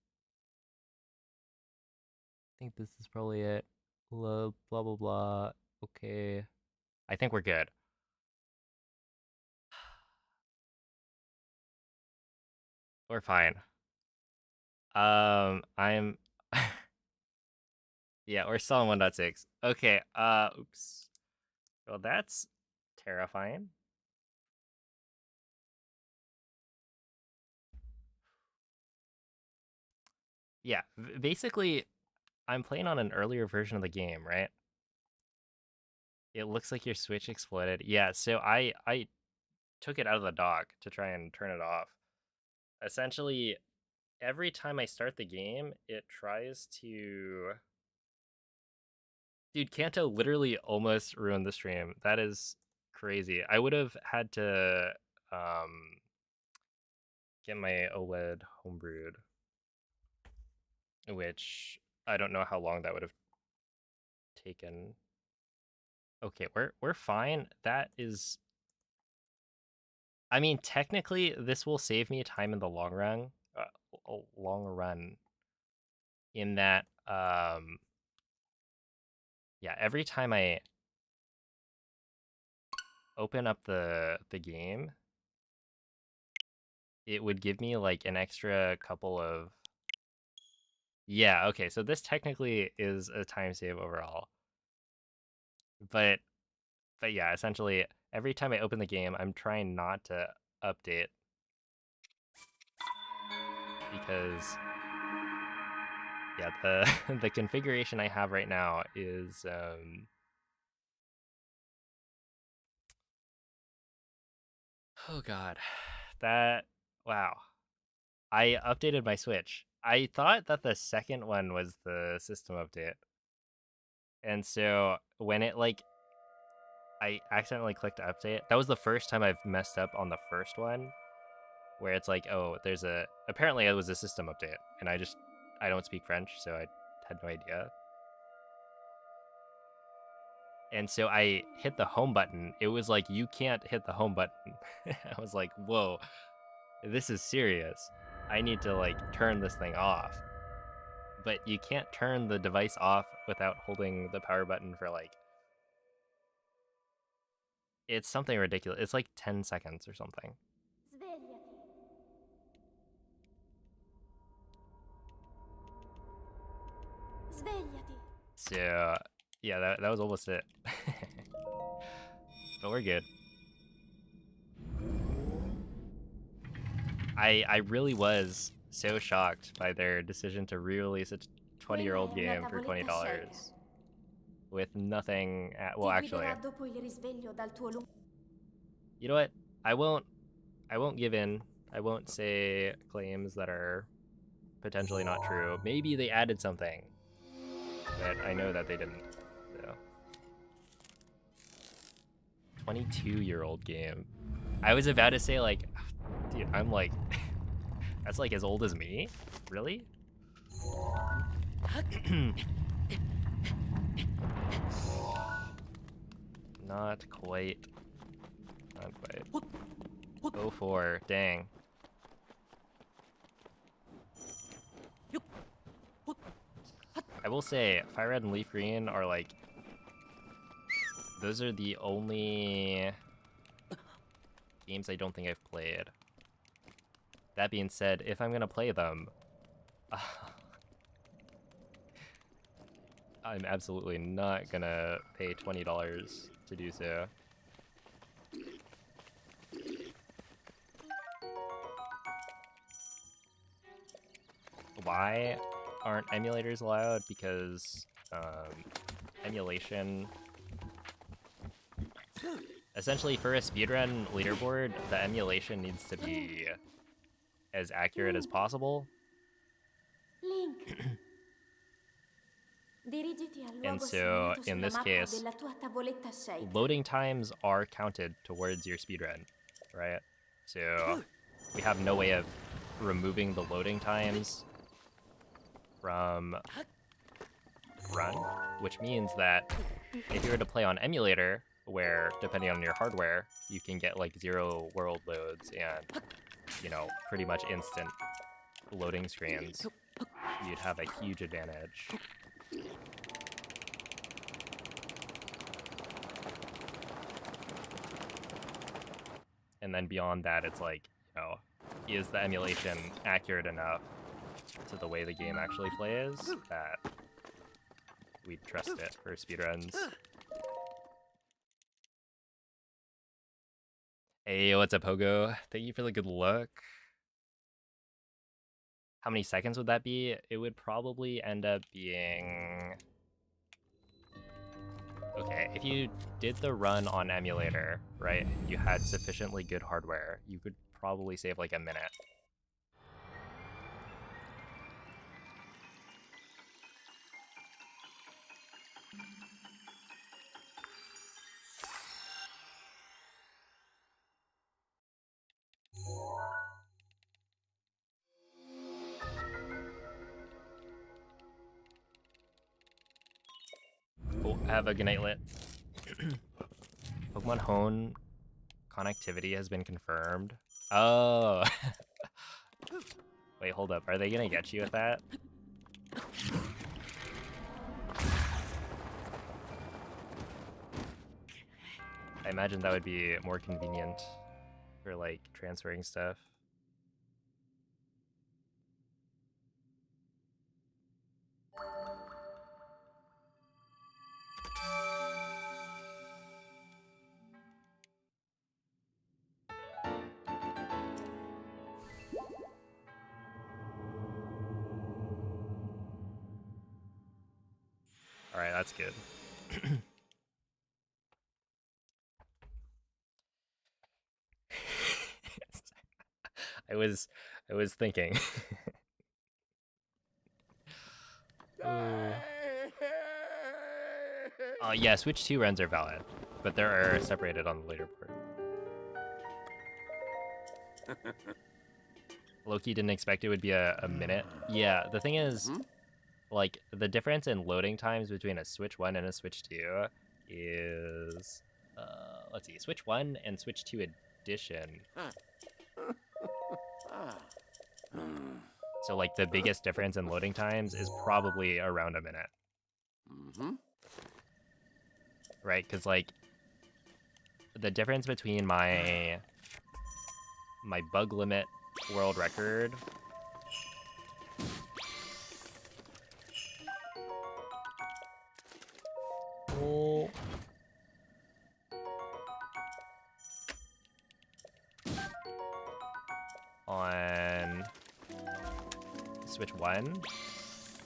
I think this is probably it. Blah, blah, blah, blah. Okay. I think we're good. We're fine. I'm... Yeah, we're still on 1.6. Okay, oops. Well, that's terrifying. Yeah, basically, I'm playing on an earlier version of the game, right? It looks like your Switch exploded. Yeah, so I took it out of the dock to try and turn it off. Essentially, every time I start the game, it tries to... Dude, Kanto literally almost ruined the stream. That is crazy. I would have had to get my OLED homebrewed, which I don't know how long that would have taken. Okay, we're fine. That is... I mean, technically, this will save me time in the long run. Long run. In that, yeah, every time I open up the game, it would give me like an extra couple of... Yeah, okay, so this technically is a time save overall. But yeah, essentially every time I open the game, I'm trying not to update because yeah, the the configuration I have right now is oh god. That... wow. I updated my Switch. I thought that the second one was the system update. And so when it like I accidentally clicked update, that was the first time I've messed up on the first one, where it's like, oh, there's a... Apparently it was a system update, and I don't speak French, so I had no idea. And so I hit the home button. It was like, you can't hit the home button. I was like, whoa, this is serious. I need to like turn this thing off. But you can't turn the device off without holding the power button for like... It's something ridiculous. It's like 10 seconds or something. Svegliati. Svegliati. So yeah, that was almost it. But we're good. I really was so shocked by their decision to re-release a 20-year-old game for $20 with nothing well, actually, Dopo il risveglio dal tuo you know what? I won't give in. I won't say claims that are potentially not true. Maybe they added something, but I know that they didn't. So 22-year-old game. I was about to say, like, dude, I'm like, that's like as old as me? Really? Not quite. Not quite. 04, dang. I will say, Fire Red and Leaf Green are like, those are the only games I don't think I've played. That being said, if I'm gonna play them, I'm absolutely not gonna pay $20 to do so. Why aren't emulators allowed? Because emulation... Essentially, for a speedrun leaderboard, the emulation needs to be as accurate as possible. Link. Dirigiti al And luogo so, assegnato in sulla this mappa case, della tua tavoletta scelta. loading times are counted towards your speedrun, right? So, we have no way of removing the loading times from run, which means that if you were to play on emulator, where depending on your hardware, you can get like 0 world loads and, you know, pretty much instant loading screens, you'd have a huge advantage. And then beyond that, it's like, you know, is the emulation accurate enough to the way the game actually plays that we'd trust it for speedruns. Hey, what's up, Pogo? Thank you for the good luck. How many seconds would that be? It would probably end up being... Okay, if you did the run on emulator, right, and you had sufficiently good hardware, you could probably save like a minute. Cool, have a good night, Lit. Pokemon Hone connectivity has been confirmed. Oh. Wait, hold up. Are they gonna get you with that? I imagine that would be more convenient for, like, transferring stuff. Alright, that's good. I was thinking. Yeah, Switch 2 runs are valid, but they are separated on the leaderboard. Loki didn't expect it would be a minute. Yeah, the thing is, like, the difference in loading times between a Switch 1 and a Switch 2 is... let's see, Switch 1 and Switch 2 Edition. So, like, the biggest difference in loading times is probably around a minute. Right, because, like, the difference between my bug limit world record on Switch 1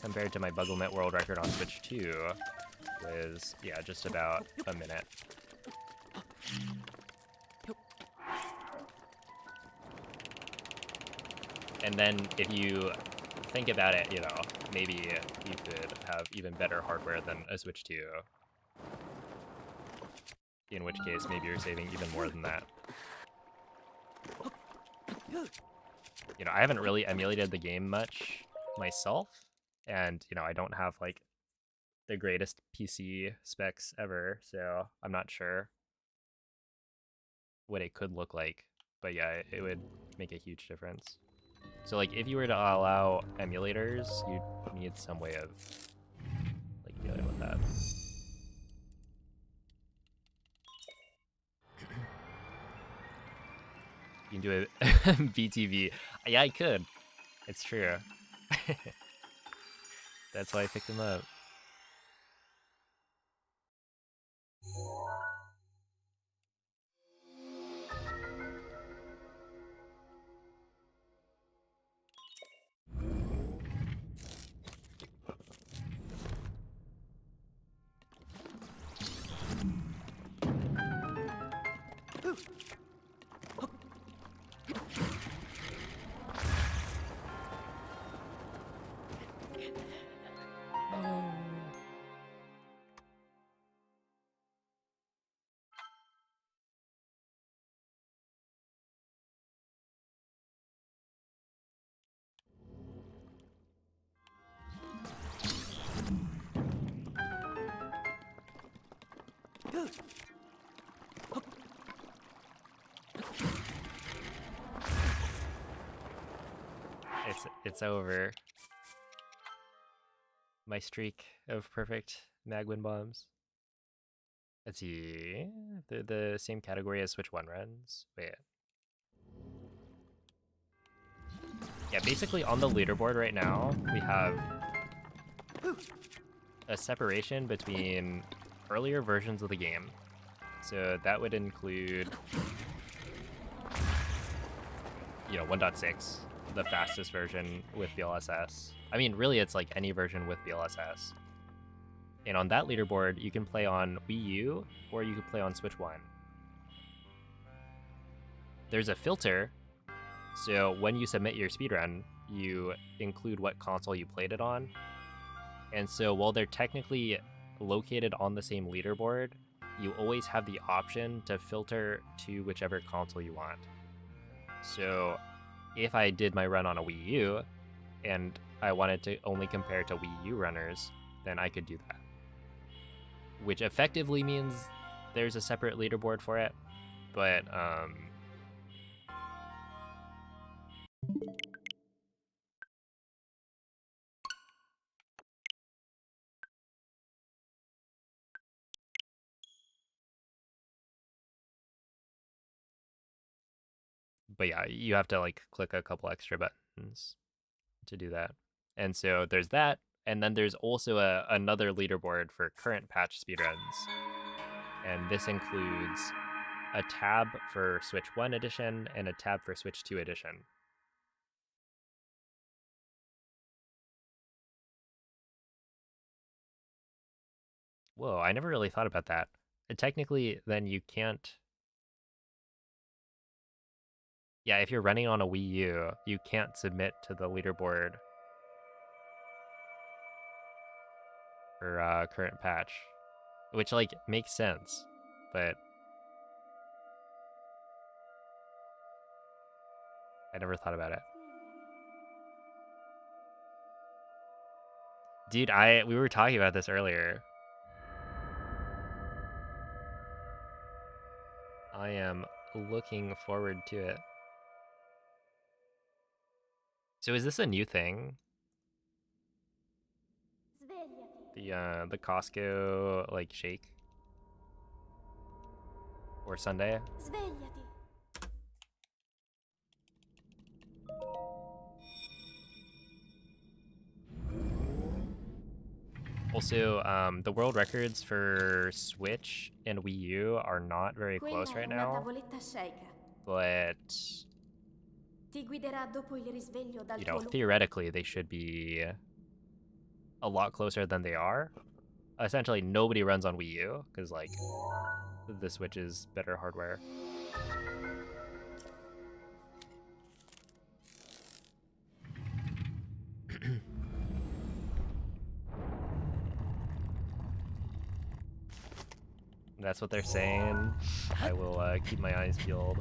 compared to my bug limit world record on Switch 2 was, yeah, just about a minute. And then if you think about it, you know, maybe you could have even better hardware than a Switch 2. In which case, maybe you're saving even more than that. You know, I haven't really emulated the game much myself, and you know, I don't have like the greatest PC specs ever, so I'm not sure what it could look like. But yeah, it would make a huge difference. So like if you were to allow emulators, you'd need some way of like dealing with that. You can do a BTV. Yeah, I could. It's true. That's why I picked him up. It's over. My streak of perfect Magwin bombs. Let's see. They're the same category as Switch 1 runs. Wait. Yeah, basically on the leaderboard right now, we have a separation between earlier versions of the game. So that would include, you know, 1.6, the fastest version with BLSS. I mean, really, it's like any version with BLSS. And on that leaderboard, you can play on Wii U or you can play on Switch 1. There's a filter, so when you submit your speedrun, you include what console you played it on. And so while they're technically located on the same leaderboard, you always have the option to filter to whichever console you want. So if I did my run on a Wii U and I wanted to only compare to Wii U runners, then I could do that. Which effectively means there's a separate leaderboard for it, but yeah, you have to like click a couple extra buttons to do that. And so there's that, and then there's also another leaderboard for current patch speedruns. And this includes a tab for Switch 1 edition and a tab for Switch 2 edition. Whoa, I never really thought about that. Technically, then you can't... Yeah, if you're running on a Wii U, you can't submit to the leaderboard for current patch. Which, like, makes sense, but... I never thought about it. Dude, we were talking about this earlier. I am looking forward to it. So is this a new thing? The Costco like shake? Or Sunday? Svegliati. Also, the world records for Switch and Wii U are not very close right now. But, you know, theoretically, they should be a lot closer than they are. Essentially, nobody runs on Wii U, because, like, the Switch is better hardware. That's what they're saying. I will keep my eyes peeled.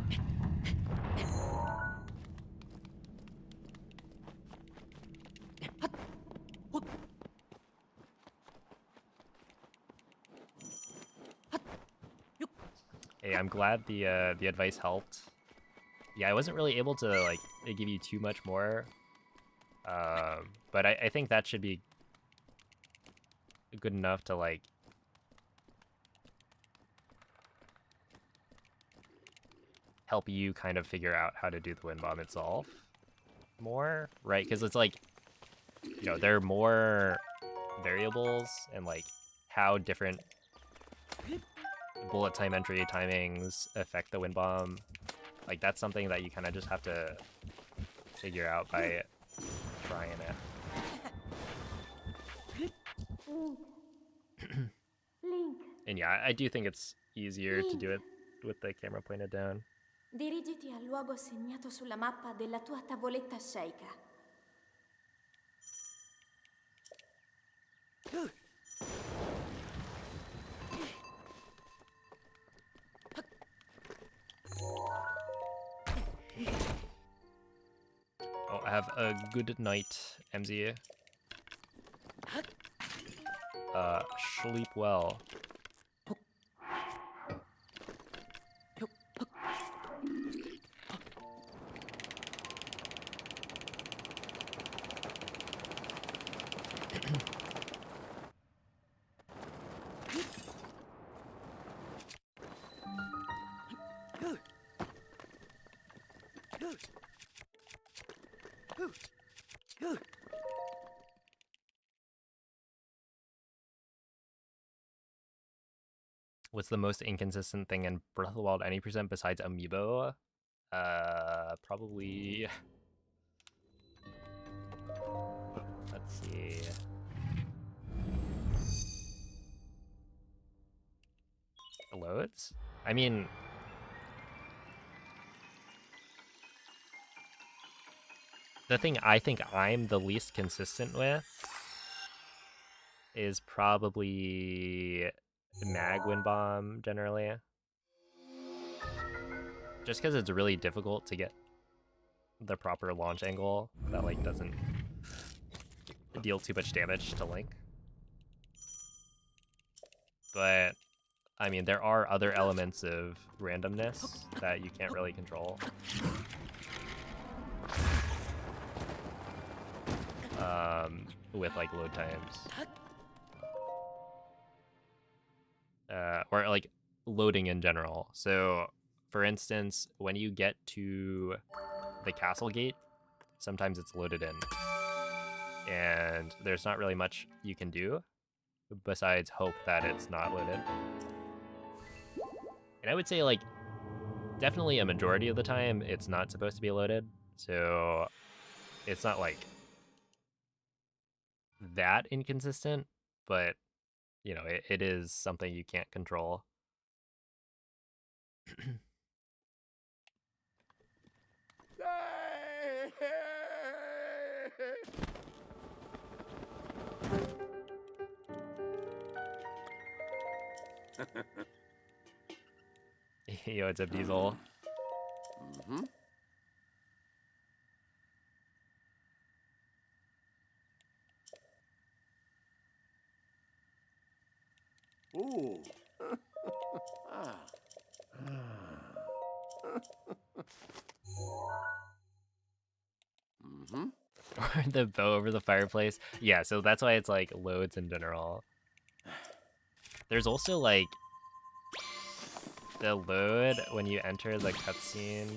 Hey, I'm glad the advice helped. Yeah, I wasn't really able to like give you too much more, but I think that should be good enough to like help you kind of figure out how to do the wind bomb itself more, right? Because it's like, you know, there are more variables and like how different bullet time entry timings affect the wind bomb. Like that's something that you kind of just have to figure out by trying it. Link, And yeah, I do think it's easier to do it with the camera pointed down. dirigiti al luogo segnato sulla mappa della tua tavoletta sceicca. Oh, have a good night, MZ. Sleep well. What's the most inconsistent thing in Breath of the Wild any percent besides Amiibo? Probably. Let's see. Loads? I mean, the thing I think I'm the least consistent with is probably Mag Wind Bomb generally. Just because it's really difficult to get the proper launch angle that like doesn't deal too much damage to Link. But I mean, there are other elements of randomness that you can't really control. With like load times. Or like loading in general. So for instance, when you get to the castle gate, sometimes it's loaded in. And there's not really much you can do besides hope that it's not loaded. And I would say like definitely a majority of the time it's not supposed to be loaded. So it's not like that inconsistent, but you know, it is something you can't control. Yo, it's a Diesel. Mm-hmm. Ooh. Ah. Mm-hmm. Or the bow over the fireplace. Yeah, so that's why it's like loads in general. There's also like the load when you enter the cutscene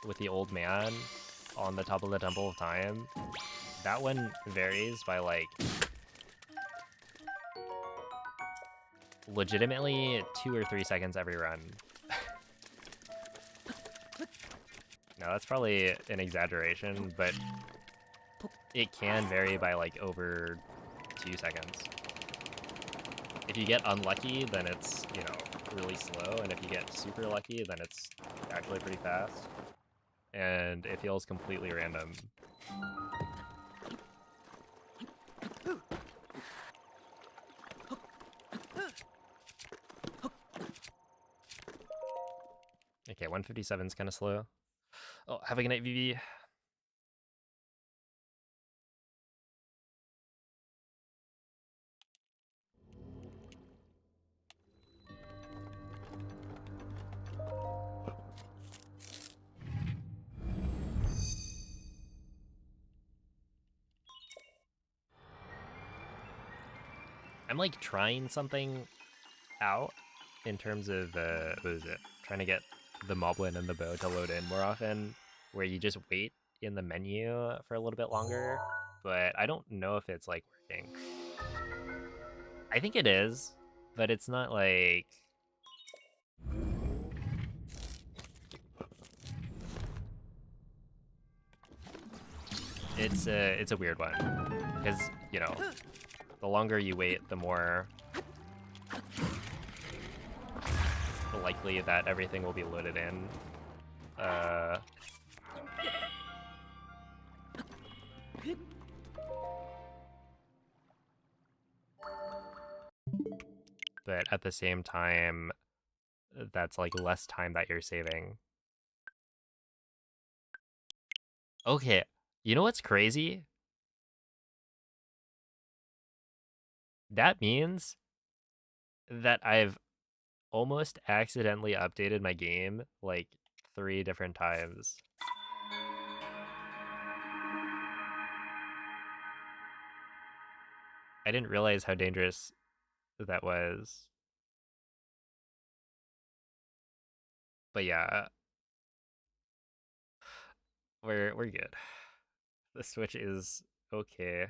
with the old man on the top of the Temple of Time. That one varies by like legitimately 2 or 3 seconds every run. Now that's probably an exaggeration, but it can vary by like over 2 seconds. If you get unlucky, then it's, you know, really slow, and if you get super lucky, then it's actually pretty fast. And it feels completely random. Okay, 157 is kind of slow. Oh, have a good night, VV. I'm like trying something out in terms of what is it? Trying to get the moblin and the bow to load in more often, where you just wait in the menu for a little bit longer. But I don't know if it's like working. I think it is, but it's not like. It's a weird one, because you know, the longer you wait, the more likely that everything will be loaded in. But at the same time, that's like less time that you're saving. Okay, you know what's crazy? That means that I've almost accidentally updated my game like 3 different times. I didn't realize how dangerous that was. But yeah, we're good. The Switch is okay.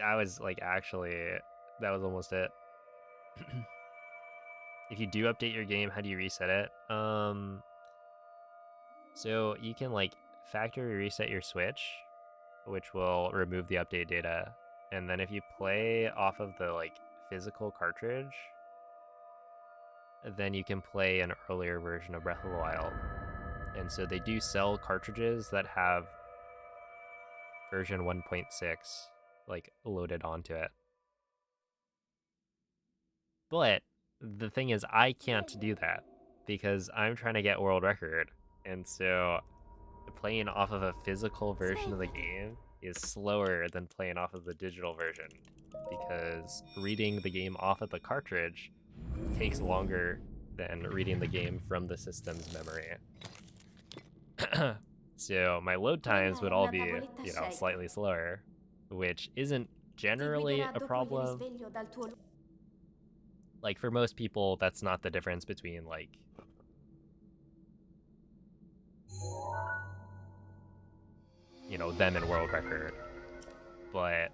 I was like, actually, that was almost it. If you do update your game, how do you reset it? So you can like factory reset your Switch, which will remove the update data. And then if you play off of the like physical cartridge, then you can play an earlier version of Breath of the Wild. And so they do sell cartridges that have version 1.6 like loaded onto it. But the thing is, I can't do that because I'm trying to get world record. And so playing off of a physical version of the game is slower than playing off of the digital version because reading the game off of the cartridge takes longer than reading the game from the system's memory. So my load times would all be, you know, slightly slower, which isn't generally a problem. Like for most people, that's not the difference between like you know them and world record. But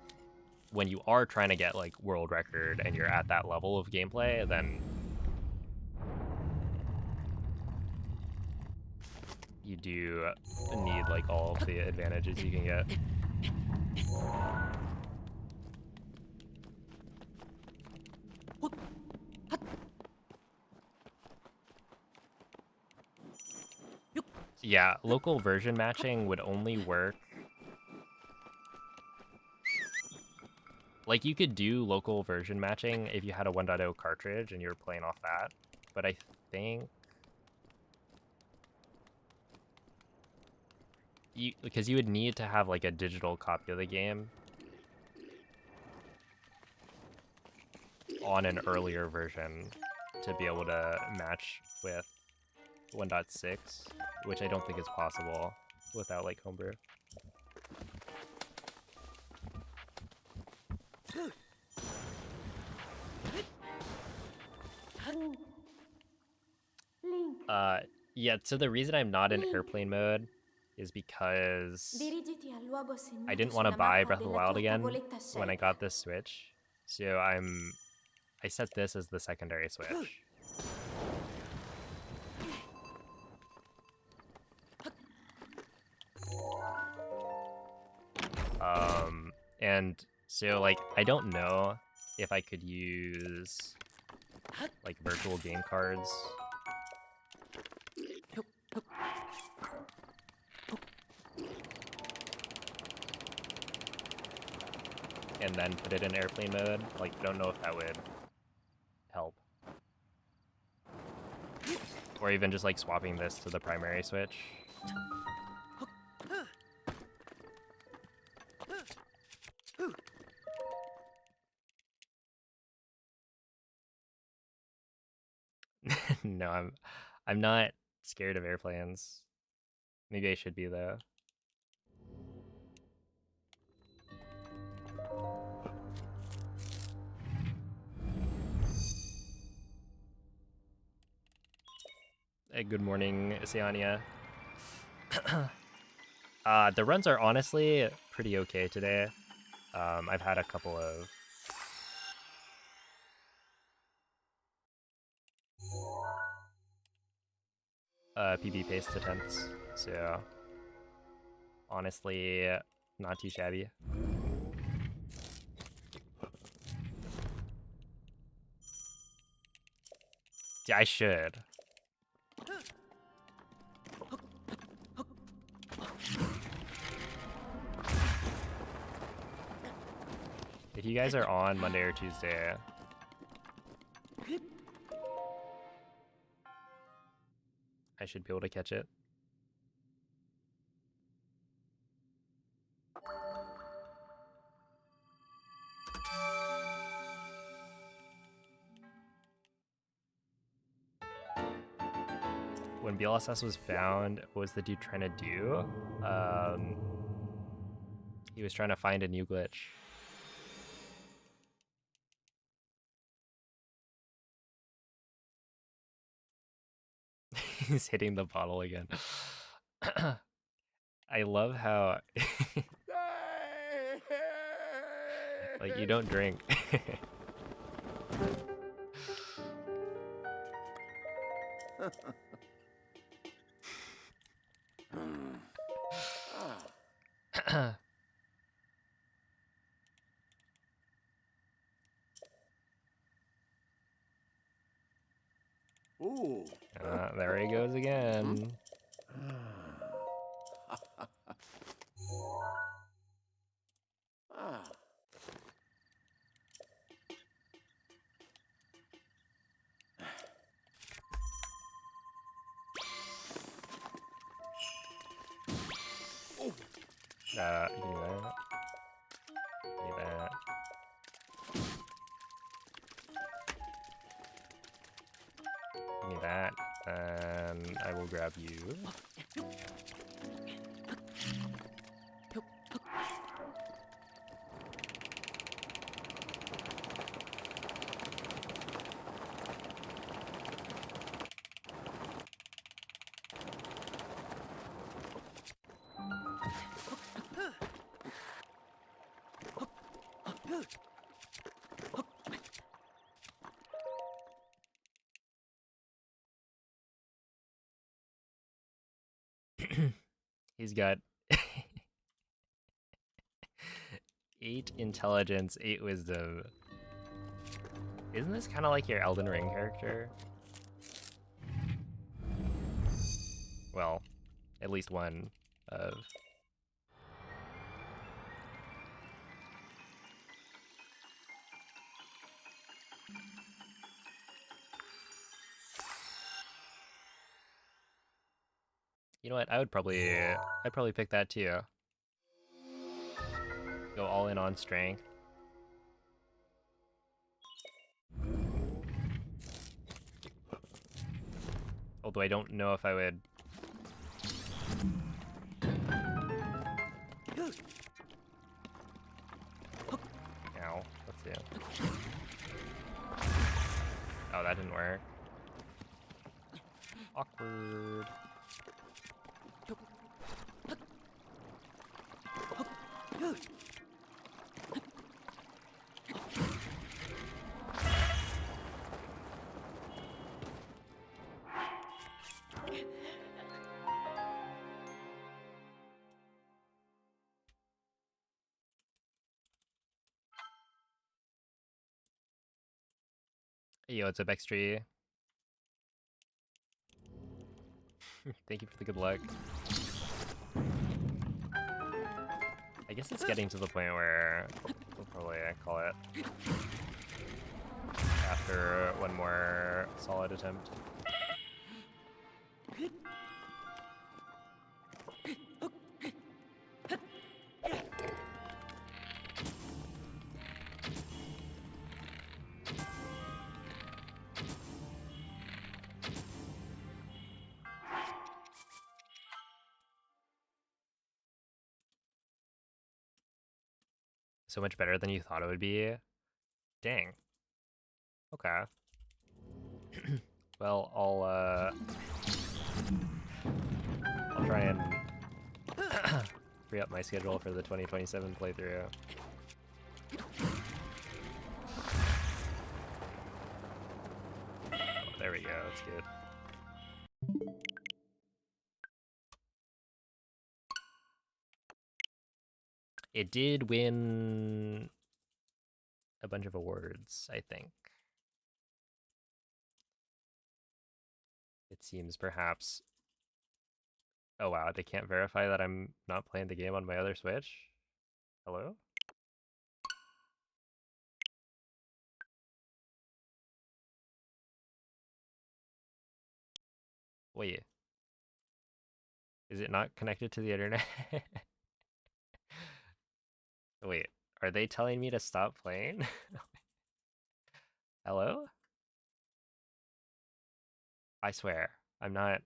when you are trying to get like world record and you're at that level of gameplay, then you do need like all of the advantages you can get. Yeah, local version matching would only work. Like you could do local version matching if you had a 1.0 cartridge and you were playing off that, but I think because you would need to have like a digital copy of the game on an earlier version to be able to match with 1.6, which I don't think is possible without like homebrew. Yeah, so the reason I'm not in airplane mode is because I didn't want to buy Breath of the Wild again when I got this Switch. So I set this as the secondary Switch. And so like I don't know if I could use like virtual game cards. And then put it in airplane mode. Like, I don't know if that would help. Or even just like swapping this to the primary Switch. No, I'm not scared of airplanes. Maybe I should be though. Good morning, Siania. The runs are honestly pretty okay today. I've had a couple of PB paste attempts, so honestly, not too shabby. Yeah, I should. If you guys are on Monday or Tuesday, I should be able to catch it. When BLSS was found, what was the dude trying to do? He was trying to find a new glitch. He's hitting the bottle again. I love how like you don't drink. Ooh. There he goes again. Ah. Give me that. Give me that. Give me that. And I will grab you. He's got 8 intelligence, 8 wisdom. Isn't this kind of like your Elden Ring character? Well, at least one of. You know what? I'd probably pick that too. Go all in on strength. Although I don't know if I would. Ow. Let's see. Oh, that didn't work. Awkward. Yo, what's up, X3? Thank you for the good luck. I guess it's getting to the point where we'll probably call it after one more solid attempt. So much better than you thought it would be. Dang. Okay. Well, I'll try and free up my schedule for the 2027 playthrough. Oh, there we go, that's good. It did win a bunch of awards, I think. It seems perhaps... Oh wow, they can't verify that I'm not playing the game on my other Switch? Hello? Wait. Is it not connected to the internet? Wait, are they telling me to stop playing? Hello? I swear, I'm not...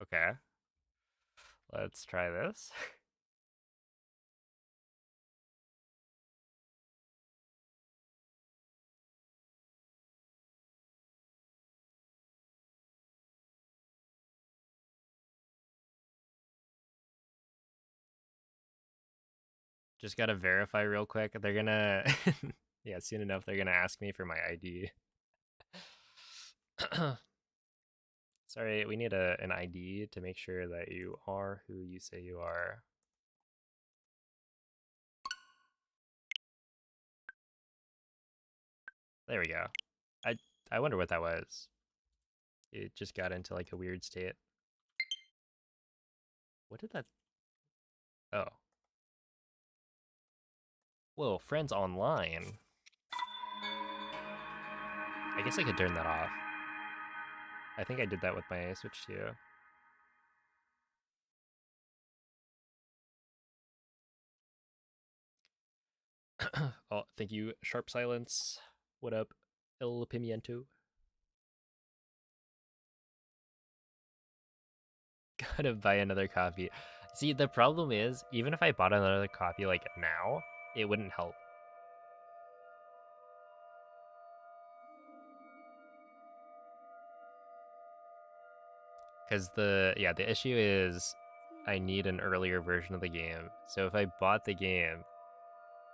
Okay. Let's try this. Just gotta verify real quick. They're gonna... yeah, soon enough they're gonna ask me for my ID. Sorry, we need an ID to make sure that you are who you say you are. There we go. I wonder what that was. It just got into like a weird state. What did that... Oh. Whoa, friends online. I guess I could turn that off. I think I did that with my Switch too. Oh, thank you, Sharp Silence. What up, El Pimiento? Gotta buy another copy. See, the problem is, even if I bought another copy like now, it wouldn't help. Because the issue is I need an earlier version of the game. So if I bought the game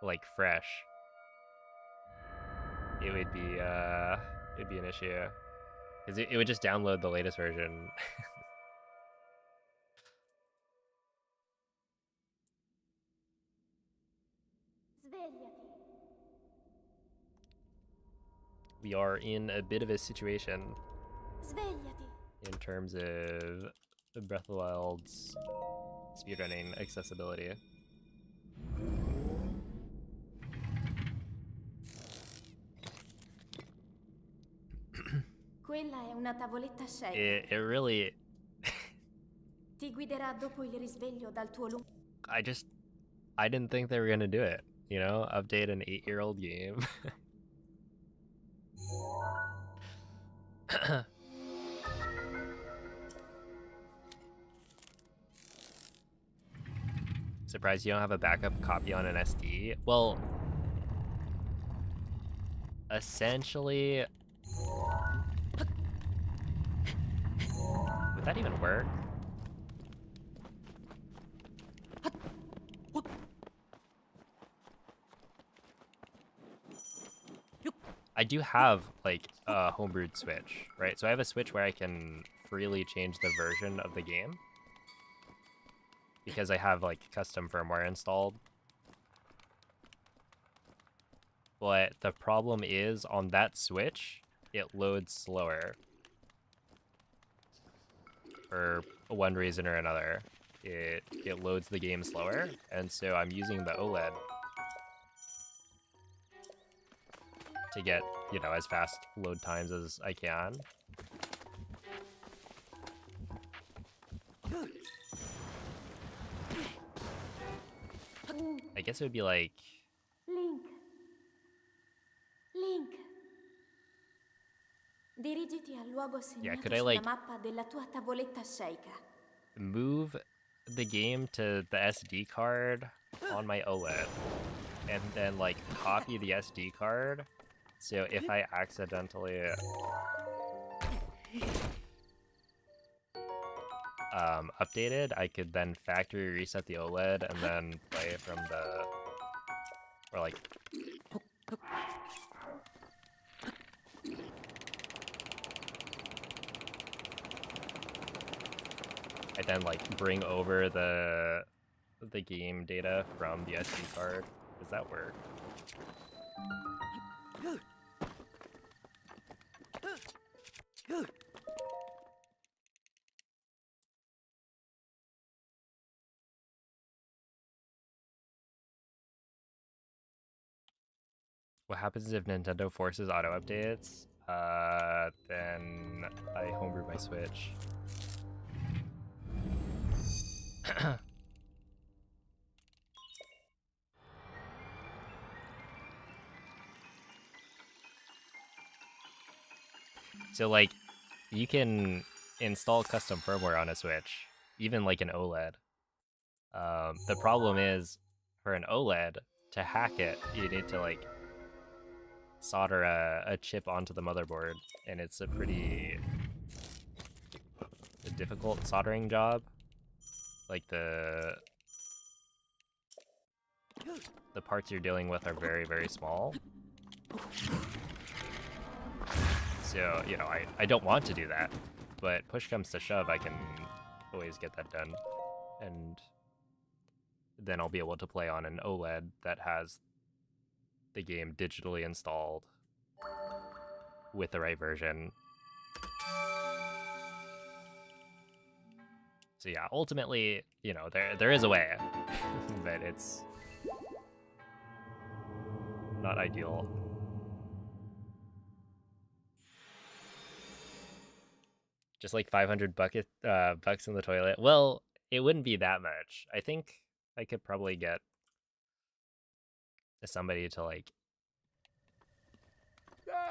like fresh, it would be an issue. Because it would just download the latest version. Svegliati. We are in a bit of a situation Svegliati. in terms of Breath of the Wild's speedrunning accessibility. Quella è una tavoletta shake. It really... Ti guiderà dopo il risveglio dal tuo lungo... I didn't think they were gonna do it, you know? Update an 8-year-old game. Surprised you don't have a backup copy on an SD? Well, essentially... Would that even work? I do have, like, a homebrewed Switch, right? So I have a Switch where I can freely change the version of the game. Because I have, like, custom firmware installed. But the problem is, on that Switch, it loads slower. For one reason or another. It loads the game slower, and so I'm using the OLED to get, you know, as fast load times as I can. I guess it would be like... Link. Dirigiti al luogo segnato could I, sulla like, mappa della tua tavoletta sceicca. move the game to the SD card on my OLED and then, like, copy the SD card, so if I accidentally updated, I could then factory reset the OLED and then play from the, or like, I then like bring over the game data from the SD card. Does that work? What happens if Nintendo forces auto updates? Then I homebrew my Switch. So, like, you can install custom firmware on a Switch, even like an OLED. The problem is, for an OLED, to hack it, you need to, like, solder a chip onto the motherboard, and it's a pretty difficult soldering job. Like, the parts you're dealing with are very, very small. So, you know, I don't want to do that, but push comes to shove, I can always get that done. And then I'll be able to play on an OLED that has the game digitally installed with the right version. So yeah, ultimately, you know, there is a way, but it's not ideal. Just like 500 bucks in the toilet. Well, it wouldn't be that much. I think I could probably get somebody to like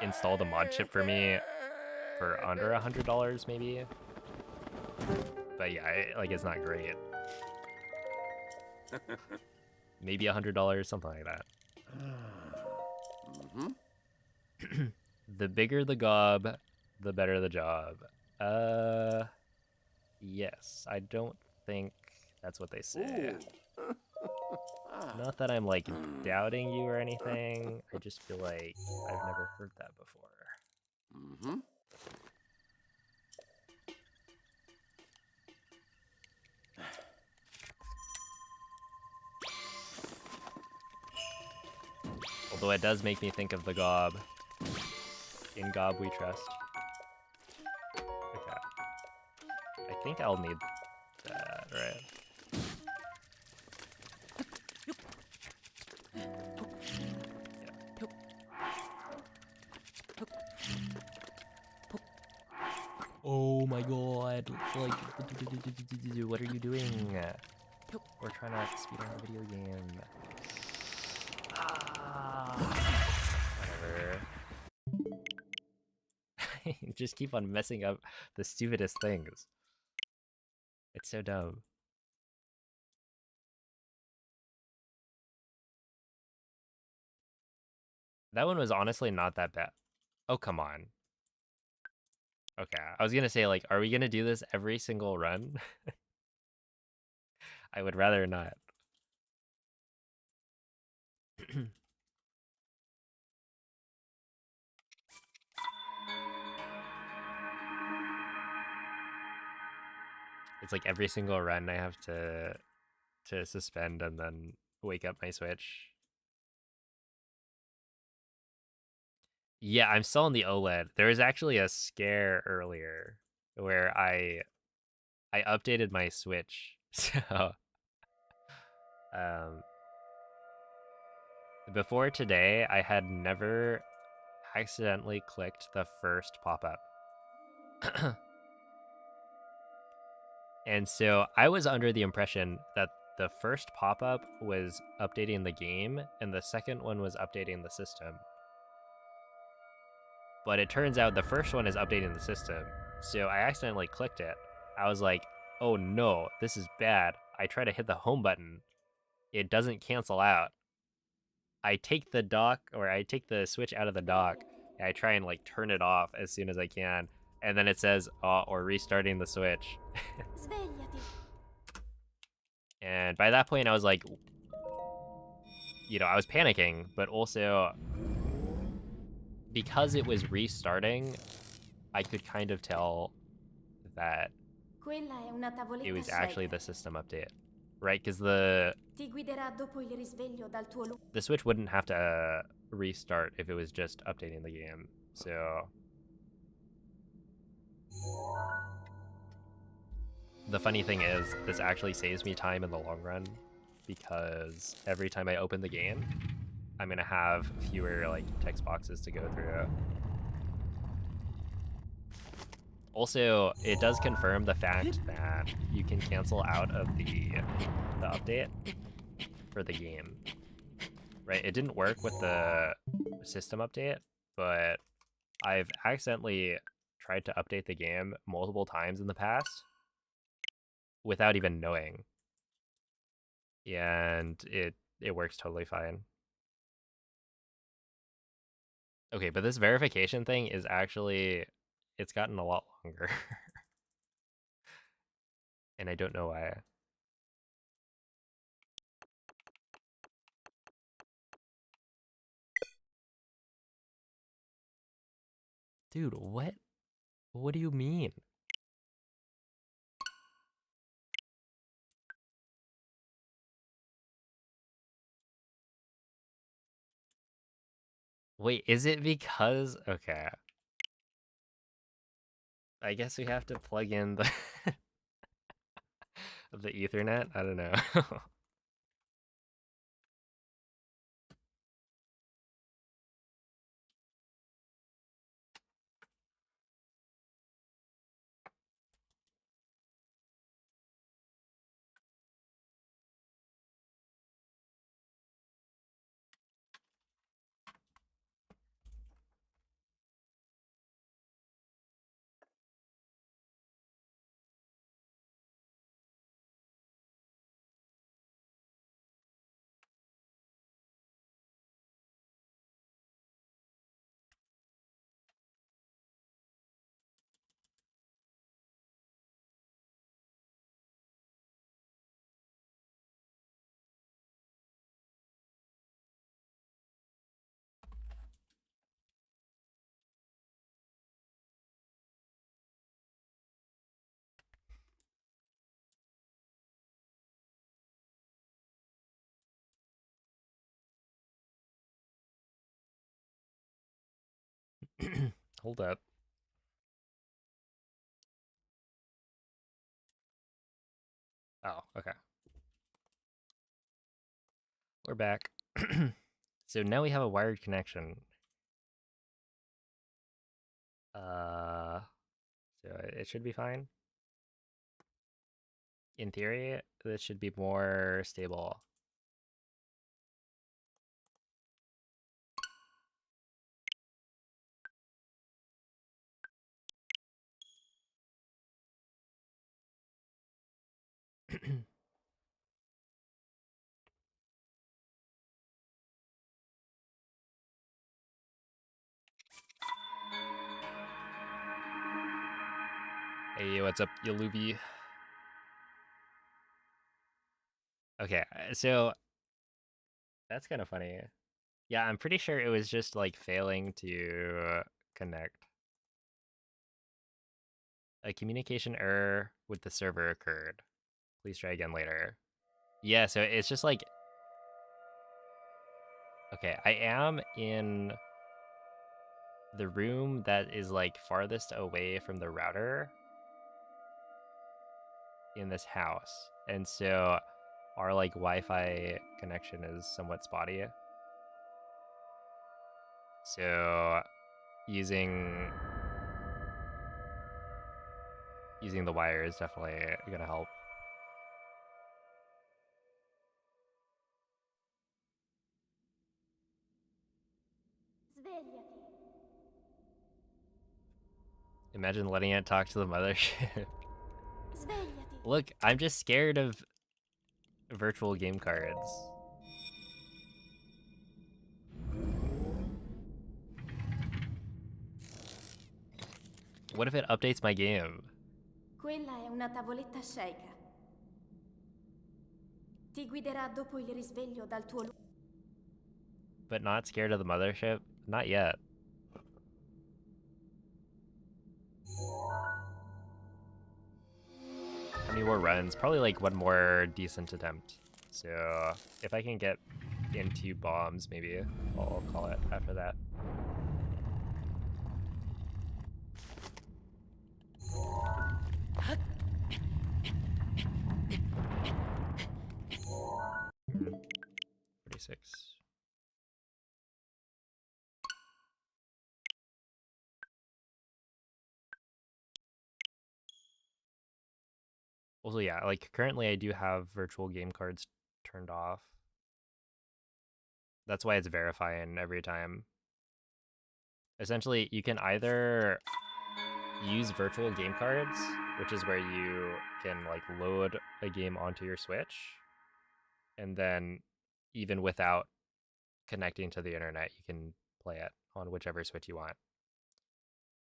install the mod chip for me for under $100 maybe. But yeah, it's not great. Maybe $100, something like that. The bigger the gob, the better the job. Yes, I don't think that's what they say. Not that I'm like doubting you or anything. I just feel like I've never heard that before. Although it does make me think of the gob. In gob we trust. Okay. I think I'll need that, right? Oh my god, like, what are you doing? We're trying to speed on the video game. Whatever. Just keep on messing up the stupidest things. It's so dumb. That one was honestly not that bad. Oh, come on. Okay, I was gonna say, like, are we gonna do this every single run? I would rather not. It's like every single run I have to suspend and then wake up my Switch. Yeah, I'm still on the OLED. There was actually a scare earlier where I updated my Switch. So before today, I had never accidentally clicked the first pop-up. And so I was under the impression that the first pop-up was updating the game and the second one was updating the system. But it turns out the first one is updating the system. So I accidentally clicked it. I was like, oh no, this is bad. I try to hit the home button. It doesn't cancel out. I take the dock, or I take the switch out of the dock, and I try and like turn it off as soon as I can. And then it says, or restarting the switch. Svegliati. And by that point, I was like, I was panicking, but also because it was restarting, I could kind of tell that Quella è una it tavoletta was actually Schenker. the system update, right? Because the Ti guiderà dopo il risveglio dal tuo Switch wouldn't have to restart if it was just updating the game. So the funny thing is, this actually saves me time in the long run because every time I open the game, I'm gonna have fewer like text boxes to go through. Also, it does confirm the fact that you can cancel out of the update for the game. Right? It didn't work with the system update, but I've accidentally tried to update the game multiple times in the past without even knowing. And it works totally fine. Okay, but this verification thing is actually, it's gotten a lot longer. And I don't know why. Dude, what? What do you mean? Wait, is it because... Okay. I guess we have to plug in the the Ethernet? I don't know. Hold up. Oh, okay. We're back. So now we have a wired connection. Uh, so it should be fine. In theory, this should be more stable. Hey, what's up, Yaluvi? Okay, so that's kind of funny. Yeah, I'm pretty sure it was just like failing to connect. A communication error with the server occurred. Please try again later. Yeah, so it's just like... Okay, I am in the room that is like farthest away from the router in this house. And so our like Wi-Fi connection is somewhat spotty. So using the wire is definitely gonna help. Svegliati. Imagine letting it talk to the mothership. Svegliati. Look, I'm just scared of virtual game cards. What if it updates my game? Quella è una tavoletta sceicca. Ti guiderà dopo il risveglio dal tuo luogo. But not scared of the mothership? Not yet. How many more runs? Probably like one more decent attempt. So if I can get into bombs, maybe I'll call it after that. Hmm. 46. Also, yeah, like currently I do have virtual game cards turned off. That's why it's verifying every time. Essentially, you can either use virtual game cards, which is where you can like load a game onto your Switch, and then even without connecting to the internet, you can play it on whichever Switch you want.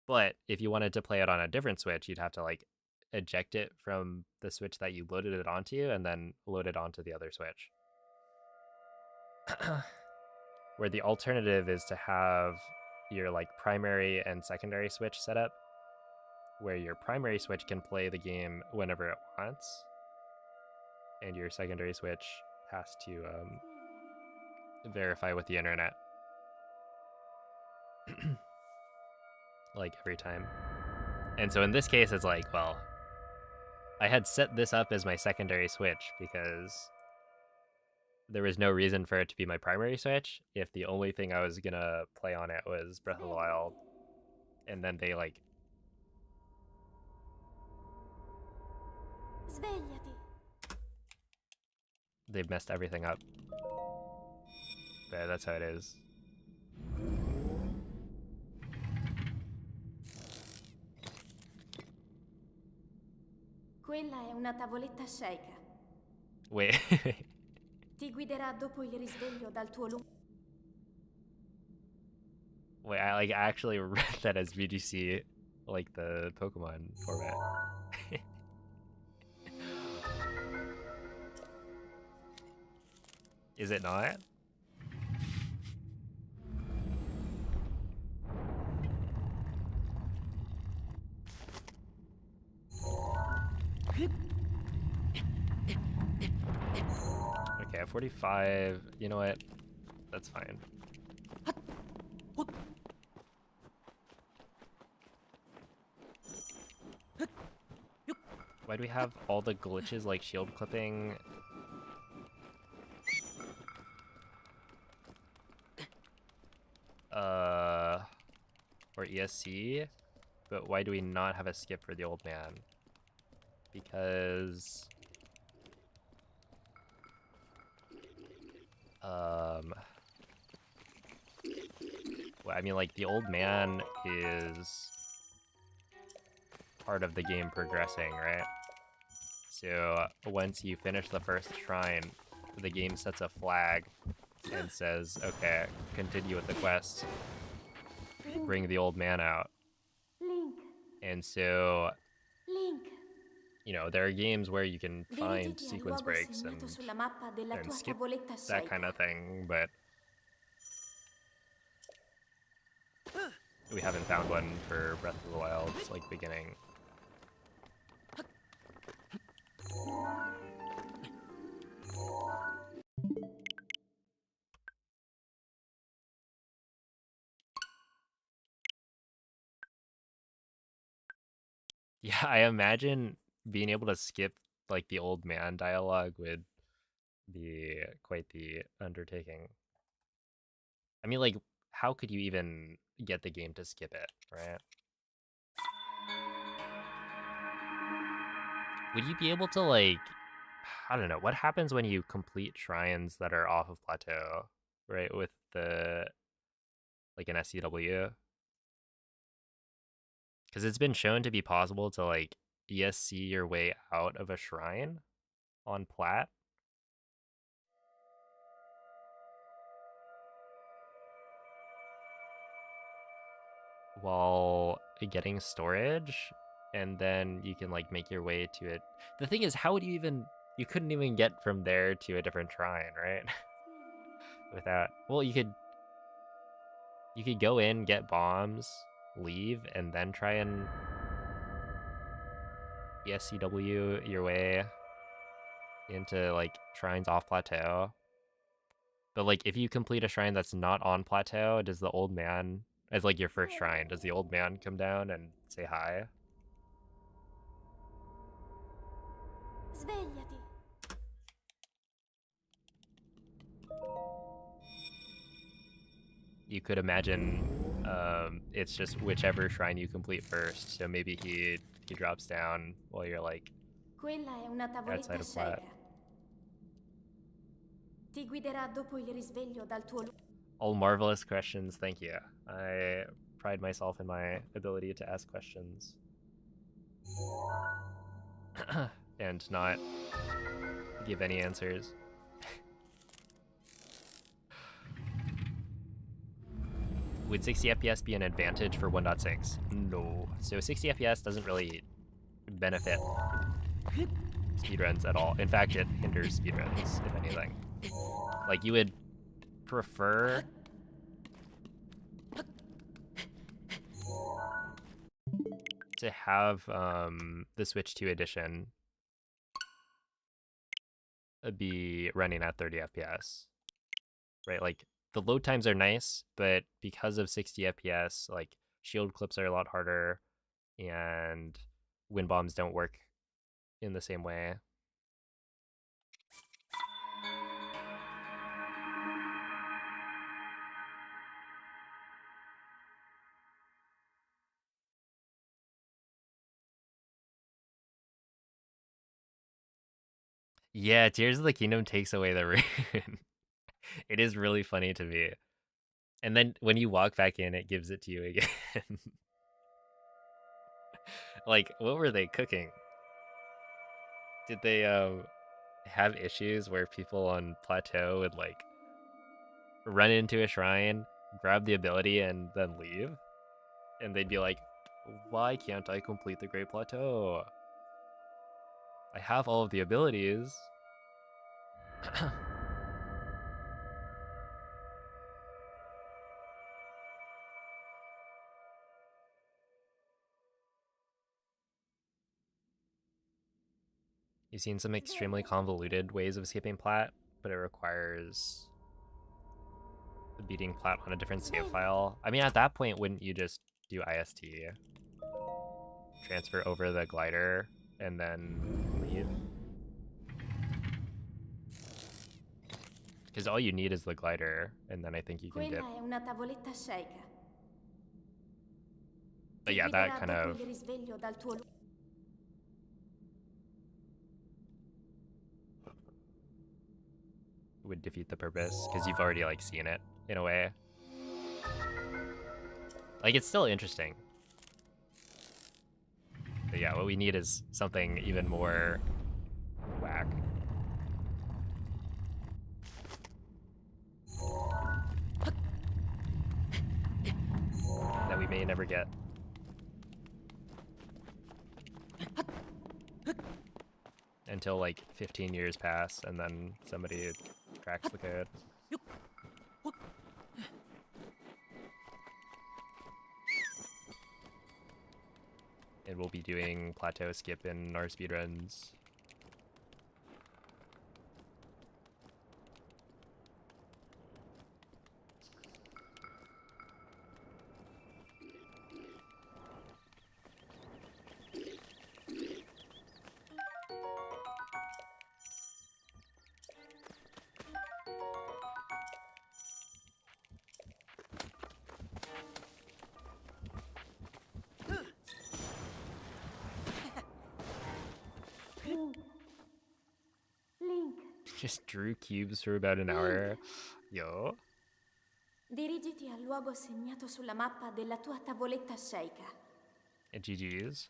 But if you wanted to play it on a different Switch, you'd have to like eject it from the Switch that you loaded it onto and then load it onto the other Switch. Where the alternative is to have your like primary and secondary Switch set up, where your primary Switch can play the game whenever it wants, and your secondary Switch has to verify with the internet. Like every time. And so in this case, it's like, well, I had set this up as my secondary Switch because there was no reason for it to be my primary Switch if the only thing I was gonna play on it was Breath of the Wild. And then they like Svegliati. they've messed everything up. But that's how it is. Quella è una tavoletta sceicca. Wait. Ti guiderà dopo il risveglio dal tuo luogo. Wait, I like actually read that as VGC, like the Pokemon format. Is it not? Okay, 45. You know what? That's fine. Why do we have all the glitches like shield clipping? Or ESC? But why do we not have a skip for the old man? Because well, I mean, like, the old man is part of the game progressing, right? So once you finish the first shrine, the game sets a flag and says, okay, continue with the quest, bring the old man out. Link. And so, Link. you know, there are games where you can find Dirigiti al sequence luogo breaks segnato sulla mappa della and tua skip tavoletta that kind sceicca. of thing, but we haven't found one for Breath of the Wild's like beginning. Yeah, I imagine being able to skip like the old man dialogue would be quite the undertaking. I mean, like, how could you even get the game to skip it, right? Would you be able to, like, I don't know, what happens when you complete shrines that are off of plateau, right? With the, like, an SCW? Because it's been shown to be possible to like ESC your way out of a shrine on plat. While getting storage, and then you can like make your way to it. The thing is, how would you couldn't even get from there to a different shrine, right? Without, well, you could go in, get bombs, leave, and then try and ESCW your way into like shrines off plateau. But like if you complete a shrine that's not on plateau, does the old man, as like your first shrine, does the old man come down and say hi? Svegliati. You could imagine it's just whichever shrine you complete first. So maybe he drops down while you're like Quella è una outside tavoletta of plat. cieca. Ti guiderà dopo il risveglio dal tuo All marvelous questions, thank you. I pride myself in my ability to ask questions. And not give any answers. Would 60 FPS be an advantage for 1.6? No. So 60 FPS doesn't really benefit speedruns at all. In fact, it hinders speedruns, if anything. Like, you would prefer to have the Switch 2 edition be running at 30 FPS, right? Like, the load times are nice, but because of 60 FPS, like, shield clips are a lot harder, and wind bombs don't work in the same way. Yeah, Tears of the Kingdom takes away the rune. It is really funny to me. And then when you walk back in, it gives it to you again. Like, what were they cooking? Did they have issues where people on plateau would like run into a shrine, grab the ability, and then leave? And they'd be like, why can't I complete the Great Plateau? I have all of the abilities. You've seen some extremely convoluted ways of skipping plat, but it requires beating plat on a different save file. I mean, at that point, wouldn't you just do IST? Transfer over the glider and then leave? Because all you need is the glider, and then I think you can get... Quella è una tavoletta cieca. But yeah, that kind of... il risveglio dal tuo would defeat the purpose, because you've already, like, seen it, in a way. Like, it's still interesting. But yeah, what we need is something even more whack. That we may never get. Until like 15 years pass and then somebody cracks the code. And we'll be doing plateau skip in our speedruns. Link, Just drew cubes for about an hour. Yo. dirigiti al luogo segnato sulla mappa della tua tavoletta cieca. And GG's.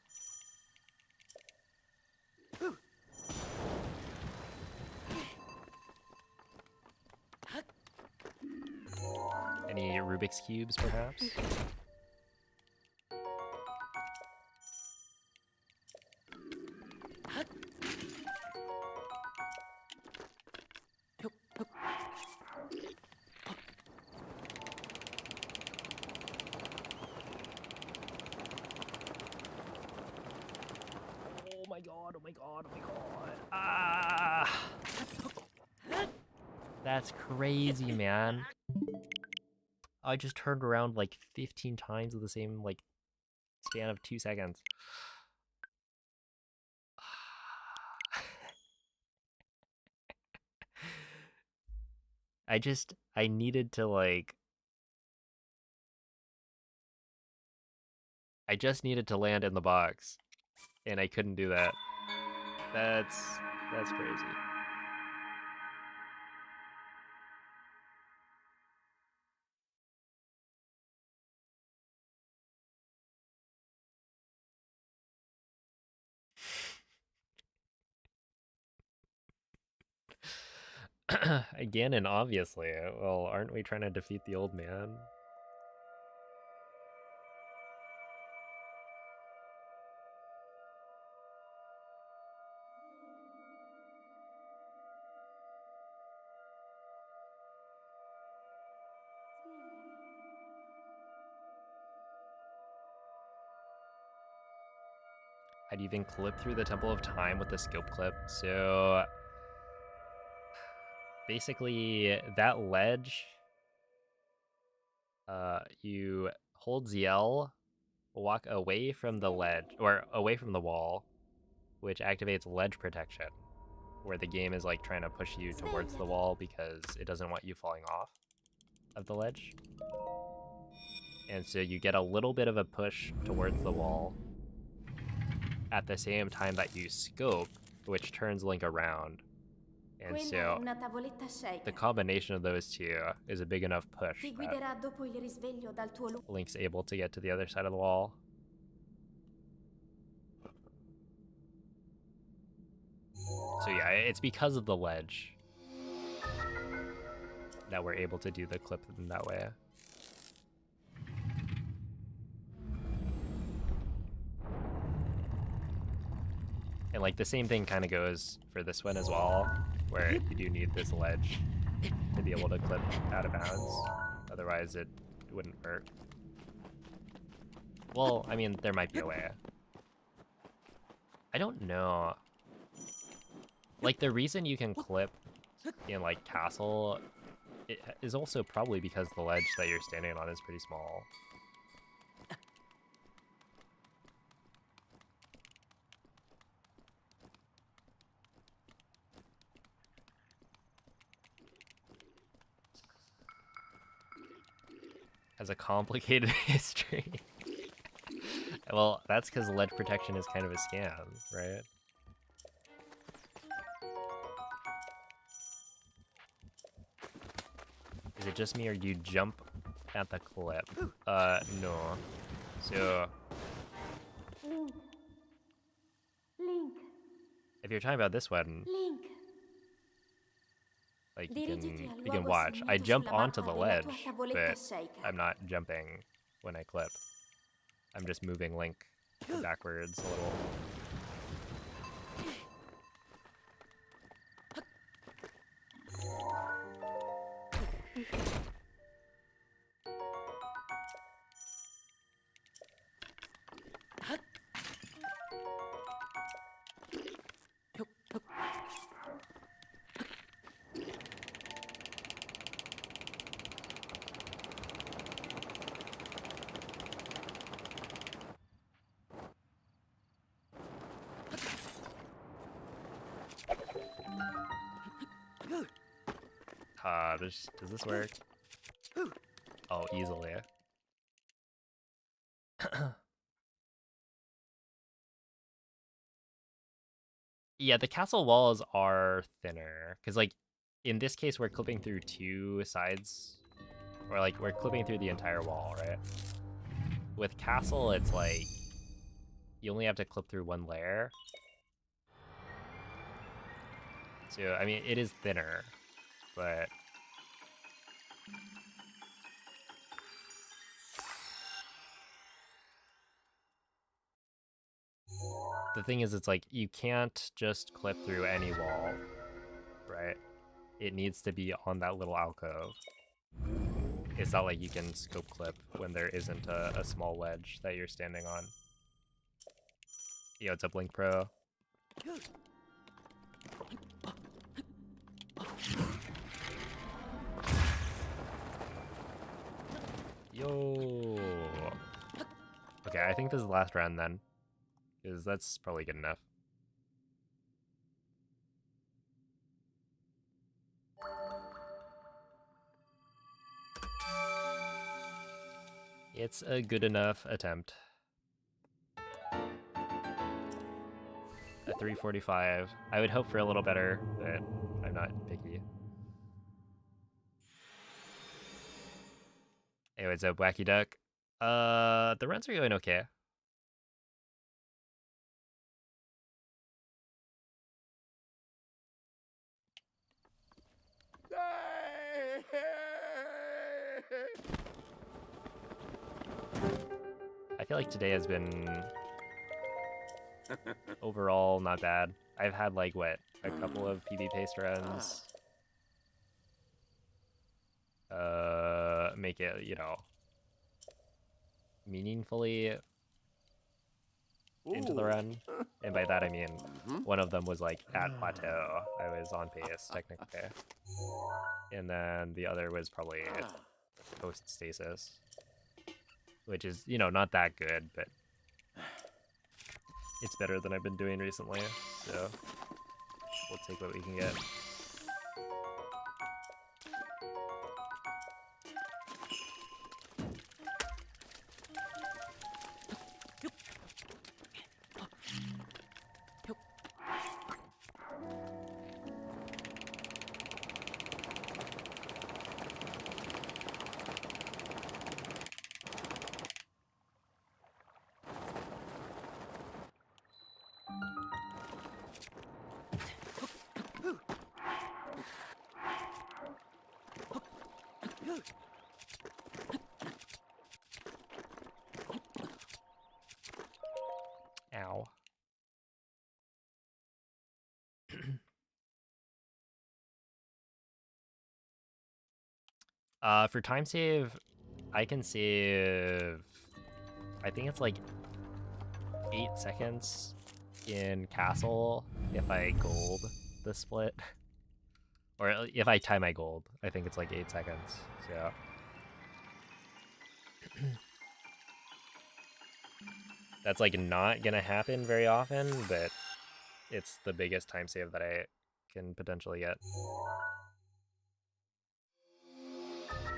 Any Rubik's Cubes, perhaps? Oh my god, oh my god, oh my god. Ah! That's crazy, man. I just turned around like 15 times in the same like span of 2 seconds. I needed to like I just needed to land in the box and I couldn't do that. That's crazy. Again and obviously. Well, aren't we trying to defeat the old man? I'd even clip through the Temple of Time with the scope clip. So basically that ledge, you hold ZL, walk away from the ledge, or away from the wall, which activates ledge protection, where the game is like trying to push you towards the wall because it doesn't want you falling off of the ledge. And so you get a little bit of a push towards the wall at the same time that you scope, which turns Link around. And so the combination of those two is a big enough push that Link's able to get to the other side of the wall. So yeah, it's because of the ledge that we're able to do the clip in that way. And like the same thing kind of goes for this one as well, where you do need this ledge to be able to clip out of bounds. Otherwise it wouldn't work. Well, I mean, there might be a way. I don't know. Like the reason you can clip in like Castle is also probably because the ledge that you're standing on is pretty small. Has a complicated history. Well, that's because ledge protection is kind of a scam, right? Is it just me or do you jump at the clip? No. So... Link. If you're talking about this one, Link. like you can watch. I jump onto the ledge, but I'm not jumping when I clip. I'm just moving Link backwards a little. Does this work? Oh, easily. Yeah, the castle walls are thinner, because like, in this case, we're clipping through two sides, or like, we're clipping through the entire wall, right? With castle, it's like, you only have to clip through one layer. So, I mean, it is thinner, but... The thing is, it's like, you can't just clip through any wall, right? It needs to be on that little alcove. It's not like you can scope clip when there isn't a small ledge that you're standing on. Yo, what's up, Blink Pro? Yo! Okay, I think this is the last round then. Because that's probably good enough. It's a good enough attempt. A 345. I would hope for a little better, but I'm not picky. Anyways, a Wacky Duck. The runs are going okay. I feel like today has been overall not bad. I've had like what, a couple of PB pace runs. Make it, you know, meaningfully into the run. And by that I mean one of them was like at plateau. I was on pace technically. And then the other was probably post stasis. Which is, you know, not that good, but it's better than I've been doing recently, so we'll take what we can get. Ow. For time save, I can save, I think it's like 8 seconds in castle if I gold the split. Or if I tie my gold, I think it's like 8 seconds, so. That's like not gonna happen very often, but it's the biggest time save that I can potentially get.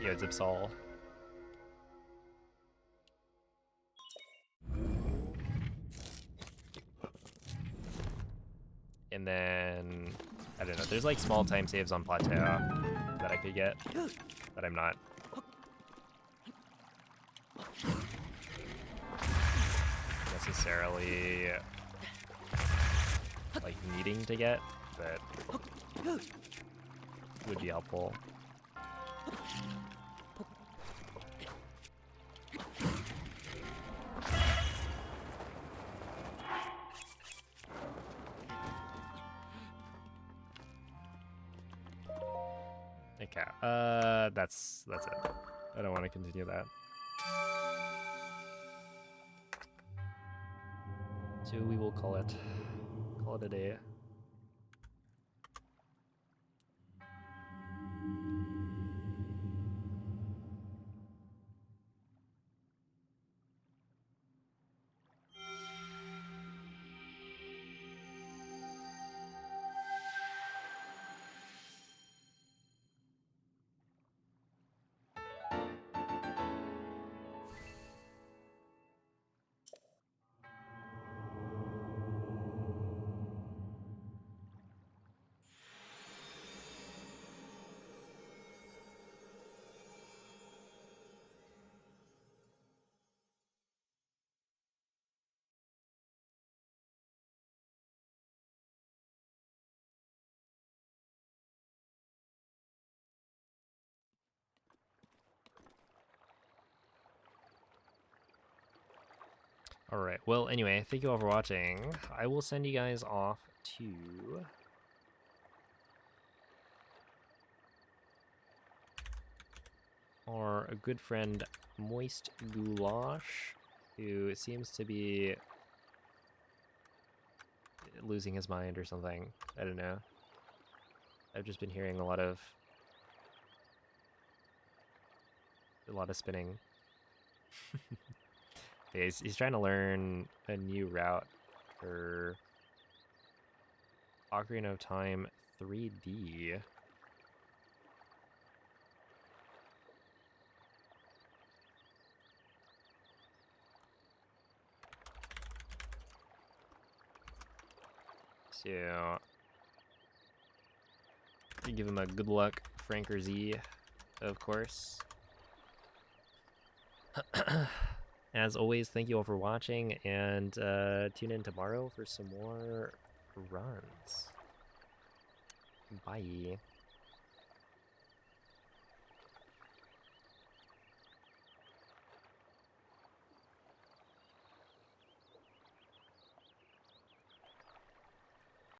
Yo, Zipsol. And then, I don't know, there's like small time saves on plateau that I could get, but I'm not necessarily like needing to get, but would be helpful. Okay, that's it. I don't want to continue that. So we will call it a day. Alright, well, anyway, thank you all for watching. I will send you guys off to our good friend Moist Goulash, who seems to be losing his mind or something. I don't know. I've just been hearing a lot of spinning. Yeah, he's trying to learn a new route for Ocarina of Time 3D. So, you give him a good luck, Franker Z, of course. As always, thank you all for watching, and tune in tomorrow for some more runs. Bye.